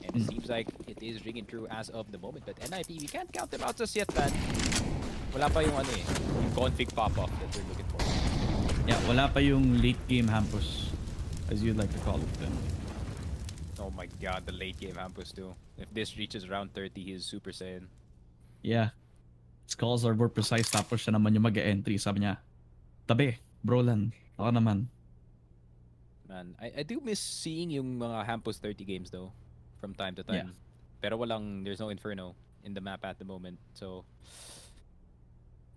And it seems like it is ringing true as of the moment. But NIP, we can't count them out just yet, man. Wala pa yung yung config pop-off that they're looking for. Yeah, wala pa yung late game Hampus, as you'd like to call it then. Oh my god, the late game Hampus too. If this reaches round 30, he is Super Saiyan. Yeah. His calls are more precise tapos siya naman yung mag-entry. Sabi niya, tabi, brolan, ako naman. Man, I do miss seeing yung mga Hampus 30 games though, from time to time. Yeah. Pero there's no Inferno in the map at the moment, so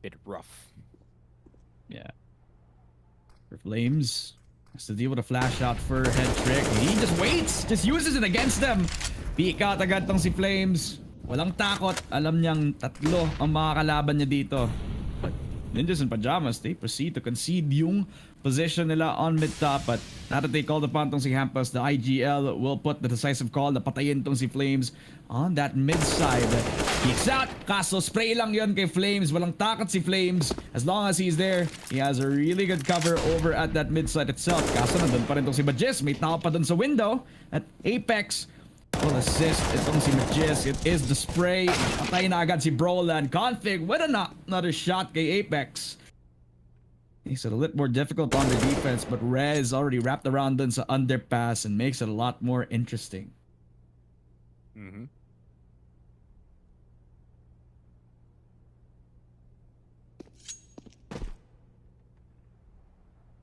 bit rough. Yeah. For Flames, has to deal with a flash out for head trick. He just waits, just uses it against them. Peek out agad tong si Flames. Walang takot. Alam niyang tatlo ang mga kalaban niya dito. But Ninjas and Pyjamas, they proceed to concede yung position nila on mid top. But now that they called upon tong si Hampus, the IGL will put the decisive call na patayin tong si Flames on that mid side. Peeks out. Kaso spray lang yon kay Flames. Walang takot si Flames. As long as he's there, he has a really good cover over at that mid side itself. Kaso nandun pa rin tong si Bajis. May tao pa dun sa window. At Apex will assist itong si Magis. It is the spray. Patay na agad si Brolan. Config with another shot kay Apex. Makes it a little more difficult on the defense, but Rez already wrapped around dun sa underpass and makes it a lot more interesting. Mm-hmm.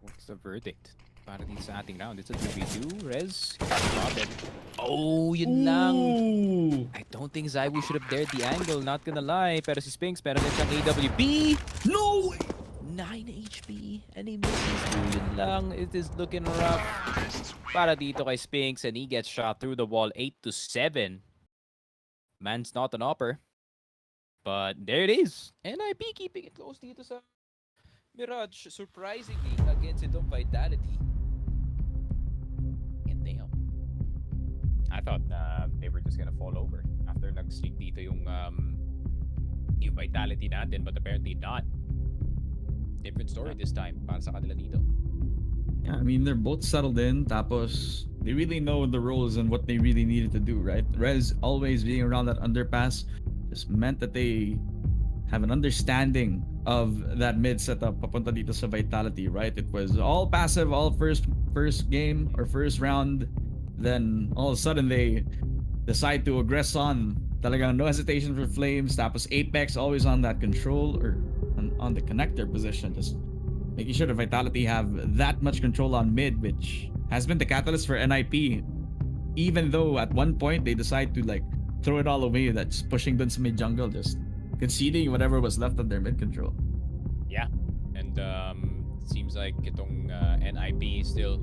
What's the verdict? Para dito sa ating round. It's a 2v2. Rez. Oh, yun lang. Ooh. I don't think Zaibu should have dared the angle, not gonna lie. Pero si Spinks, meron din siyang AWP. No way! 9 HP. And he misses. Yun lang. It is looking rough. Para dito kay Spinks, and he gets shot through the wall 8-7. Man's not an upper. But there it is. NIP keeping it close dito sa Mirage, surprisingly, against itong Vitality. And damn. I thought they were just gonna fall over after nag-streak dito yung Vitality natin, but apparently not. Different story this time para sa kanila dito. Yeah, I mean, they're both settled in. Tapos, they really know the roles and what they really needed to do, right? Rez always being around that underpass just meant that they have an understanding of that mid setup papunta dito sa Vitality, right? It was all passive, all first game or first round. Then all of a sudden they decide to aggress on. Talagang no hesitation for Flames. Tapos Apex always on that control or on the connector position, just making sure the Vitality have that much control on mid, which has been the catalyst for NIP. Even though at one point they decide to like throw it all away, that's pushing dun sa mid jungle, just conceding whatever was left on their mid control. Yeah, and seems like itong NIP still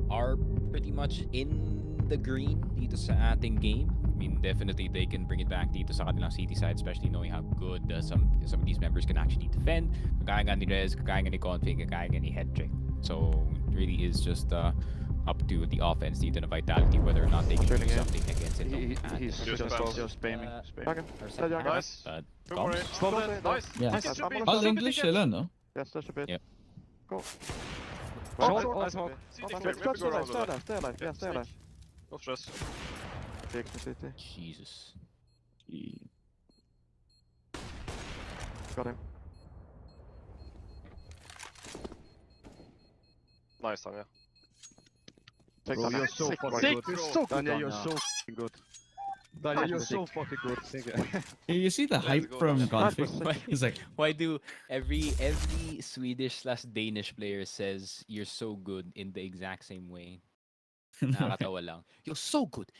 are pretty much in the green dito sa ating game. I mean, definitely they can bring it back dito sa kanilang city side, especially knowing how good some of these members can actually defend. Kagaya nga ni Rez, kagaya nga ni Config, kagaya nga ni Headtrick. So it really is just up to the offense dito na Vitality whether or not they can do something against it. He's just spamming. Okay. Nice. Nice. Yeah. All English sila, no? Yes, that's a bit. Yep. Go. Nice Stay alive. Yeah, stay alive. No stress. Take the city. Jesus. Got him. Nice time, yeah. Bro, you're so fucking good. You're so good, Daniel. You're so fucking good. Daniel, you're so fucking good. Thank you. You see the hype from Config? He's like, Why do every Swedish/Danish player says you're so good in the exact same way? Nakakatawa lang. You're so good,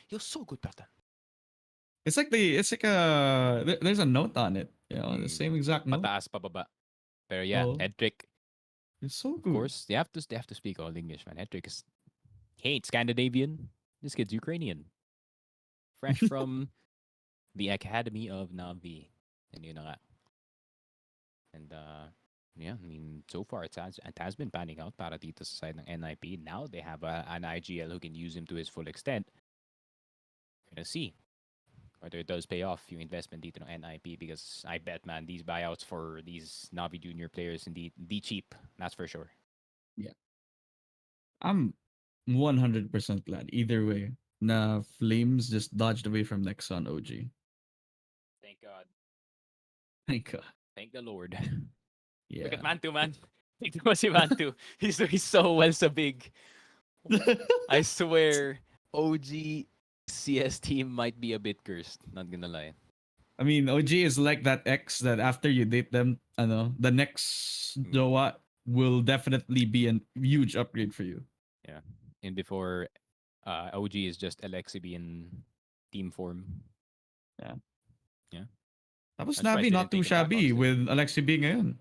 brother. it's like there's a note on it, you know, the same exact note. Pataas pababa. Pero yeah, Oh. Hedrick, It's so of good. course, they have to speak all English, man. Hedrick is ain't Scandinavian. This kid's Ukrainian. Fresh from the Academy of Navi. And yun na nga. And Yeah, I mean, so far it has been panning out para dito sa side ng NIP. Now they have an IGL who can use him to his full extent. We're gonna see whether it does pay off yung investment dito ng NIP, because I bet, man, these buyouts for these Navi Junior players indeed cheap. That's for sure. I'm 100% glad either way na Flames just dodged away from Nexon OG. Thank God. Thank God. Thank the Lord. Yeah. Look at Mantu, man. Tignan mo si Mantu. He's doing so well sa big. I swear, OG CS team might be a bit cursed. Not gonna lie. I mean, OG is like that ex that after you date them, the next jowa will definitely be a huge upgrade for you. Yeah. And before, OG is just Alexibi in team form. Tapos I'm surprised Navi they not didn't too take it back, shabby honestly. with Alexi B ngayon.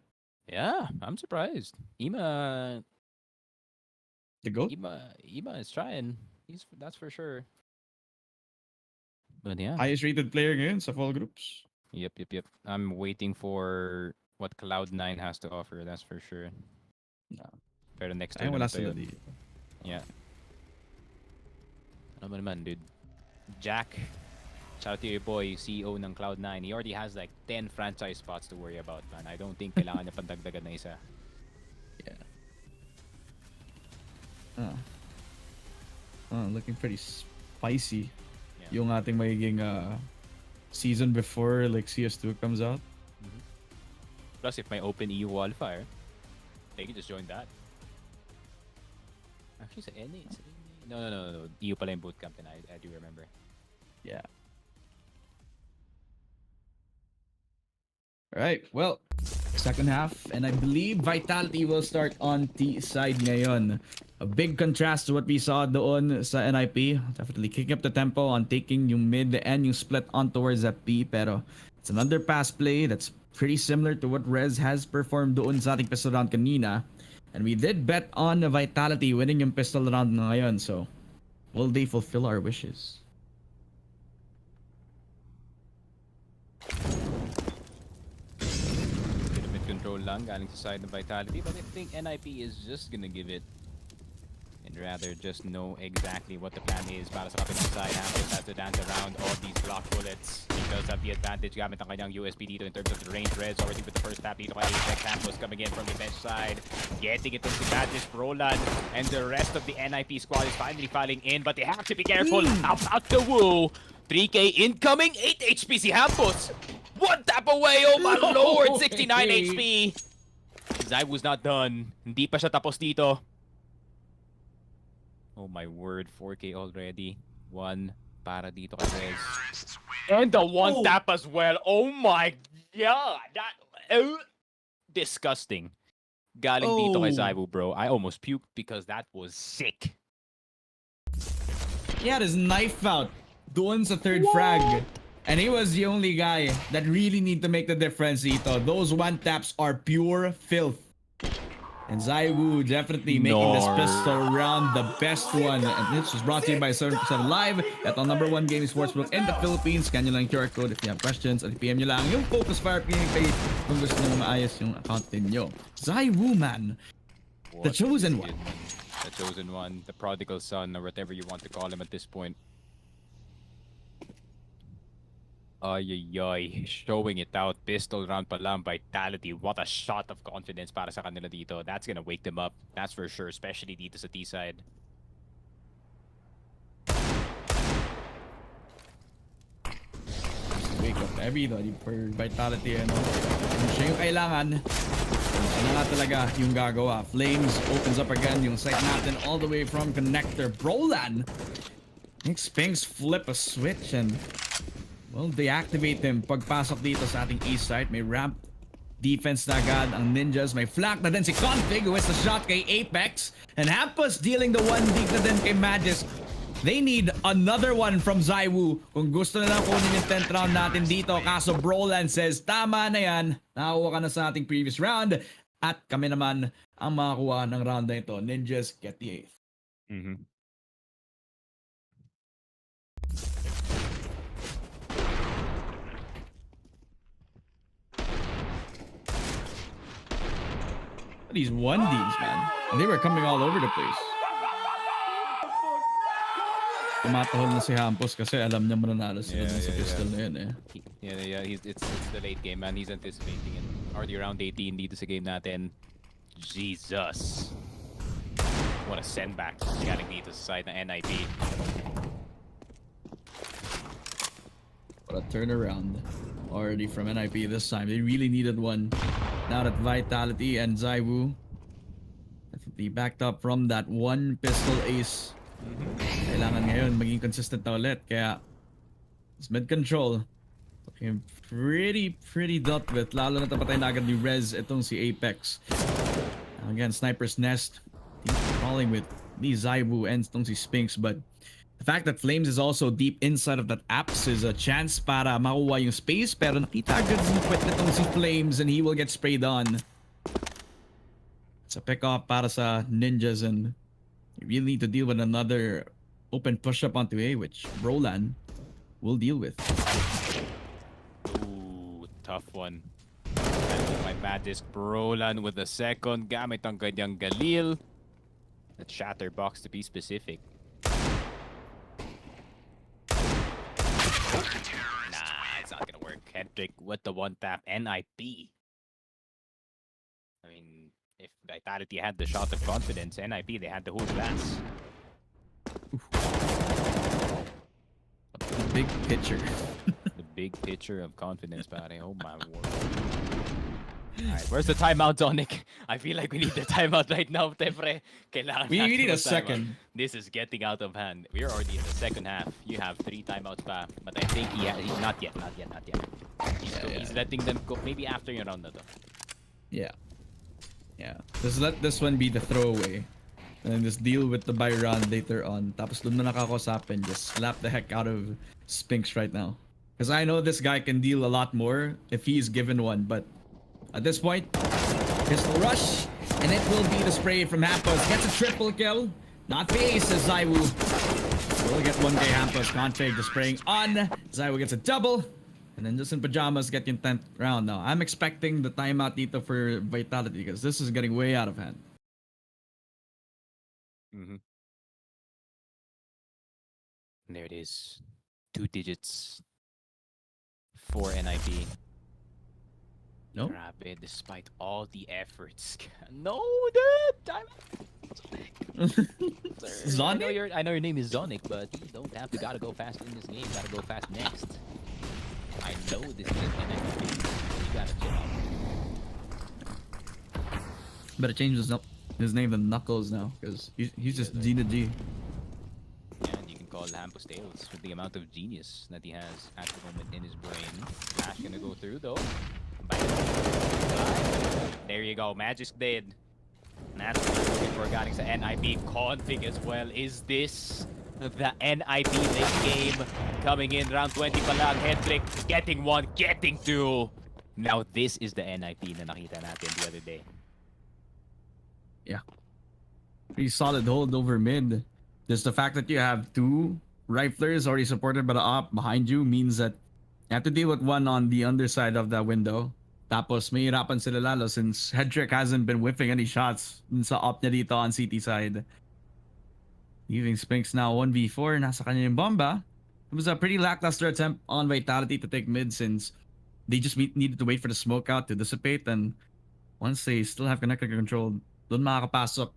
Yeah, I'm surprised. Ima The GOAT? Ima is trying. That's for sure. But yeah. Highest rated player ngayon sa fall groups. Yep. I'm waiting for what Cloud9 has to offer, that's for sure. No. Pero next Ay, turn wala na to sila yun. dito. Yeah. Ano ba naman, dude? Jack, shout out to your boy, CEO ng Cloud9. He already has like 10 franchise spots to worry about, man. I don't think kailangan niya pandagdagan na isa. Looking pretty spicy. Yeah. Yung ating magiging season before like CS2 comes out. Plus, if may open EU qualifier, they can just join that. Actually, sa NA. No. EU pala yung bootcamp, and I do remember. Yeah. Alright, well, second half, and I believe Vitality will start on T side ngayon. A big contrast to what we saw doon sa NIP. Definitely kicking up the tempo on taking yung mid and yung split on towards FP. Pero it's an underpass play that's pretty similar to what Rez has performed doon sa ating pistol round kanina. And we did bet on Vitality winning yung pistol round na ngayon. So, will they fulfill our wishes? Control lang galing sa side ng Vitality, but I think NIP is just gonna give it and rather just know exactly what the plan is para sa kapilang side. Hampus has to dance around all these block bullets. He does have the advantage gamit ang kanyang USP dito in terms of the range. Reds already with the first tap dito kay Apex. Hampus coming in from the bench side, getting it into Madness. Roland and the rest of the NIP squad is finally filing in, but they have to be careful about the woo. 3K incoming, 8 HP si Hampus. One tap away, oh my lord, 69 HP. Zai was not done. Hindi pa siya tapos dito. Oh my word, 4K already. One para dito kay Rez. And the one tap as well. Oh my god. That disgusting. Galing dito kay Zaibu, bro. I almost puked because that was sick. He had his knife out doon sa third frag. And he was the only guy that really need to make the difference dito. Those one taps are pure filth. And Zaiwu definitely making this pistol round the best one. And this was brought to you by 7% Live at the #1 gaming sportsbook in the Philippines. Scan nyo lang QR code if you have questions. At PM nyo lang yung Focus Fire PA page kung gusto nyo maayos yung account ninyo. Zaiwu, man. The chosen one. The chosen one. The prodigal son, or whatever you want to call him at this point. Ay, showing it out. Pistol round pa lang, Vitality. What a shot of confidence para sa kanila dito. That's gonna wake them up. That's for sure, especially dito sa T side. Wake up everybody for Vitality. Kung siya yung kailangan, ano nga talaga yung gagawa. Flames opens up again yung site natin all the way from connector. Brolan makes Spinks flip a switch and well, they activate him pagpasok dito sa ating east side. May ramp defense na agad ang Ninjas. May flank na din si Config who has the shot kay Apex. And Hampus dealing the one dig na din kay Magis. They need another one from Zaiwu kung gusto na lang kunin yung 10th round natin dito. Kaso Broland says, tama na yan. Nakakuha ka na sa ating previous round. At kami naman ang makakuha ng round na ito. Ninjas get the 8th. these 1Ds, man. And they were coming all over the place. Tumatahol na si Hampos kasi alam niya mananalo sila dun sa pistol na yun eh. Yeah, it's the late game, man. He's anticipating it. Already around 18 dito sa game natin. Jesus. What a send back galing dito sa side ng NIP. What a turnaround already from NIP this time. They really needed one. Now that Vitality and Zaiwu, I think they backed up from that one pistol ace. Kailangan ngayon maging consistent na ulit. Kaya it's mid control. Okay, pretty dealt with. Lalo na tapatay na agad ni Rez itong si Apex. Again, Sniper's Nest. Falling with ni Zaiwu and itong si Spinks. But the fact that Flames is also deep inside of that apps is a chance para makuha yung space. Pero nakita agad si Quit nitong si Flames and he will get sprayed on. It's a pick off para sa Ninjas and you really need to deal with another open push-up onto A, which Roland will deal with. Ooh, tough one. My Magisk Roland with the second gamit ang kanyang Galil. That Shatterbox to be specific. Nah, it's not gonna work. Hendrik with the one tap NIP. I mean, if Vitality had the shot of confidence, NIP, they had the whole class. The big picture. The big picture of confidence, pare. Oh my word. Alright, where's the timeout, Zonic? I feel like we need the timeout right now, Tefre. Kailangan We natin need a ng timeout. second. This is getting out of hand. We're already in the second half. You have 3 timeouts pa. But I think he's not yet. He's letting them go. Maybe after yung round na to. Yeah. Just let this one be the throwaway. And then just deal with the buy round later on. Tapos dun na nakakosapin. Just slap the heck out of Spinks right now. Because I know this guy can deal a lot more if he's given one. But at this point, pistol rush. And it will be the spray from Hampus. Gets a triple kill. Not the ace as Zaiwu. We'll get 1K Hampus config. The spraying on. Zaiwu gets a double. And then just in Pyjamas get yung 10th round now. I'm expecting the timeout dito for Vitality because this is getting way out of hand. And there it is. 2 digits for NIP. No? Grabe, despite all the efforts. No, dude! Zonic? I know your name is Zonic, but you don't have to gotta go fast in this game. Gotta go fast next. I know this is NIP. You gotta chill out. Better change his name to Knuckles now because he's just Gina G. Yeah, and you can call Hampus Tales with the amount of genius that he has at the moment in his brain. Flash gonna go through though. There you go, Magic's dead. And that's what we're looking for galing sa NIP config as well. Is this the NIP late game? Coming in round 20 pa lang. Hendrik getting 1, getting 2. Now this is the NIP na nakita natin the other day. Yeah. Pretty solid hold over mid. Just the fact that you have 2 riflers already supported by the op behind you means that you have to deal with one on the underside of that window. Tapos may hirapan sila lalo since Hedrick hasn't been whiffing any shots sa op niya dito on CT side. Leaving Spinks now 1v4. Nasa kanya yung bomba. It was a pretty lackluster attempt on Vitality to take mid since they just needed to wait for the smoke out to dissipate, and once they still have connected control, doon makakapasok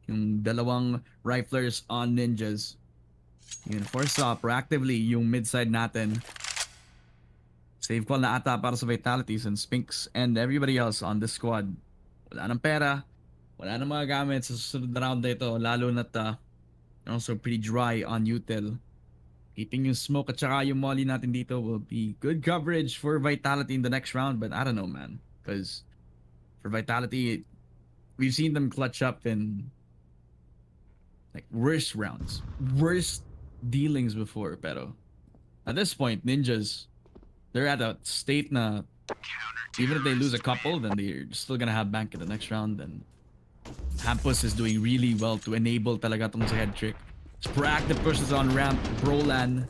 yung dalawang riflers on Ninjas. Yun, force up proactively yung mid side natin. Save call na ata para sa Vitalities and Spinks and everybody else on this squad. Wala ng pera, wala ng mga gamit sa susunod na round na ito, lalo na't also pretty dry on util. Keeping yung smoke at saka yung molly natin dito will be good coverage for Vitality in the next round, but I don't know, man. Because for Vitality, we've seen them clutch up in like worse rounds, worse dealings before, pero at this point, Ninjas, they're at a state na even if they lose a couple, then they're still gonna have bank in the next round. And Hampus is doing really well to enable talaga tong sa head trick. Proactive pushes on ramp, Brolan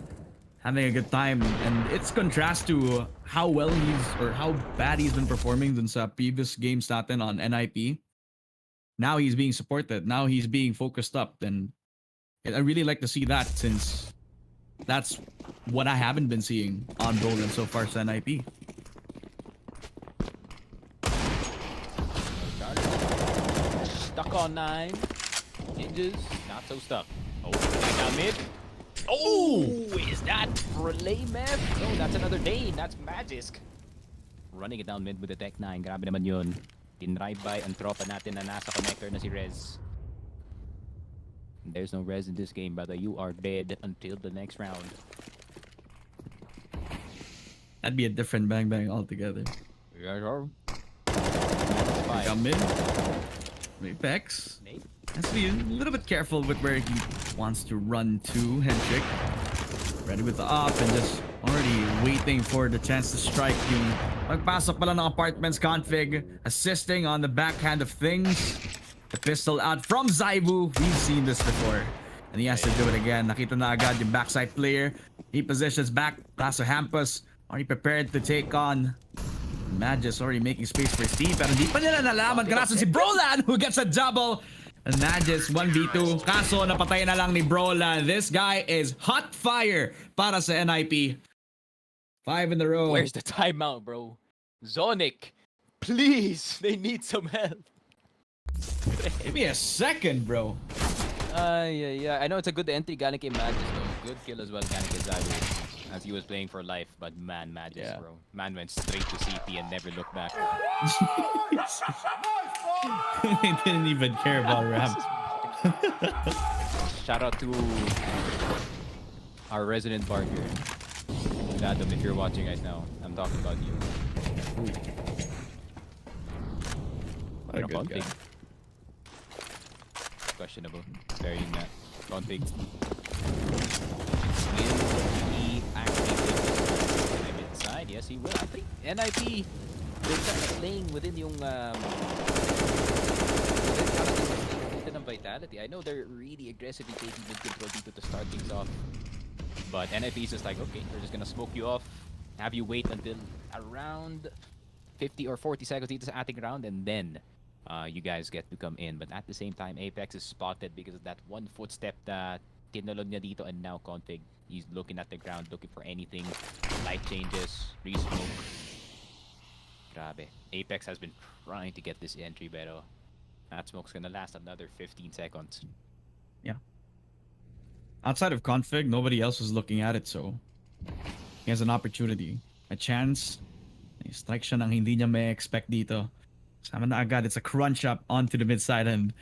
having a good time, and it's contrast to how well he's or how bad he's been performing dun sa previous games natin on NIP. Now he's being supported. Now he's being focused up. And I really like to see that, since that's what I haven't been seeing on Roland so far sa NIP. Stuck on 9. Ninjas, not so stuck. Oh, down mid. Oh, is that relay map? No, that's another Dane. That's Magisk. Running it down mid with the Tech 9. Grabe naman yun. In-drive by ang tropa natin na nasa connector na si Rez. There's no Rez in this game, brother. You are dead until the next round. That'd be a different bang bang altogether. Yeah, sure. Come in. Apex. Has to be a little bit careful with where he wants to run to. Hendrick. Ready with the up and just already waiting for the chance to strike. Yung magpasok pala ng apartments config. Assisting on the backhand of things. The pistol out from Zaibu. We've seen this before. And he has to do it again. Nakita na agad yung backside player. He positions back. Kaso Hampus already prepared to take on Magis, already making space for Steve. Pero di pa nila nalaman. Kaso si Brolan who gets a double. And Magis 1v2. Kaso napatay na lang ni Brolan. This guy is hot fire para sa NIP. 5 in a row. Where's the timeout, bro? Zonic, please. They need some help. Give me a second, bro. Yeah. I know it's a good entry galing kay Magis though. Good kill as well galing kay Zaibu as he was playing for life. But man, Magis, bro. Man went straight to CT and never looked back. They didn't even care about ramp. Shout out to our resident barker. Adam, if you're watching right now, I'm talking about you. What a good guy. Questionable. Very not config. Will he actually take this inside? Yes, he will. I think NIP, they're kind of playing within yung within ng vitality. I know they're really aggressively taking mid control dito to start things off. But NIP is just like, okay, we're just gonna smoke you off, have you wait until around 50 or 40 seconds dito sa ating round, and then you guys get to come in. But at the same time, Apex is spotted because of that one footstep that tinalon niya dito, and now config. He's looking at the ground, looking for anything. Light changes, re-smoke. Grabe. Apex has been trying to get this entry, pero that smoke's gonna last another 15 seconds. Yeah. Outside of config, nobody else was looking at it, so he has an opportunity, a chance. Strike siya nang hindi niya may expect dito. Sama na agad, it's a crunch up onto the mid side, and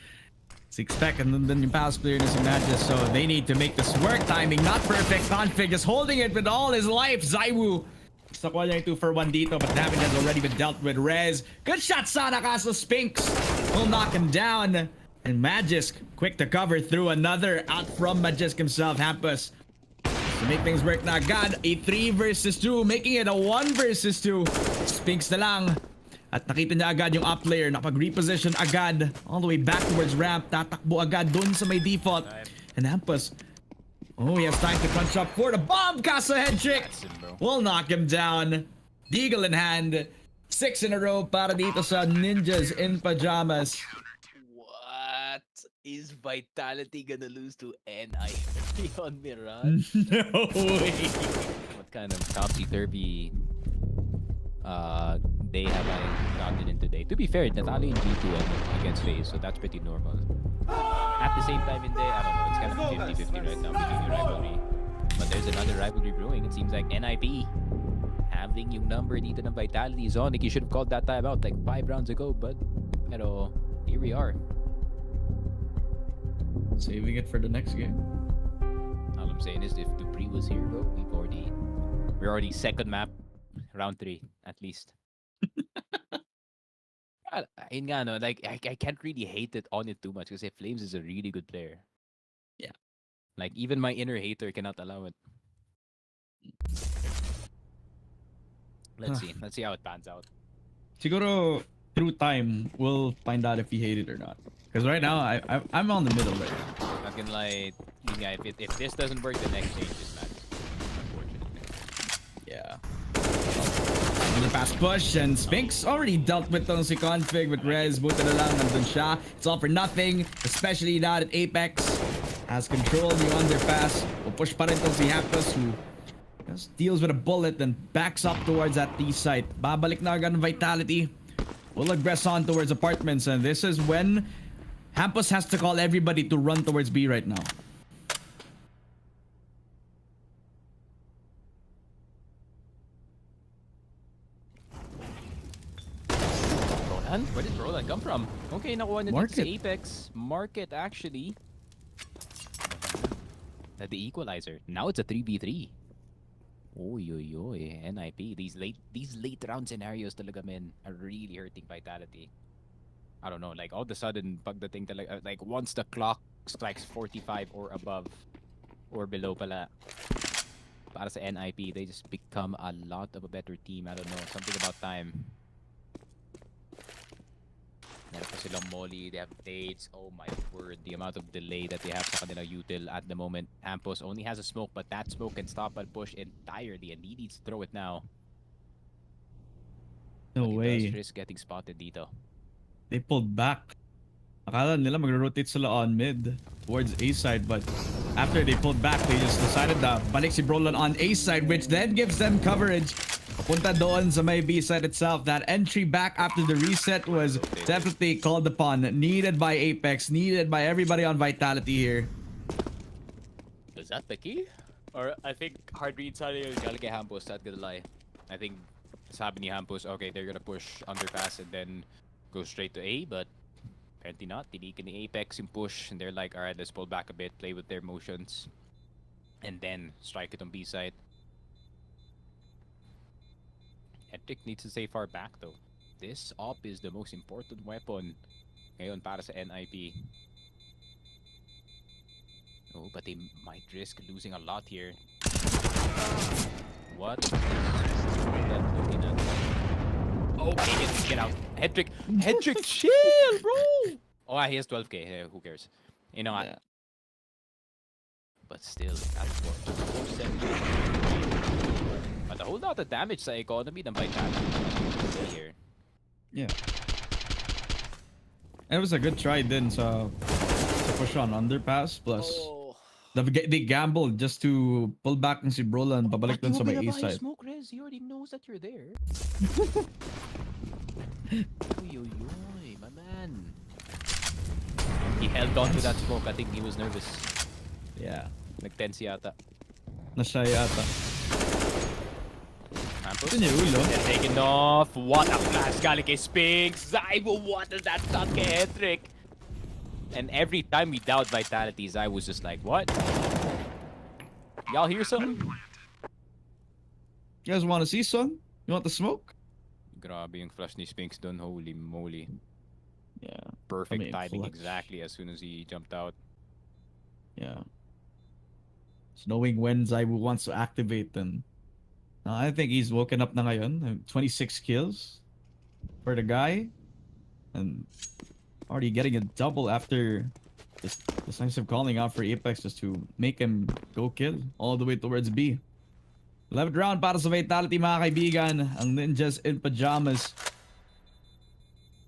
it's expect, and then yung pass player na si Magis, so they need to make this work. Timing not perfect. Config is holding it with all his life. Zaiwu nakuha niya yung 2-for-1 dito, but damage has already been dealt with. Rez, good shot sana, kaso Spinks will knock him down. And Magisk quick to cover through another out from Magisk himself. Hampus to make things work na agad. A 3 versus 2, making it a 1 versus 2. Spinks na lang. At nakita niya agad yung up player. Nakapag-reposition agad all the way back towards ramp. Tatakbo agad dun sa may default. And Hampus, oh, he has time to punch up for the bomb. Kaso head trick will knock him down. Deagle in hand. 6 in a row para dito sa Ninjas in Pyjamas. Is Vitality gonna lose to NIP on Mirage? No way. What kind of topsy-turvy day have I gotten in today? To be fair, natalo in G2 against FaZe, so that's pretty normal. At the same time in day, I don't know, it's kind of 50-50 right now between the rivalry. But there's another rivalry brewing. It seems like NIP having yung number dito ng Vitality. Zonic, you should have called that time out like 5 rounds ago, but pero here we are. Saving it for the next game. All I'm saying is if Dupree was here, bro, we're already second map, round 3 at least. Ayun nga, no, like I can't really hate it on it too much because Flames is a really good player. Yeah. Like even my inner hater cannot allow it. Let's see how it pans out. Siguro through time we'll find out if he hated it or not. Because right now I'm on the middle right now. Fucking like, yeah, if this doesn't work, the next change is matters. Unfortunately. Yeah. Underpass push, and Spinks already dealt with tong si Config, but Rez, buta na lang, nandun siya. It's all for nothing, especially now that Apex has control yung underpass. Push pa rin tong si Hampus, who just deals with a bullet and backs up towards that B site. Babalik na agad ng Vitality. Will aggress on towards apartments, and this is when Hampus has to call everybody to run towards B right now. Where did Roland come from? Okay, nakuha niya dito si Apex. Market actually. The equalizer. Now it's a 3v3. Oy, oy, oy. NIP. These late round scenarios talaga, men, are really hurting Vitality. I don't know, like all of a sudden, pagdating talaga, like once the clock strikes 45 or above, or below pala, para sa NIP, they just become a lot of a better team. I don't know, something about time. Meron pa silang molly, they have dates. Oh my word, the amount of delay that they have sa kanila util at the moment. Ampos only has a smoke, but that smoke can stop and push entirely, and he needs to throw it now. No but way. He does risk getting spotted dito. They pulled back. Akala nila mag-rotate sila on mid towards A side, but after they pulled back, they just decided na balik si Brolan on A side, which then gives them coverage. Papunta doon sa may B side itself. That entry back after the reset was definitely called upon. Needed by Apex, needed by everybody on Vitality here. Is that the key? Or I think hard read sana yung galing kay Hampus, not gonna lie. I think sabi ni Hampus, okay, they're gonna push underpass and then go straight to A, but apparently not. Tinikin ni Apex yung push, and they're like, alright, let's pull back a bit, play with their motions, and then strike it on B side. Hedrick needs to stay far back though. This op is the most important weapon ngayon para sa NIP. Oh, but they might risk losing a lot here. What is that looking at? Okay, get out. Hedrick, chill, bro! Oh, he has 12k. Who cares? You know what? Yeah. But still, that's 470. But a whole lot of damage sa economy ng Vitality here. Yeah. It was a good try din sa push on underpass, plus they gambled just to pull back ng si Brolan pabalik dun sa may A side. Smoke, Rez. He already knows that you're there. Uy, uy, uy, my man. He held on to that smoke. I think he was nervous. Yeah. Nag-tense yata. Nasya yata. Campus. Yun yung ulo. They're taken off. What a flash galing kay Spinks. Zaibo, what does that shot kay Hedrick? And every time we doubt Vitality, Zai was just like, what? Y'all hear something? You guys want to see some? You want the smoke? Grabe yung flash ni Spinks dun. Holy moly. Yeah. Perfect I mean, timing flash. exactly as soon as he jumped out. Yeah. So knowing when Zaibu wants to activate, then I think he's woken up na ngayon. 26 kills for the guy, and already getting a double after this decisive calling out for Apex just to make him go kill all the way towards B. 11th round para sa Vitality, mga kaibigan. Ang Ninjas in Pyjamas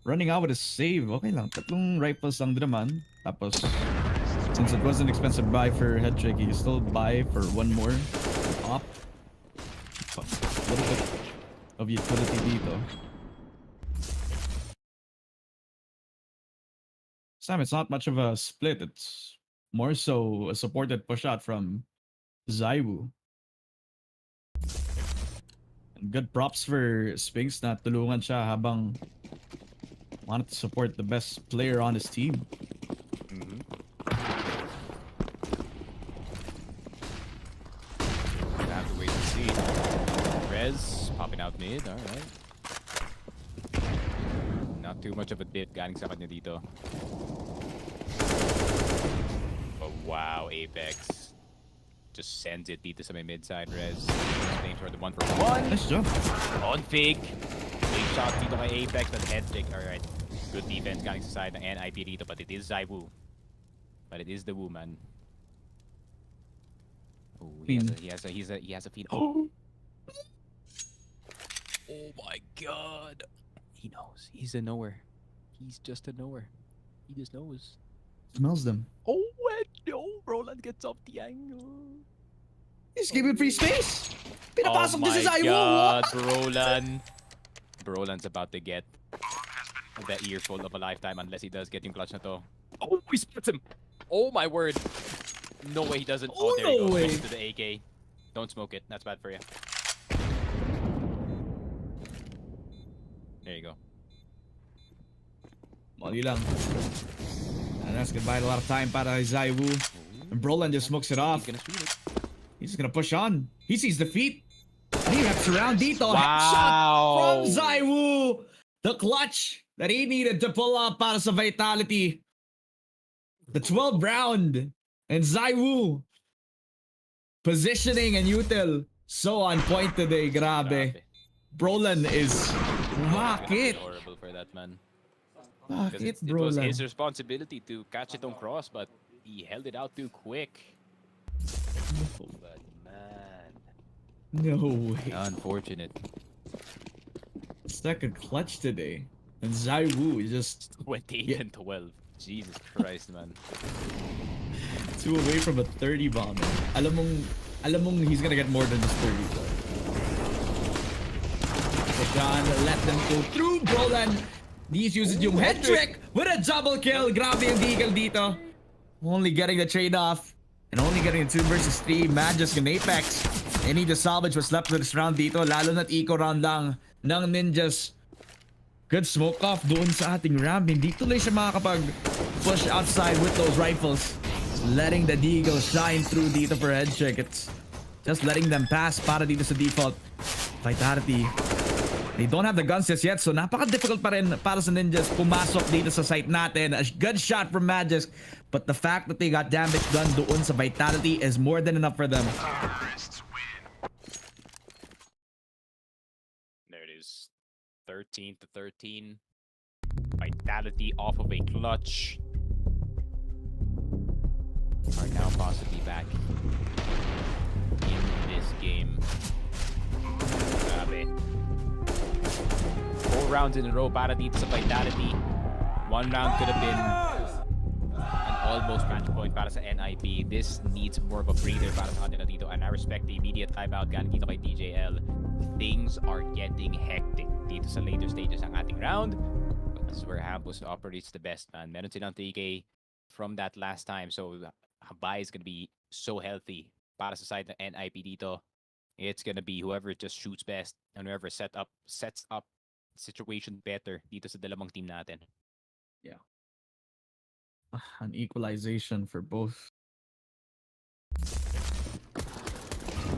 running out with a save. Okay lang, tatlong rifles lang din naman. Tapos since it was an expensive buy for Hedrick, he can still buy for one more op. A little bit of utility dito. Sam, it's not much of a split. It's more so a supported push out from Zaiwu. And good props for Spinks na tulungan siya habang wanted to support the best player on his team. Have to wait and see. Rez popping out mid, alright. Not too much of a dip galing sa kanya dito. But wow, Apex just sends it dito sa may mid side. Rez playing for the 1-for-1. Nice job. On fake. Big shot dito kay Apex and Hedrick. Alright. Good defense galing sa side ng NIP dito, but it is Zaiwu. But it is the Wu, man. Oh, he has a feed. Oh! Oh my god. He knows. He's a knower. He's just a knower. He just knows. Smells them. Oh, and no. Roland gets off the angle. He's giving free space. Oh Pinapasok my this is god, Roland. Roland's about to get the earful of a lifetime unless he does get yung clutch na to. Oh, he splits him. Oh my word. No way he doesn't. Oh, there he no goes. way. Goes to the AK. Don't smoke it. That's bad for you. There you go. Mali lang. And that's gonna buy a lot of time para kay Zaiwu. And Brolan just smokes it off. He's gonna shoot it. He's just gonna push on. He sees the feet. And he wraps around dito. Wow. Headshot from Zaiwu. The clutch that he needed to pull up para sa Vitality. The 12th round. And Zaiwu. Positioning and util. So on point today. Grabe. Brolan is... Bakit? Horrible for that man. Bakit, It was Brolan? his responsibility to catch it on cross, but he held it out too quick. But man, No way. unfortunate. Second clutch today. And Zaiwu is just 28 and 12. Jesus Christ, man. 2 away from a 30 bomber. Alam mong he's gonna get more than just 30. But John let them go through. Brolan. These uses yung head trick with a double kill. Grabe yung deagle dito. Only getting the trade off. And only getting a 2 versus 3. Magisk and Apex. They need to salvage what's left of this round dito. Lalo na't eco round lang ng Ninjas. Good smoke off doon sa ating ramp. Hindi tuloy siya makakapag-push outside with those rifles. Letting the deagle shine through dito for head check. It's just letting them pass para dito sa default. Vitality. They don't have the guns just yet, so napaka-difficult pa rin para sa Ninjas pumasok dito sa site natin. A good shot from Magisk, but the fact that they got damage done doon sa Vitality is more than enough for them. There it is. 13 to 13. Vitality off of a clutch. Are now possibly back in this game. Grabe. 4 rounds in a row para dito sa Vitality. 1 round could have been an almost match point para sa NIP. This needs more of a breather para sa kanila dito. And I respect the immediate timeout galing dito kay DJL. Things are getting hectic dito sa later stages ng ating round. But this is where Hampus operates the best, man. Meron silang 3K from that last time. So Habay is going to be so healthy para sa side ng NIP dito. It's going to be whoever just shoots best and whoever sets up situation better dito sa dalawang team natin. Yeah. An equalization for both.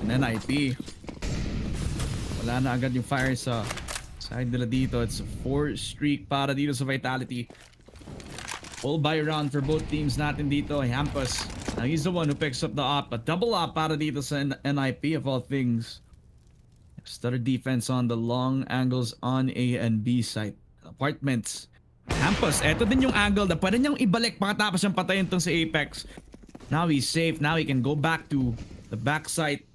And NIP. Wala na agad yung fire sa side nila dito. It's a 4 streak para dito sa Vitality. Full buy round for both teams natin dito. Hampus. Now he's the one who picks up the op. A double op para dito sa NIP of all things. Stutter defense on the long angles on A and B side. Apartments. Hampus, eto din yung angle na pwede niyang ibalik pagkatapos niyang patayin itong sa Apex. Now he's safe. Now he can go back to the backside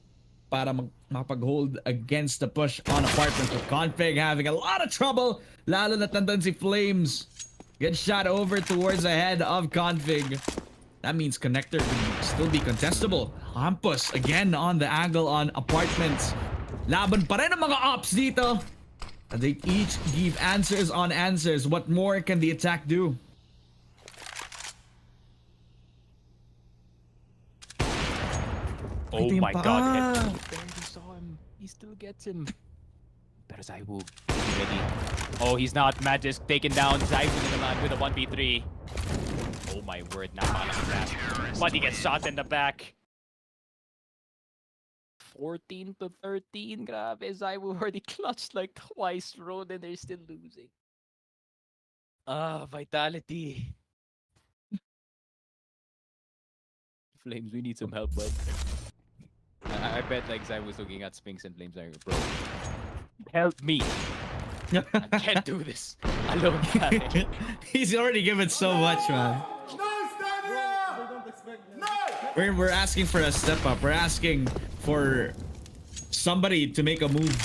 para makapag-hold against the push on Apartments. With Config having a lot of trouble. Lalo na tandaan si Flames. Good shot over towards the head of Config. That means Connector can still be contestable. Hampus again on the angle on Apartments. Laban pa rin ang mga ops dito. They each give answers on answers. What more can the attack do? Oh my god. There he saw him. He still gets him. Pero Zaiwu, is he ready? Oh, he's not. Magisk taken down. Zaiwu naman with a 1v3. Oh my word, napakalaking grab. But he gets shot in the back. 14 to 13. Grabe, Zaiwu already clutched like twice, bro, and they're still losing. Vitality. Flames, we need some help, bud. I bet like Zaiwu's looking at Spinks and Flames like, bro, help me. I can't do this alone. He's already given so much, man. We're asking for a step up. We're asking for somebody to make a move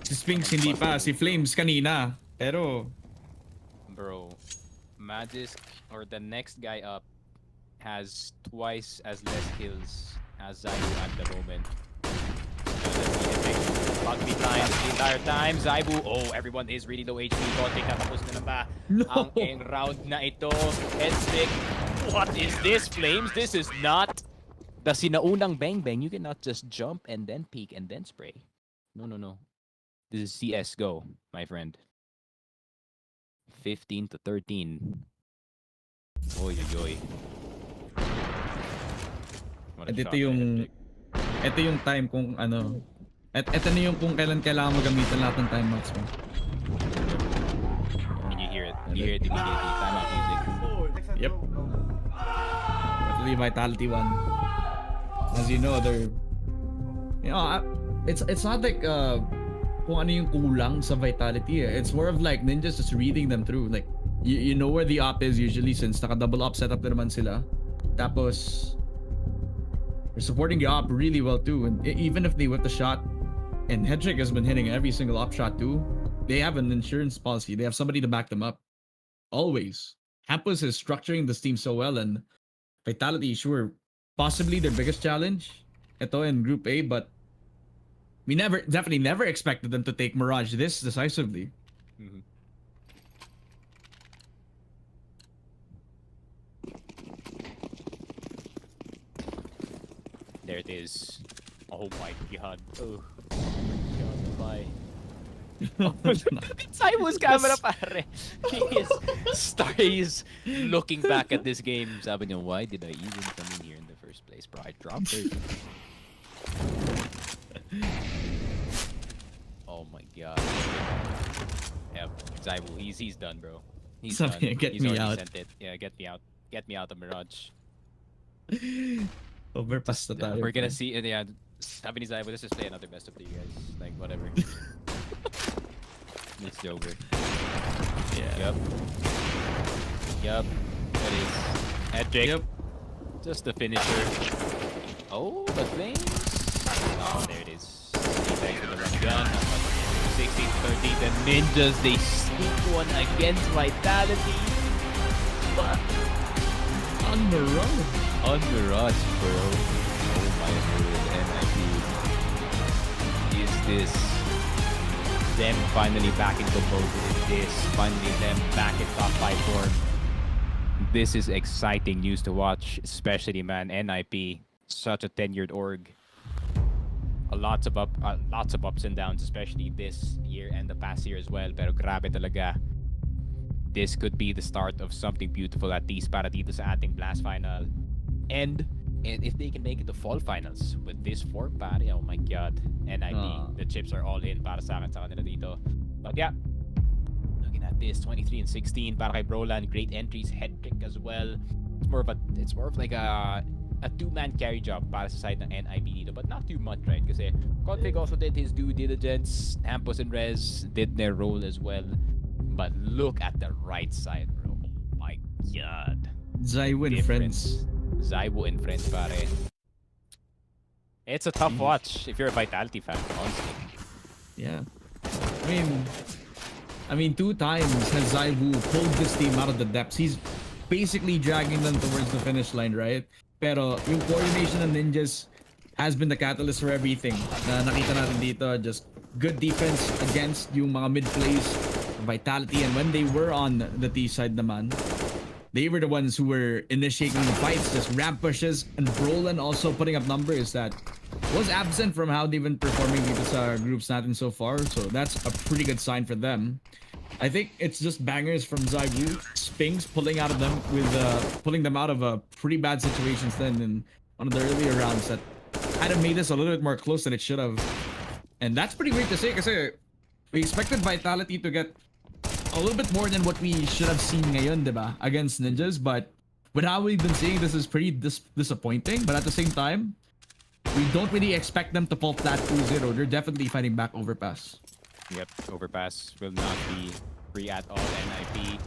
to Si Sphinx hindi pa, si Flames kanina. Pero Bro, Magisk or the next guy up has twice as less kills as Zaibu at the moment. Bug behind the entire time. Zaibu, oh, everyone is really low HP. Konting natapos na ba ang end round na ito. Headstick, what is this, Flames? This is not the sinaunang bang bang. You cannot just jump and then peek and then spray. No, no, no. This is CSGO, my friend. 15 to 13. Oy, oy, oy. What a at ito shot, yung Epic. ito yung time kung ano. At ito na yung kung kailan kailangan mo gamitin lahat ng timeouts mo. And you hear it. You hear it immediately. Timeout music. Yep. Definitely Vitality one. As you know, they're it's not like kung ano yung kulang sa Vitality. It's more of like Ninjas just reading them through. Like you know where the op is usually since naka-double op setup na naman sila. Tapos they're supporting the op really well too. And even if they whip the shot, and Hedrick has been hitting every single op shot too, they have an insurance policy. They have somebody to back them up. Always. Hampus is structuring this team so well, and Vitality, sure, possibly their biggest challenge ito in Group A, but we definitely never expected them to take Mirage this decisively. Mhm. There it is. Oh my god. Oh my god, bye. Simon's camera, pare. He is looking back at this game. Sabi niya, why did I even come in here in the first place? Bro, I dropped 30. Oh my god. Yep, Zaibu, he's done, bro. He's done. Get He's me already out. sent it. Yeah, get me out. Get me out of Mirage. Overpass na tayo. We're gonna see, yeah, sabi ni Zaibu, let's just play another best of 3, guys. Like, whatever. It's over. Yeah. Yup. That is Hedrick. Yep. Just the finisher. Oh, the Flames. Oh, there it is. Defense with the run gun. 16-13. The Ninjas, they sneak one against Vitality. But On the road. on the rush, bro. Oh my word, NIP. Is this them finally back in composure? Is this finally them back in top 5 form? This is exciting news to watch, especially, man, NIP. Such a tenured org. Lots of ups and downs, especially this year and the past year as well. Pero grabe talaga. This could be the start of something beautiful, at least para dito sa ating Blast Final. And if they can make it to Fall Finals with this form, pare, oh my god. NIP, the chips are all in para sa akin sa kanila dito. But yeah, looking at this, 23-16 para kay Brolan. Great entries, Hedrick as well. It's more of like a two-man carry job para sa side ng NIP dito, but not too much, right? Kasi Config also did his due diligence. Hampus and Rez did their role as well. But look at the right side, bro. Oh my god. Zaibu and friends. Zaibu and friends, pare. It's a tough watch if you're a Vitality fan, honestly. Yeah. I mean, 2 times has Zaibu pulled this team out of the depths. He's basically dragging them towards the finish line, right? Pero yung coordination ng Ninjas has been the catalyst for everything. Na nakita natin dito, just good defense against yung mga mid plays, Vitality, and when they were on the T side naman, they were the ones who were initiating the fights, just ramp pushes, and Brolan also putting up numbers that was absent from how they've been performing dito sa groups natin so far. So that's a pretty good sign for them. I think it's just bangers from Zaibu, Spinks pulling them out of a pretty bad situations then in one of the earlier rounds that had have made this a little bit more close than it should have. And that's pretty great to say because we expected Vitality to get a little bit more than what we should have seen ngayon, diba, against Ninjas, but with how we've been seeing, this is pretty disappointing. But at the same time, we don't really expect them to fall flat 2-0. They're definitely fighting back Overpass. Yep, Overpass will not be free at all. NIP,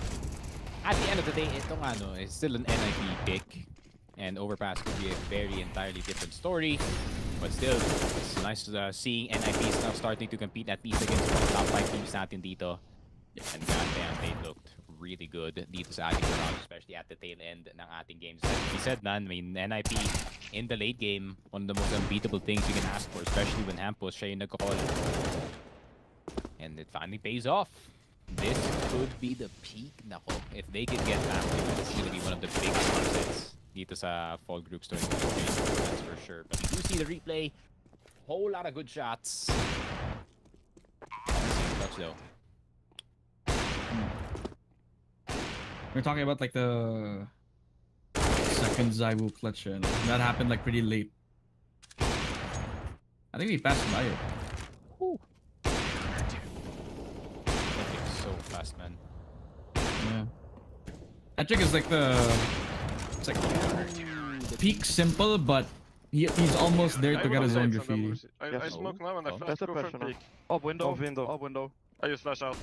at the end of the day, itong is still an NIP pick. And Overpass could be a very entirely different story. But still, it's nice seeing NIPs now starting to compete at least against the top 5 teams natin dito. And goddamn, they looked really good dito sa ating round, especially at the tail end ng ating games. Like he said, man, I mean, NIP in the late game, one of the most unbeatable things you can ask for, especially when Hampus siya yung nagko-call. And it finally pays off. This could be the peak, nako. If they can get that, it's going to be one of the biggest upsets dito sa fall groups during the that's for sure. But you do see the replay. Whole lot of good shots. Touch though. We're talking about like the second Zaiwu clutch, and that happened like pretty late. I think we passed by it. So fast, man. Yeah. That trick is like it's like peak simple, but he's almost there to get his own graffiti. I smoke now and I flash That's a go pressure from now. peak. Up window. Off window. Up window. I just flash out.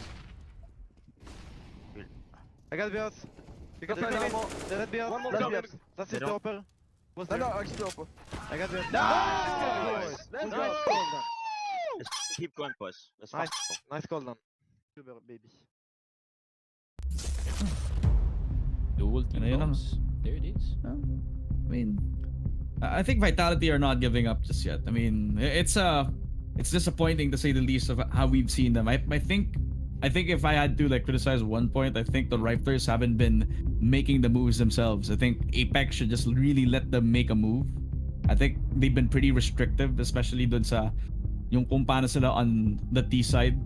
I got BS. You can find ammo. Let BS. One more Let's coming. BS. That's it, upper. What's No, there? no, actually upper. I got BS. Nice! Let's go. Nice. Well done. Keep going, boys. Let's Nice. fight. Nice call down. Baby. Dual team Ayun lang. bombs. There it is. I mean, I think Vitality are not giving up just yet. I mean, it's disappointing to say the least of how we've seen them. I think if I had to like criticize one point, I think the Riflers haven't been making the moves themselves. I think Apex should just really let them make a move. I think they've been pretty restrictive, especially dun sa yung kung paano sila on the T side.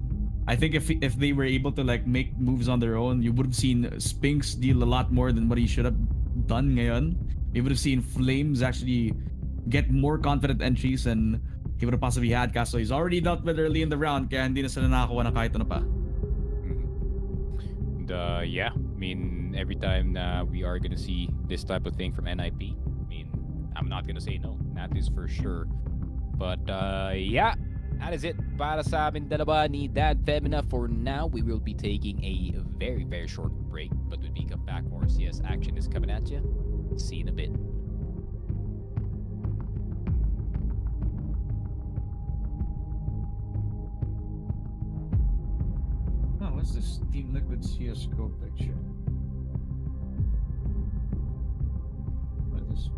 I think if they were able to like make moves on their own, you would have seen Spinks deal a lot more than what he should have done ngayon. You would have seen Flames actually get more confident entries and he would have possibly had, kaso he's already dealt with early in the round kaya hindi na sila nakakuha ng kahit ano pa. And yeah, I mean, every time we are gonna see this type of thing from NIP, I mean, I'm not gonna say no. That is for sure. But yeah, that is it para sa amin dalawa ni Dad Femina. For now, we will be taking a very, very short break. But when we come back, more CS action is coming at you. See you in a bit. Oh, what's this Team Liquid CSGO picture? What is this?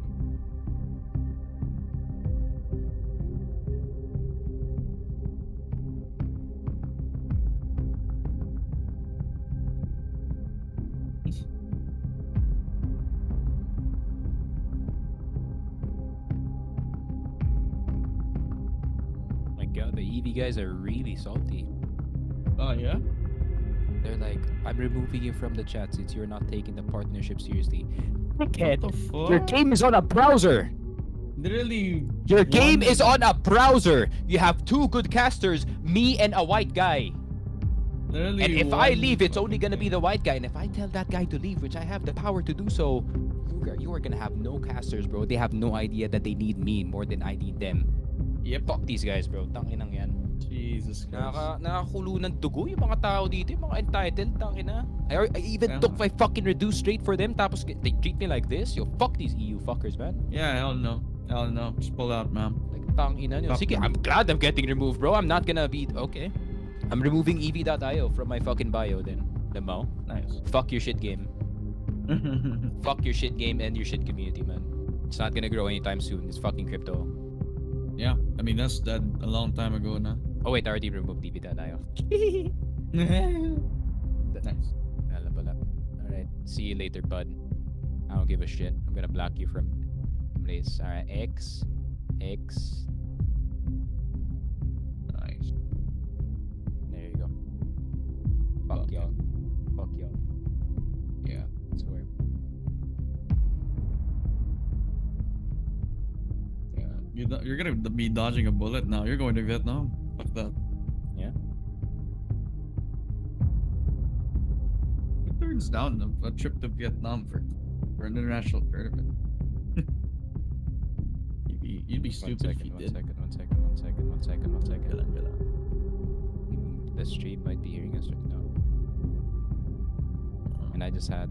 My God, the EV guys are really salty. Oh yeah? They're like, I'm removing you from the chat since you're not taking the partnership seriously. Dickhead, What the fuck? your game is on a browser. Literally. Your game one- is on a browser. You have two good casters, me and a white guy. Literally And if I one leave, it's only fucking gonna be thing. the white guy. And if I tell that guy to leave, which I have the power to do so, you are gonna have no casters, bro. They have no idea that they need me more than I need them. Yep. Fuck these guys, bro. Tanginang yan. Jesus Christ. Nakakakulo ng dugo yung mga tao dito, yung mga entitled, tangina. I even took my fucking reduced rate for them, tapos they treat me like this. Yo, fuck these EU fuckers, man. Yeah, hell no. Hell no. Just pull out, man. Like, tangina nyo. Fuck Sige, them. I'm glad I'm getting removed, bro. I'm not gonna be... Okay. I'm removing EV.io from my fucking bio then. Lemo. Nice. Fuck your shit game. Fuck your shit game and your shit community, man. It's not gonna grow anytime soon. It's fucking crypto. Yeah, I mean that's that a long time ago now. Oh wait, I already removed EV.io. Nice. Alam pala. Alright, see you later, bud. I don't give a shit. I'm gonna block you from this. Alright, X. Nice. There you go. Fuck Okay. y'all. Fuck y'all. Yeah. I swear. Yeah. You're gonna be dodging a bullet now. You're going to Vietnam. Fuck that. Yeah. Who turns down a trip to Vietnam for an international tournament? You'd be stupid if you did. One second. The stream might be hearing us right now. And I just had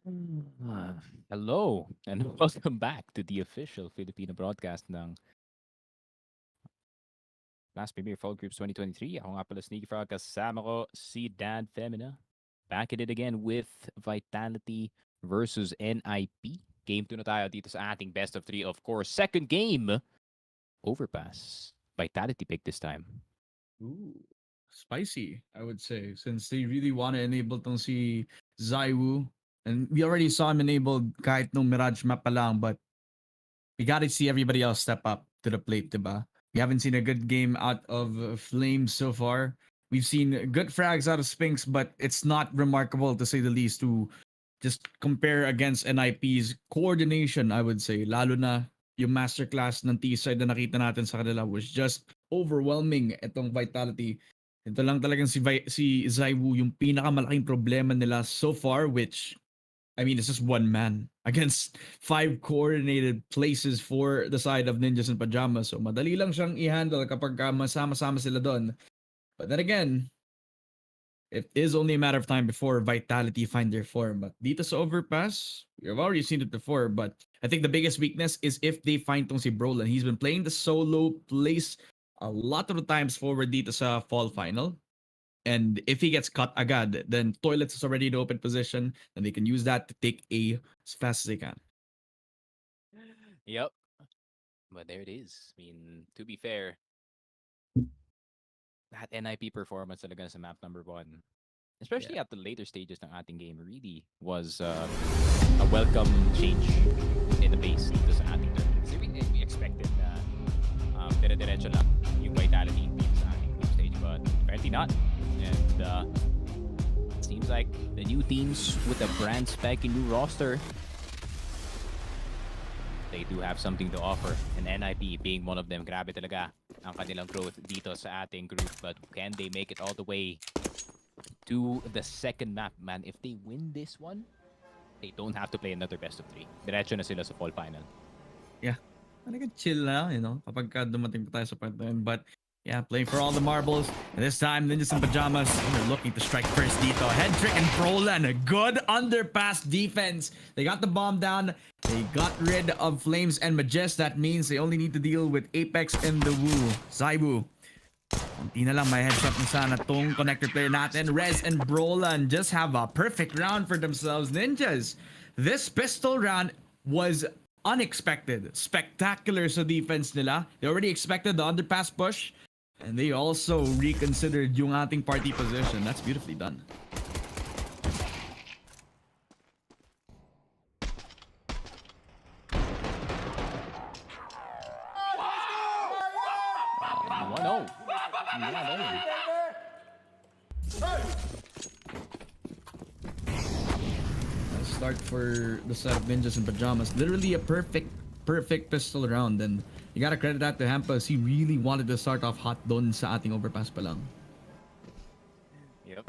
Hello and welcome back to the official Filipino broadcast ng Last Premier Fall Groups 2023. Ako nga pala Sneaky Frog, kasama ko si Dan Femina. Back at it again with Vitality versus NIP. Game 2 na tayo dito sa ating best of 3. Of course, second game, Overpass. Vitality pick this time. Ooh, spicy, I would say, since they really want to enable tong si Zaiwu. And we already saw him enabled kahit nung Mirage map pa lang, but we gotta see everybody else step up to the plate, diba? We haven't seen a good game out of Flames so far. We've seen good frags out of Spinks, but it's not remarkable to say the least to just compare against NIP's coordination, I would say. Lalo na yung masterclass ng T-side na nakita natin sa kanila was just overwhelming itong Vitality. Ito lang talagang si Zaiwu yung pinakamalaking problema nila so far, which, I mean, it's just one man against 5 coordinated places for the side of Ninjas and Pyjamas. So madali lang siyang i-handle kapag masama-sama sila doon. But then again, it is only a matter of time before Vitality find their form. But dito sa Overpass, we've already seen it before, but I think the biggest weakness is if they find tong si Brolan. He's been playing the solo place a lot of the times forward dito sa Fall Final. And if he gets cut agad, then Toilets is already in open position, and they can use that to take A as fast as they can. Yep. But there it is. I mean, to be fair, that NIP performance talaga sa map number 1, especially at the later stages ng ating game, really was a welcome change in the pace dito sa ating turn. Kasi we expected na dire-diretso lang yung Vitality dito sa ating group stage, but apparently not. And it seems like the new teams with a brand spanking new roster, they do have something to offer. And NIP being one of them, grabe talaga ang kanilang growth dito sa ating group. But can they make it all the way to the second map, man? If they win this one, they don't have to play another best of 3. Diretso na sila sa fall final. Yeah, talaga chill na, you know, kapag dumating pa tayo sa part na yun. But yeah, playing for all the marbles. And this time, Ninjas and Pyjamas are looking to strike first dito. Headtrick and Brolan, a good underpass defense. They got the bomb down. They got rid of Flames and Majest. That means they only need to deal with Apex and the Wu. Zaiwu. Konti na lang, may headshot na sana tong connector player natin. Rez and Brolan just have a perfect round for themselves. Ninjas, this pistol round was unexpected. Spectacular sa defense nila. They already expected the underpass push. And they also reconsidered yung ating party position. That's beautifully done. Start for the set of Ninjas and Pyjamas. Literally a perfect pistol round, and you gotta credit that to Hampa as he really wanted to start off hot doon sa ating Overpass pa lang. Yep.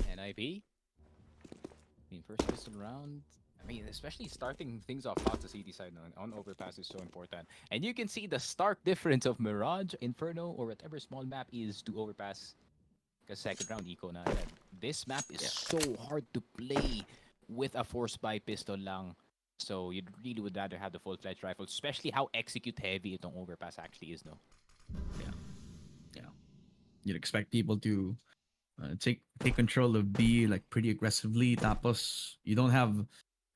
NIP. I mean, first pistol round. I mean, especially starting things off hot to CT side on Overpass is so important. And you can see the stark difference of Mirage, Inferno, or whatever small map is to Overpass. Because second round eco na agad. This map is so hard to play with a force by pistol lang. So you really would rather have the full-fledged rifle, especially how execute heavy itong Overpass actually is, no? Yeah. You'd expect people to take control of B like pretty aggressively. Tapos you don't have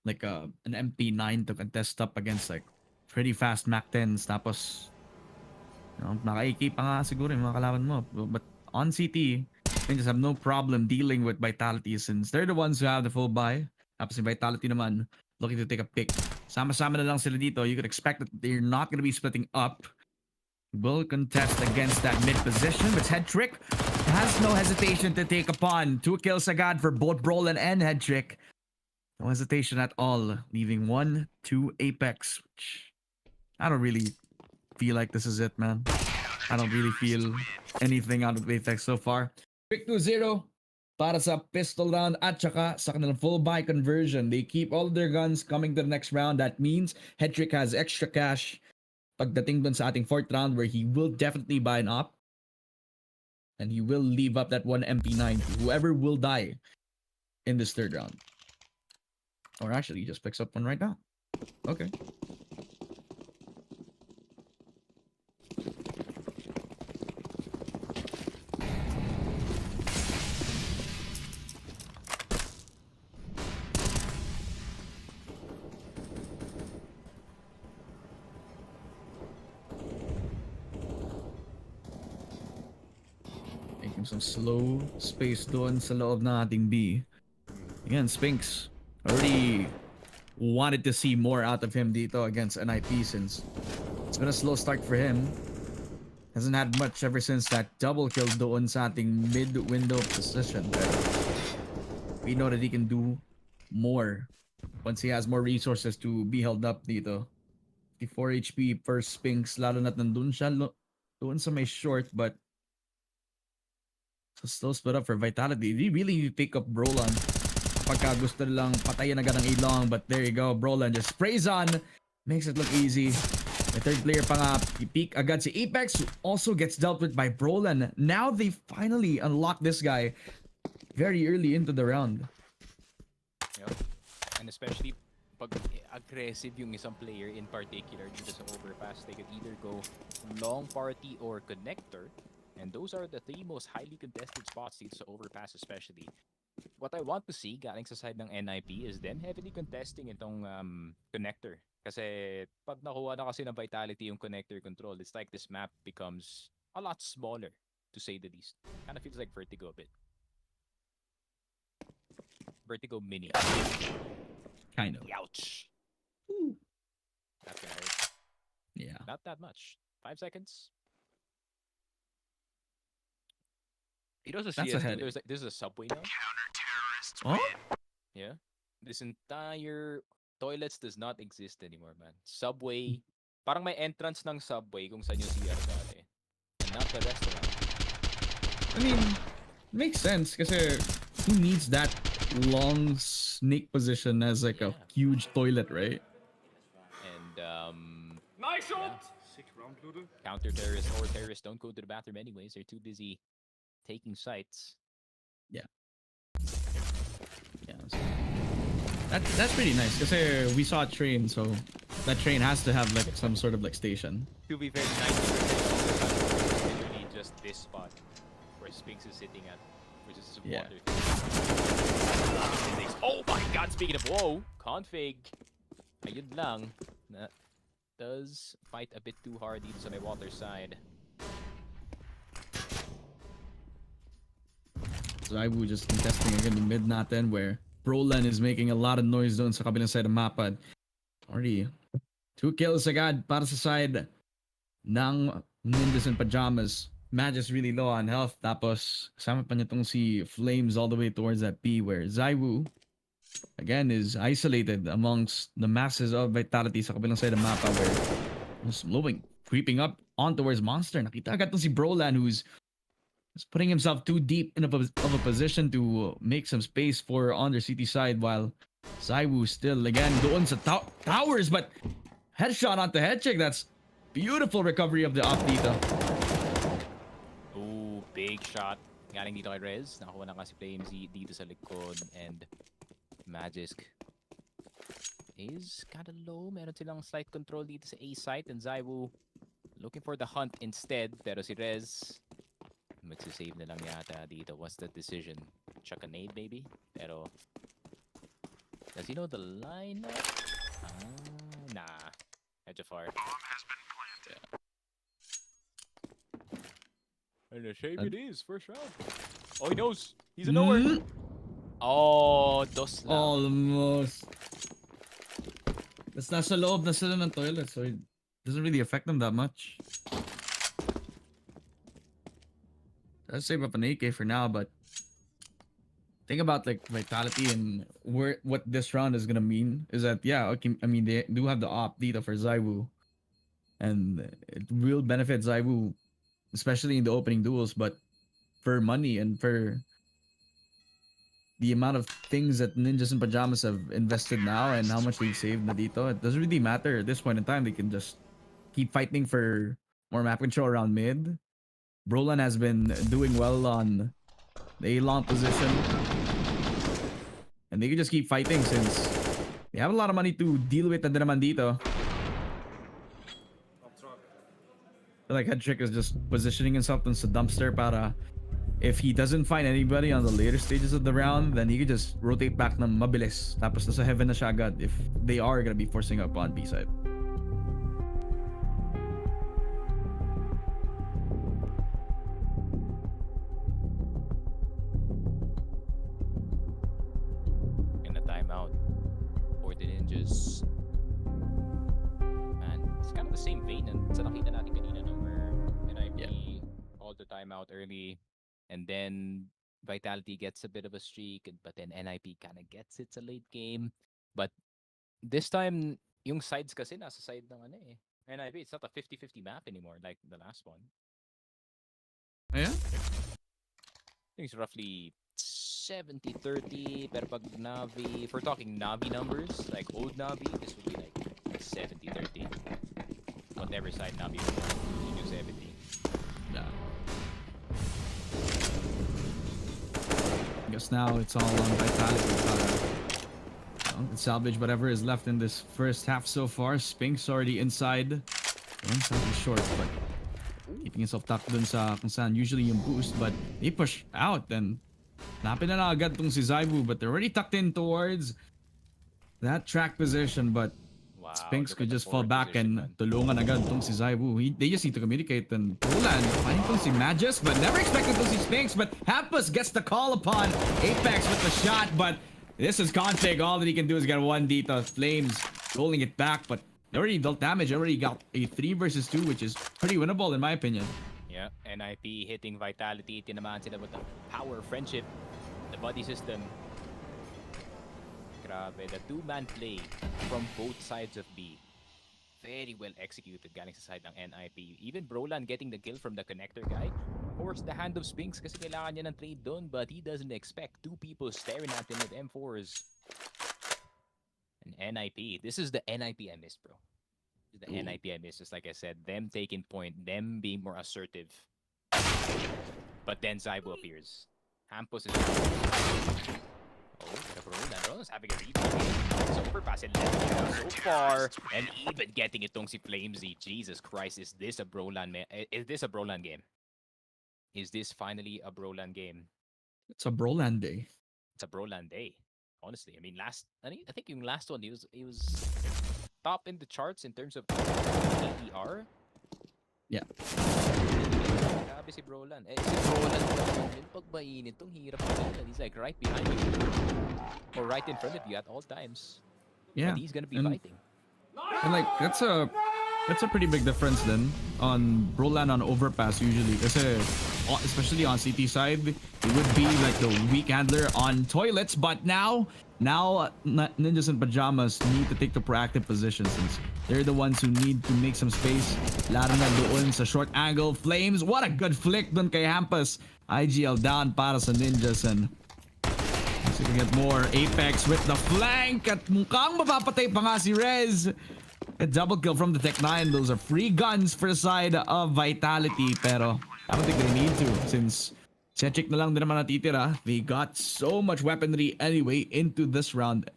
like an MP9 to contest up against like pretty fast Mac 10s. Tapos naka-AK pa nga siguro yung mga kalaban mo. But on CT, they just have no problem dealing with Vitality since they're the ones who have the full buy. Tapos yung Vitality naman looking to take a pick. Sama-sama na lang sila dito. You could expect that they're not going to be splitting up. Will contest against that mid position, but Headtrick has no hesitation to take upon 2 kills agad for both Brolan and Headtrick. No hesitation at all, leaving 1-2 Apex. Which I don't really feel like this is it, man. I don't really feel anything out of Apex so far. Quick 2-0 para sa pistol round at saka sa kanilang full buy conversion. They keep all of their guns coming to the next round. That means Headtrick has extra cash pagdating dun sa ating 4th round where he will definitely buy an op. And he will leave up that one MP9 to whoever will die in this third round. Or actually, he just picks up one right now. Okay. Making some slow space doon sa loob ng ating B. Again, Spinks already wanted to see more out of him dito against NIP since it's been a slow start for him. Hasn't had much ever since that double kill doon sa ating mid-window position. But we know that he can do more once he has more resources to be held up dito. 54 HP per Spinks, lalo na't nandun siya doon sa may short, but so still split up for Vitality. They really need to pick up Brolan. Pagka gusto lang patayin agad ng A-long, but there you go. Brolan just sprays on. Makes it look easy. The third player pa nga, peek agad si Apex, who also gets dealt with by Brolan. Now they finally unlock this guy very early into the round. Yep. And especially pag aggressive yung isang player in particular dito sa overpass, they could either go long party or connector. And those are the three most highly contested spots dito sa overpass especially. What I want to see galing sa side ng NIP is them heavily contesting itong connector. Kasi pag nakuha na kasi ng Vitality yung connector control, it's like this map becomes a lot smaller, to say the least. Kind of feels like Vertigo a bit. Vertigo mini. Kind of. Ouch. That's gonna hurt. Yeah. Not that much. 5 seconds. You know, That's a headache. there's a subway now. Oh? Yeah. This entire toilets does not exist anymore, man. Subway. Parang may entrance ng subway kung saan yung CR dati. And not the restaurant. I mean, makes sense kasi who needs that long snake position as like a huge toilet, right? And Nice shot! counter terrorists or terrorists don't go to the bathroom anyways. They're too busy taking sites. Yeah. So that's pretty nice kasi we saw a train, so that train has to have like some sort of like station. To be fair, 90% literally just this spot where Spinks is sitting at, which is Yeah. water. Oh my god, speaking of whoa, config. Ayun lang. Na does fight a bit too hard dito sa may water side. So I will just contesting again the mid natin where Brolan is making a lot of noise doon sa kabilang side ng mapa. Already 2 kills agad para sa side ng Ninjas and Pyjamas. Match is really low on health. Tapos kasama pa niya tong si Flames all the way towards that B where Zaiwu again is isolated amongst the masses of Vitality sa kabilang side ng mapa where just moving, creeping up on towards Monster. Nakita agad tong si Brolan who's putting himself too deep in of a position to make some space for on their CT side while Zaiwu still again doon sa towers, but headshot onto headcheck. That's beautiful recovery of the op dito. Ooh, big shot. Galing dito kay Rez. Nakakuha na kasi Flames dito sa likod. And Magisk is kind of low. Meron silang slight control dito sa A site. And Zaiwu looking for the hunt instead. Pero si Rez magsisave na lang yata dito. What's the decision? Chuck a nade maybe? Pero does he know the lineup? Nah. Edge of far. Yeah. And a shame it is. First round. Oh, he knows. He's a nowhere. Oh, dos lang. Almost. That's nasa loob na sila ng toilet, so it doesn't really affect them that much. Let's save up an AK for now, but think about like Vitality and what this round is gonna mean is that okay, I mean they do have the op data for Zaiwu, and it will benefit Zaiwu, especially in the opening duels. But for money and for the amount of things that Ninjas and Pyjamas have invested now and how much they've saved na dito, it doesn't really matter at this point in time. They can just keep fighting for more map control around mid. Brolan has been doing well on the A-long position. And they can just keep fighting since they have a lot of money to deal with na din naman dito. Like Hedrick is just positioning himself in the dumpster para if he doesn't find anybody on the later stages of the round, then he could just rotate back ng mabilis. Tapos nasa heaven na siya agad if they are gonna be forcing up on B side. And a timeout for the Ninjas. Man, it's kind of the same vein and sa nakita natin kanina no, where NIP called the timeout early. And then Vitality gets a bit of a streak, but then NIP kind of gets it a late game. But this time, yung sides kasi nasa side ng ano eh. NIP, it's not a 50-50 map anymore like the last one. Yeah? I think it's roughly 70-30, pero pag Navi, if we're talking Navi numbers, like old Navi, this would be like 70-30. Whatever side Navi was, you do 70. Yeah. I guess now it's all on Vitality. To salvage whatever is left in this first half so far. Spink's already inside. Slightly short, but keeping himself tucked dun sa kung saan usually yung boost. But he pushed out and napin na agad tong si Zaibu, but they're already tucked in towards that track position. But Wow, Spinks look could at the just fall forward back position, and tulungan agad tong si Zaibu. They just need to communicate and Roland finding tong si Magus, but never expected tong si Spinks. But Hampus gets the call upon Apex with the shot, but this is config. All that he can do is get one dito. Flames rolling it back, but they already dealt damage. Already got a 3 versus 2, which is pretty winnable in my opinion. Yeah, NIP hitting Vitality. Tinamaan sila with the power friendship, the buddy system. Grabe, the two-man play from both sides of B. Very well executed galing sa side ng NIP. Even Brolan getting the kill from the connector guy forced the hand of Spinks kasi kailangan niya ng trade doon, but he doesn't expect two people staring at him with M4s. And NIP, this is the NIP I miss, bro. This is the NIP I miss. Just like I said, them taking point, them being more assertive. But then Zaibu appears. Hampus is... Oh, Roland's having a rebound. Super pass and left so far. And even getting it tong si Flamesy. Jesus Christ, is this a Brolan is this a Brolan game? Is this finally a Brolan game? It's a Broland day. It's a Brolan day. Honestly, I mean, I think yung last one, he was top in the charts in terms of ADR. Yeah. Grabe si Brolan. Si Brolan yung pag mainit tong hirap na. He's like right behind you. Or right in front of you at all times. Yeah. But he's gonna be fighting. And like that's a pretty big difference then on Brolan on overpass usually. Kasi especially on CT side, it would be like the weak handler on toilets, but now Ninjas and Pyjamas need to take the proactive position since they're the ones who need to make some space. Laro na doon sa short angle. Flames, what a good flick dun kay Hampus. IGL down para sa Ninjas and so we get more. Apex with the flank at mukhang mapapatay pa nga si Rez. A double kill from the Tech-9. Those are free guns for the side of Vitality, pero I don't think they need to since Sechik na lang din naman natitira. They got so much weaponry anyway into this round.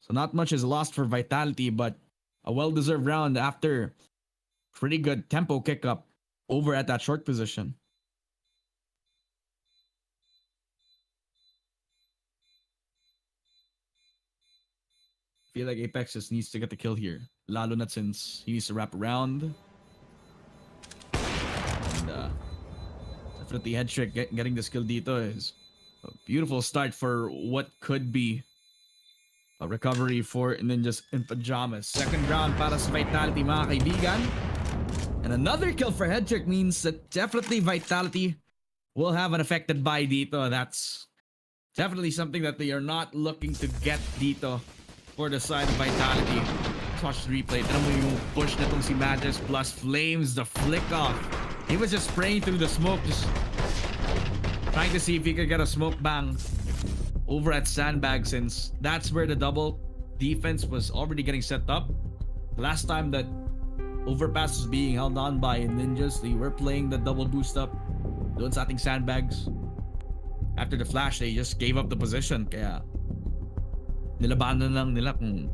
So not much is lost for Vitality, but a well-deserved round after pretty good tempo kick-up over at that short position. I feel like Apex just needs to get the kill here. Lalo na since he needs to wrap around. And definitely Headtrick getting this kill dito is a beautiful start for what could be a recovery for Ninjas in Pyjamas. Second round para sa Vitality mga kaibigan. And another kill for Headtrick means that definitely Vitality will have an affected buy dito. That's definitely something that they are not looking to get dito for the side of Vitality. Let's watch the replay. Tara mo yung push na tong si Magus plus Flames, the flick off. He was just spraying through the smoke, just trying to see if he could get a smoke bang over at Sandbag since that's where the double defense was already getting set up. The last time that Overpass was being held on by Ninjas, they were playing the double boost up doon sa ating Sandbags. After the flash, they just gave up the position. Kaya nilabanan lang nila kung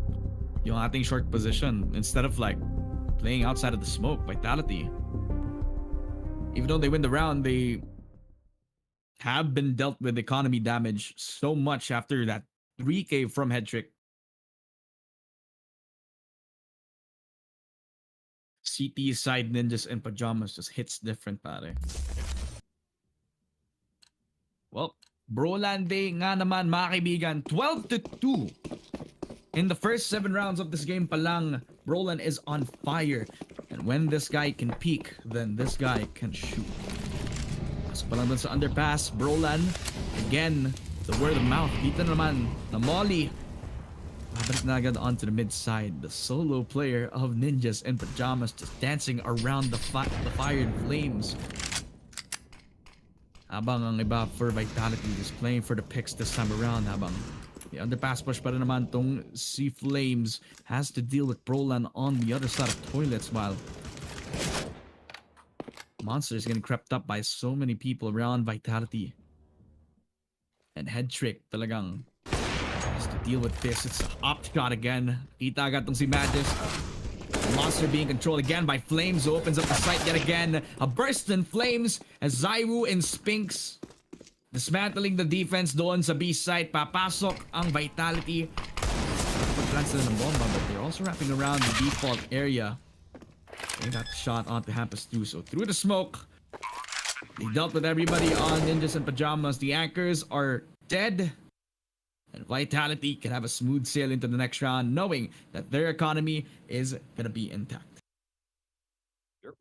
yung ating short position instead of like playing outside of the smoke. Vitality, even though they win the round, they have been dealt with economy damage so much after that 3K from Headtrick. CT side Ninjas and Pyjamas just hits different, pare. Well, Brolande nga naman, mga kaibigan, 12-2. In the first 7 rounds of this game palang, Brolan is on fire. And when this guy can peek, then this guy can shoot. So palang dun sa underpass, Brolan, again, the word of mouth. Dito naman, na Molly. Babalik na agad onto the mid side. The solo player of Ninjas and Pyjamas just dancing around the fired flames. Habang ang iba for Vitality just playing for the picks this time around. Habang the underpass push pa rin naman tong si Flames has to deal with Brolan on the other side of toilets while Monster is getting crept up by so many people around Vitality. And Headtrick talagang has to deal with this. It's an up shot again. Kita agad tong si Magis. Monster being controlled again by Flames, who opens up the site yet again. A burst in Flames as Zaiwu and Spinks dismantling the defense doon sa B site. Papasok ang Vitality. Plans na ng bomba, but they're also wrapping around the default area. They got the shot onto Hampus too. So through the smoke, they dealt with everybody on Ninjas and Pyjamas. The anchors are dead. And Vitality can have a smooth sail into the next round, knowing that their economy is going to be intact. Yep.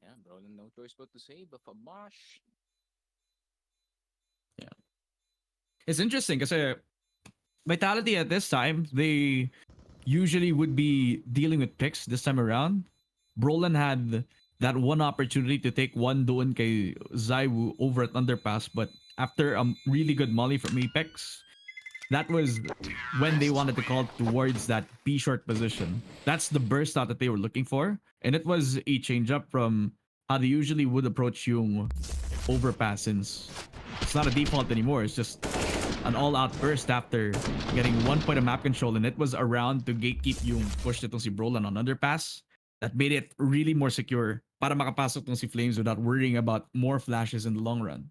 Yeah, Brolan, no choice but to say, but for Mosh. Yeah. It's interesting because Vitality at this time, they usually would be dealing with picks this time around. Brolan had that one opportunity to take one doon kay Zaiwu over at underpass, but after a really good molly from Apex, that was when they wanted to call towards that B short position. That's the burst out that they were looking for, and it was a change up from how they usually would approach yung overpass, since it's not a default anymore. It's just an all-out burst after getting 1 point of map control, and it was around to gatekeep yung push nitong si Brolan on underpass. That made it really more secure para makapasok tong si Flames without worrying about more flashes in the long run.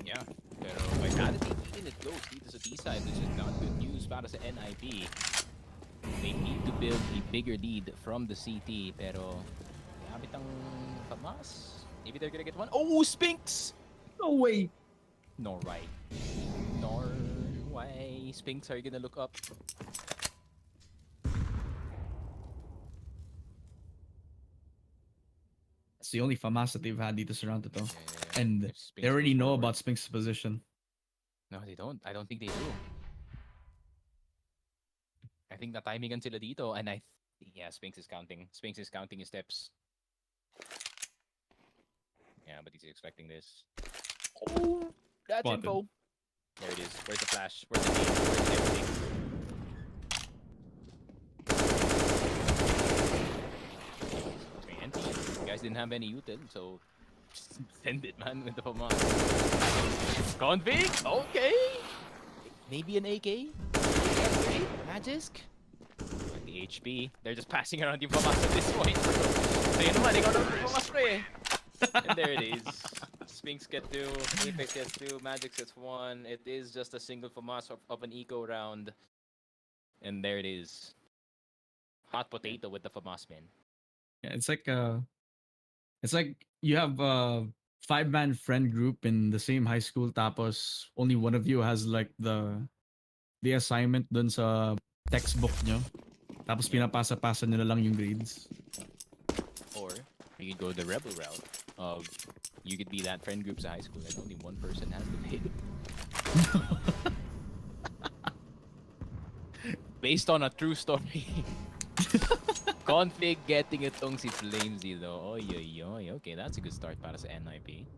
Yeah, pero Vitality keeping it close dito sa D-side, which is not good news para sa NIP. They need to build a bigger lead from the CT, pero gamit ang FAMAS. Maybe they're gonna get one. Oh, Spinks! No way! Nor right. Nor why Spinks are you gonna look up? It's the only FAMAS that they've had dito sa round to. Yeah. And they already know about Spinks' position. No, they don't. I don't think they do. I think na-timingan sila dito, and yeah, Spinks is counting. Spinks is counting his steps. Yeah, but he's expecting this. Oh, that's Spotted. info. There it is. Where's the flash? Where's the name? Where's everything? You guys didn't have any util, so just send it, man, with the FAMAS. Config? Okay. Maybe an AK? Magisk? The HP. They're just passing around yung FAMAS at this point, bro. So yun naman, ikaw naman yung FAMAS, pre. And there it is. Spinks get 2, Apex gets 2, Magic gets 1. It is just a single FAMAS of an eco round. And there it is. Hot potato with the FAMAS, man. Yeah, it's like you have a 5-man friend group in the same high school, tapos only one of you has like the assignment dun sa textbook nyo. Tapos pinapasa-pasa nila lang yung grades. Or you could go the rebel route of you could be that friend group sa high school and only one person has the pin. Based on a true story. Config getting itong si Flamesy though. Oy, oy, oy. Okay, that's a good start para sa NIP.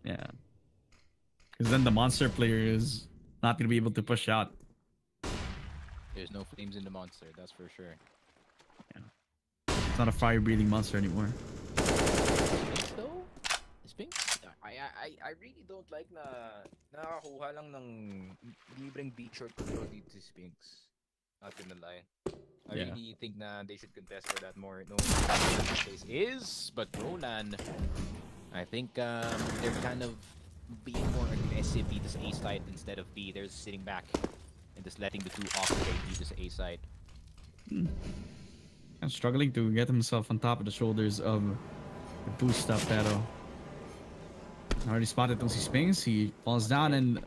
Yeah. Because then the monster player is not going to be able to push out. There's no flames in the monster, that's for sure. Yeah. It's not a fire-breathing monster anymore. Sphinx though? Sphinx? I really don't like na nakakuha lang ng libreng beat short control dito si Sphinx. Not gonna lie. I really think na they should contest for that more. No, case is, but Roland, I think they're kind of being more aggressive dito sa A side instead of B. They're sitting back and just letting the two operate dito sa A side. I'm struggling to get himself on top of the shoulders of the boost up pero already spotted itong si Sphinx. He falls down and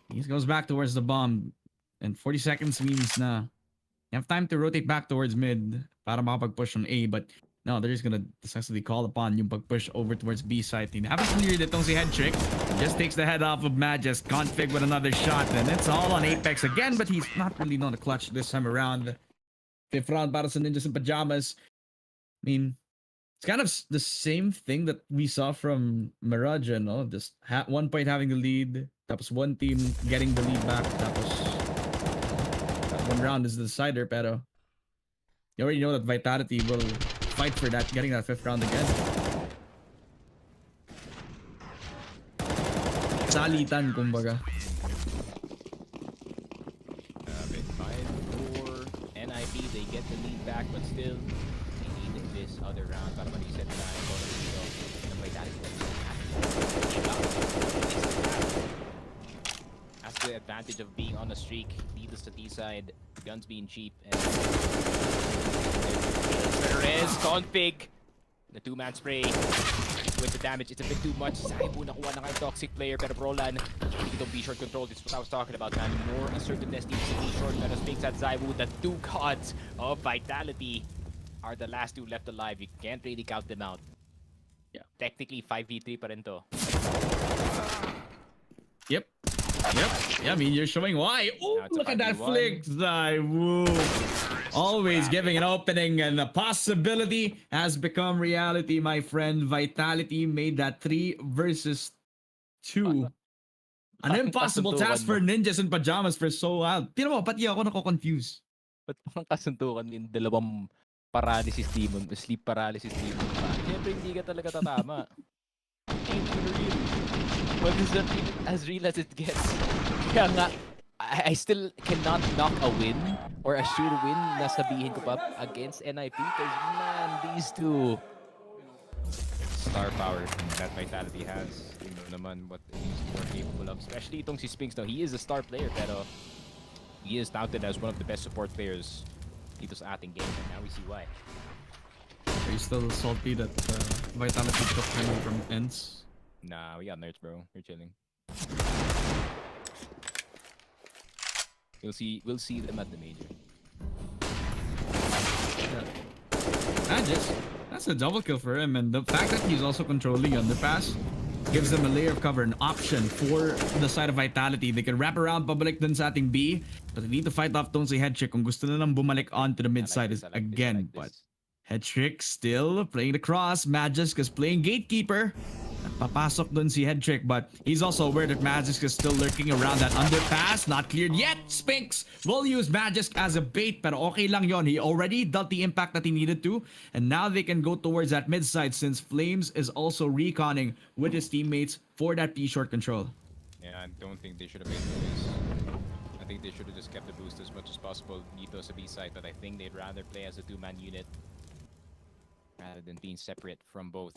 he goes back towards the bomb. And 40 seconds means na you have time to rotate back towards mid para makapag-push on A. But no, they're just gonna necessarily call upon yung pag-push over towards B side. He haven't cleared itong si Head Trick. Just takes the head off of Mad, just config with another shot. And it's all on Apex again, but he's not really known to clutch this time around. 5th round para sa Ninjas in Pyjamas. I mean, it's kind of the same thing that we saw from Mirage, no? Just 1 point having the lead. Tapos one team getting the lead back. Tapos one round is the decider, pero you already know that Vitality will fight for that, getting that 5th round again. Salitan, kumbaga. Bit fine for NIP. They get the lead back, but still, they need this other round para ma-reset na yung bonus dito. And Vitality has the advantage of being on a streak. Dito sa T side, guns being cheap, and Perez config the 2-man spray with the damage. It's a bit too much. Zaibu nakuha na kay Toxic player, pero Roland dito B-short control. This is what I was talking about, man. More assertiveness dito sa B-short. Pero Sphinx at Zaibu, the two gods of Vitality, are the last two left alive. You can't really count them out. Yeah. Technically 5v3 pa rin to. Yep. Yeah, I mean, you're showing why. Oh, look at that flick. Woo. Always giving an opening, and the possibility has become reality, my friend. Vitality made that 3 versus 2. An impossible task for Ninjas in Pyjamas for so while. Tino mo, pati ako nako-confuse. Ba't parang kasuntukan yung dalawang paralysis demon, sleep paralysis demon? Siyempre, hindi ka talaga tatama. Ain't real. But it's not as real as it gets. Kaya nga, I still cannot knock a win or a sure win na sabihin ko pa against NIP because, man, these two star power that Vitality has. You know naman what he's more capable of. Especially itong si Sphinx. No, he is a star player pero he is touted as one of the best support players dito sa ating game, and now we see why. Are you still salty that Vitality took him from ends? Nah, we got nerds, bro. We're chilling. We'll see them at the major. That's a double kill for him, and the fact that he's also controlling underpass gives them a layer of cover, an option for the side of Vitality. They can wrap around pabalik dun sa ating B, but they need to fight off tong si Headtrick kung gusto nilang bumalik onto the mid side again. But Headtrick still playing the cross. Magisk is playing gatekeeper. Papasok dun si Headtrick, but he's also aware that Magisk is still lurking around that underpass. Not cleared yet. Sphinx will use Magisk as a bait, pero okay lang yon. He already dealt the impact that he needed to, and now they can go towards that mid side since Flames is also reconning with his teammates for that P-short control. Yeah, I don't think they should have made this. I think they should have just kept the boost as much as possible dito sa B side, but I think they'd rather play as a 2-man unit rather than being separate from both.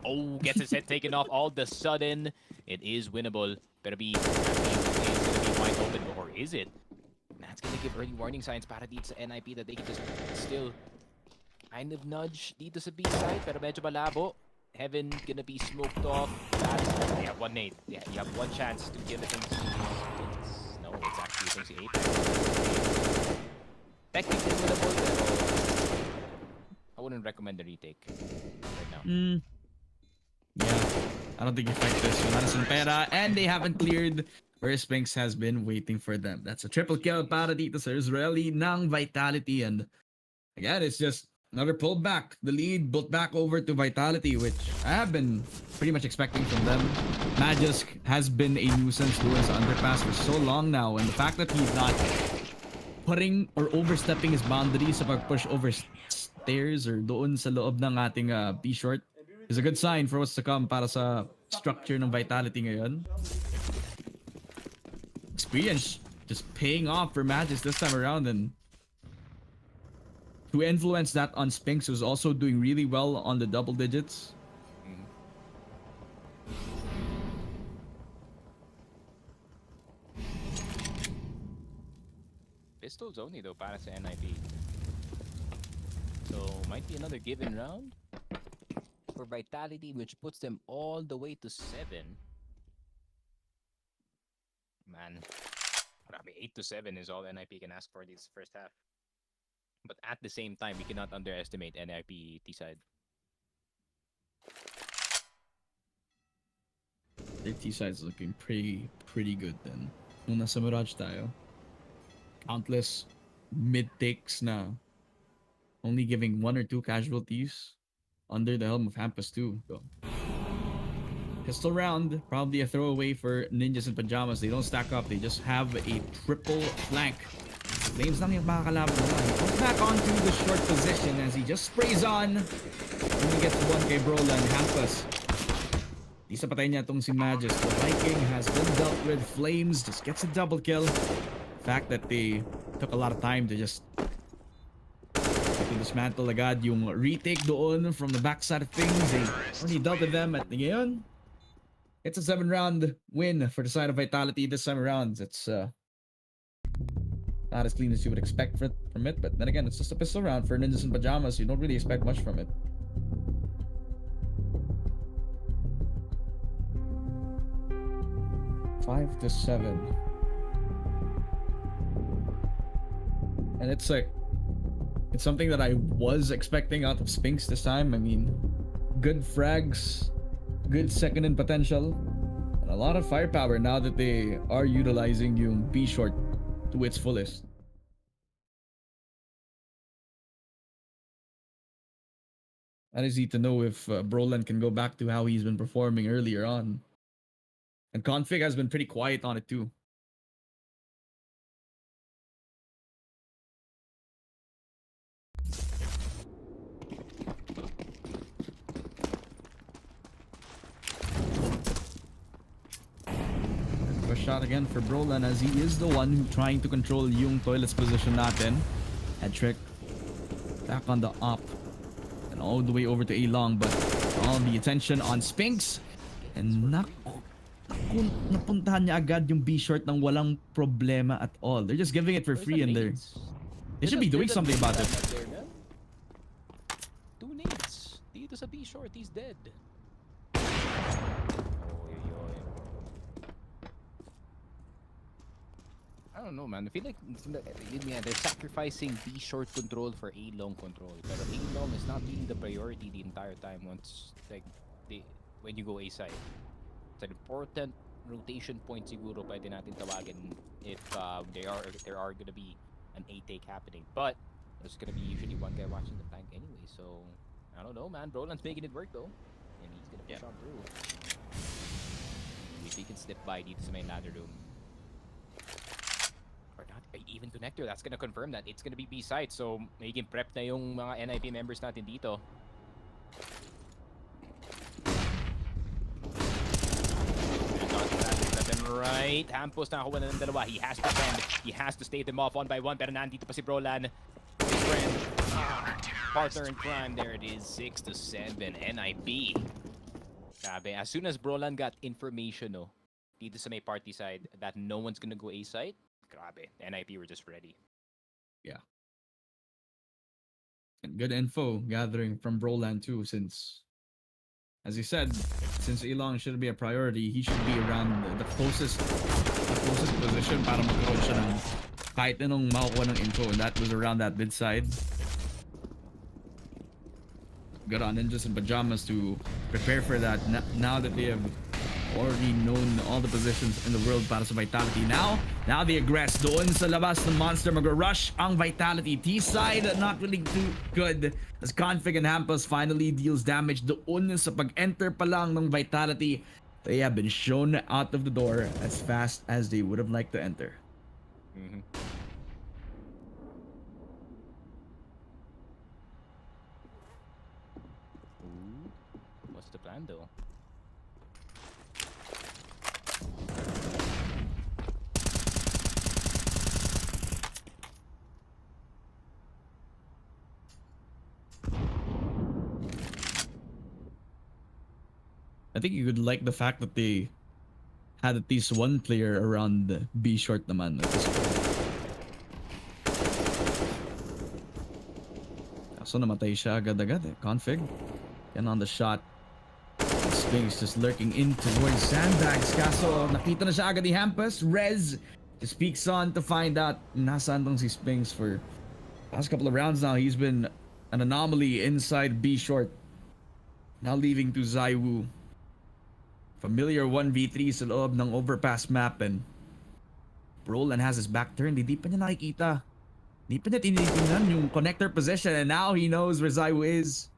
Oh, gets his head taken off all of a sudden. It is winnable. Better be, it's gonna be wide open, or is it? That's gonna give early warning signs para dito sa NIP that they can just still kind of nudge dito sa B side, pero medyo malabo. Heaven gonna be smoked off. They have one nade. Yeah, you have one chance to give it to no, it's actually going to Apex. Technically winnable, pero I wouldn't recommend the retake right now. Yeah, I don't think you fight this. Madison Pera, and they haven't cleared where Sphinx has been waiting for them. That's a triple kill para dito sa Israeli ng Vitality, and again, it's just another pullback. The lead built back over to Vitality, which I have been pretty much expecting from them. Magisk has been a nuisance doing sa underpass for so long now, and the fact that he's not putting or overstepping his boundaries sa pag-push over stairs or doon sa loob ng ating B short is a good sign for what's to come para sa structure ng Vitality ngayon. Experience just paying off for Magis this time around, and to influence that on Spinks, who's also doing really well on the double digits. Pistols only though para sa NIP. So might be another given round for Vitality, which puts them all the way to 7. Man, 8 to 7 is all NIP can ask for this first half. But at the same time, we cannot underestimate NIP T-side. Their T-side is looking pretty good then. Nung nasa Mirage tayo, countless mid-takes na, only giving 1 or 2 casualties under the helm of Hampus too. So, pistol round, probably a throwaway for Ninjas and Pyjamas. They don't stack up, they just have a triple flank. Flames lang yung makakalaban na. He comes back onto the short position as he just sprays on. And he gets one kay Brolan. Hampus, di sa patay niya itong si Magis. The Viking has been dealt with. Flames just gets a double kill. The fact that they took a lot of time to just dismantle agad yung retake doon from the backside of things. They already dealt with them at ngayon. It's a 7-round win for the side of Vitality this time around. It's not as clean as you would expect from it, but then again, it's just a pistol round for Ninjas and Pyjamas. You don't really expect much from it. Five to 7. And it's something that I was expecting out of Spinks this time. I mean, good frags, good second in potential, and a lot of firepower now that they are utilizing yung B short to its fullest. I just need to know if Brolan can go back to how he's been performing earlier on. And Config has been pretty quiet on it too. A shot again for Brolan as he is the one who trying to control yung toilets position natin. Head trick back on the op and all the way over to A-Long, but all the attention on Spinks, and napuntahan niya agad yung B short ng walang problema at all. They're just giving it for free, and they should be doing something about it. 2 nades dito sa B short, he's dead. I don't know, man. I feel like they're sacrificing B short control for A long control. But A long is not really the priority the entire time. Once when you go A side, it's an important rotation point. Siguro pwede natin tawagin if there are gonna be an A take happening. But there's gonna be usually one guy watching the flank anyway. So I don't know, man. Brolan's making it work though, and he's gonna push on through. If he can slip by dito sa main ladder room. Even connector, that's gonna confirm that it's gonna be B side, so magiging prep na yung mga NIP members natin dito. Right, Hampus nakakuha na ng dalawa. He has to defend, he has to stay them off 1 by 1, pero nandito pa si Brolan. His friend, partner in crime, there it is, 6 to 7, NIP. Sabi, as soon as Brolan got information dito sa may party side that no one's gonna go A side, grabe, NIP were just ready. Yeah. And good info gathering from Brolan too, since, as he said, since A-Long should be a priority, he should be around the closest position para magkaroon siya ng kahit anong makukuha ng info, and that was around that mid side. Good on Ninjas and Pyjamas to prepare for that now that they have already known all the positions in the world para sa Vitality. Now they aggress doon sa labas ng Monster. Mag-rush ang Vitality. T-side not really too good as Config and Hampus finally deals damage doon sa pag-enter pa lang ng Vitality. They have been shown out of the door as fast as they would have liked to enter. What's the plan though? I think you could like the fact that they had at least one player around B short naman at this point. Kaso namatay siya agad-agad eh. Config. And on the shot. Spinks just lurking in towards sandbags. Kaso nakita na siya agad ni Hampus. Rez just peeks on to find out nasaan tong si Spinks for past couple of rounds now. He's been an anomaly inside B short. Now leaving to Zaiwu. Familiar 1v3 sa loob ng overpass map and Roland has his back turned. Hindi pa niya nakikita. Hindi pa niya tinitingnan yung connector position and now he knows where Zaiwu is.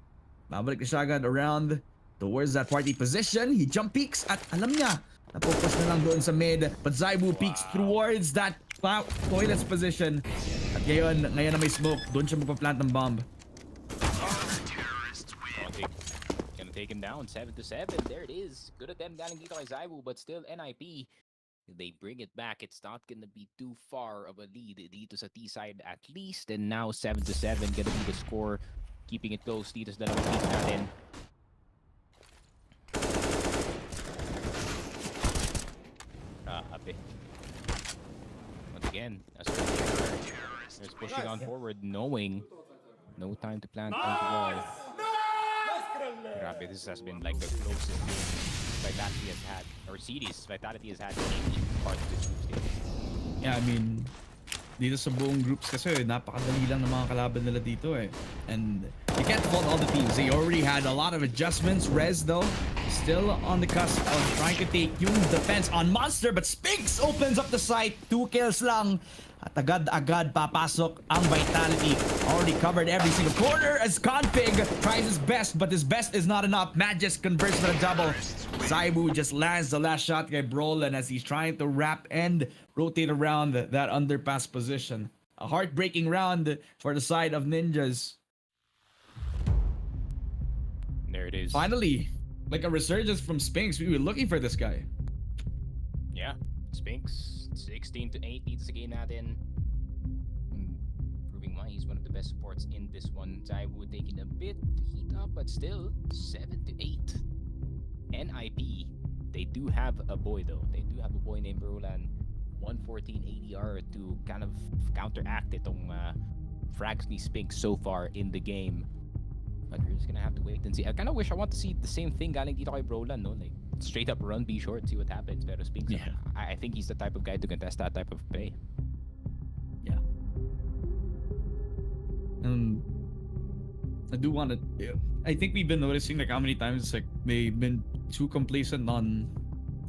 Babalik na siya agad around towards that party position. He jump peeks at alam niya napopush na lang doon sa mid but Zaiwu peeks towards that toilets position at ngayon na may smoke doon siya magpa-plant ng bomb. Take him down 7-7. There it is. Good attempt galing dito kay Zaiwu, but still NIP. They bring it back. It's not gonna be too far of a lead dito sa T side at least. And now 7-7 gonna be the score. Keeping it close dito sa dalawang team natin. Grabe. Once again, there's pushing on forward, knowing no time to plant on the wall. Grabe, this has been like the closest Vitality has had, or series Vitality has had in any part of this group stage. Yeah, I mean, dito sa buong groups kasi napakadali lang ng mga kalaban nila dito eh. And you can't fault all the teams. They already had a lot of adjustments. Rez though, still on the cusp of trying to take yung defense on Monster, but Spinks opens up the site. 2 kills lang. At agad-agad papasok ang Vitality. Already covered every single corner as Config tries his best, but his best is not enough. Magis converts for a double. Zaiwu just lands the last shot kay Brolin as he's trying to wrap and rotate around that underpass position. A heartbreaking round for the side of Ninjas. There it is. Finally, like a resurgence from Spinks. We were looking for this guy. Yeah, Spinks 16-8 dito sa game natin. Proving why he's one of the best supports in this one. Zaiwu taking a bit to heat up, but still 7-8. NIP, they do have a boy though. They do have a boy named Roland. 114 ADR to kind of counteract itong frags ni Spinks so far in the game. But we're just gonna have to wait and see. I kind of wish I want to see the same thing galing dito kay Roland, no? Like straight up run B short, see what happens. Pero Spinks, Yeah. I think he's the type of guy to contest that type of play. Yeah. I do want to. I think we've been noticing like how many times like they've been too complacent on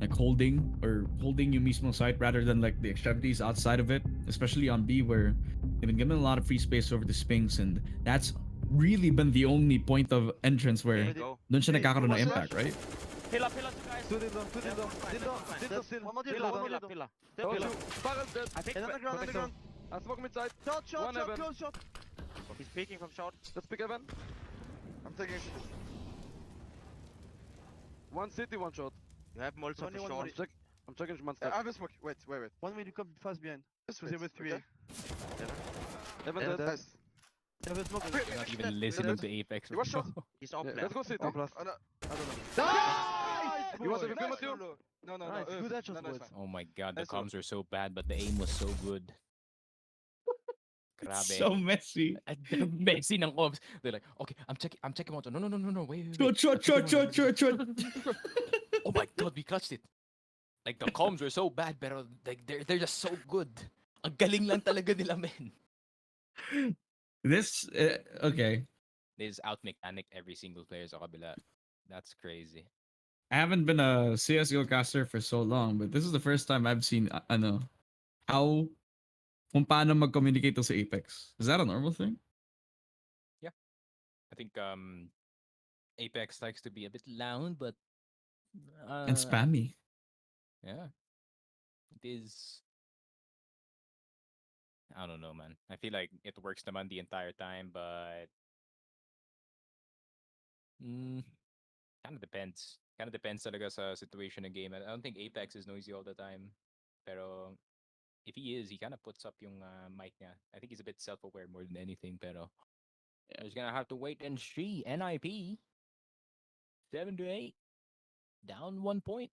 like holding yung mismo site rather than like the extremities outside of it, especially on B where they've been given a lot of free space over the Spinks, and that's really been the only point of entrance where doon siya nagkakaroon ng impact, right? Pila, two guys. Two dildo still. One more dildo. Pila. Barrel dead. I think Underground. I smoke mid side. Shot, close shot. he's peeking from short. Let's pick Evan. I'm taking one city, one shot. You have Molson Only for one short. I'm checking Shman's I have a smoke. Wait. One minute, come fast behind. This With him with 3A. Evan Yeah, dead. nice. Yeah, let's smoke. You're not even listening to Apex. You watch shot. He's off Yeah, left. Let's go city. One plus. Oh, no. I don't know. Nice! You want to boy. film Nice, with you? Lolo. No. Nice, good headshots, No, boys. fine. Oh my god, the Nice one. comms are so bad, but the aim was so good. Grabe. So messy. Ang messy ng comms. They're like, okay, I'm checking one. No, wait. Shot. Oh my god, we clutched it. Like the comms were so bad, pero like they're just so good. Ang galing lang talaga nila, men. This okay. They just out mechanic every single player sa kabila. That's crazy. I haven't been a CSGO caster for so long, but this is the first time I've seen how kung paano mag-communicate to sa Apex. Is that a normal thing? I think Apex likes to be a bit loud, but And spammy. yeah, it is. I don't know, man. I feel like it works naman the entire time, but kind of depends. Kind of depends talaga sa situation ng game. I don't think Apex is noisy all the time. Pero if he is, he kind of puts up yung mic niya. I think he's a bit self-aware more than anything. Pero just gonna have to wait and see. NIP 7-8, down 1 point.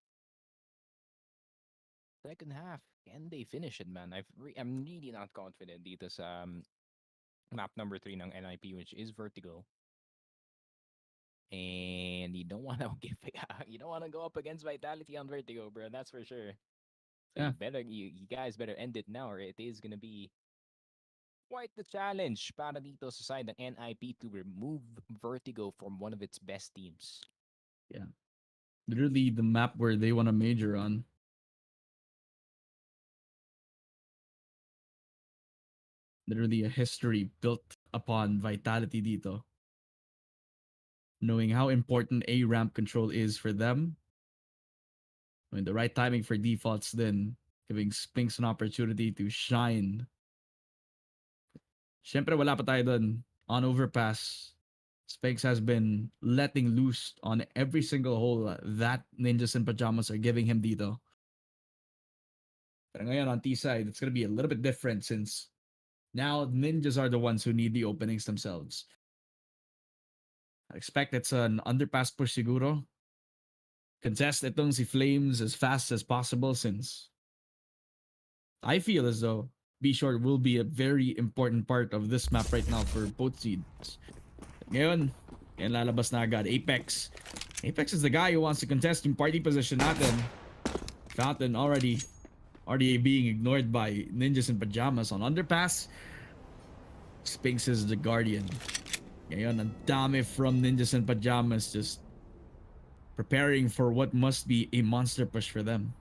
Second half, can they finish it, man? I'm really not confident dito sa map number 3 ng NIP, which is Vertigo. And you don't want to you don't want to go up against Vitality on Vertigo, bro. That's for sure. So Yeah. you guys better end it now, or it is gonna be quite the challenge para dito sa side ng NIP to remove Vertigo from one of its best teams. Yeah. Literally the map where they want to major on. Literally a history built upon Vitality dito. Knowing how important A ramp control is for them. I mean, the right timing for defaults then giving Spinks an opportunity to shine. Syempre wala pa tayo dun. On overpass, Spinks has been letting loose on every single hole that Ninjas and Pyjamas are giving him dito. Pero ngayon on T side, it's gonna be a little bit different since now Ninjas are the ones who need the openings themselves. I expect it's an underpass push siguro. Contest itong si Flames as fast as possible since I feel as though B Short will be a very important part of this map right now for both seeds. Ngayon, lalabas na agad. Apex. Apex is the guy who wants to contest yung party position natin. Fountain already being ignored by Ninjas and Pyjamas on underpass. Spinks is the guardian. Ngayon, ang dami from Ninjas and Pyjamas just preparing for what must be a monster push for them.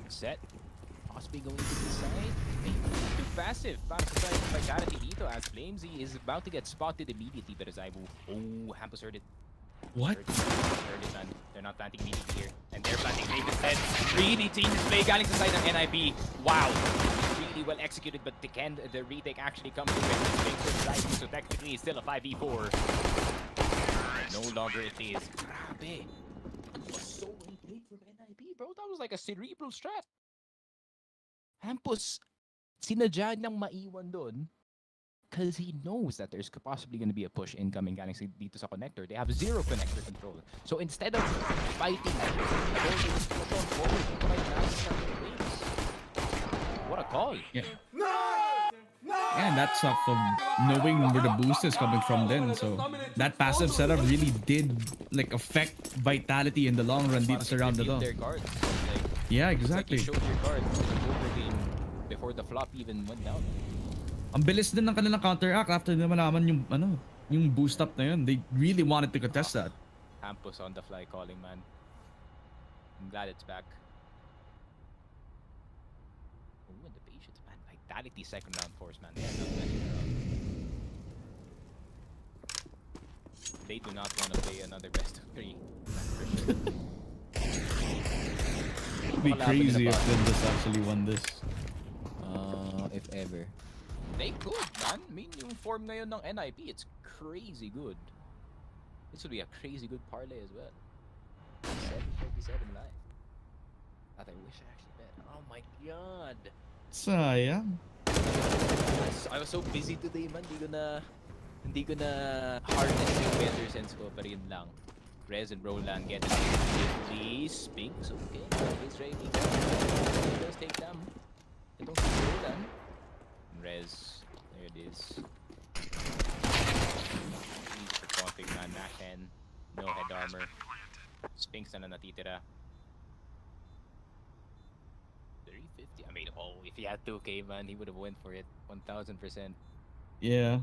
Set. Possibly going to the side. Too passive. Para sa side ng Vitality dito as Flamesy is about to get spotted immediately. But as I move, Hampus heard it. What? Heard it, man. They're not planting immediately here. And they're planting David head. Really team display galing sa side ng NIP. Wow. Really well executed, but the retake actually comes to it. So technically it's still a 5v4. No longer it is. Grabe. It was so well played from NIP, bro. That was like a cerebral strat. Hampus, sinadya niyang maiwan doon because he knows that there's possibly going to be a push incoming galing dito sa connector. They have zero connector control. So instead of fighting, what a call. Yeah. And that's off of knowing where the boost is coming from then. So that passive setup really did like affect Vitality in the long run dito sa round na to. Their cards. Yeah, exactly. It's like you showed your card before the flop even went down. Ang bilis din ng kanilang counteract after na malaman yung boost up na yun. They really wanted to contest that. Hampus on the fly calling, man. I'm glad it's back. Ooh, and the patience, man. Vitality second round force, man. They are not messing around. They do not want to play another best of 3. That's for sure. It'd be crazy if Ninjas actually won this. If ever. They could, man. I mean, yung form ngayon ng NIP, it's crazy good. This would be a crazy good parlay as well. 747 live. I wish I actually bet. Oh my god. Sayang. I was so busy today, man. Hindi ko na harness yung better sense ko, pero yun lang. Rez and Roland get please. Spinks, okay. He's ready. He does take them. Itong si Roland. Rez, there it is. He's config na Naken. No head armor. Spinks na natitira. 350. I mean, if he had 2k, man, he would have went for it 1000%. Yeah.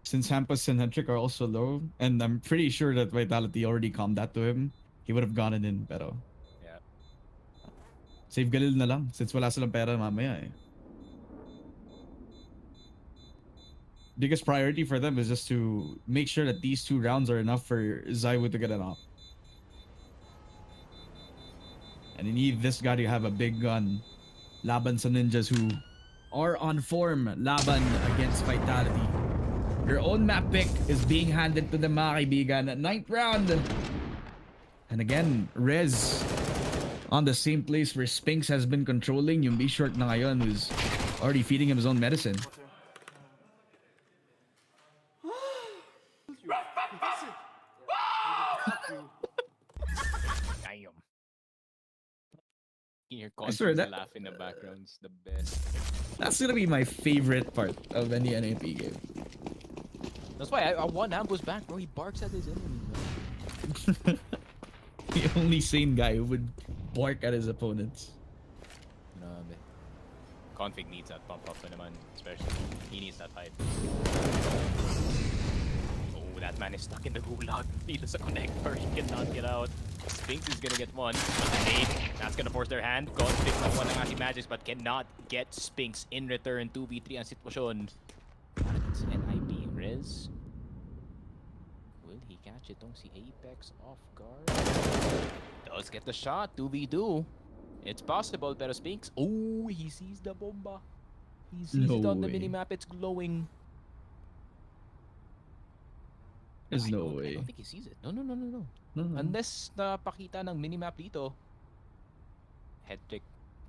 Since Hampus and Hentrick are also low, and I'm pretty sure that Vitality already calmed that to him, he would have gone it in, pero yeah. Save Galil na lang since wala silang pera mamaya eh. Biggest priority for them is just to make sure that these 2 rounds are enough for Zaiwu to get an op. And you need this guy to have a big gun laban sa Ninjas who are on form laban against Vitality. Your own map pick is being handed to the mga kaibigan at 9th round. And again, Rez on the same place where Spinks has been controlling yung B-Short na ngayon, who's already feeding him his own medicine. Damn. Your I swear constant that- laugh in the background's the best. That's gonna be my favorite part of any NAP game. That's why I want Ambush back, bro. He barks at his enemy, bro. The only sane guy who would bark at his opponents. Grabe. Config needs that pump up naman, especially. He needs that hype. Oh, that man is stuck in the gulag. He does a connector. He cannot get out. Spinks is gonna get one. That's gonna force their hand. God picks up one ng ating Magics but cannot get Spinks in return. 2v3 ang sitwasyon. It's NIP Rez. Will he catch itong si Apex off guard? Does get the shot. 2v2. It's possible, pero Spinks. Oh, he sees the bomba. He sees No it on the way. minimap. It's glowing. There's I no don't- I way. don't think he sees it. No. No. Unless napakita ng minimap dito. Head trick.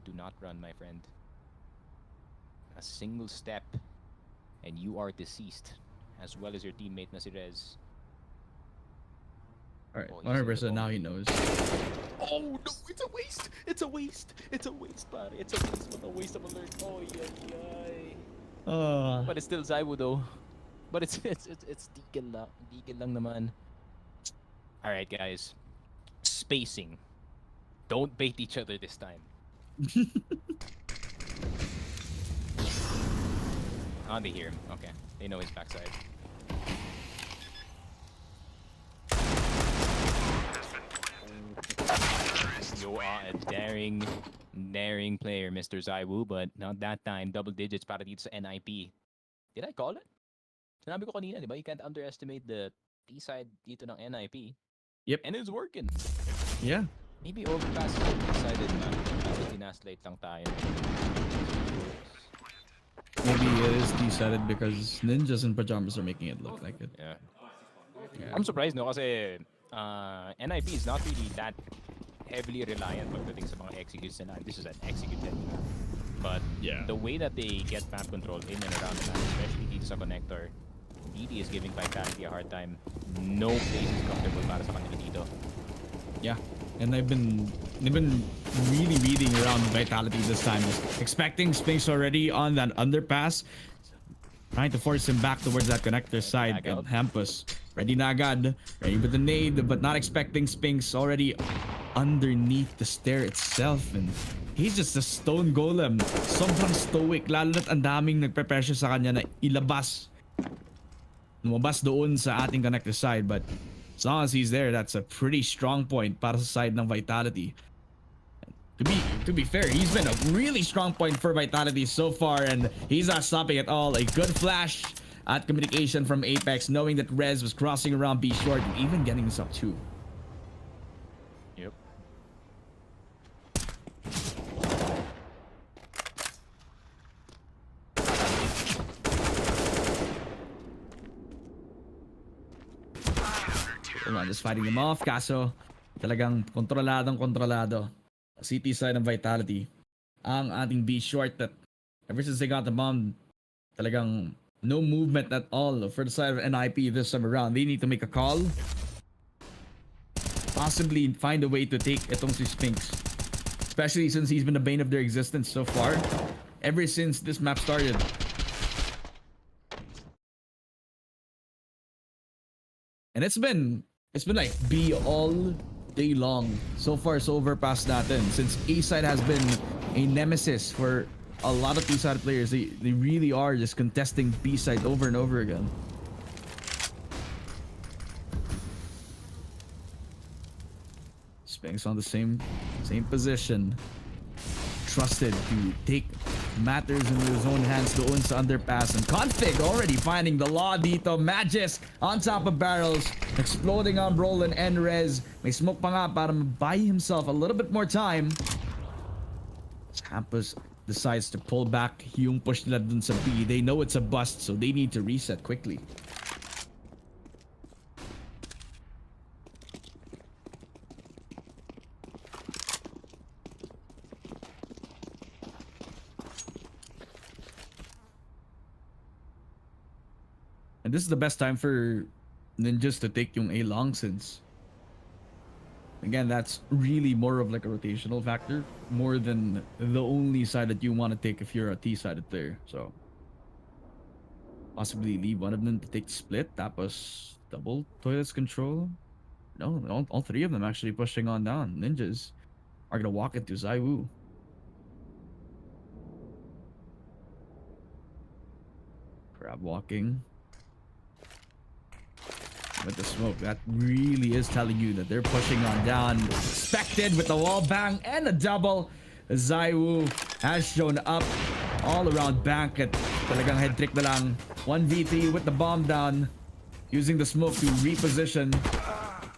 Do not run, my friend. A single step and you are deceased. As well as your teammate na si Rez. Alright, Oh, he's in the 100% now bomb. he knows. Oh no, it's a waste! It's a waste! It's a waste, pare. It's a waste. What a waste of alert. Oh, yeah. But it's still Zaiwu though. But it's Deacon lang. Deacon lang naman. Alright guys. Spacing. Don't bait each other this time. Oh, they hear him. Okay. They know his backside. You are a daring player, Mr. Zaiwu, but not that time. Double digits para dito sa NIP. Did I call it? Sinabi ko kanina, di ba? You can't underestimate the T-side dito ng NIP. Yep. And it's working. Yeah. Maybe overpass is decided na. Tapos dinaslate lang tayo. Maybe it is decided because ninjas and pajamas are making it look like it. Yeah. I'm surprised, no? Kasi NIP is not really that heavily reliant pagdating sa mga executes nila. This is an executed map. But Yeah. the way that they get map control in and around the map, especially dito sa connector, DD is giving Vitality a hard time. No place is comfortable para sa kanila dito. Yeah. And they've been really reading around Vitality this time. Just expecting space already on that underpass. Trying to force him back towards that connector side. Back out. And Hampus ready na agad. Ready with the nade, but not expecting Spinks already underneath the stair itself. And he's just a stone golem. Sobrang stoic. Lalo na't ang daming nagpe-pressure sa kanya na ilabas. Lumabas doon sa ating connector side. But as long as he's there, that's a pretty strong point para sa side ng Vitality. To be fair, he's been a really strong point for Vitality so far, and he's not stopping at all. A good flash at communication from Apex, knowing that Rez was crossing around B short and even getting this up too. Yep. Just fighting them off, kaso talagang kontrolado. CT side ng Vitality. Ang ating B short that ever since they got the bomb, talagang no movement at all for the side of NIP this time around. They need to make a call. Possibly find a way to take itong si Spinks. Especially since he's been the bane of their existence so far. Ever since this map started. And it's been like B all day long. So far, so overpass natin. Since A side has been a nemesis for a lot of B side players, they really are just contesting B side over and over again. Spinks on the same position. Trusted to take matters into his own hands doon sa underpass. And Config already finding the law dito. Magis on top of barrels. Exploding on Brolin and Rez. May smoke pa nga para buy himself a little bit more time. Campus decides to pull back yung push nila dun sa B, they know it's a bust, so they need to reset quickly. And this is the best time for Ninjas to take yung A long, since again, that's really more of like a rotational factor, more than the only side that you want to take if you're a T-sided player. So possibly leave one of them to take the split, tapos double toilets control. No, all three of them actually pushing on down. Ninjas are gonna walk into Zaiwu. Crab walking with the smoke. That really is telling you that they're pushing on down. Expected with the wall bang and a double. Zaiwu has shown up all around bank at talagang head trick na lang. 1v3 with the bomb down. Using the smoke to reposition.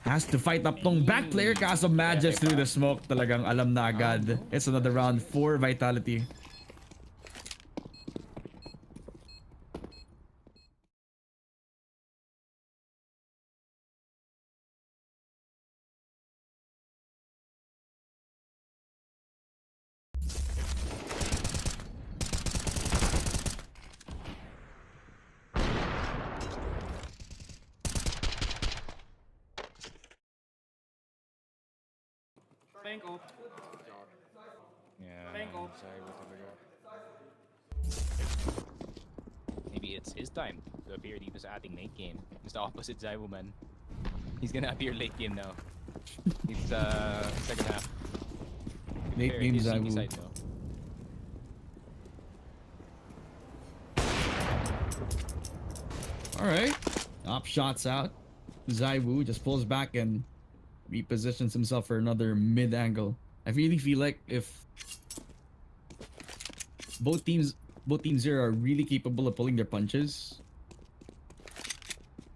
Has to fight up tong back player, kaso Magus through the smoke. Talagang alam na agad. It's another round for Vitality. Bango. Yeah. Bango. Maybe it's his time to appear dito sa ating late game. It's the opposite Zaiwu, man. He's gonna appear late game now. It's second half. Late game his Zaiwu. side, though. Alright. Op shots out. Zaiwu just pulls back and repositions himself for another mid angle. I really feel like if both teams here are really capable of pulling their punches.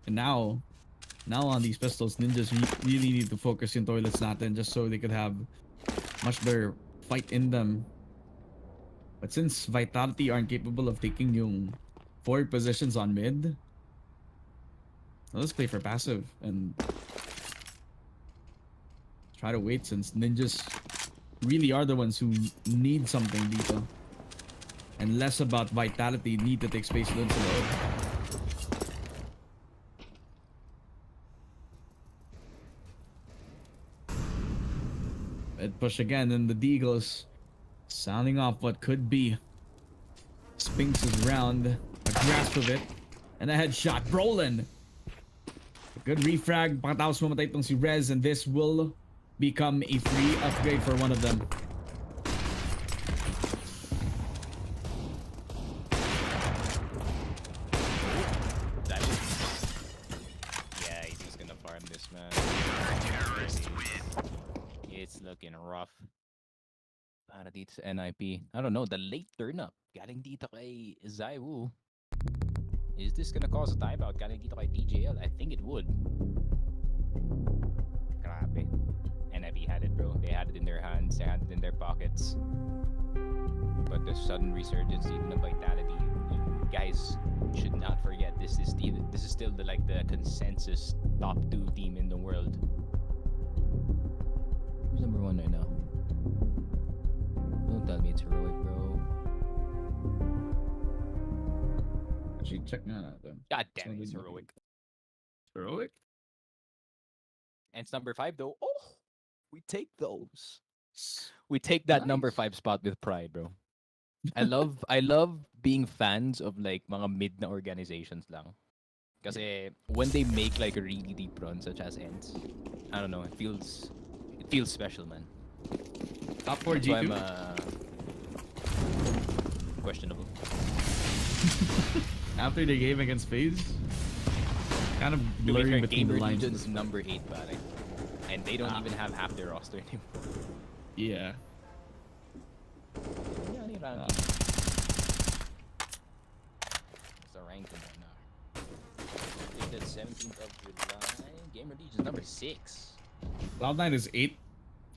And now on these pistols, Ninjas really need to focus in toilets natin just so they could have much better fight in them. But since Vitality aren't capable of taking yung forward positions on mid, let's play for passive and try to wait, since Ninjas really are the ones who need something dito. And less about Vitality need to take space dun sa loob. Ed push again, and the Deagles sounding off what could be Spinks' round. A grasp of it. And a headshot. Brolin. Good refrag. Pakatapos mamatay itong si Rez, and this will become a free upgrade for one of them. Yeah, he's just gonna farm this, man. It's looking rough. Para dito sa NIP. I don't know, the late turn up. Galing dito kay Zaiwu. Is this gonna cause a timeout? Galing dito kay DJL? I think it would. Grabe. NIP had it, bro. They had it in their hands. They had it in their pockets. But the sudden resurgence even of Vitality, you guys should not forget this is still the consensus top 2 team in the world. Who's number 1 right now? Don't tell me it's Heroic, bro. Actually, check nga natin. God damn it, it's Heroic. Heroic? And it's number 5 though. Oh, we take those. We take that number 5 spot with pride, bro. I love being fans of like mga mid na organizations lang. Kasi when they make like a really deep run such as ENG, I don't know, it feels special, man. Top 4 That's why G2? I'm questionable. After the game against FaZe, kind of blurring between the lines. Legion's number 8, pare. And they don't even have half their roster anymore. Yeah. What's the ranking right now? I think that's 17th of July. Gamer Legion's number 6. Cloud9 is 8.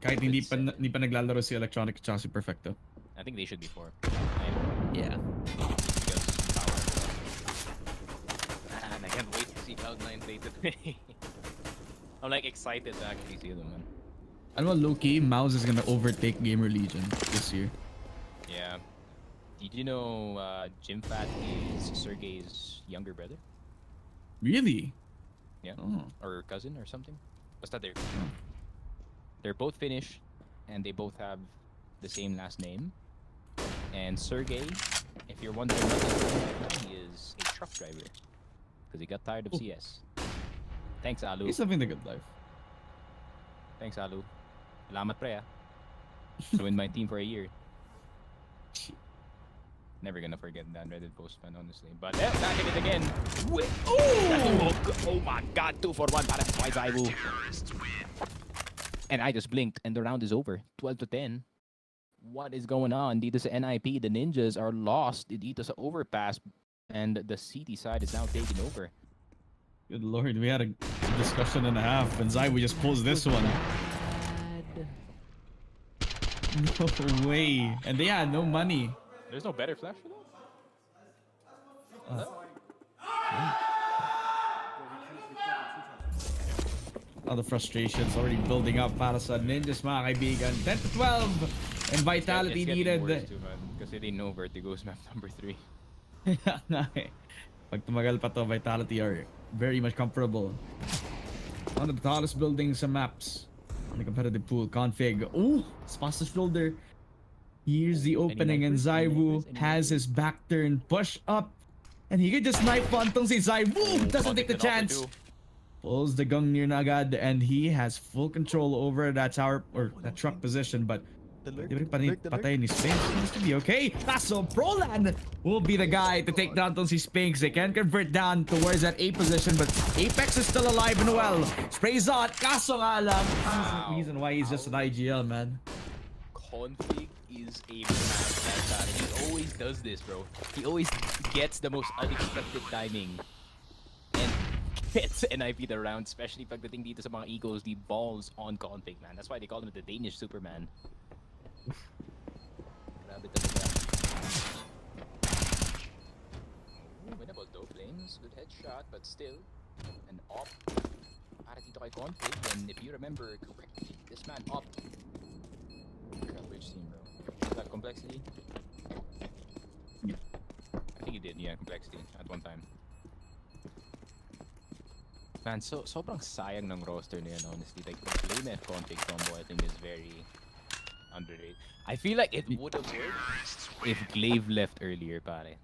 Kahit hindi pa naglalaro si Electronic at si Perfecto. I think they should be 4. Yeah. Man, I can't wait to see Cloud9 play today. I'm like excited to actually see them, man. I know low-key, Mouse is gonna overtake Gamer Legion this year. Yeah. Did you know Jim Fat is Sergey's younger brother? Really? Yeah. Oh. Or cousin or something? Basta they're both Finnish and they both have the same last name. And Sergey, if you're wondering what he's doing right now, he is a truck driver. Because he got tired of CS. Thanks, Alu. He's living the good life. Thanks, Alu. Salamat pre, ah. So in my team for a year. Never gonna forget that Reddit post, man, honestly. But back at it again. Oh my god, 2 for 1 para sa Zaibu. And I just blinked and the round is over. 12 to 10. What is going on? Dito sa NIP, the ninjas are lost dito sa overpass and the CT side is now taking over. Good lord, we had a discussion and a half and Zaibu just pulls this one. No way. And they had no money. There's no better flash for that? Oh, the frustration's already building up para sa Ninjas, mga kaibigan. 10 to 12 and Vitality it's needed. Worse too, man, kasi they know Vertigo's map number 3. Pag tumagal pa to, Vitality are very much comfortable. One of the tallest buildings sa maps in the competitive pool. Config. Oh, fastest shoulder. Here's the opening and Zaibu has his back turn. Push up. And he could just snipe on tong si Zaibu. Doesn't take the chance. Pulls the gun near na agad and he has full control over that tower or that truck position, but patay ni Sphinx seems to be okay. Kaso Prolan will be the guy to take down tong si Sphinx. They can convert down towards that A position, but Apex is still alive and well. Sprays on. Kaso nga lang, this is the reason why he's just an IGL, man. Config is a mad. He always does this, bro. He always gets the most unexpected timing and hits NIP the round, especially pagdating dito sa mga egos, the balls on Config, man. That's why they call him the Danish Superman. Grabe talaga. Winnable though, Flames. Good headshot, but still an op para dito kay Config. And if you remember correctly, this man op. Which team, bro? Was that Complexity? I think he did, yeah, Complexity at one time. Man, sobrang sayang ng roster na yan, honestly. Like, the Blame F Config combo, I think, is very underrated. I feel like it would have worked if Glaive left earlier, pare.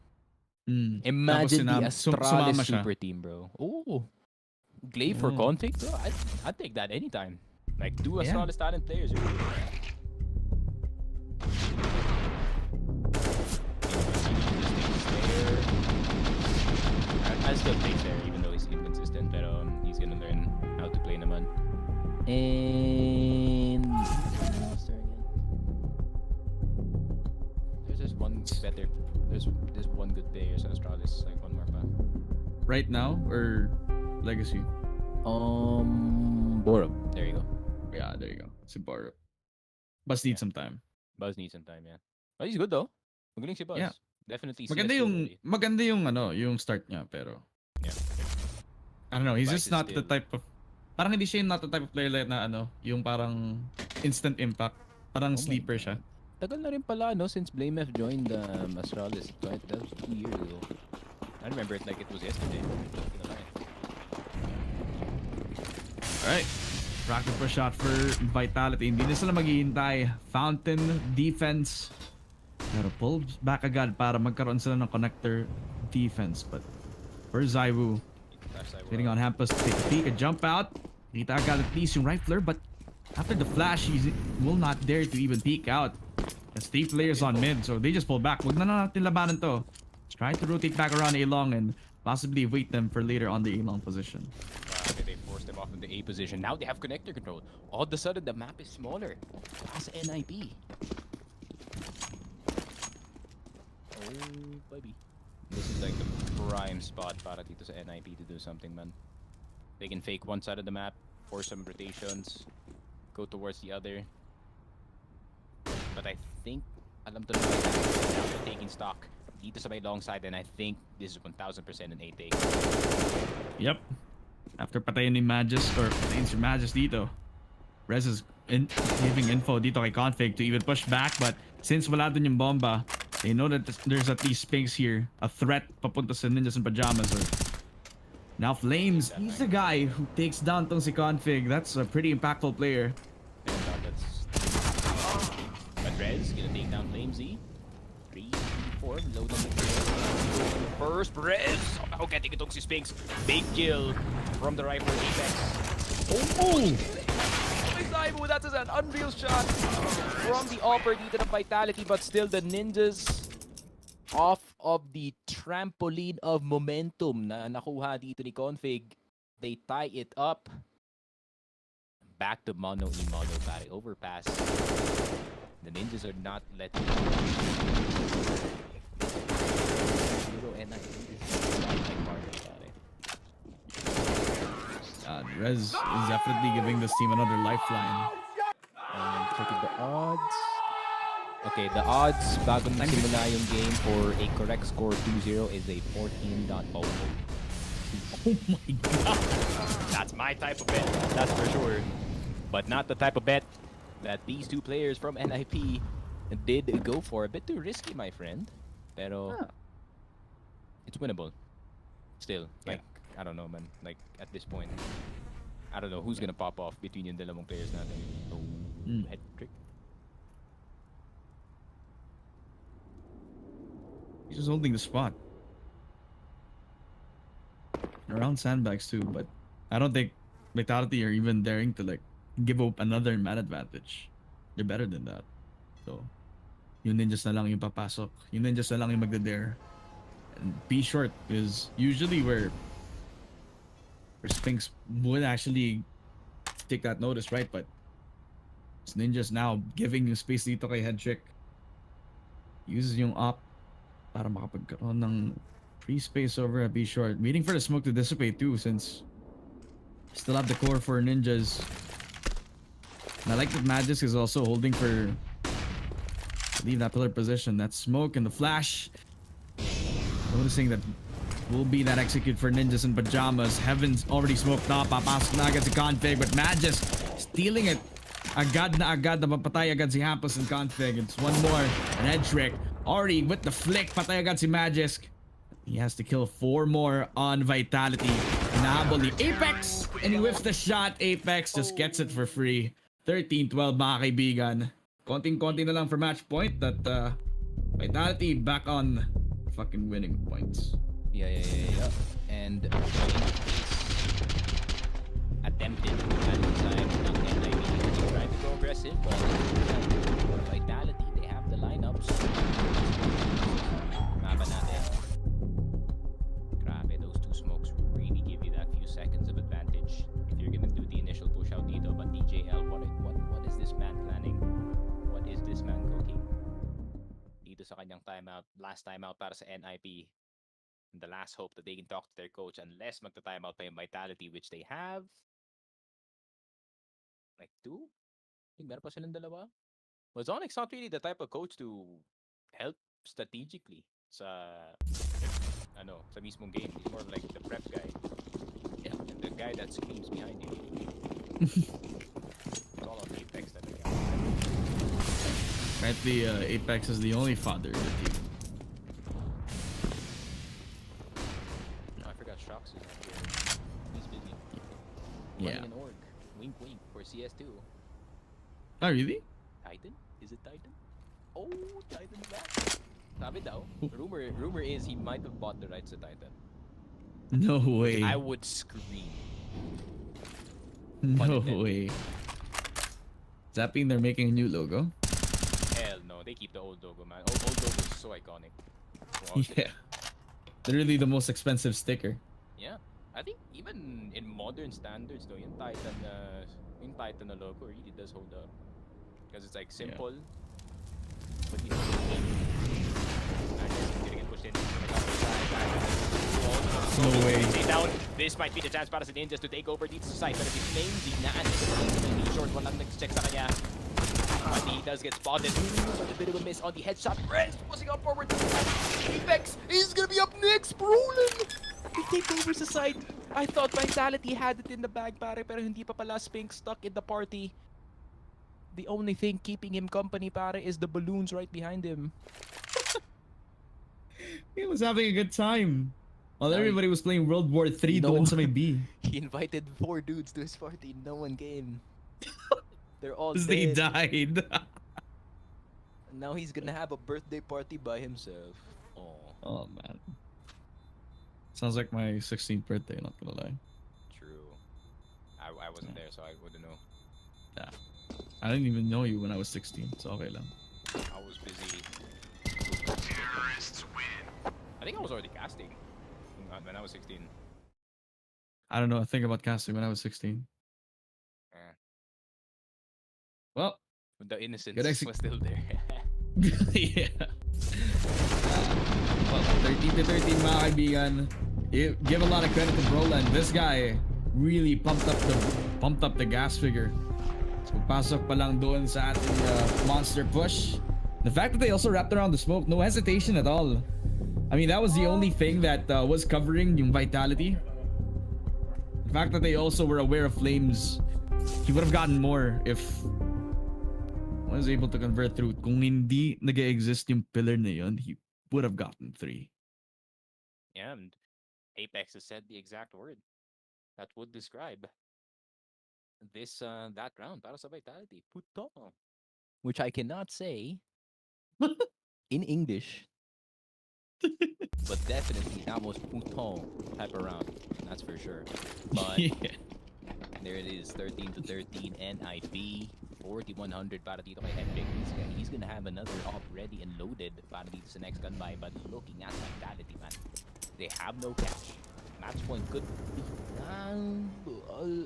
Imagine the Astralis super team, bro. Oh, Glaive for Config, bro? I'd take that anytime. Like, 2 Astralis talent players. I'll still take there, even though he's inconsistent, but he's gonna learn how to play naman. And there's just one better. There's one good player sa Astralis, like one more pa. Right now or Legacy? Boro. There you go. Yeah, there you go. Si Boro. Buzz needs some time. Buzz needs some time, yeah. But he's good though. Magaling si Buzz. Yeah. Definitely. Maganda yung start niya, pero yeah. I don't know, he's just not the type of hindi siya not the type of player like na yung parang instant impact, parang sleeper siya. Tagal na rin pala since Blame F joined Astralis. That was 2 years ago. I remember it like it was yesterday. Alright. Rocket for shot for Vitality. Hindi na sila maghihintay. Fountain defense. Pero pull back agad para magkaroon sila ng connector defense. But for Zaibu, sitting on Hampus to take a peek, a jump out. Kita agad at least yung rifler, but after the flash, he will not dare to even peek out. There's 3 players on mid, so they just pull back. Wag na natin labanan to. Try to rotate back around A-long and possibly wait them for later on the A-long position. They forced them off in the A position. Now they have connector control. All of a sudden, the map is smaller. As NIP. Oh, baby. This is like the prime spot para dito sa NIP to do something, man. They can fake one side of the map, force some rotations, go towards the other. But I think, alam to now they're taking stock. dito sa may long side, and I think this is 1000% an 8 take. Yep. After patayin ni Magus, or patayin si Magus dito, Rez is giving info dito kay Config to even push back, but since wala dun yung bomba, they know that there's at least Spinks here, a threat papunta sa Ninjas in Pyjamas. Or now Flames, he's the guy who takes down tong si Config. That's a pretty impactful player. But Rez gonna take down Flamesy. 3, 4, load on the first. Rez somehow getting itong si Spinks. Big kill from the rifle Apex. Oh! That's an unreal shot from the upper dito ng Vitality, but still the Ninjas off of the trampoline of momentum na nakuha dito ni Config. They tie it up. Back to mono e mono pare overpass. The Ninjas are not letting Rez is definitely giving this team another lifeline. Checking the odds. Okay, the odds bago nagsimula yung game for a correct score 2-0 is a 14.00. Oh my god. That's my type of bet, that's for sure. But not the type of bet that these two players from NIP did go for. A bit too risky, my friend. Pero it's winnable. Still, like, I don't know, man. Like, at this point, I don't know who's gonna pop off between yung dalawang players natin. Oh, head trick. He's just holding the spot. Around sandbags too, but I don't think Vitality are even daring to like give up another man advantage. They're better than that. So, yung Ninjas na lang yung papasok. Yung Ninjas na lang yung magda-dare. And be short is usually where Spinks would actually take that notice, right? But it's Ninjas now giving yung space dito kay Headtrick. Uses yung op para makapagkaroon ng free space over at B short. Waiting for the smoke to dissipate too, since still have the core for Ninjas. And I like that Magisk is also holding for leave that pillar position. That smoke and the flash. Noticing that will be that execute for Ninjas in Pyjamas. Heaven's already smoked up. Papasok na agad si Config, but Magisk stealing it. Agad na mapatay agad si Hampus and Config. It's one more. An head trick. Already with the flick, patay agad si Magisk. He has to kill 4 more on Vitality. Nahabol ni Apex, and he whiffs the shot. Apex just gets it for free. 13-12 mga kaibigan. Konting-konti na lang for match point. That Vitality back on fucking winning points. Yeah. And attempted at the time ng NIP to try to go aggressive, but Vitality, they have the lineups. Mapa natin. Grabe, those two smokes really give you that few seconds of advantage if you're gonna do the initial push out dito. But DJL, what is this man planning? What is this man cooking? Dito sa kanyang timeout, last timeout para sa NIP. And the last hope that they can talk to their coach, unless magta-timeout pa yung Vitality, which they have. Like 2? I think meron pa silang dalawa. Well, Zonic's not really the type of coach to help strategically sa mismong game. He's more of like the prep guy. Yeah, and the guy that screams behind you. It's all on Apex that they got. Apparently, Apex is the only father in the team. No, I forgot Shox is not here. He's busy. Yeah. Running an org. Wink wink for CS2. Oh, really? Titan? Is it Titan? Oh, Titan's back. Sabi daw, rumor is he might have bought the rights to Titan. No way. I would scream. No way. Does that mean they're making a new logo? Hell no, they keep the old logo, man. Old logo is so iconic. Yeah. Literally the most expensive sticker. Yeah. I think even in modern standards though, yung Titan na logo really does hold up. Because it's like simple. Yeah. But you know, gonna get pushed in. No way. Stay down. This might be the chance para sa Ninjas to take over dito sa site. But if it's Flames, di na short one lang nag-check sa kanya. But he does get spotted. But a bit of a miss on the headshot. Rez pushing up forward. Apex is gonna be up next. Brolin! He take over sa side. I thought Vitality had it in the bag, pare, pero hindi pa pala. Spink stuck in the party. The only thing keeping him company, pare, is the balloons right behind him. He was having a good time. While everybody was playing World War III doon sa may B. He invited 4 dudes to his party. No one came. They're all They dead. died. Now he's gonna have a birthday party by himself. Oh man. Sounds like my 16th birthday, not gonna lie. True. I wasn't there, so I wouldn't know. Yeah. I didn't even know you when I was 16, so okay lang. I was busy. I think I was already casting when I was 16. I don't know a thing about casting when I was 16. Well, The innocence Good was still there. yeah. Well, 13 to 13 mga kaibigan. Give a lot of credit to Broland. This guy really pumped up the gas figure. So pasok pa lang doon sa ating monster push. The fact that they also wrapped around the smoke, no hesitation at all. I mean, that was the only thing that was covering yung Vitality. The fact that they also were aware of flames, he would have gotten more if was able to convert through. Kung hindi nag-exist yung pillar na yun, he would have gotten 3. Yeah, and Apex has said the exact word that would describe this that round para sa Vitality. Puto. Which I cannot say in English. But definitely that was puto type of round. That's for sure. But Yeah. there it is, 13 to 13 NIP. 4100 para dito kay Epic. He's gonna have another op ready and loaded para dito sa next gun buy. But looking at Vitality, man, they have no catch. Match point could be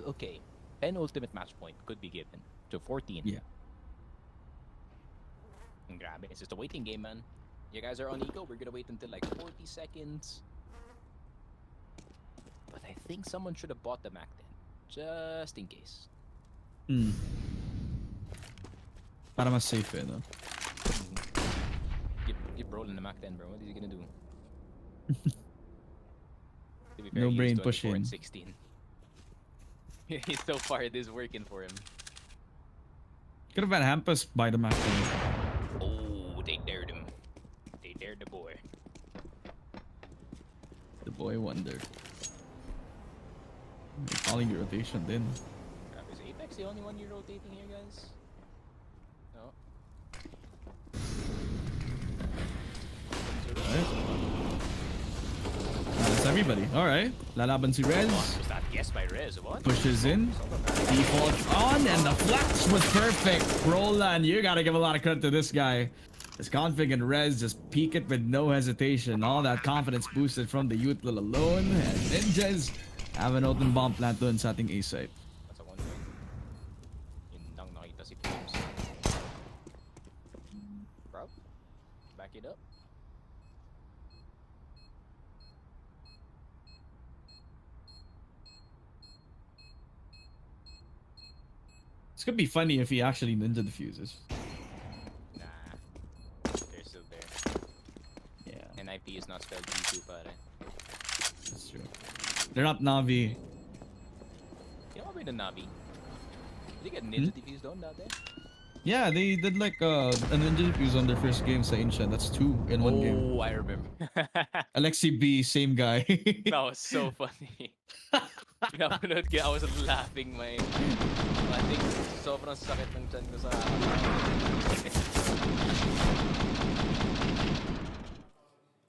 okay. Penultimate match point could be given to 14. Yeah. Grabe, it's just a waiting game, man. You guys are on eco. We're gonna wait until like 40 seconds. But I think someone should have bought the Mac then, just in case. Para mas safe eh, no? Give Brolin the Mac 10, bro. What is he gonna do? To be fair, No he is brain 24 pushing. and 16. So far, it is working for him. Could have had Hampus buy the Mac. Oh, they dared him. They dared the boy. The boy wonder. Calling your rotation then. Is Apex the only one you're rotating here, guys? No. That's everybody. Alright. Lalaban si Rez. Was that guess by Rez? What? Pushes in. Default on, and the flash was perfect. Roland, you gotta give a lot of credit to this guy. His config and Rez just peek it with no hesitation. All that confidence boosted from the Util alone. And Ninjas have an open bomb plant doon sa ating A site. That's a one thing. Yun lang nakita si Flames. Bro, back it up. This could be funny if he actually ninja defuses. Nah, they're still there. Yeah, NIP is not spelled G2, pare. that's true. They're not Navi. You know the Navi? Did you get ninja defuse down that day? Yeah, they did like a ninja defuse on their first game sa Ancient. That's 2 in one game. Oh, I remember. Alexi B, same guy. That was so funny. Pinapanood ko, I was laughing, man. I think sobrang sakit ng chan ko sa...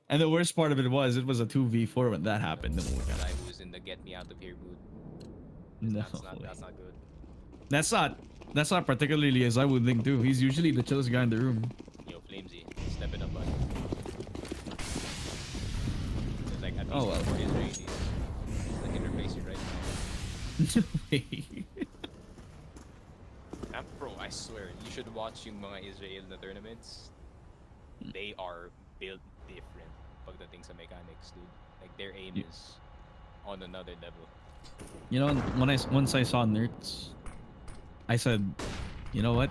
And the worst part of it was a 2v4 when that happened. The guy who's in the get me out of here mood. No, That's not good. That's not particularly as I would think too. He's usually the chillest guy in the room. Yo, Flamesy, step it up, bud. It's like at least Oh, well. for Israelis. Like interface you right now. Bro, I swear, you should watch yung mga Israel na tournaments. They are built different pagdating sa mechanics, dude. Like their aim is on another level. You know, once I saw Nerds, I said, you know what?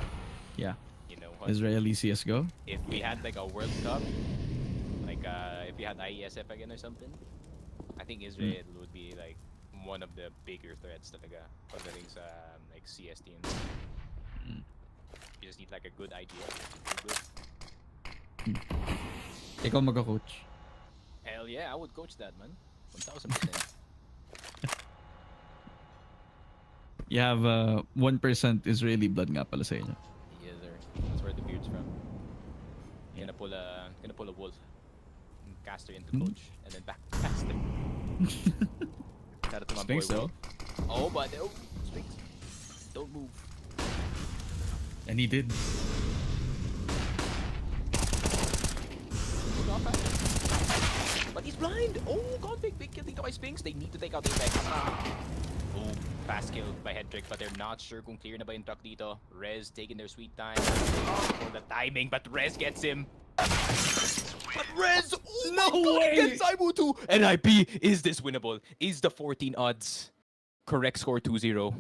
Yeah, Israeli CSGO. If we had like a World Cup, like if we had IESF again or something, I think Israel would be like one of the bigger threats talaga pagdating sa like CS teams. You just need like a good idea. Good. Ikaw magka-coach. Hell yeah, I would coach that, man. 1000%. You have 1% Israeli blood nga pala sa inyo. Yes, sir. That's where the beard's from. Gonna pull a wolf, and cast her into coach, and then back to caster. Shout out to my boy Sphinx though. Will. Oh, but oh, Sphinx, don't move. And he did. But he's blind. Oh, God, big kill dito kay Sphinx. They need to take out the Apex. Oh, fast kill by Hedrick, but they're not sure kung clear na ba yung truck dito. Rez taking their sweet time for the timing, but Rez gets him. But Rez, oh No my God, way! against Zaibu too. NIP, is this winnable? Is the 14 odds correct score 2-0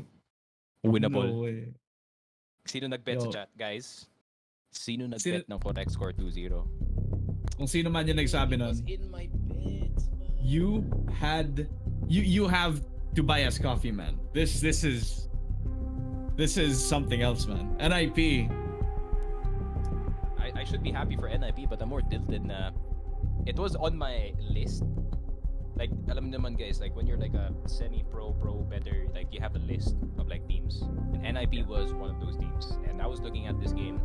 winnable? No way. Sino nagbet sa Yo. chat, guys? Sino nagbet ng correct score 2-0? Kung sino man yung nagsabi nun, In my bed. you have to buy us coffee, man. This is something else, man. NIP. I should be happy for NIP, but I'm more tilted na it was on my list. Like, alam naman guys, like when you're like a semi-pro, better, like you have a list of like teams. And NIP was one of those teams. And I was looking at this game,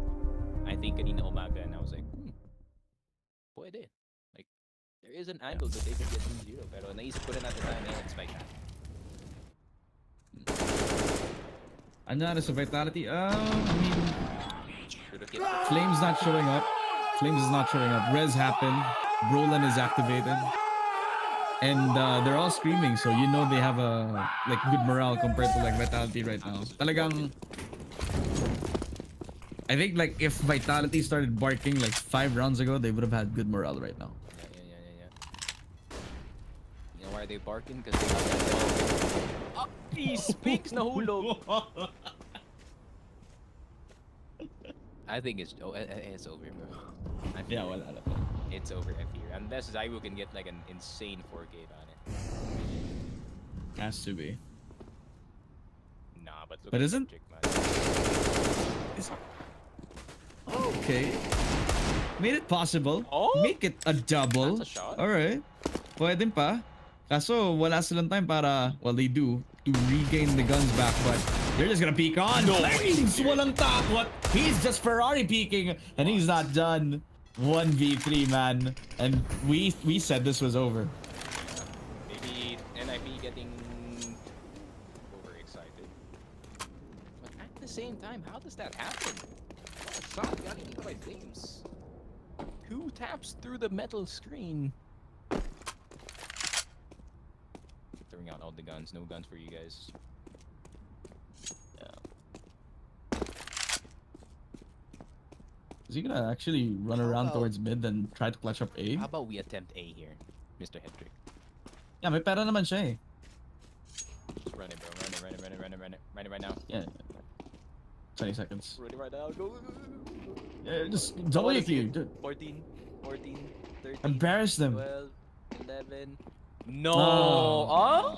I think kanina umaga, and I was like, pwede. Like, there is an angle that they could get 2-0, pero naisip ko rin at the time, it's like that. Ano na sa Vitality? I mean, Should've kept Flame's not showing up. Flames is not showing up. Res happened. Brolin is activated. And they're all screaming, so you know they have a like good morale compared to like Vitality right now. Talagang I think like if Vitality started barking like 5 rounds ago, they would have had good morale right now. Yeah. You know why are they barking? Because they got that dog. He speaks nahulog. I think it's over, bro. Yeah, wala na. It's over here. Unless Zaibu can get like an insane 4K on it. Has to be. Nah, but look But at isn't- Magic, man. Okay. Made it possible. Oh? Make it a double. That's a shot. Alright. Pwede pa. Kaso wala silang time para, well they do, to regain the guns back, but they're just gonna peek on. No. Flames, walang takot. He's just Ferrari peeking and he's not done. 1v3, man. And we said this was over. Maybe NIP getting overexcited. But at the same time, how does that happen? What a shot got eaten by Flames. Who taps through the metal screen? Throwing out all the guns. No guns for you guys. Is he gonna actually run around towards mid and try to clutch up A? How about we attempt A here, Mr. Hedrick? Yeah, may pera naman siya eh. Just run it, bro. Run it right now. Yeah. 20 seconds. Run it right now. Go. Yeah, just WQ. Dude. 14, 13. Embarrass them. 12, 11. No. Oh. Huh?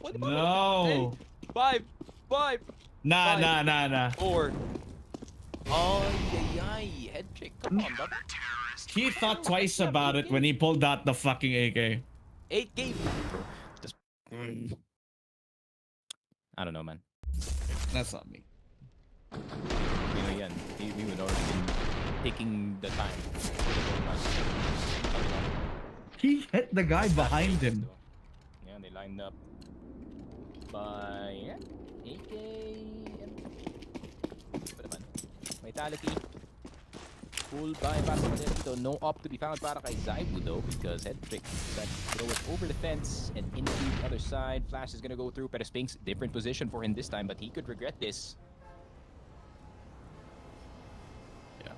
What about No. 5, 5, Nah. 4. Oh, yay, Hedrick. Come on, brother. He thought twice about it when he pulled out the fucking AK. 8 Just. I don't know, man. That's not me. You know, yan. He would already been taking the time. He hit the guy behind him. Yeah, they lined up. By AK and Vitality. Full buy para sa kanila dito. No op to be found para kay Zaibu though, because Hedrick decided to throw it over the fence and into the other side. Flash is gonna go through, pero Spinks, different position for him this time, but he could regret this. Yeah.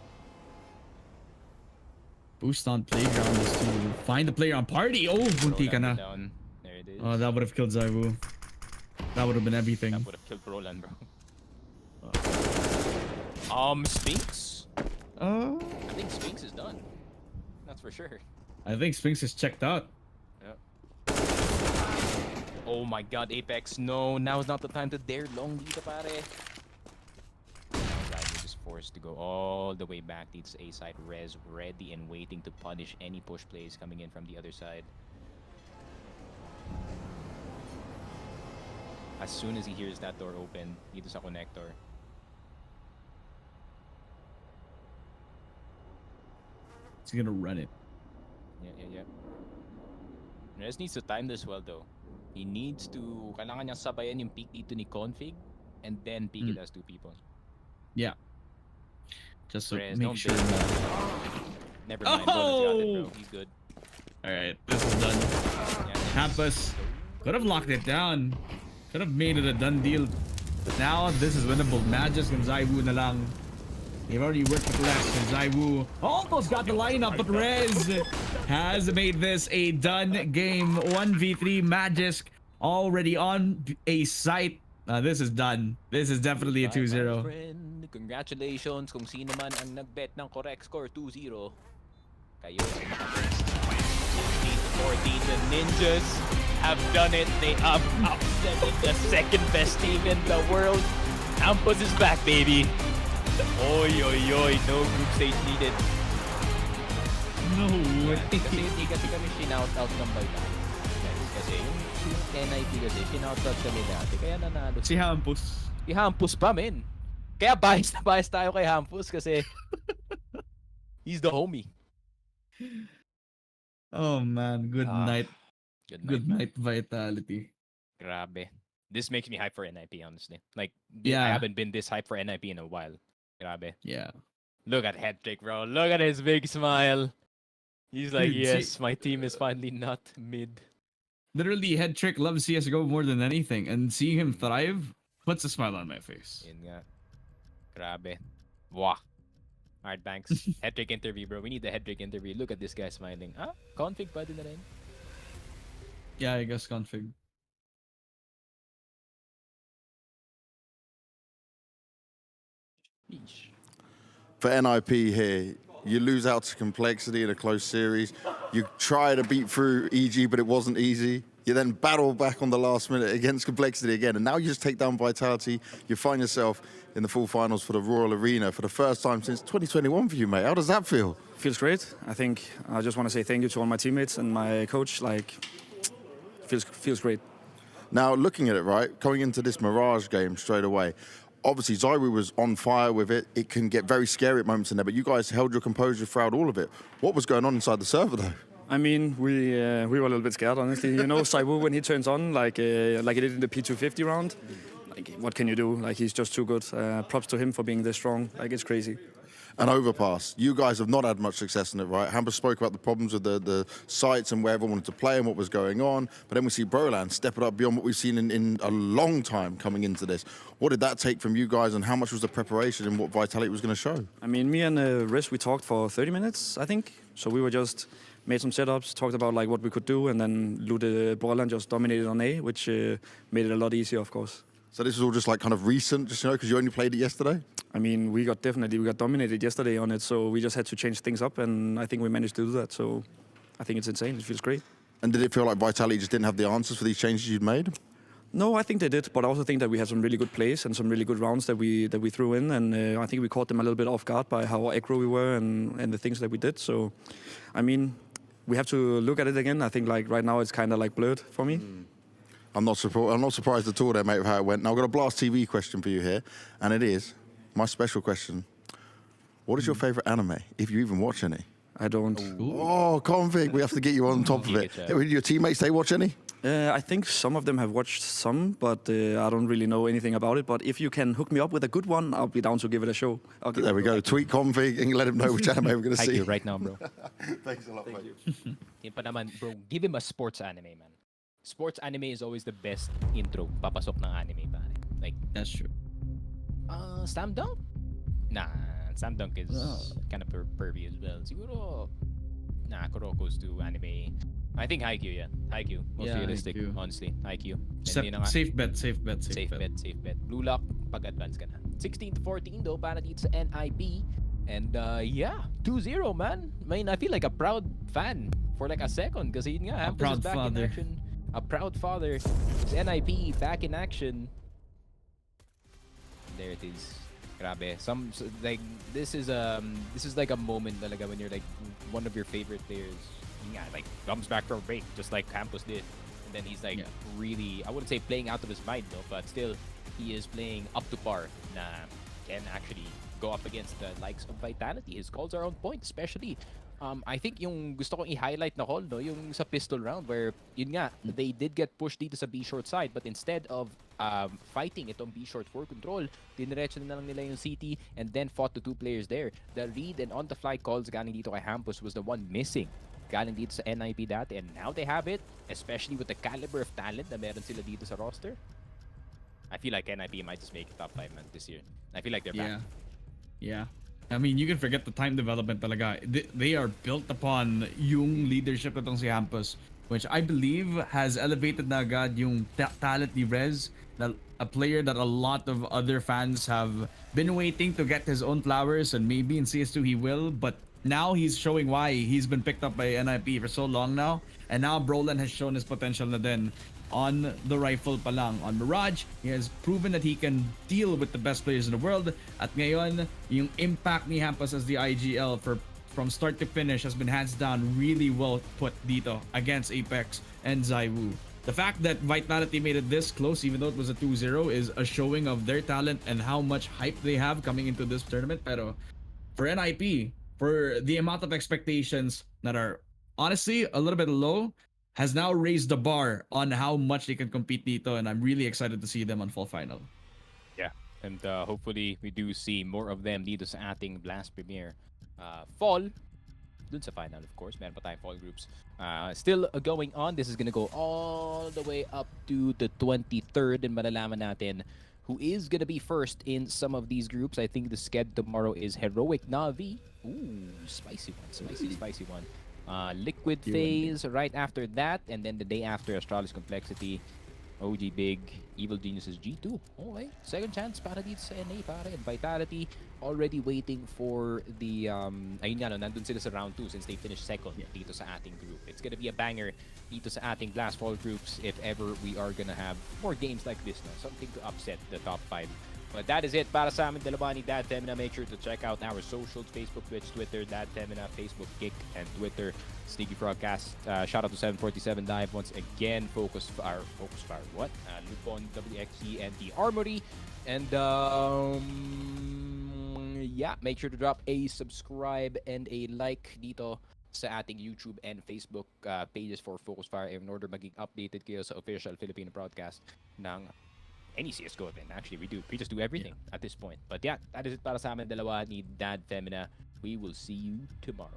Boost on playground is to find the player on party. Oh, bunti ka na. Down. There it is. Oh, that would have killed Zaibu. That would have been everything. That would have killed Roland, bro. Spinks? I think Sphinx is done. That's for sure. I think Sphinx is checked out. Yep. Oh my god, Apex. No, now is not the time to dare long dito, pare. We're just forced to go all the way back. It's A side res ready and waiting to punish any push plays coming in from the other side. As soon as he hears that door open, dito sa connector. He's gonna run it. Yeah. Rez needs to time this well though. He needs to, kailangan niyang sabayan yung peek dito ni Config and then peek it as two people. Yeah. Just so Rez, make don't sure bait. that... Never mind, Bonus got it, bro. He's good. Alright, this is done. Yeah, Campus could have locked it down. Could have made it a done deal. But now this is winnable. Magisk and Zaiwu na lang. They've already worked with less. And Zaiwu almost got the lineup, but Rez has made this a done game. 1v3 Magisk already on a site. This is done. This is definitely a 2-0. Congratulations kung sino man ang nagbet ng correct score 2-0. Kayo 14, the Ninjas have done it. They have upset the second best team in the world. Campus is back, baby. Oy, no group stage needed. No way. Kasi kami shinout out ng Bayta. Kasi yung NIP kasi shinout out kami dati. Kaya nanalo. Si Hampus. Si Hampus pa, men. Kaya bias tayo kay Hampus kasi he's the homie. Oh man, good night. Good night, Vitality. Grabe. This makes me hype for NIP, honestly. Like, Yeah. I haven't been this hype for NIP in a while. Grabe. Yeah. Look at Headtrick, bro. Look at his big smile. He's like, Dude, yes, my team is finally not mid. Literally, Headtrick loves CSGO more than anything, and seeing him thrive puts a smile on my face. Yun nga. Grabe. Wah. Alright, Banks. Headtrick interview, bro. We need the Headtrick interview. Look at this guy smiling. Ah, config pa din na rin. Yeah, I guess config. For NIP here, you lose out to Complexity in a close series. You try to beat through EG, but it wasn't easy. You then battle back on the last minute against Complexity again, and now you just take down Vitality. You find yourself in the full finals for the Royal Arena for the first time since 2021 for you, mate. How does that feel? Feels great. I think I just want to say thank you to all my teammates and my coach. Like, feels great. Now, looking at it, right, coming into this Mirage game straight away, obviously Zaiwu was on fire with it. It can get very scary at moments in there, but you guys held your composure throughout all of it. What was going on inside the server, though? I mean, we were a little bit scared, honestly. You know, Zaiwu, when he turns on, like he did in the P250 round, like, what can you do? Like, he's just too good. Props to him for being this strong. Like, it's crazy. An overpass. You guys have not had much success in it, right? Hamber spoke about the problems with the sites and where everyone wanted to play and what was going on. But then we see Broland step it up beyond what we've seen in a long time coming into this. What did that take from you guys, and how much was the preparation and what Vitality was going to show? I mean, me and Riz, we talked for 30 minutes, I think. So we were just made some setups, talked about like what we could do, and then Lude Broland just dominated on A, which made it a lot easier, of course. So this is all just like kind of recent, just, you know, because you only played it yesterday? I mean, we got dominated yesterday on it, so we just had to change things up, and I think we managed to do that. So I think it's insane. It feels great. And did it feel like Vitality just didn't have the answers for these changes you'd made? No, I think they did, but I also think that we had some really good plays and some really good rounds that we threw in, and I think we caught them a little bit off guard by how aggro we were and the things that we did. So, I mean, we have to look at it again. I think like right now it's kind of like blurred for me. I'm not surprised at all there, mate, with how it went. Now, I've got a Blast TV question for you here, and it is my special question. What is your favourite anime, if you even watch any? I don't. Oh, Config, we have to get you on top of it. Your teammates, they watch any? I think some of them have watched some, but I don't really know anything about it. But if you can hook me up with a good one, I'll be down to give it a show. There we go. Tweet Config and let him know which anime we're going to see. You right now, bro. Thanks a lot, mate. Yun pa naman, bro, give him a sports anime, man. Sports anime is always the best intro papasok ng anime, pare. Like, that's true. Slam Dunk? Nah, Slam Dunk is kind of pervy as well. Siguro, nah, Kuroko's to anime. I think Haikyuu, yeah. Haikyuu, most realistic, Haikyuu. Honestly. Haikyuu. Safe bet. Safe bet. Blue Lock, pag-advance ka na. 16-14 though, para dito sa NIP. And yeah, 2-0, man. I mean, I feel like a proud fan for like a second kasi yun nga, Hampus is proud back father. in action. A proud father. It's NIP back in action. There it is. Grabe. Like this is like a moment talaga when you're like one of your favorite players. Yun nga, like comes back from break just like Campos did. And then he's like really, I wouldn't say playing out of his mind though, but still he is playing up to par na can actually go up against the likes of Vitality. His calls are on point, especially I think yung gusto kong i-highlight na call, no, yung sa pistol round where, yun nga, they did get pushed dito sa B short side, but instead of fighting itong B short for control, diniretso na lang nila yung CT and then fought the two players there. The read and on-the-fly calls galing dito kay Hampus was the one missing galing dito sa NIP dati, and now they have it, especially with the caliber of talent na meron sila dito sa roster. I feel like NIP might just make it top 5 man this year. I feel like they're back. Yeah. I mean, you can forget the time development talaga. They are built upon yung leadership itong si Hampus, which I believe has elevated na agad yung talent ni Rez, a player that a lot of other fans have been waiting to get his own flowers, and maybe in CS2 he will, but now he's showing why he's been picked up by NIP for so long now, and now Brolin has shown his potential na din. On the rifle pa lang. On Mirage, he has proven that he can deal with the best players in the world. At ngayon, yung impact ni Hampus as the IGL from start to finish has been hands down really well put dito against Apex and ZywOo. The fact that Vitality made it this close, even though it was a 2-0, is a showing of their talent and how much hype they have coming into this tournament. Pero for NIP, for the amount of expectations that are honestly a little bit low, has now raised the bar on how much they can compete dito, and I'm really excited to see them on fall final. Yeah, and hopefully we do see more of them dito sa ating Blast Premier fall. Dun sa final, of course. Meron pa tayong fall groups. Still going on. This is gonna go all the way up to the 23rd, and malalaman natin who is gonna be first in some of these groups. I think the sked tomorrow is Heroic Navi. Ooh, spicy one. Spicy one. Liquid FaZe right after that, and then the day after Astralis Complexity, OG Big, Evil Geniuses G2. Okay, second chance para dito sa NA pare, and Vitality already waiting for the ayun nga no, nandun sila sa round 2 since they finished second dito sa ating group. It's gonna be a banger dito sa ating Blast Fall groups if ever we are gonna have more games like this, no? Something to upset the top 5. But that is it para sa amin dalawa ni Dad Femina. Make sure to check out our socials, Facebook, Twitch, Twitter, Dad Femina, Facebook, Kick, and Twitter, Sneaky Frogcast. Shout out to 747 Dive once again. Focus Fire, what? Lupon, WXG, and the Armory. And yeah, make sure to drop a subscribe and a like dito sa ating YouTube and Facebook pages for Focus Fire in order maging updated kayo sa official Filipino broadcast ng any CSGO event. Actually, we just do everything at this point. But yeah, that is it para sa amin dalawa ni Dad Femina. We will see you tomorrow.